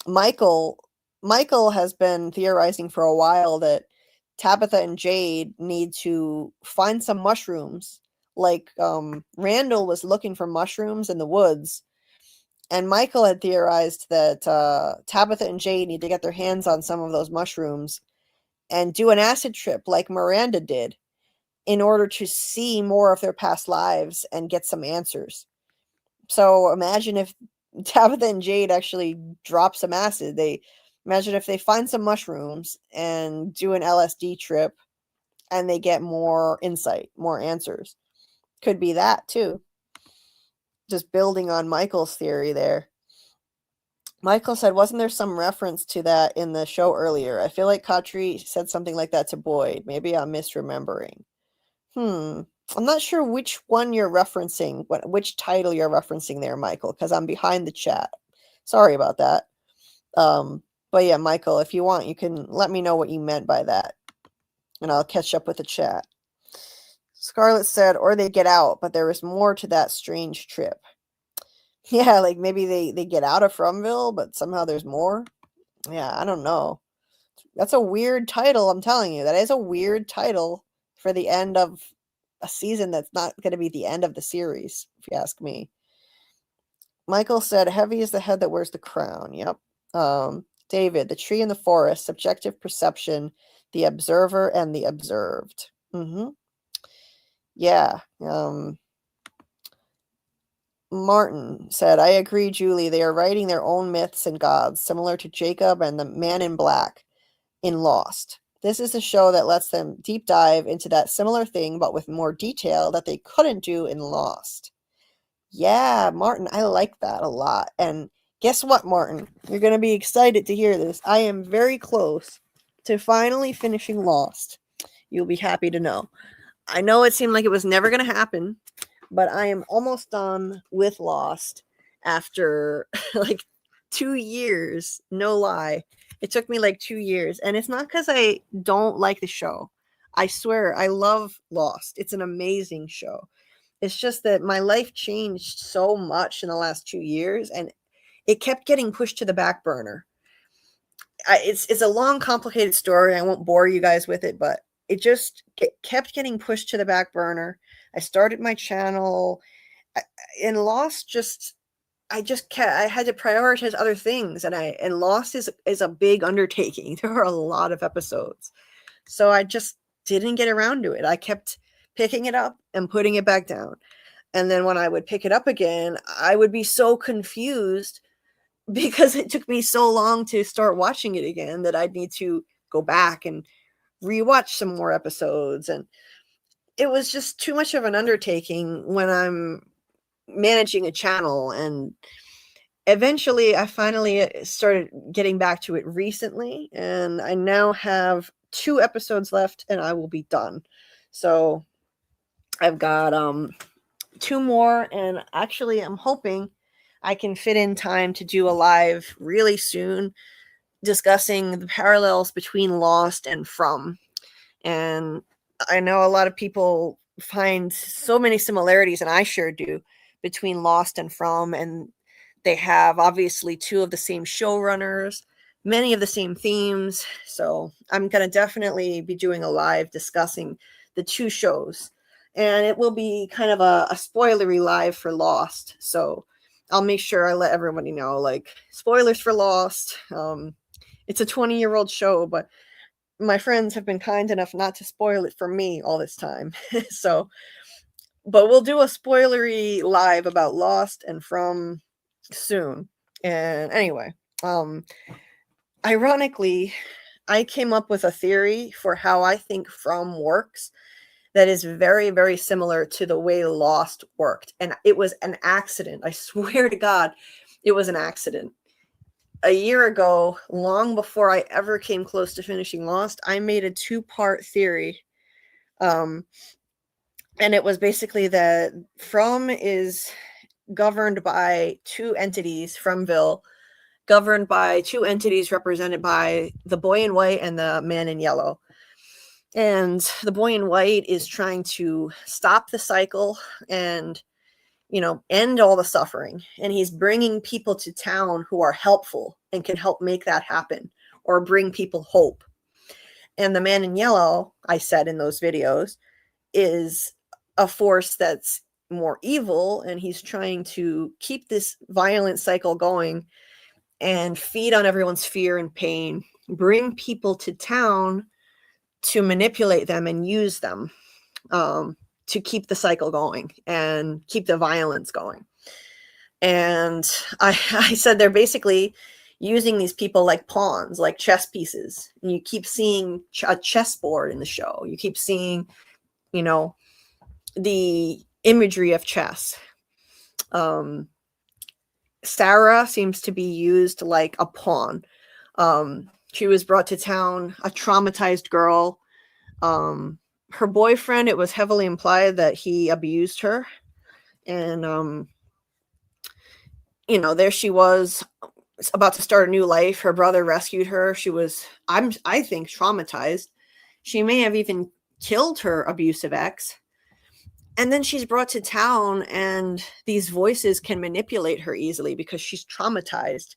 Michael has been theorizing for a while that Tabitha and Jade need to find some mushrooms. Like Randall was looking for mushrooms in the woods, and Michael had theorized that Tabitha and Jade need to get their hands on some of those mushrooms and do an acid trip like Miranda did in order to see more of their past lives and get some answers. So imagine if Tabitha and Jade actually drop some acid. Imagine if they find some mushrooms and do an LSD trip and they get more insight, more answers. Could be that too. Just building on Michael's theory there. Michael said, wasn't there some reference to that in the show earlier? I feel like Katri said something like that to Boyd. Maybe I'm misremembering. I'm not sure which one you're referencing, which title you're referencing there, Michael, because I'm behind the chat. Sorry about that. But yeah, Michael, if you want, you can let me know what you meant by that, and I'll catch up with the chat. Scarlett said, or they get out, but there is more to that strange trip. Yeah, like maybe they get out of Fromville, but somehow there's more. Yeah, I don't know. That's a weird title, I'm telling you. That is a weird title for the end of a season that's not going to be the end of the series, if you ask me. Michael said, heavy is the head that wears the crown. Yep. David, the tree in the forest, subjective perception, the observer and the observed. Yeah. Martin said, I agree, Julie. They are writing their own myths and gods, similar to Jacob and the Man in Black in Lost. This is a show that lets them deep dive into that similar thing, but with more detail that they couldn't do in Lost. Yeah, Martin, I like that a lot. And guess what, Martin? You're going to be excited to hear this. I am very close to finally finishing Lost. You'll be happy to know. I know it seemed like it was never going to happen, but I am almost done with Lost after like 2 years. No lie. It took me like 2 years. And it's not because I don't like the show. I swear, I love Lost. It's an amazing show. It's just that my life changed so much in the last 2 years, and it kept getting pushed to the back burner. It's a long, complicated story. I won't bore you guys with it, but it just kept getting pushed to the back burner. I started my channel, and Lost I had to prioritize other things, and Lost is a big undertaking. There are a lot of episodes, so I just didn't get around to it. I kept picking it up and putting it back down, and then when I would pick it up again, I would be so confused because it took me so long to start watching it again that I'd need to go back and rewatch some more episodes, and it was just too much of an undertaking when I'm managing a channel. And eventually I finally started getting back to it recently, and I now have 2 episodes left and I will be done. So I've got 2 more, and actually I'm hoping I can fit in time to do a live really soon discussing the parallels between Lost and From. And I know a lot of people find so many similarities, and I sure do, between Lost and From, and they have obviously 2 of the same showrunners, many of the same themes. So I'm going to definitely be doing a live discussing the 2 shows, and it will be kind of a spoilery live for Lost. So I'll make sure I let everybody know, like, spoilers for Lost. It's a 20-year-old show, but my friends have been kind enough not to spoil it for me all this time. So, but we'll do a spoilery live about Lost and From soon. And anyway, ironically, I came up with a theory for how I think From works that is very, very similar to the way Lost worked. And it was an accident. I swear to God, it was an accident. A year ago, long before I ever came close to finishing Lost, I made a 2-part theory. And it was basically that From is governed by 2 entities, Fromville, governed by 2 entities represented by the boy in white and the man in yellow. And the boy in white is trying to stop the cycle and, end all the suffering. And he's bringing people to town who are helpful and can help make that happen or bring people hope. And the man in yellow, I said in those videos, is a force that's more evil, and he's trying to keep this violent cycle going and feed on everyone's fear and pain, bring people to town to manipulate them and use them to keep the cycle going and keep the violence going. And I said they're basically using these people like pawns, like chess pieces. And you keep seeing a chessboard in the show. You keep seeing, the imagery of chess. Sarah seems to be used like a pawn. She was brought to town, a traumatized girl. Her boyfriend, it was heavily implied that he abused her. And, there she was about to start a new life. Her brother rescued her. She was, I think, traumatized. She may have even killed her abusive ex. And then she's brought to town, and these voices can manipulate her easily because she's traumatized.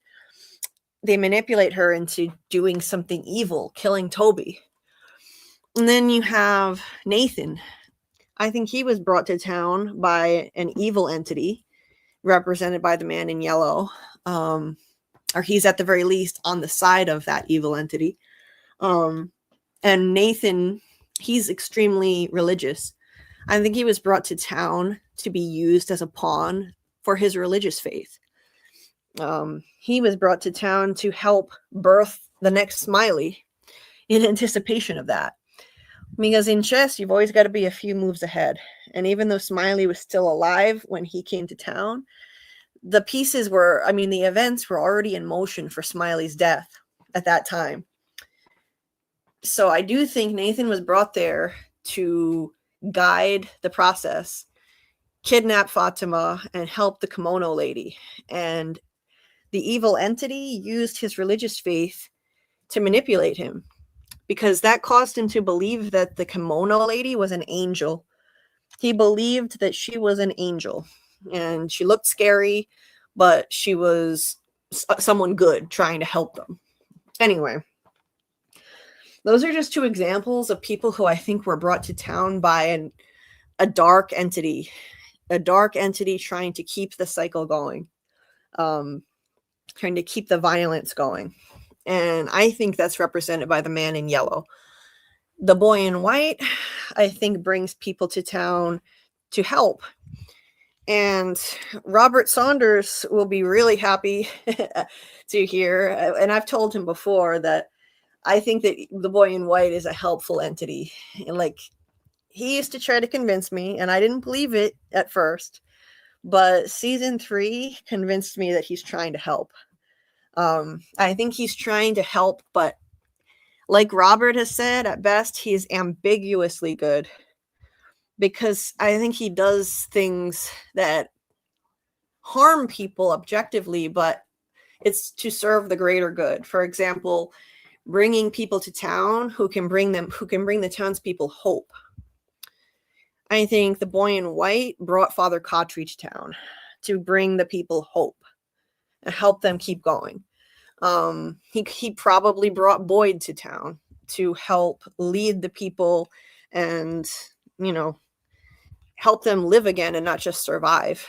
They manipulate her into doing something evil, killing Toby. And then you have Nathan. I think he was brought to town by an evil entity represented by the man in yellow. Or he's at the very least on the side of that evil entity. And Nathan, he's extremely religious. I think he was brought to town to be used as a pawn for his religious faith. He was brought to town to help birth the next Smiley in anticipation of that. Because in chess, you've always got to be a few moves ahead. And even though Smiley was still alive when he came to town, the events were already in motion for Smiley's death at that time. So I do think Nathan was brought there to guide the process, kidnap Fatima, and help the kimono lady. And the evil entity used his religious faith to manipulate him, because that caused him to believe that the kimono lady was an angel. He believed that she was an angel, and she looked scary, but she was someone good trying to help them. Anyway, those are just 2 examples of people who I think were brought to town by a dark entity trying to keep the cycle going, trying to keep the violence going. And I think that's represented by the man in yellow. The boy in white, I think, brings people to town to help. And Robert Saunders will be really happy to hear. And I've told him before that I think that the boy in white is a helpful entity. And he used to try to convince me, and I didn't believe it at first. But season 3 convinced me that he's trying to help. I think he's trying to help, but like Robert has said, at best, he's ambiguously good. Because I think he does things that harm people objectively, but it's to serve the greater good. For example, bringing people to town who can bring the townspeople hope. I think the boy in white brought Father Kotri to town to bring the people hope and help them keep going. He probably brought Boyd to town to help lead the people and, help them live again and not just survive.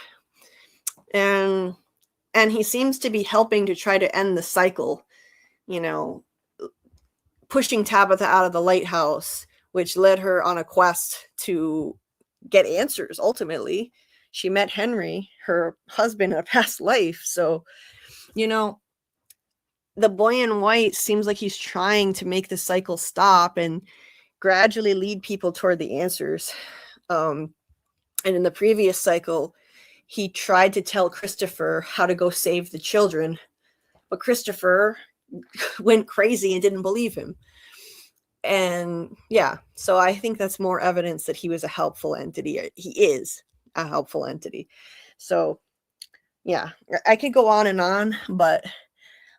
And he seems to be helping to try to end the cycle, pushing Tabitha out of the lighthouse, which led her on a quest to get answers. Ultimately, she met Henry, her husband in a past life. So, you know, the boy in white seems like he's trying to make the cycle stop and gradually lead people toward the answers. And in the previous cycle, he tried to tell Christopher how to go save the children, but Christopher went crazy and didn't believe him. And yeah, so I think that's more evidence that he was a helpful entity. He is a helpful entity. So yeah, I could go on, but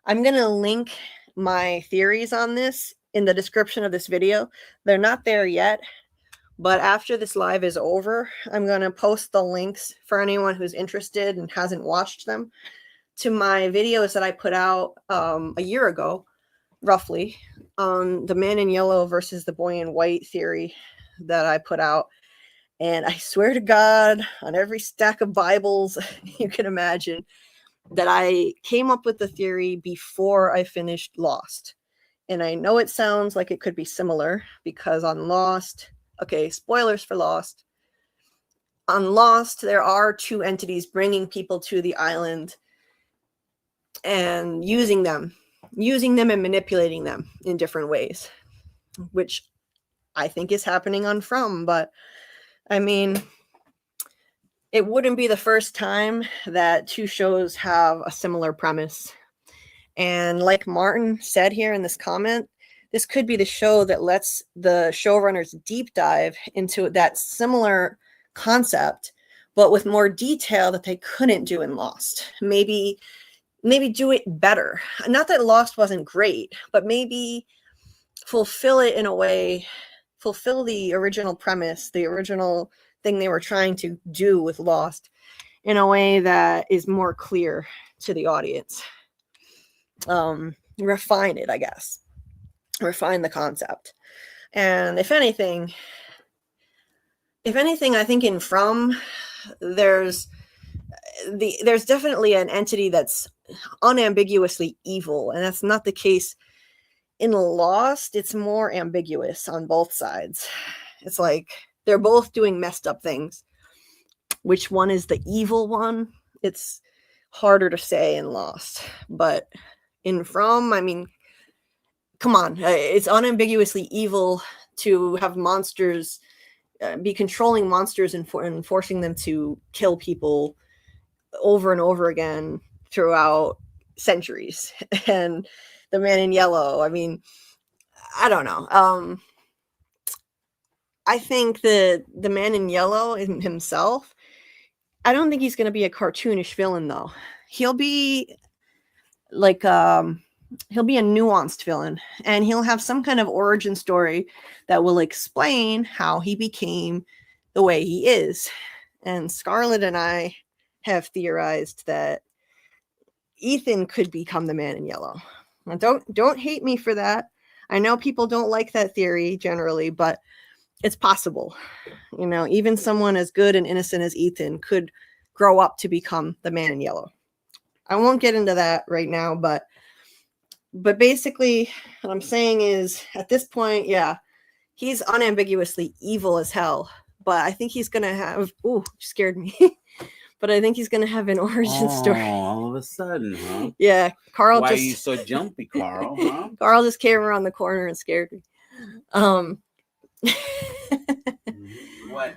I'm going to link my theories on this in the description of this video. They're not there yet, but after this live is over, I'm going to post the links for anyone who's interested and hasn't watched them to my videos that I put out a year ago, roughly, on the man in yellow versus the boy in white theory that I put out. And I swear to God, on every stack of Bibles you can imagine, that I came up with the theory before I finished Lost. And I know it sounds like it could be similar because on Lost, okay, spoilers for Lost. On Lost, there are two entities bringing people to the island and using them and manipulating them in different ways, which I think is happening on From. But I mean, it wouldn't be the first time that two shows have a similar premise. And like Martin said here in this comment, this could be the show that lets the showrunners deep dive into that similar concept, but with more detail that they couldn't do in Lost. Maybe do it better. Not that Lost wasn't great, but maybe fulfill it in a way, fulfill the original premise, the original thing they were trying to do with Lost in a way that is more clear to the audience. Refine it, I guess. Refine the concept. And if anything, I think in From, there's definitely an entity that's unambiguously evil, and that's not the case in Lost. It's more ambiguous on both sides. It's like they're both doing messed up things. Which one is the evil one? It's harder to say in Lost. But in From, I mean, come on. It's unambiguously evil to have monsters be controlling monsters and forcing them to kill people over and over again throughout centuries. And the man in yellow, I mean, I don't know. I think the man in yellow in himself, I don't think he's going to be a cartoonish villain, though. He'll be like, he'll be a nuanced villain, and he'll have some kind of origin story that will explain how he became the way he is. And Scarlett and I have theorized that Ethan could become the man in yellow. Now, don't hate me for that. I know people don't like that theory generally, but it's possible. You know, even someone as good and innocent as Ethan could grow up to become the man in yellow. I won't get into that right now, but basically what I'm saying is at this point, yeah, he's unambiguously evil as hell, but I think he's going to have, scared me. But I think he's going to have an origin story. All of a sudden, huh? Yeah, Carl. Why are you so jumpy, Carl? Huh? Carl just came around the corner and scared me. What?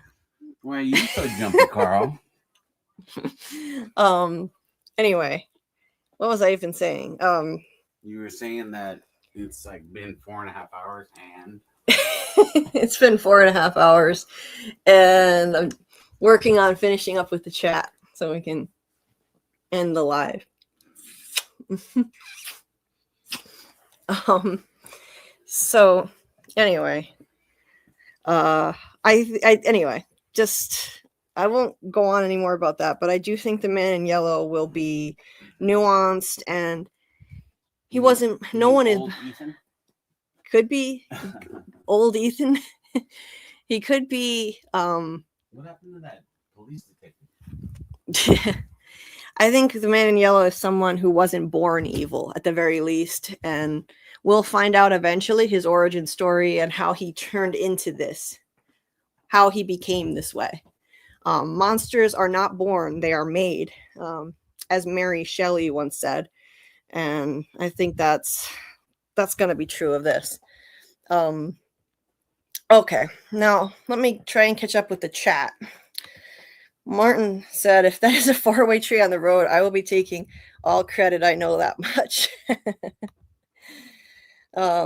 Why are you so jumpy, Carl? Anyway, what was I even saying? You were saying that it's like been 4.5 hours and it's been 4.5 hours, and I'm working on finishing up with the chat so we can end the live. So anyway, anyway, just I won't go on anymore about that, but I do think the man in yellow will be nuanced, and he wasn't. No one is. Could be old Ethan. He could be. What happened to that police detective? I think the Man in Yellow is someone who wasn't born evil at the very least, and we'll find out eventually his origin story and how he turned into this, how he became this way. Monsters are not born, they are made, as Mary Shelley once said. And I think that's going to be true of this. Okay, now let me try and catch up with the chat. Martin said, if that is a four-way tree on the road, I will be taking all credit. I know that much.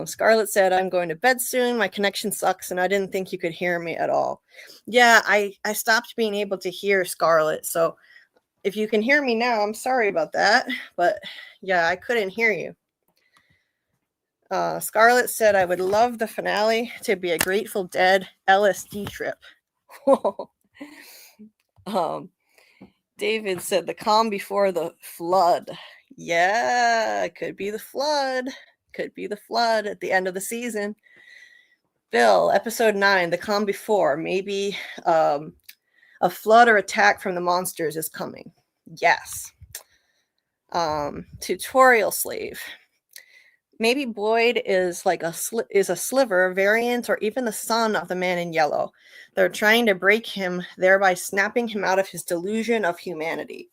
Scarlett said, I'm going to bed soon. My connection sucks, and I didn't think you could hear me at all. Yeah, I stopped being able to hear Scarlett. So if you can hear me now, I'm sorry about that. But yeah, I couldn't hear you. Scarlett said, I would love the finale to be a Grateful Dead LSD trip. David said, the calm before the flood. Yeah, it could be the flood. Could be the flood at the end of the season. Bill, episode 9, the calm before. Maybe a flood or attack from the monsters is coming. Yes. Tutorial slave. Maybe Boyd is like a sliver, variant, or even the son of the Man in Yellow. They're trying to break him, thereby snapping him out of his delusion of humanity.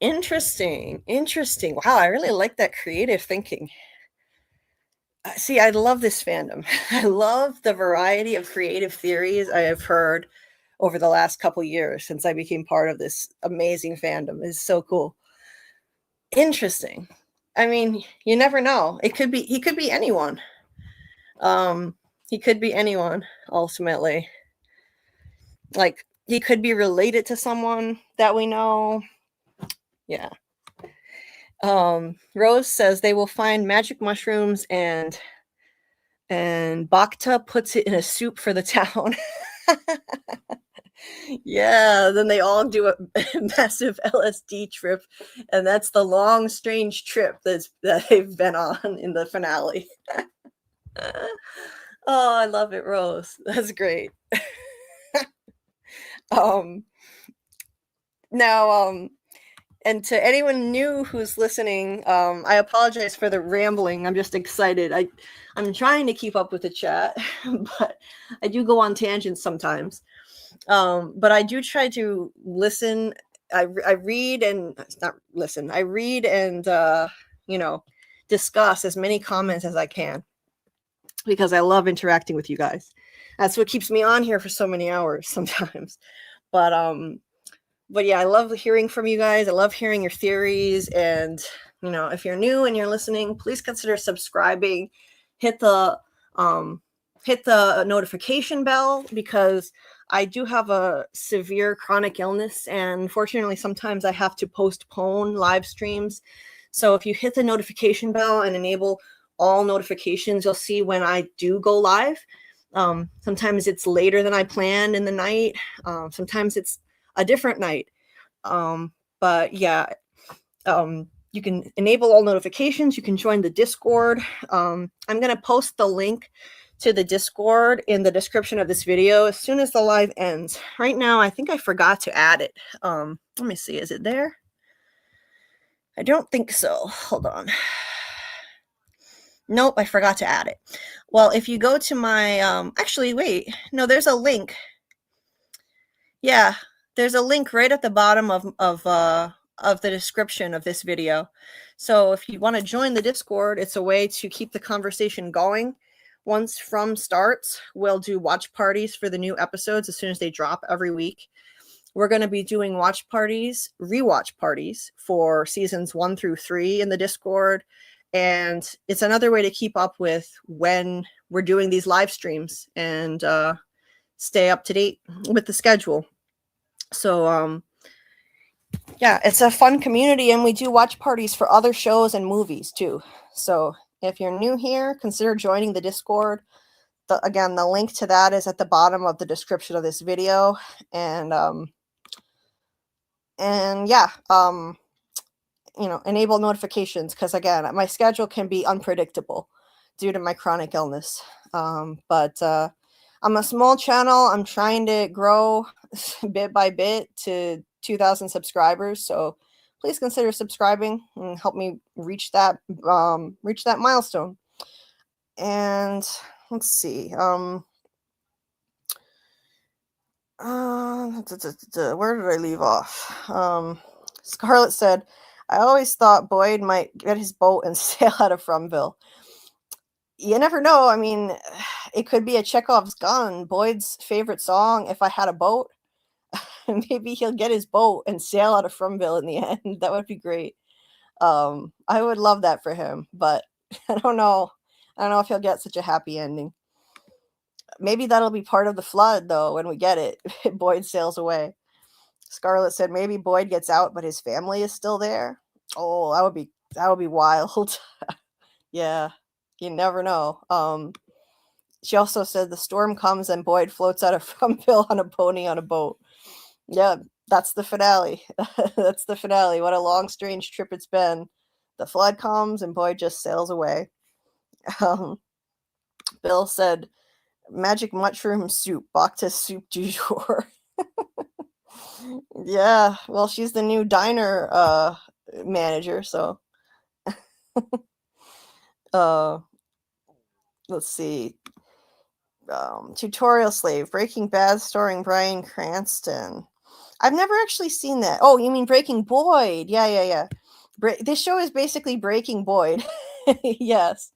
Interesting. Wow, I really like that creative thinking. See, I love this fandom. I love the variety of creative theories I have heard over the last couple years since I became part of this amazing fandom. It's so cool. Interesting. I mean, you never know. He could be anyone. He could be anyone, ultimately. Like, he could be related to someone that we know. Yeah. Rose says they will find magic mushrooms and Bacta puts it in a soup for the town. Yeah, then they all do a massive LSD trip, and that's the long, strange trip that they've been on in the finale. Oh, I love it, Rose. That's great. Now, and to anyone new who's listening, I apologize for the rambling. I'm just excited. I'm trying to keep up with the chat, but I do go on tangents sometimes. But I do try to listen. I read and not listen. I read and discuss as many comments as I can because I love interacting with you guys. That's what keeps me on here for so many hours sometimes. But yeah, I love hearing from you guys. I love hearing your theories. And if you're new and you're listening, please consider subscribing. Hit the notification bell because I do have a severe chronic illness, and unfortunately, sometimes I have to postpone live streams. So if you hit the notification bell and enable all notifications, you'll see when I do go live. Sometimes it's later than I planned in the night. Sometimes it's a different night. But yeah, you can enable all notifications. You can join the Discord. I'm going to post the link to the Discord in the description of this video as soon as the live ends. Right now, I think I forgot to add it. Let me see. Is it there? I don't think so. Hold on. Nope, I forgot to add it. Well, if you go to my, actually, wait. No, there's a link. Yeah, there's a link right at the bottom of the description of this video. So if you want to join the Discord, it's a way to keep the conversation going. Once From starts, we'll do watch parties for the new episodes as soon as they drop every week. We're going to be doing rewatch parties for seasons 1 through 3 in the Discord. And it's another way to keep up with when we're doing these live streams and stay up to date with the schedule. So, yeah, it's a fun community, and we do watch parties for other shows and movies too. So if you're new here, consider joining the Discord. Again, the link to that is at the bottom of the description of this video. And yeah, enable notifications because, again, my schedule can be unpredictable due to my chronic illness. But I'm a small channel. I'm trying to grow bit by bit to 2,000 subscribers. So please consider subscribing and help me reach that milestone. And let's see. Where did I leave off? Scarlett said, I always thought Boyd might get his boat and sail out of Fromville. You never know. I mean, it could be a Chekhov's gun. Boyd's favorite song, If I Had a Boat. Maybe he'll get his boat and sail out of Fromville in the end. That would be great. I would love that for him, but I don't know. I don't know if he'll get such a happy ending. Maybe that'll be part of the flood, though, when we get it. Boyd sails away. Scarlett said maybe Boyd gets out, but his family is still there. Oh, that would be wild. Yeah, you never know. She also said the storm comes and Boyd floats out of Fromville on a pony on a boat. Yeah, that's the finale. That's the finale. What a long, strange trip it's been. The flood comes and Boyd just sails away. Bill said, magic mushroom soup, Bacta soup du jour. Yeah, well, she's the new diner manager, so. Let's see. Tutorial Slave, Breaking Bad starring Bryan Cranston. I've never actually seen that. Oh, you mean Breaking Boyd? Yeah. This show is basically Breaking Boyd. Yes.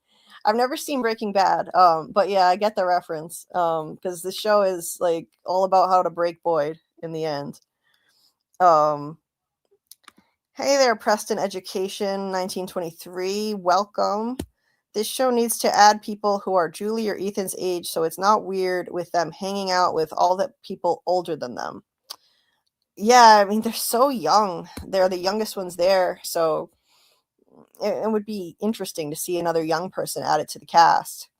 I've never seen Breaking Bad. But yeah, I get the reference. Because the show is like all about how to break Boyd in the end. Hey there, Preston Education 1923. Welcome. This show needs to add people who are Julie or Ethan's age, so it's not weird with them hanging out with all the people older than them. Yeah, I mean, they're so young. They're the youngest ones there, so it would be interesting to see another young person added to the cast.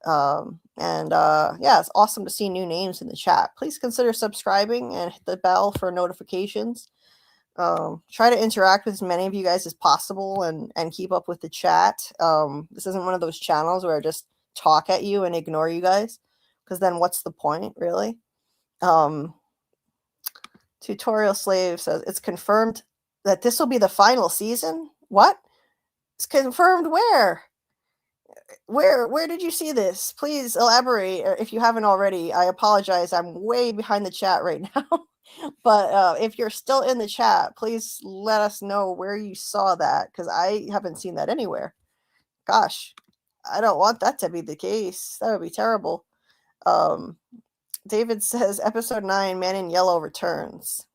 Yeah, it's awesome to see new names in the chat. Please consider subscribing and hit the bell for notifications. Try to interact with as many of you guys as possible and keep up with the chat. This isn't one of those channels where I just talk at you and ignore you guys, because then what's the point, really? Tutorial Slave says it's confirmed that this will be the final season. What? It's confirmed where? Where did you see this? Please elaborate if you haven't already. I apologize. I'm way behind the chat right now. But if you're still in the chat, please let us know where you saw that, because I haven't seen that anywhere. Gosh, I don't want that to be the case. That would be terrible. David says, episode 9, Man in Yellow returns.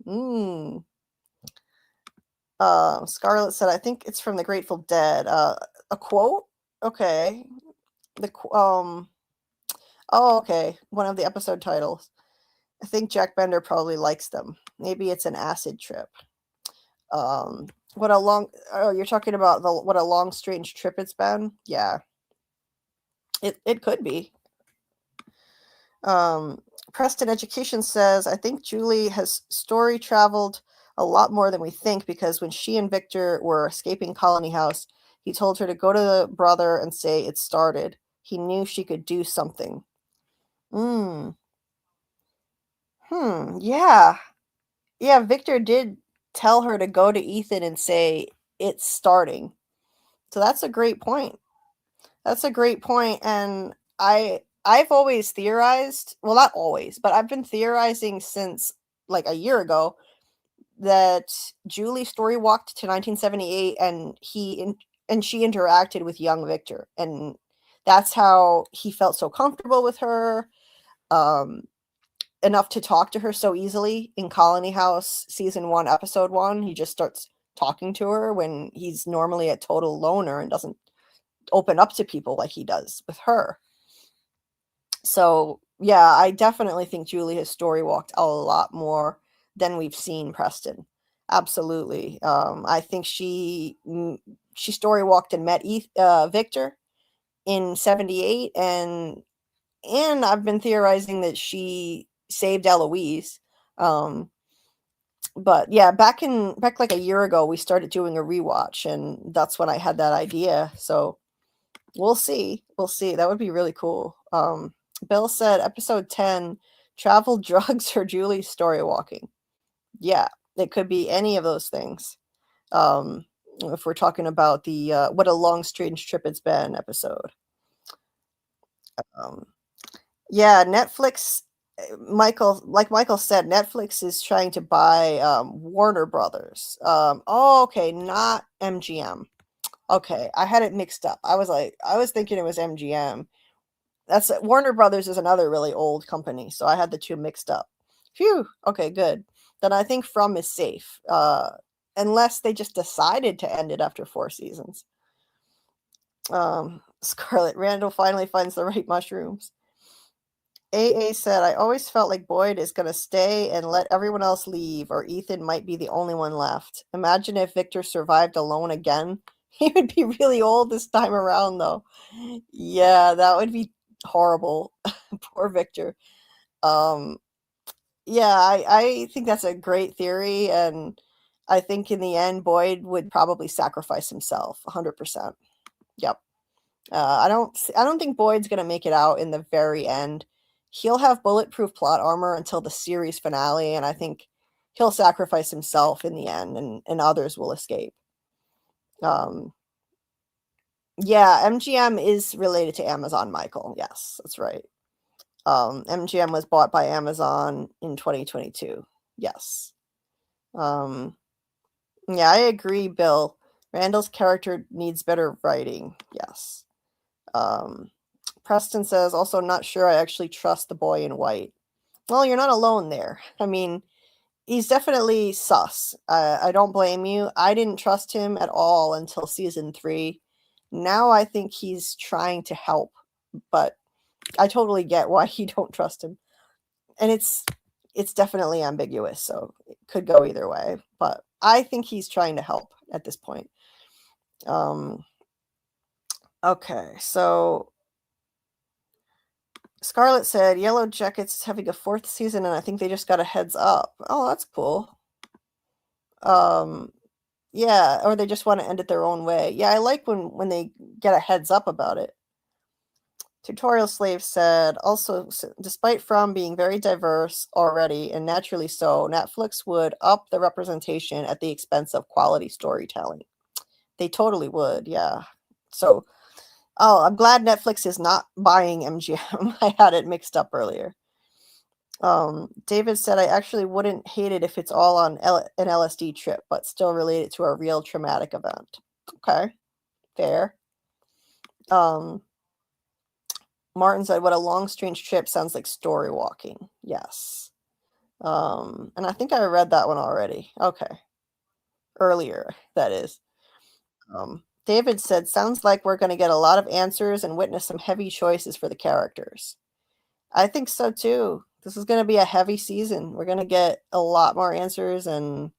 Scarlett said, I think it's from the Grateful Dead. A quote? Okay. Oh, okay. One of the episode titles. I think Jack Bender probably likes them. Maybe it's an acid trip. You're talking about what a long, strange trip it's been? Yeah. It could be. Preston Education says, I think Julie has story traveled a lot more than we think, because when she and Victor were escaping Colony House, he told her to go to the brother and say it started. He knew she could do something. Yeah. Yeah, Victor did tell her to go to Ethan and say it's starting. So that's a great point. And I've always theorized, well, not always, but I've been theorizing since like a year ago that Julie story walked to 1978 and she interacted with young Victor, and that's how he felt so comfortable with her. Enough to talk to her so easily in Colony House season 1, episode 1. He just starts talking to her when he's normally a total loner and doesn't open up to people like he does with her. So yeah, I definitely think Julie has story walked a lot more than we've seen Preston. Absolutely. I think she story walked and met Victor in 78, and I've been theorizing that she saved Eloise. But yeah, back like a year ago, we started doing a rewatch, and that's when I had that idea. So we'll see. That would be really cool. Bill said episode 10, travel, drugs, or Julie's story walking. Yeah, It could be any of those things. If we're talking about the what a long strange trip it's been episode. Yeah, Netflix. Michael said, Netflix is trying to buy Warner Brothers. Okay, not MGM. Okay, I had it mixed up. I was thinking it was MGM. That's Warner Brothers is another really old company, so I had the two mixed up. Phew. Okay, good. Then I think From is safe, unless they just decided to end it after 4 seasons. Scarlett, Randall finally finds the right mushrooms. AA said, I always felt like Boyd is going to stay and let everyone else leave, or Ethan might be the only one left. Imagine if Victor survived alone again. He would be really old this time around, though. Yeah, that would be horrible. Poor Victor. Yeah, I think that's a great theory, and I think in the end, Boyd would probably sacrifice himself 100%. Yep. I don't think Boyd's gonna make it out in the very end. He'll have bulletproof plot armor until the series finale, and I think he'll sacrifice himself in the end, and others will escape. Yeah, MGM is related to Amazon, Michael. Yes, that's right. MGM was bought by Amazon in 2022. Yes. Yeah, I agree, Bill. Randall's character needs better writing. Yes. Preston says, also not sure I actually trust the boy in white. Well, you're not alone there. I mean, he's definitely sus. I don't blame you. I didn't trust him at all until season 3. Now I think he's trying to help, but I totally get why you don't trust him. And it's definitely ambiguous, so it could go either way. But I think he's trying to help at this point. Okay, so Scarlett said, Yellow Jackets is having a 4th season, and I think they just got a heads up. Oh, that's cool. Yeah, or they just want to end it their own way. Yeah, I like when they get a heads up about it. Tutorial Slave said, also, despite From being very diverse already, and naturally so, Netflix would up the representation at the expense of quality storytelling. They totally would, yeah. So, I'm glad Netflix is not buying MGM. I had it mixed up earlier. David said, I actually wouldn't hate it if it's all on an LSD trip, but still related to a real traumatic event. Okay, fair. Martin said, what a long, strange trip, sounds like story walking. Yes. And I think I read that one already. Okay. Earlier, that is. David said, sounds like we're going to get a lot of answers and witness some heavy choices for the characters. I think so too. This is going to be a heavy season. We're going to get a lot more answers, and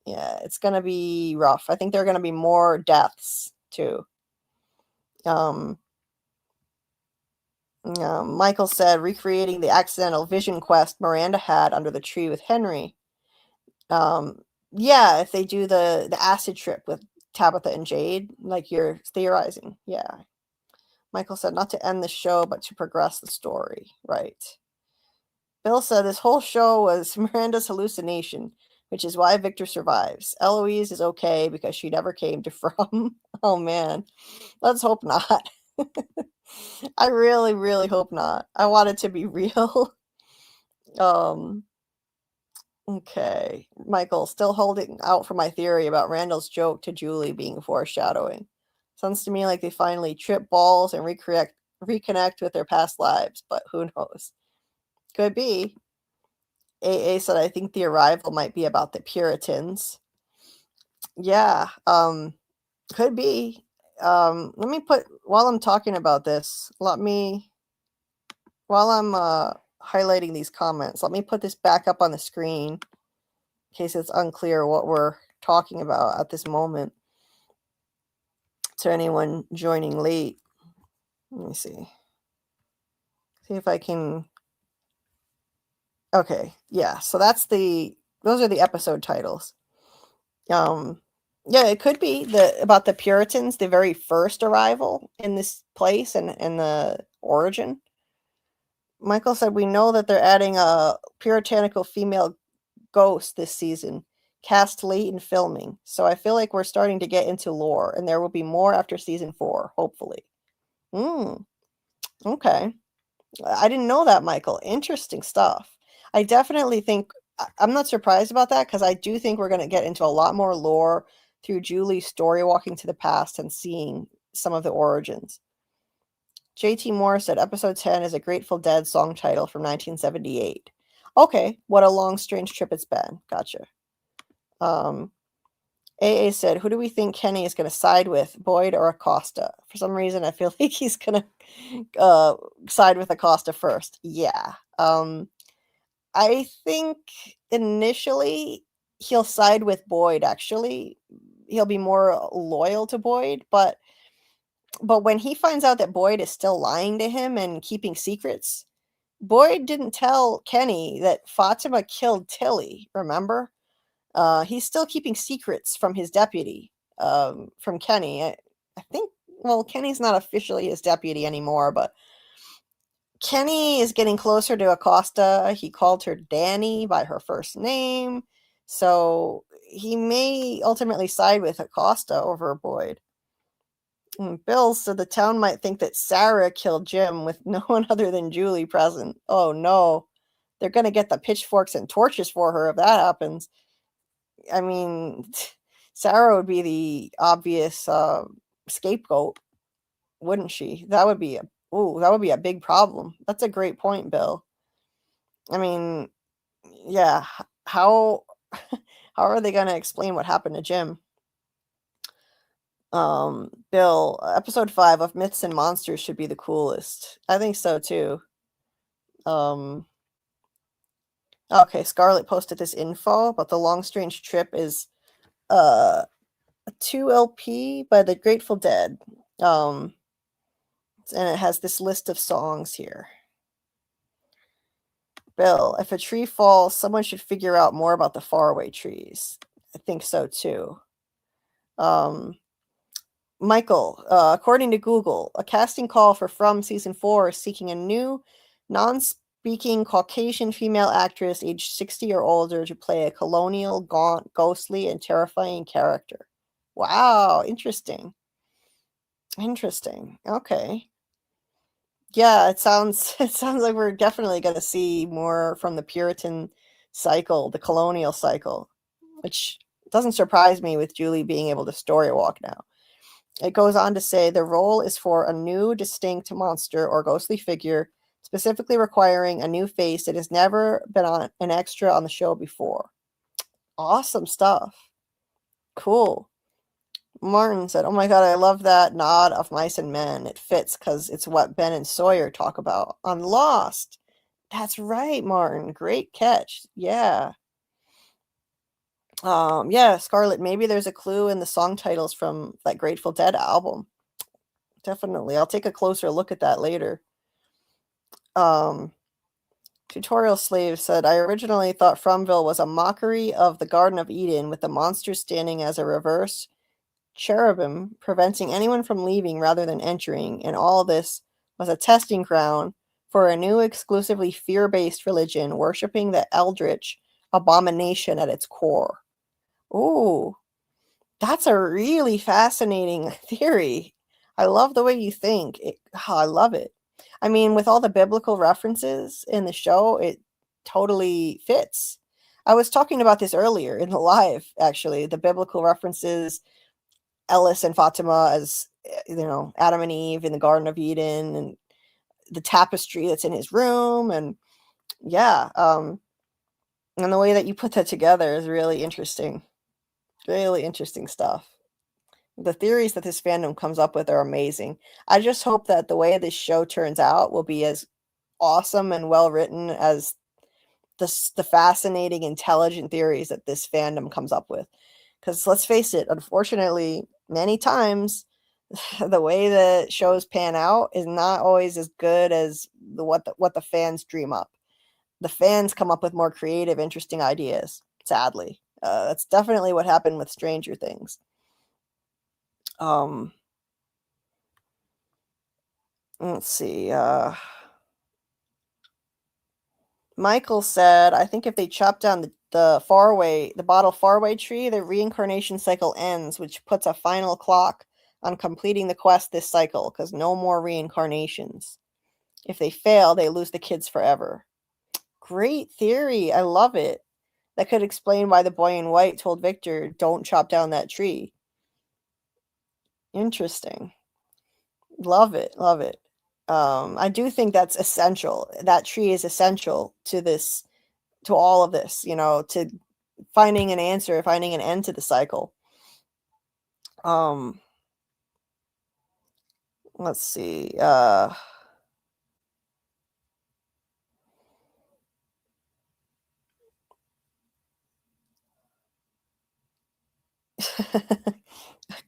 yeah, it's going to be rough. I think there are going to be more deaths too. Michael said, recreating the accidental vision quest Miranda had under the tree with Henry. Yeah, if they do the acid trip with Tabitha and Jade, like you're theorizing. Yeah. Michael said, not to end the show, but to progress the story. Right. Bill said, this whole show was Miranda's hallucination, which is why Victor survives. Eloise is okay because she never came to From. Oh, man. Let's hope not. I really, really hope not. I want it to be real. Okay. Michael, still holding out for my theory about Randall's joke to Julie being foreshadowing. Sounds to me like they finally trip balls and reconnect with their past lives, but who knows? Could be. AA said, I think the arrival might be about the Puritans. Yeah, could be. Let me put, while I'm talking about this, while I'm highlighting these comments, let me put this back up on the screen in case it's unclear what we're talking about at this moment to anyone joining late. Let me see if I can. Okay, yeah, so those are the episode titles. Yeah, it could be about the Puritans, the very first arrival in this place and the origin. Michael said, we know that they're adding a puritanical female ghost this season. cast late in filming, so I feel like we're starting to get into lore, and there will be more after season 4, hopefully. Okay. I didn't know that, Michael. Interesting stuff. I definitely think I'm not surprised about that because I do think we're going to get into a lot more lore through Julie's story walking to the past and seeing some of the origins. JT Moore said episode 10 is a Grateful Dead song title from 1978. Okay, what a long, strange trip it's been. Gotcha. AA said, who do we think Kenny is going to side with, Boyd or Acosta? For some reason, I feel like he's going to side with Acosta first. Yeah. I think initially he'll side with Boyd, actually. He'll be more loyal to Boyd, but when he finds out that Boyd is still lying to him and keeping secrets, Boyd didn't tell Kenny that Fatima killed Tilly, remember? He's still keeping secrets from his deputy, from Kenny. I think, well, Kenny's not officially his deputy anymore, but Kenny is getting closer to Acosta. He called her Danny by her first name, so he may ultimately side with Acosta over Boyd. And Bill said the town might think that Sarah killed Jim with no one other than Julie present. Oh no, they're going to get the pitchforks and torches for her if that happens. I mean, Sarah would be the obvious scapegoat, wouldn't she? That would be a big problem. That's a great point, Bill. I mean, yeah, how are they going to explain what happened to Jim? Bill, episode 5 of Myths and Monsters should be the coolest. I think so too. Okay, Scarlett posted this info, but the Long Strange Trip is a 2 LP by the Grateful Dead. And it has this list of songs here. Bill, if a tree falls, someone should figure out more about the faraway trees. I think so too. Michael, according to Google, a casting call for From Season 4 is seeking a new, non-speaking Caucasian female actress aged 60 or older to play a colonial, gaunt, ghostly, and terrifying character. Wow, interesting. Interesting. Okay. Yeah, it sounds like we're definitely going to see more from the Puritan cycle, the colonial cycle, which doesn't surprise me with Julie being able to story walk now. It goes on to say the role is for a new, distinct monster or ghostly figure, specifically requiring a new face that has never been on an extra on the show before. Awesome stuff. Cool. Martin said, oh my god, I love that nod of Mice and Men. It fits because it's what Ben and Sawyer talk about on Lost. That's right, Martin. Great catch. Yeah. Yeah, Scarlett, maybe there's a clue in the song titles from that Grateful Dead album. Definitely. I'll take a closer look at that later. Tutorial Slave said, I originally thought Fromville was a mockery of the Garden of Eden with the monster standing as a reverse cherubim, preventing anyone from leaving rather than entering, and all this was a testing ground for a new exclusively fear-based religion worshipping the eldritch abomination at its core. Ooh, that's a really fascinating theory. I love the way you think. I love it. I mean, with all the biblical references in the show, it totally fits. I was talking about this earlier in the live, actually, the biblical references, Ellis and Fatima as, Adam and Eve in the Garden of Eden, and the tapestry that's in his room. And yeah, and the way that you put that together is really interesting. Really interesting stuff. The theories that this fandom comes up with are amazing. I just hope that the way this show turns out will be as awesome and well written as the fascinating, intelligent theories that this fandom comes up with. Because let's face it, unfortunately, many times the way the shows pan out is not always as good as what the fans dream up. The fans come up with more creative, interesting ideas, sadly. That's definitely what happened with Stranger Things. Let's see. Michael said, I think if they chop down the the bottle faraway tree, the reincarnation cycle ends, which puts a final clock on completing the quest this cycle, because no more reincarnations. If they fail, they lose the kids forever. Great theory. I love it. That could explain why the boy in white told Victor, don't chop down that tree. Interesting. Love it. Love it. I do think that's essential. That tree is essential to this, to all of this, you know, to finding an answer, finding an end to the cycle. Let's see.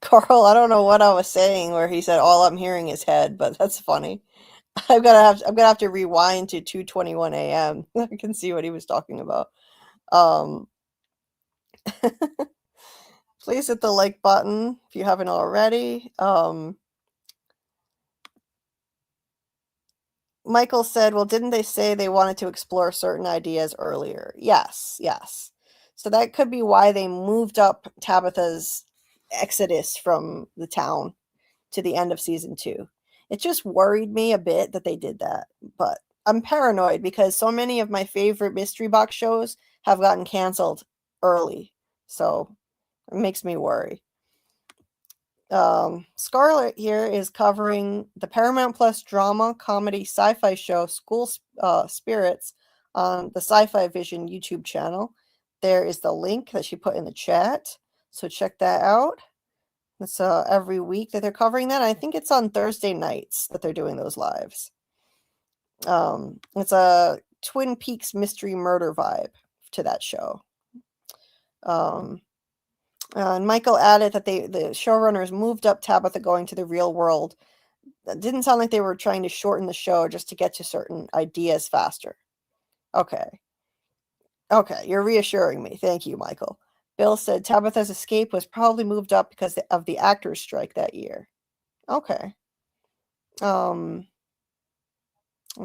Carl, I don't know what I was saying where he said all I'm hearing is head, but that's funny. I'm gonna have to rewind to 2:21 a.m. I can see what he was talking about. Please hit the like button if you haven't already. Michael said, well, didn't they say they wanted to explore certain ideas earlier? Yes, yes. So that could be why they moved up Tabitha's exodus from the town to the end of season 2. It just worried me a bit that they did that, but I'm paranoid because so many of my favorite mystery box shows have gotten canceled early, so it makes me worry. Scarlett here is covering the Paramount Plus drama comedy sci-fi show School Spirits on the Sci-Fi Vision YouTube channel. There is the link that she put in the chat, so check that out. It's every week that they're covering that. I think it's on Thursday nights that they're doing those lives. It's a Twin Peaks mystery murder vibe to that show. And Michael added that the showrunners moved up Tabitha going to the real world. That didn't sound like they were trying to shorten the show just to get to certain ideas faster. Okay. Okay, you're reassuring me. Thank you, Michael. Bill said Tabitha's escape was probably moved up because of the actors' strike that year. Okay. Let's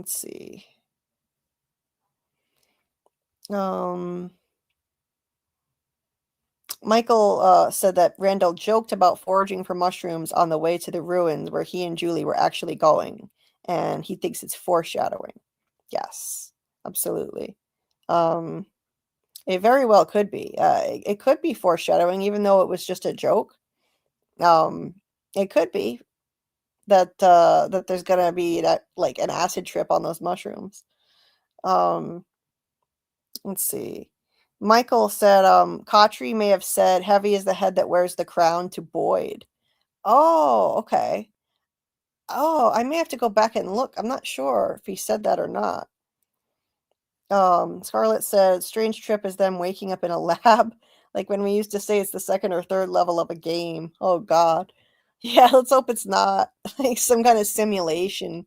see. Michael said that Randall joked about foraging for mushrooms on the way to the ruins where he and Julie were actually going, and he thinks it's foreshadowing. Yes, absolutely. It very well could be. It could be foreshadowing, even though it was just a joke. It could be that that there's gonna be that like an acid trip on those mushrooms. Let's see. Michael said Kotri may have said heavy is the head that wears the crown to Boyd. Oh, okay. Oh, I may have to go back and look. I'm not sure if he said that or not. Scarlett said strange trip is them waking up in a lab, like when we used to say it's the second or third level of a game. Oh god. Yeah, let's hope it's not like some kind of simulation.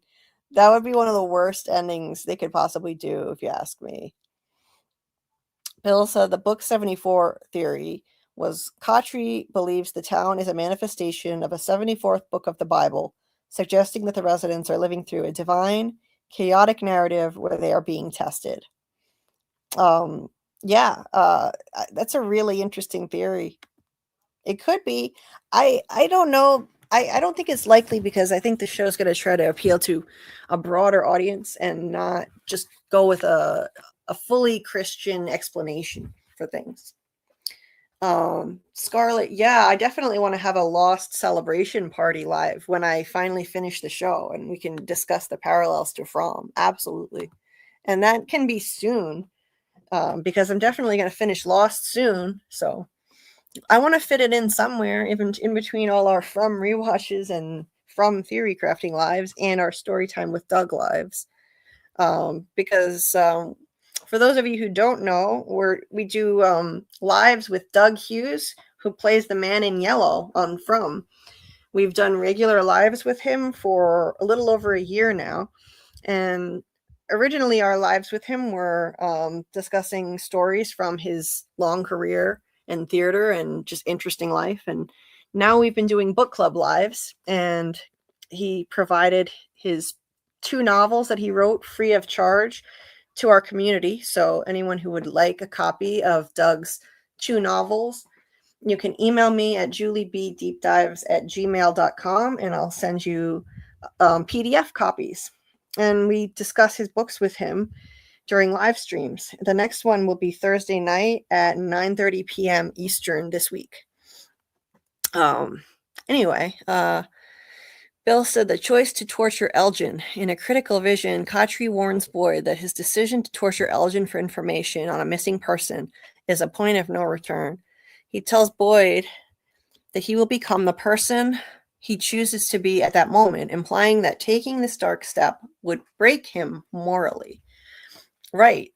That would be one of the worst endings they could possibly do, if you ask me. Bill said the Book 74 theory was Kotri believes the town is a manifestation of a 74th book of the Bible, suggesting that the residents are living through a divine, chaotic narrative where they are being tested. Yeah, that's a really interesting theory. It could be. I don't know. I don't think it's likely because I think the show's going to try to appeal to a broader audience and not just go with a fully Christian explanation for things. Scarlett, yeah, I definitely want to have a Lost celebration party live when I finally finish the show and we can discuss the parallels to From. Absolutely. And that can be soon because I'm definitely going to finish Lost soon. So I want to fit it in somewhere, even in between all our From rewatches and From theory crafting lives and our story time with Doug lives. Because for those of you who don't know, we do lives with Doug Hughes, who plays the man in yellow on From. We've done regular lives with him for a little over a year now. And originally our lives with him were discussing stories from his long career in theater and just interesting life. And now we've been doing book club lives, and he provided his 2 novels that he wrote free of charge to our community. So anyone who would like a copy of Doug's 2 novels, you can email me at JulieBDeepDives@gmail.com, and I'll send you PDF copies. And we discuss his books with him during live streams. The next one will be Thursday night at 9:30 p.m. Eastern this week. Anyway, Bill said the choice to torture Elgin. In a critical vision, Khatri warns Boyd that his decision to torture Elgin for information on a missing person is a point of no return. He tells Boyd that he will become the person he chooses to be at that moment, implying that taking this dark step would break him morally. Right.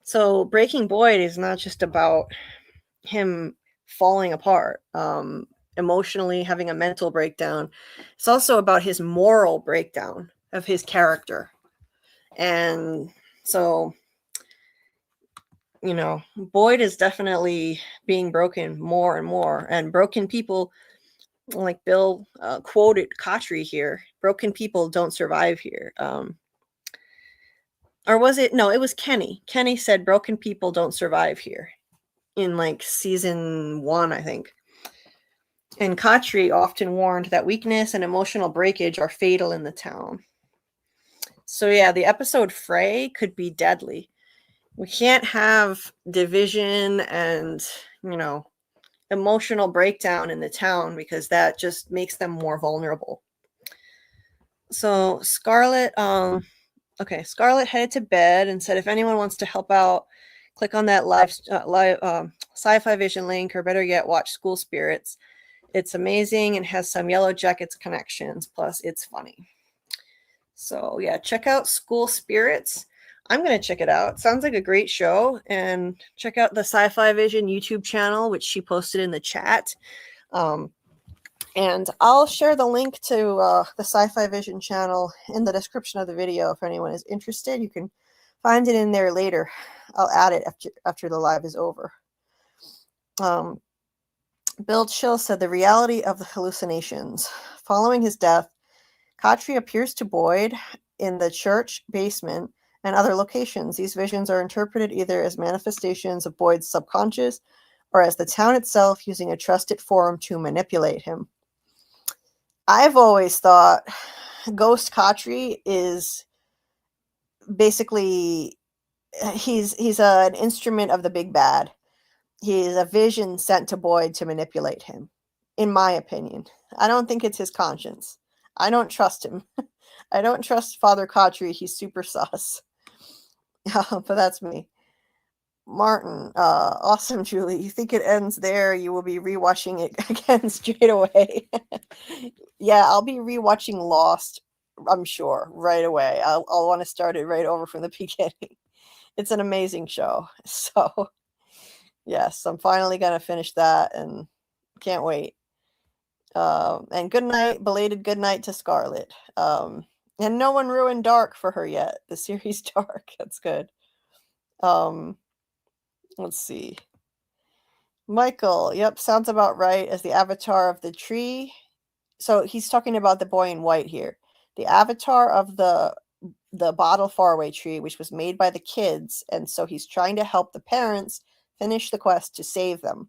So breaking Boyd is not just about him falling apart, emotionally having a mental breakdown. It's also about his moral breakdown of his character. And so, Boyd is definitely being broken more and more. And broken people, like Bill quoted Khatri here, broken people don't survive here. Or was it? No, it was Kenny. Kenny said broken people don't survive here in like season 1, I think. And Khatri often warned that weakness and emotional breakage are fatal in the town. So yeah, the episode Fray could be deadly. We can't have division and, emotional breakdown in the town because that just makes them more vulnerable. So Scarlett, Scarlett headed to bed and said if anyone wants to help out, click on that live Sci-Fi Vision link, or better yet, watch School Spirits. It's amazing and has some Yellow Jackets connections. Plus, it's funny. So yeah, check out School Spirits. I'm going to check it out. Sounds like a great show. And check out the Sci-Fi Vision YouTube channel, which she posted in the chat. And I'll share the link to the Sci-Fi Vision channel in the description of the video. If anyone is interested, you can find it in there later. I'll add it after the live is over. Bill Chill said the reality of the hallucinations. Following his death, Khatri appears to Boyd in the church basement and other locations. These visions are interpreted either as manifestations of Boyd's subconscious or as the town itself using a trusted forum to manipulate him. I've always thought Ghost Khatri is basically he's an instrument of the big bad. He is a vision sent to Boyd to manipulate him, in my opinion. I don't think it's his conscience. I don't trust him. I don't trust Father Khatri. He's super sus. But that's me. Martin, awesome, Julie. You think it ends there? You will be rewatching it again straight away. Yeah, I'll be rewatching Lost, I'm sure, right away. I'll want to start it right over from the beginning. It's an amazing show. So, yes, I'm finally going to finish that and can't wait. And good night, belated good night to Scarlett. And no one ruined Dark for her yet. The series Dark. That's good. Let's see. Michael, yep, sounds about right, as the avatar of the tree. So he's talking about the boy in white here. The avatar of the bottle faraway tree, which was made by the kids, and so he's trying to help the parents finish the quest to save them.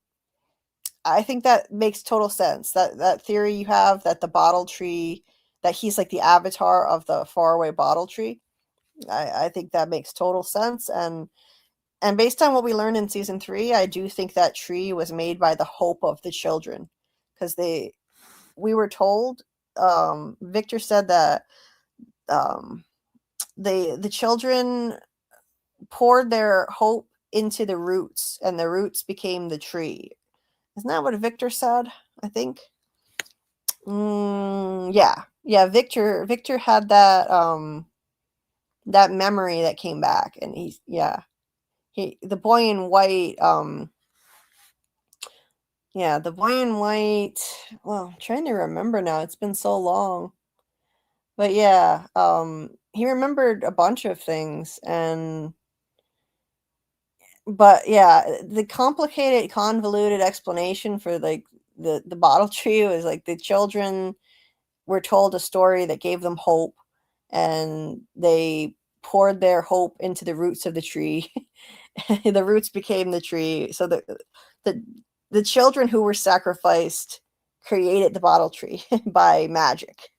I think that makes total sense. That theory you have, that the bottle tree, that he's like the avatar of the faraway bottle tree. I think that makes total sense. And based on what we learned in season 3, I do think that tree was made by the hope of the children, because we were told, Victor said that the children poured their hope into the roots, and the roots became the tree. Isn't that what Victor said? I think. Yeah. Victor had that that memory that came back, and the boy in white. The boy in white. Well, I'm trying to remember now. It's been so long. But yeah, he remembered a bunch of things, but yeah, the complicated, convoluted explanation for like the bottle tree was like the children were told a story that gave them hope, and they poured their hope into the roots of the tree. The roots became the tree. So the children who were sacrificed created the bottle tree by magic.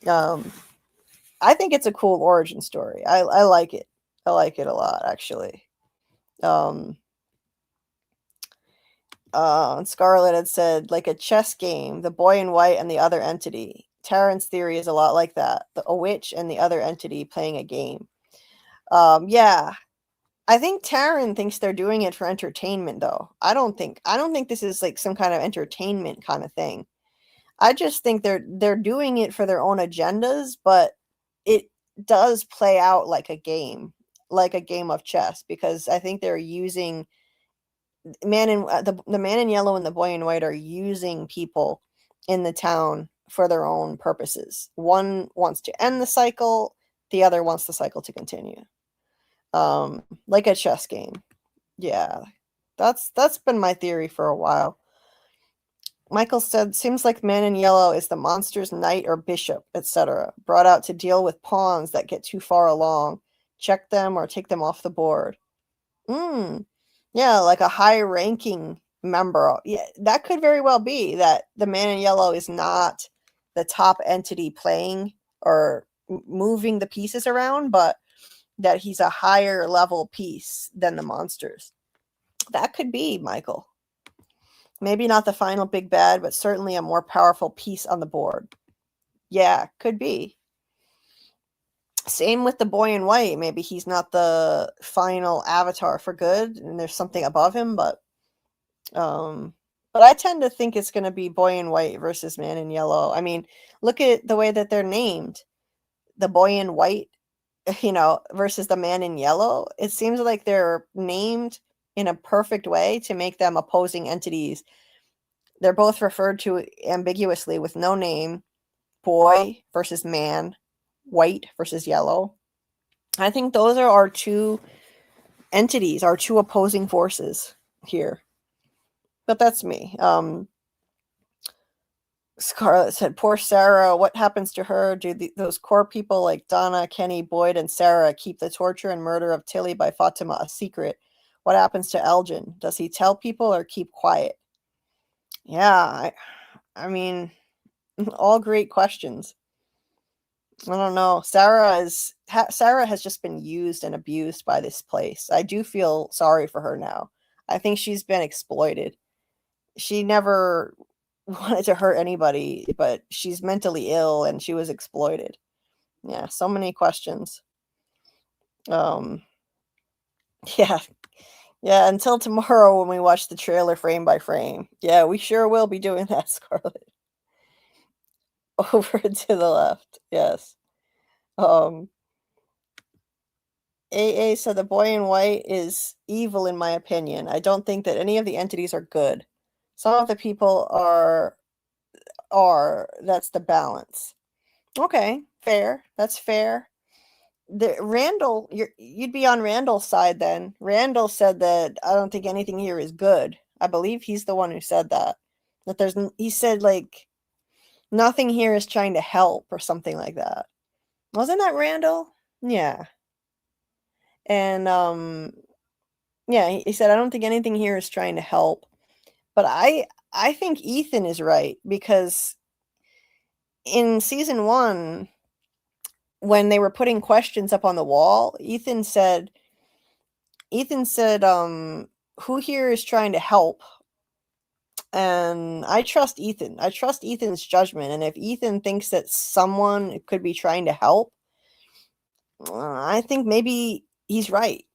I think it's a cool origin story. I like it. I like it a lot, actually. Scarlett had said, like a chess game, the boy in white and the other entity. Taryn's theory is a lot like that. A witch and the other entity playing a game. Yeah. I think Taryn thinks they're doing it for entertainment, though. I don't think this is like some kind of entertainment kind of thing. I just think they're doing it for their own agendas, but it does play out like a game of chess, because I think they're using the man in yellow and the boy in white are using people in the town for their own purposes. One wants to end the cycle, the other wants the cycle to continue. Like a chess game. Yeah. That's been my theory for a while. Michael said, seems like man in yellow is the monster's knight or bishop, etc., brought out to deal with pawns that get too far along, check them or take them off the board. Yeah, like a high-ranking member. Yeah, that could very well be that the man in yellow is not the top entity playing or moving the pieces around, but that he's a higher level piece than the monsters. That could be, Michael. Maybe not the final big bad, but certainly a more powerful piece on the board. Yeah, could be. Same with the boy in white. Maybe he's not the final avatar for good, and there's something above him, but I tend to think it's going to be boy in white versus man in yellow. I mean, look at the way that they're named. The boy in white, versus the man in yellow. It seems like they're named in a perfect way to make them opposing entities. They're both referred to ambiguously with no name. Boy versus man, white versus yellow. I think those are our two entities, our two opposing forces here. But that's me. Scarlett said, poor Sarah, what happens to her? Do those core people like Donna, Kenny, Boyd, and Sarah keep the torture and murder of Tilly by Fatima a secret? What happens to Elgin? Does he tell people or keep quiet? Yeah, I mean, all great questions. I don't know. Sarah has just been used and abused by this place. I do feel sorry for her now. I think she's been exploited. She never wanted to hurt anybody, but she's mentally ill and she was exploited. Yeah, so many questions. Yeah, until tomorrow when we watch the trailer frame by frame. Yeah, we sure will be doing that, Scarlett. Over to the left. Yes. AA said the boy in white is evil in my opinion. I don't think that any of the entities are good. Some of the people are that's the balance. Okay, fair. That's fair. Randall, you'd be on Randall's side then. Randall said that I don't think anything here is good. I believe he's the one who said that. He said like nothing here is trying to help or something like that. Wasn't that Randall? Yeah. And yeah, he said I don't think anything here is trying to help. But I think Ethan is right, because in season 1, when they were putting questions up on the wall, Ethan said, who here is trying to help? And I trust Ethan. I trust Ethan's judgment. And if Ethan thinks that someone could be trying to help, I think maybe he's right.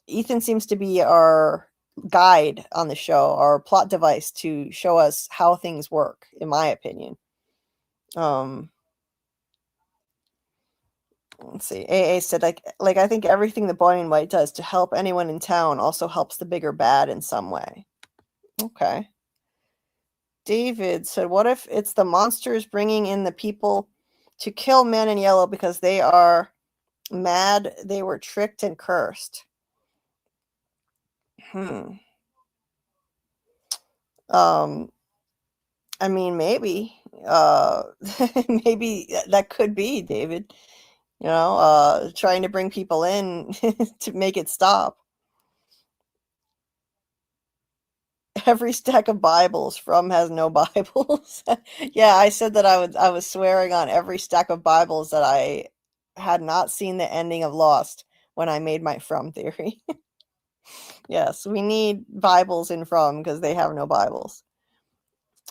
Ethan seems to be our guide on the show, our plot device to show us how things work, in my opinion. Let's see. AA said, like I think everything the boy in white does to help anyone in town also helps the bigger bad in some way. Okay. David said, what if it's the monsters bringing in the people to kill man in yellow because they are mad they were tricked and cursed? I mean, maybe. Maybe that could be, David. trying to bring people in to make it stop. Every stack of Bibles from has no Bibles. Yeah, I said that I was swearing on every stack of Bibles that I had not seen the ending of Lost when I made my From theory. Yes, we need Bibles in From because they have no Bibles.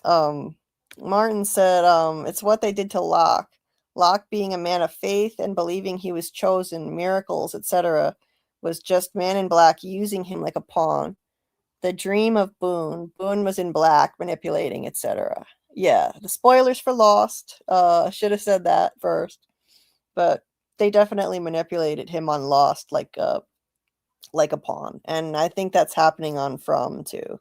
Martin said, it's what they did to Locke. Locke, being a man of faith and believing he was chosen, miracles, etc., was just Man in Black using him like a pawn. The dream of Boone. Boone was in black, manipulating, etc. Yeah, the spoilers for Lost. Should have said that first, but they definitely manipulated him on Lost like a pawn, and I think that's happening on From too.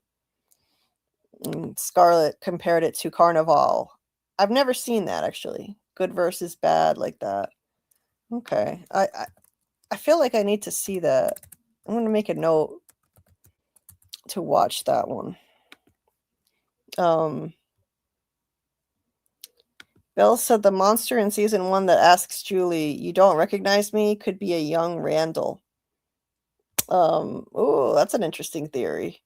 Scarlett compared it to Carnival. I've never seen that actually. Good versus bad like that. Okay, I feel like I need to see that. I'm gonna make a note to watch that one. Bill said the monster in season 1 that asks Julie, "You don't recognize me?" could be a young Randall. Oh, that's an interesting theory.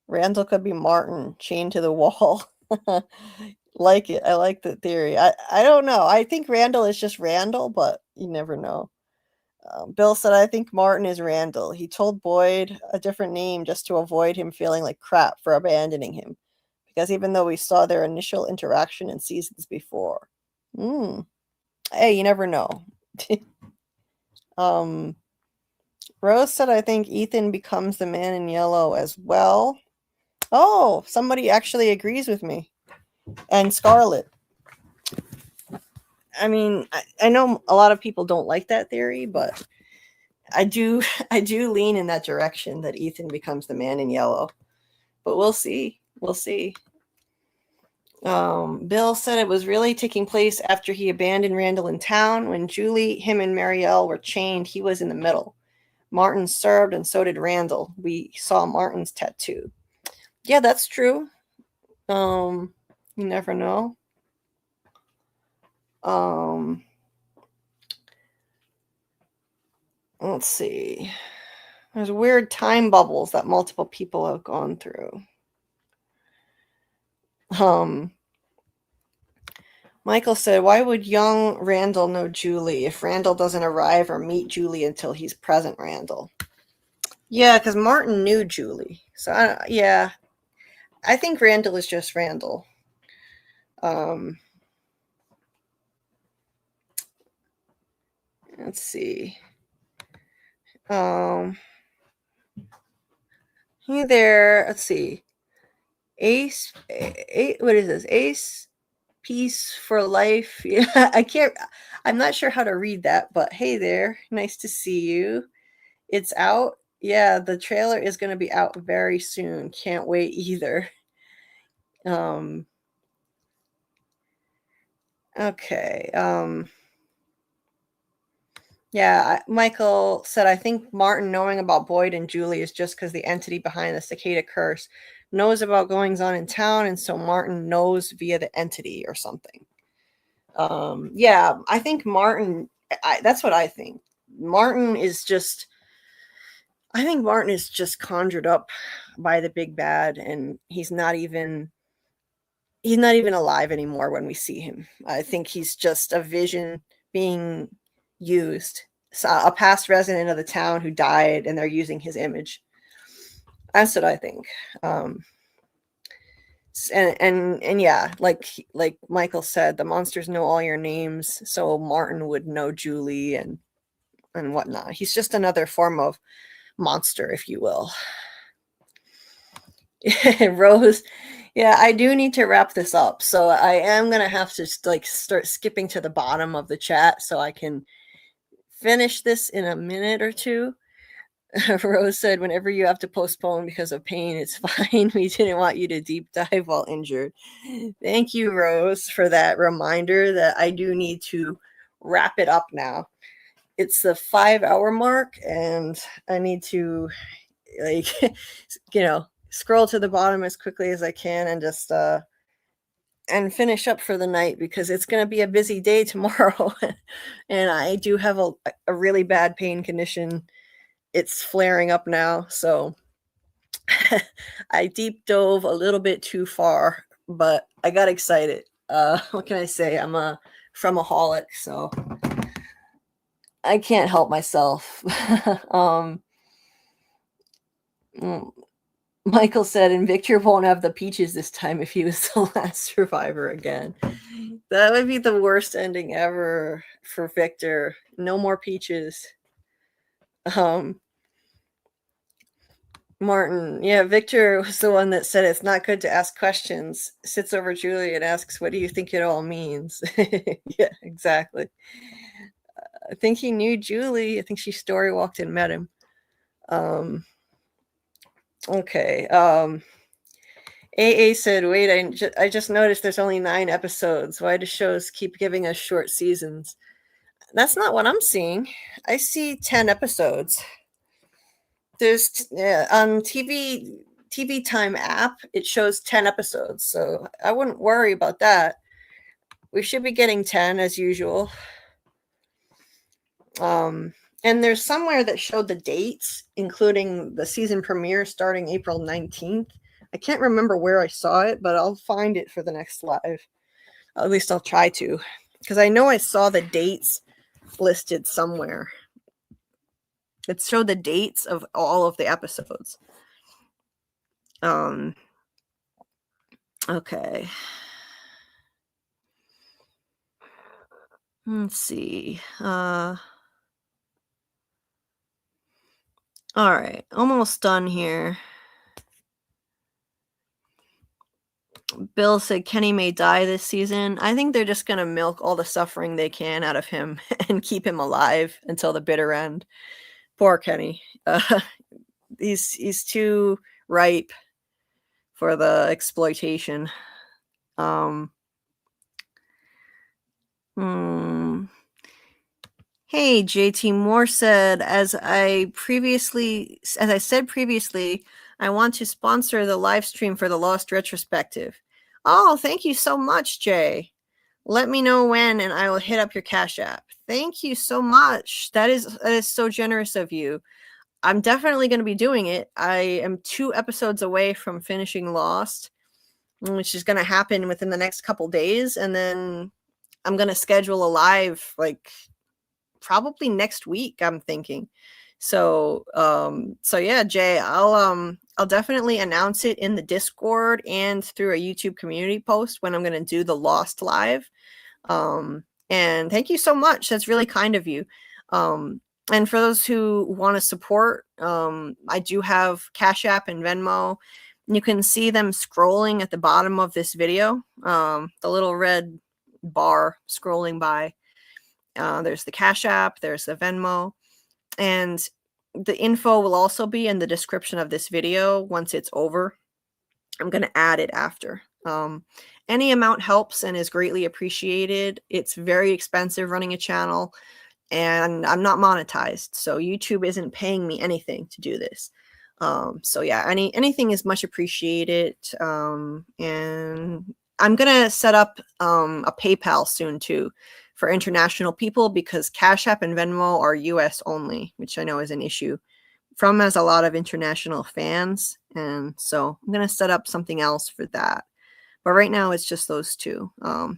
Randall could be Martin chained to the wall. Like it. I like the theory. I don't know. I think Randall is just Randall, but you never know. Bill said, I think Martin is Randall. He told Boyd a different name just to avoid him feeling like crap for abandoning him. Because even though we saw their initial interaction in seasons before. Hey, you never know. Rose said, I think Ethan becomes the Man in Yellow as well. Oh, somebody actually agrees with me. And Scarlett. I mean, I know a lot of people don't like that theory, but I do lean in that direction that Ethan becomes the Man in Yellow. But we'll see. We'll see. Bill said it was really taking place after he abandoned Randall in town. When Julie, him, and Marielle were chained, he was in the middle. Martin served, and so did Randall. We saw Martin's tattoo. Yeah, that's true. You never know. Let's see. There's weird time bubbles that multiple people have gone through. Michael said, why would young Randall know Julie if Randall doesn't arrive or meet Julie until he's present Randall? Yeah, because Martin knew Julie. So, I think Randall is just Randall. Let's see. Hey there. Let's see. Ace, what is this? Ace Peace for Life. Yeah, I'm not sure how to read that, but hey there. Nice to see you. It's out. Yeah, the trailer is going to be out very soon. Can't wait either. Okay. Yeah, Michael said, I think Martin knowing about Boyd and Julie is just because the entity behind the cicada curse knows about goings on in town, and so Martin knows via the entity or something. Yeah, I think Martin, that's what I think. I think Martin is just conjured up by the big bad, and he's not even alive anymore when we see him. I think he's just a vision being used. A past resident of the town who died, and they're using his image. That's what I think. And yeah, like Michael said, the monsters know all your names, so Martin would know Julie and whatnot. He's just another form of monster, if you will. Rose, yeah, I do need to wrap this up, so I am gonna have to start skipping to the bottom of the chat so I can finish this in a minute or two. Rose said, whenever you have to postpone because of pain, it's fine. We didn't want you to deep dive while injured. Thank you, Rose, for that reminder that I do need to wrap it up now. It's the 5-hour mark, and I need to, scroll to the bottom as quickly as I can and just and finish up for the night because it's going to be a busy day tomorrow. And I do have a really bad pain condition. It's flaring up now. So I deep dove a little bit too far, but I got excited. What can I say? I'm a fromaholic, so I can't help myself. Michael said, and Victor won't have the peaches this time if he was the last survivor again. That would be the worst ending ever for Victor. No more peaches. Martin, yeah, Victor was the one that said it's not good to ask questions. Sits over Julie and asks, what do you think it all means? Yeah, exactly. I think he knew Julie. I think she story walked and met him. Okay. AA said, wait, I just noticed there's only 9 episodes. Why do shows keep giving us short seasons? That's not what I'm seeing. I see 10 episodes. There's on TV Time app, it shows 10 episodes. So I wouldn't worry about that. We should be getting 10 as usual. And there's somewhere that showed the dates, including the season premiere starting April 19th. I can't remember where I saw it, but I'll find it for the next live. At least I'll try to, because I know I saw the dates listed somewhere. It showed the dates of all of the episodes. Okay. Let's see. All right, almost done here. Bill said Kenny may die this season. I think they're just going to milk all the suffering they can out of him and keep him alive until the bitter end. Poor Kenny. He's too ripe for the exploitation. Hey, JT Moore said, as I said previously, I want to sponsor the live stream for the Lost Retrospective. Oh, thank you so much, Jay. Let me know when, and I will hit up your Cash App. Thank you so much. That is so generous of you. I'm definitely going to be doing it. I am 2 episodes away from finishing Lost, which is going to happen within the next couple days, and then I'm going to schedule a live probably next week, I'm thinking. So yeah, Jay, I'll definitely announce it in the Discord and through a YouTube community post when I'm going to do the Lost live. And thank you so much. That's really kind of you. And for those who want to support, I do have Cash App and Venmo. You can see them scrolling at the bottom of this video, the little red bar scrolling by. There's the Cash App, there's the Venmo, and the info will also be in the description of this video once it's over. I'm going to add it after. Any amount helps and is greatly appreciated. It's very expensive running a channel, and I'm not monetized, so YouTube isn't paying me anything to do this. So yeah, anything is much appreciated. And I'm going to set up a PayPal soon too, for international people, because Cash App and Venmo are US only, which I know is an issue. From has a lot of international fans, and so I'm going to set up something else for that. But right now it's just those 2.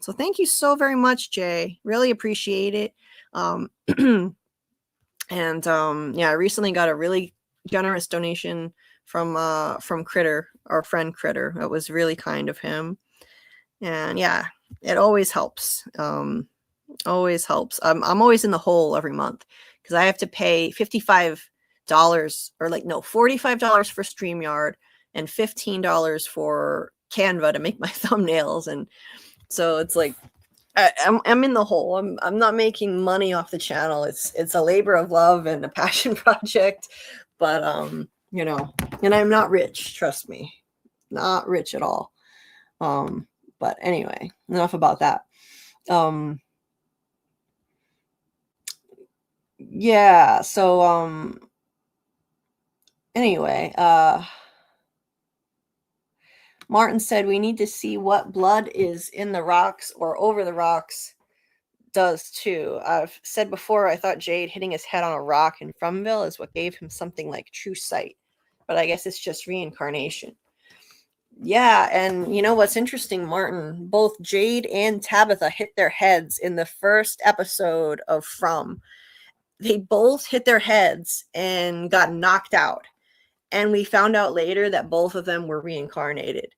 So thank you so very much, Jay. Really appreciate it. And yeah, I recently got a really generous donation from Critter, our friend Critter. It was really kind of him. And yeah, it always helps. Always helps. I'm always in the hole every month because I have to pay $45 or $45 for StreamYard and $15 for Canva to make my thumbnails. And so it's like I'm in the hole. I'm not making money off the channel. It's a labor of love and a passion project, but and I'm not rich, trust me. Not rich at all. But anyway, enough about that. Yeah, so anyway, Martin said we need to see what blood is in the rocks or over the rocks does too. I've said before, I thought Jade hitting his head on a rock in Fromville is what gave him something like true sight, but I guess it's just reincarnation. Yeah, and you know what's interesting, Martin? Both Jade and Tabitha hit their heads in the first episode of From. They both hit their heads and got knocked out. And we found out later that both of them were reincarnated.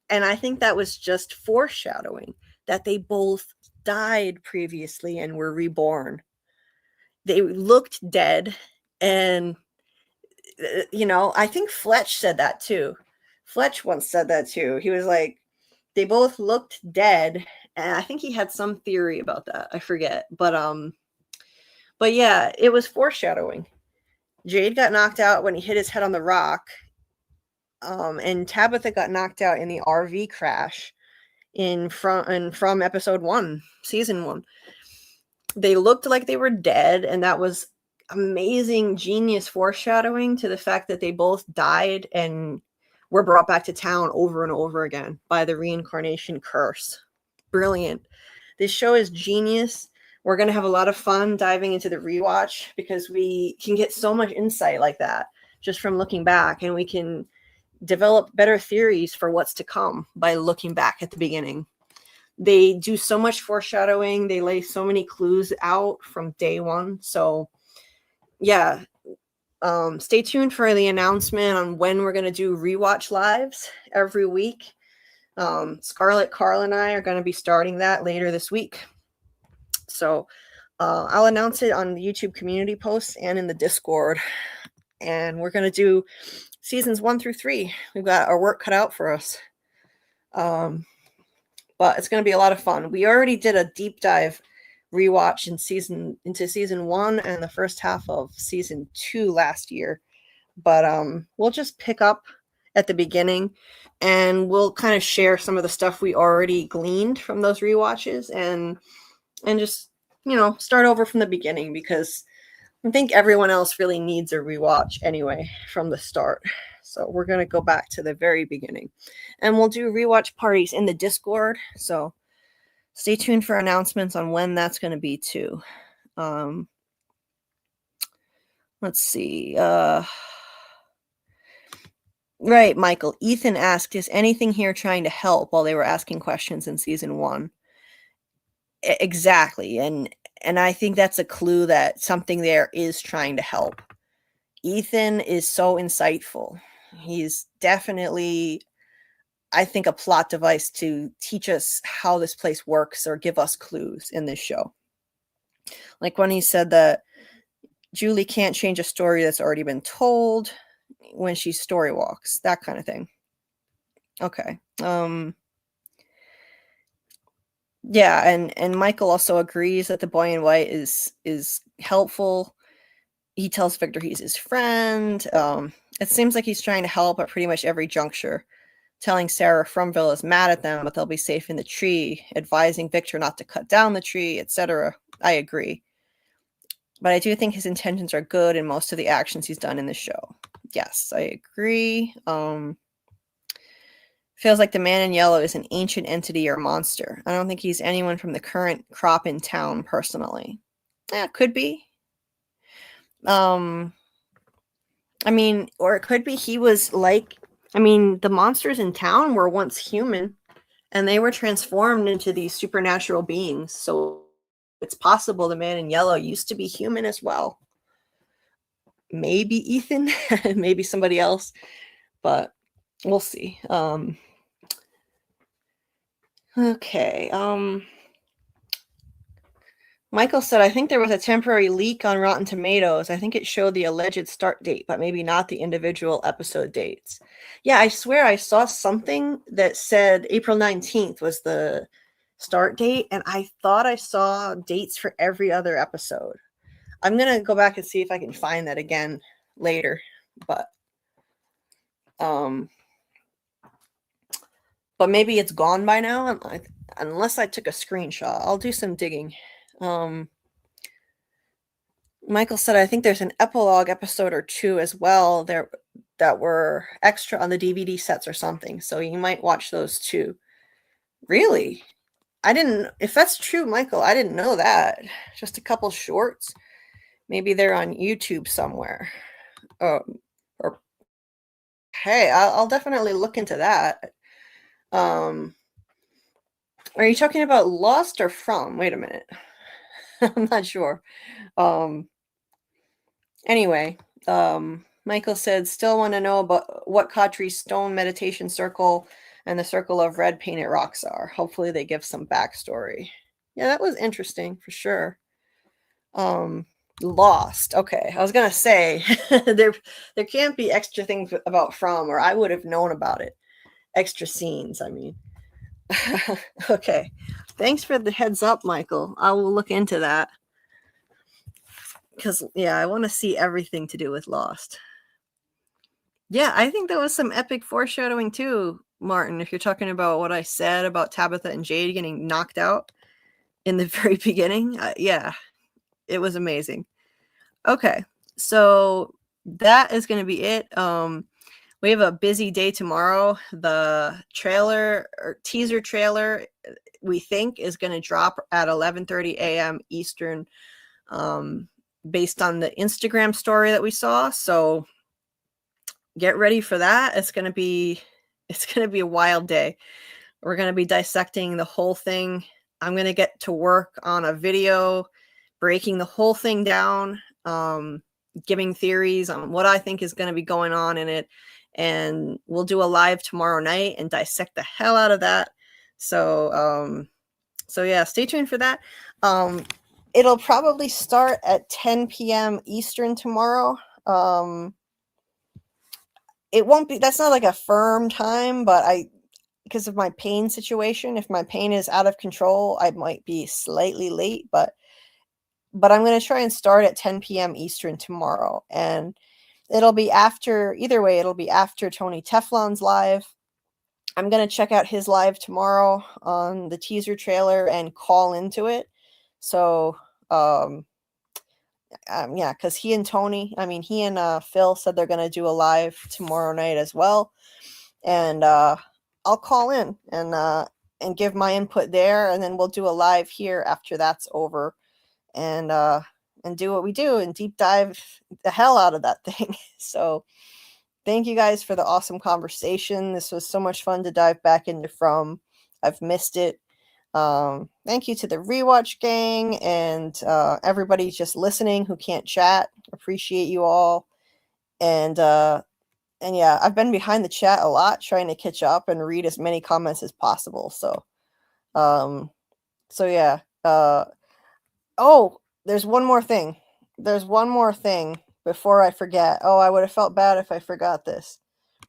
And I think that was just foreshadowing that they both died previously and were reborn. They looked dead. And, I think Fletch said that too. Fletch once said that too. He was like, they both looked dead. And I think he had some theory about that. I forget. But yeah, it was foreshadowing. Jade got knocked out when he hit his head on the rock. And Tabitha got knocked out in the RV crash from episode 1, season 1. They looked like they were dead, and that was amazing, genius foreshadowing to the fact that they both died and were brought back to town over and over again by the reincarnation curse. Brilliant. This show is genius. We're going to have a lot of fun diving into the rewatch because we can get so much insight like that just from looking back, and we can develop better theories for what's to come by looking back at the beginning. They do so much foreshadowing. They lay so many clues out from day one. So yeah, stay tuned for the announcement on when we're going to do rewatch lives every week. Scarlett, Carl, and I are going to be starting that later this week. So I'll announce it on the YouTube community posts and in the Discord. And we're going to do seasons 1 through 3. We've got our work cut out for us. But it's going to be a lot of fun. We already did a deep dive rewatch into season 1 and the first half of season 2 last year. But we'll just pick up at the beginning and we'll kind of share some of the stuff we already gleaned from those rewatches and just, start over from the beginning because I think everyone else really needs a rewatch anyway from the start. So we're going to go back to the very beginning. And we'll do rewatch parties in the Discord. So stay tuned for announcements on when that's going to be too. Let's see. Right, Michael. Ethan asked, is anything here trying to help while they were asking questions in season 1? Exactly. And I think that's a clue that something there is trying to help. Ethan is so insightful. He's definitely, I think, a plot device to teach us how this place works or give us clues in this show. Like when he said that Julie can't change a story that's already been told when she story walks, that kind of thing. Okay. Yeah, and Michael also agrees that the boy in white is helpful. He tells Victor he's his friend. It seems like he's trying to help at pretty much every juncture, telling Sarah Fromville is mad at them, but they'll be safe in the tree, advising Victor not to cut down the tree, etc. I agree. But I do think his intentions are good in most of the actions he's done in the show. Yes, I agree. Feels like the man in yellow is an ancient entity or monster. I don't think he's anyone from the current crop in town personally. Yeah, could be. Or it could be he was like, the monsters in town were once human and they were transformed into these supernatural beings. So it's possible the man in yellow used to be human as well. Maybe Ethan, maybe somebody else, but we'll see. Okay. Michael said, I think there was a temporary leak on Rotten Tomatoes. I think it showed the alleged start date, but maybe not the individual episode dates. Yeah, I swear I saw something that said April 19th was the start date, and I thought I saw dates for every other episode. I'm going to go back and see if I can find that again later, but maybe it's gone by now, unless I took a screenshot. I'll do some digging. Michael said, I think there's an epilogue episode or 2 as well. that were extra on the DVD sets or something. So you might watch those too. Really? I didn't, if that's true, Michael, I didn't know that. Just a couple shorts. Maybe they're on YouTube somewhere. Or hey, I'll definitely look into that. Are you talking about Lost or From? Wait a minute. I'm not sure. Anyway, Michael said, still want to know about what Khatri's stone meditation circle and the circle of red painted rocks are. Hopefully they give some backstory. Yeah, that was interesting for sure. Lost. Okay, I was gonna say there can't be extra things about From, or I would have known about it. Extra scenes, I mean. Okay, thanks for the heads up, Michael. I will look into that because yeah, I want to see everything to do with Lost. Yeah, I think there was some epic foreshadowing too, Martin. If you're talking about what I said about Tabitha and Jade getting knocked out in the very beginning, yeah, it was amazing. Okay, so that is going to be it. We have a busy day tomorrow. The trailer or teaser trailer, we think, is going to drop at 11:30 a.m. Eastern, based on the Instagram story that we saw. So get ready for that. It's going to be a wild day. We're going to be dissecting the whole thing. I'm going to get to work on a video breaking the whole thing down, giving theories on what I think is going to be going on in it. And we'll do a live tomorrow night and dissect the hell out of that. So yeah, stay tuned for that. It'll probably start at 10 p.m. Eastern tomorrow. It won't be, that's not like a firm time, but because of my pain situation, if my pain is out of control, I might be slightly late, but I'm going to try and start at 10 p.m. Eastern tomorrow. And it'll be after, either way, it'll be after Tony Teflon's live. I'm going to check out his live tomorrow on the teaser trailer and call into it. So, yeah, because he and Phil said they're going to do a live tomorrow night as well. And I'll call in and give my input there. And then we'll do a live here after that's over. And do what we do and deep dive the hell out of that thing. So thank you guys for the awesome conversation. This was so much fun to dive back into From. I've missed it. Thank you to the Rewatch gang and everybody just listening who can't chat. Appreciate you all. And yeah, I've been behind the chat a lot trying to catch up and read as many comments as possible. So yeah. Oh, there's one more thing. Before I forget. Oh, I would have felt bad if I forgot this.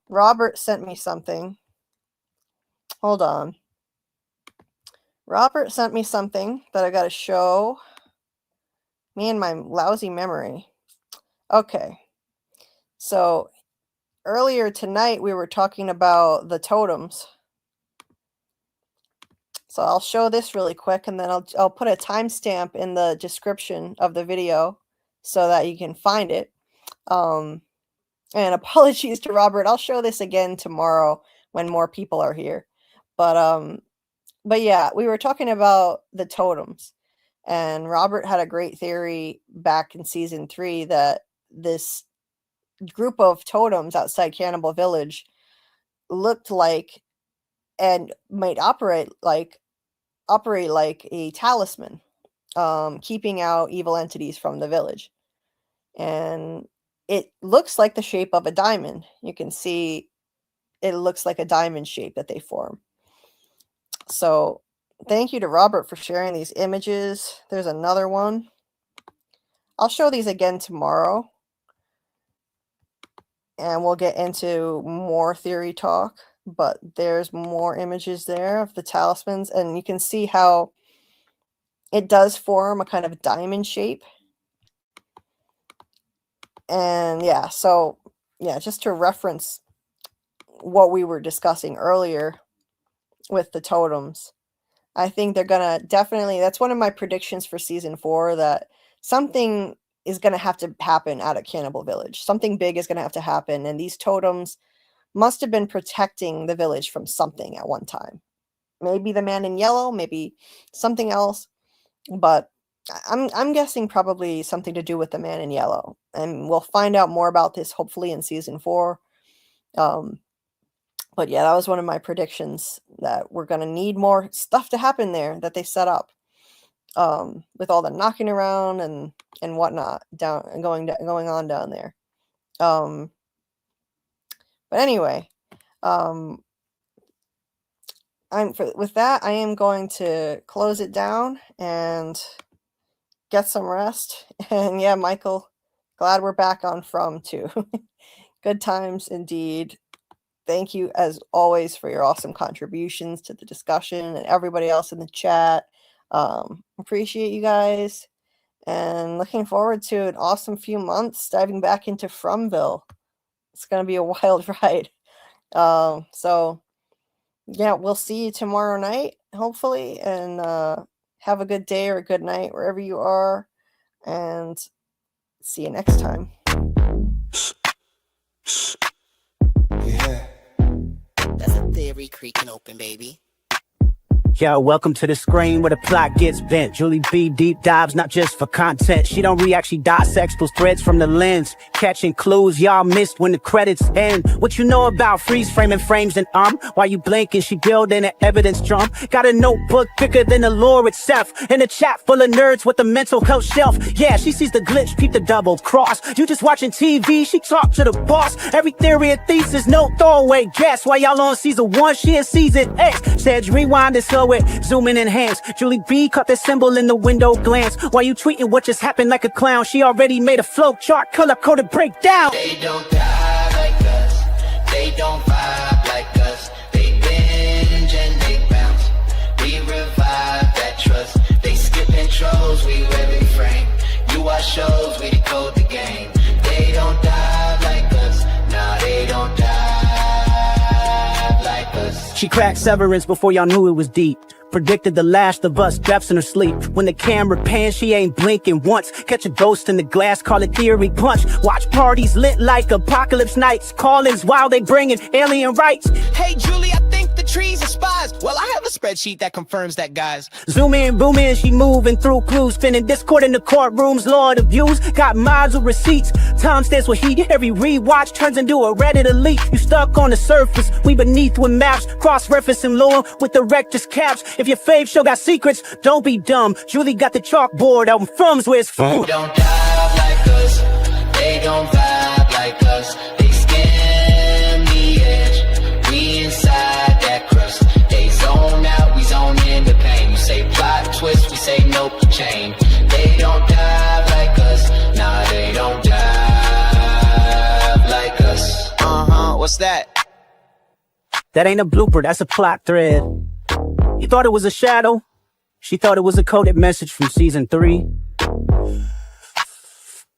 Robert sent me something. Hold on. Robert sent me something that I got to show. Me and my lousy memory. Okay. So earlier tonight, we were talking about the totems. So I'll show this really quick, and then I'll put a timestamp in the description of the video so that you can find it. And apologies to Robert. I'll show this again tomorrow when more people are here. But yeah, we were talking about the totems, and Robert had a great theory back in season 3 that this group of totems outside Cannibal Village looked like and might operate like a talisman, keeping out evil entities from the village. And it looks like the shape of a diamond. You can see it looks like a diamond shape that they form. So thank you to Robert for sharing these images. There's another one. I'll show these again tomorrow. And we'll get into more theory talk. But there's more images there of the talismans. And you can see how it does form a kind of diamond shape. And yeah, so yeah, just to reference what we were discussing earlier with the totems, I think they're gonna definitely, that's one of my predictions for season 4, that something is going to have to happen out of Cannibal Village. Something big is going to have to happen, and these totems must have been protecting the village from something at one time. Maybe the man in yellow, maybe something else, but I'm guessing probably something to do with the man in yellow, and we'll find out more about this hopefully in season 4. But yeah, that was one of my predictions, that we're going to need more stuff to happen there that they set up, with all the knocking around and whatnot going on down there. But anyway, with that, I am going to close it down and get some rest. And yeah, Michael, glad we're back on From too. Good times indeed. Thank you as always for your awesome contributions to the discussion, and everybody else in the chat. Appreciate you guys, and looking forward to an awesome few months diving back into Fromville. It's going to be a wild ride. So yeah, we'll see you tomorrow night, hopefully, and have a good day or a good night wherever you are, and see you next time. Yeah. That's a theory creaking open, baby. Yo, welcome to the screen where the plot gets bent. Julie B deep dives, not just for content. She don't react, she dissects those threads from the lens, catching clues y'all missed when the credits end. What you know about freeze framing frames and while you blinking, she building an evidence drum. Got a notebook bigger than the lore itself, and a chat full of nerds with a mental health shelf. Yeah, she sees the glitch, peep the double cross. You just watching TV, she talk to the boss. Every theory and thesis, no throwaway guess. While y'all on season 1, she in season X. Said rewind and slow it, zoom in, enhance. Julie B caught the symbol in the window glance. While you tweeting what just happened like a clown, she already made a flow chart, color-coded breakdown. They don't die like us, they don't vibe like us. They binge and they bounce, we revive that trust. They skip intros, we every frame. You watch shows, we decode the game. They don't die like us, nah, they don't die like us. She cracked Severance before y'all knew it was deep. Predicted the last of us, deaths in her sleep. When the camera pans, she ain't blinking once. Catch a ghost in the glass, call it theory punch. Watch parties lit like apocalypse nights. Call-ins while they bringing alien rights. Hey, Julie, I think the trees are spies. Well, I have a spreadsheet that confirms that, guys. Zoom in, boom in, she moving through clues. Spinning Discord in the courtrooms, Lord of views. Got mods with receipts. Time stands with heat. Every rewatch turns into a Reddit elite. You stuck on the surface, we beneath with maps. Cross-referencing lore with the rector's caps. If your fave show got secrets, don't be dumb. Julie got the chalkboard out From's where it's from. They don't dive like us, they don't vibe like us. They skim the edge, we inside that crust. They zone out, we zone in the pain. You say plot twist, we say nope, chain. They don't dive like us, nah, they don't dive like us. What's that? That ain't a blooper, that's a plot thread. You thought it was a shadow? She thought it was a coded message from season 3.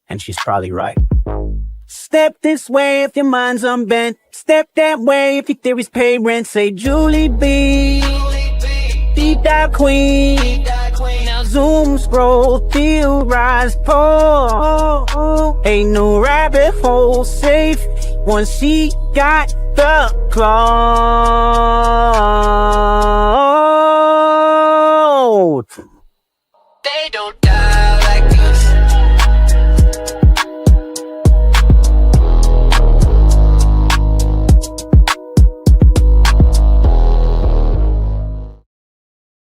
And she's probably right. Step this way if your mind's unbent. Step that way if your theories pay rent. Say Julie B, deep dive queen. Now zoom, scroll, theorize, pull. Ain't no rabbit hole safe once she got the cloud. They don't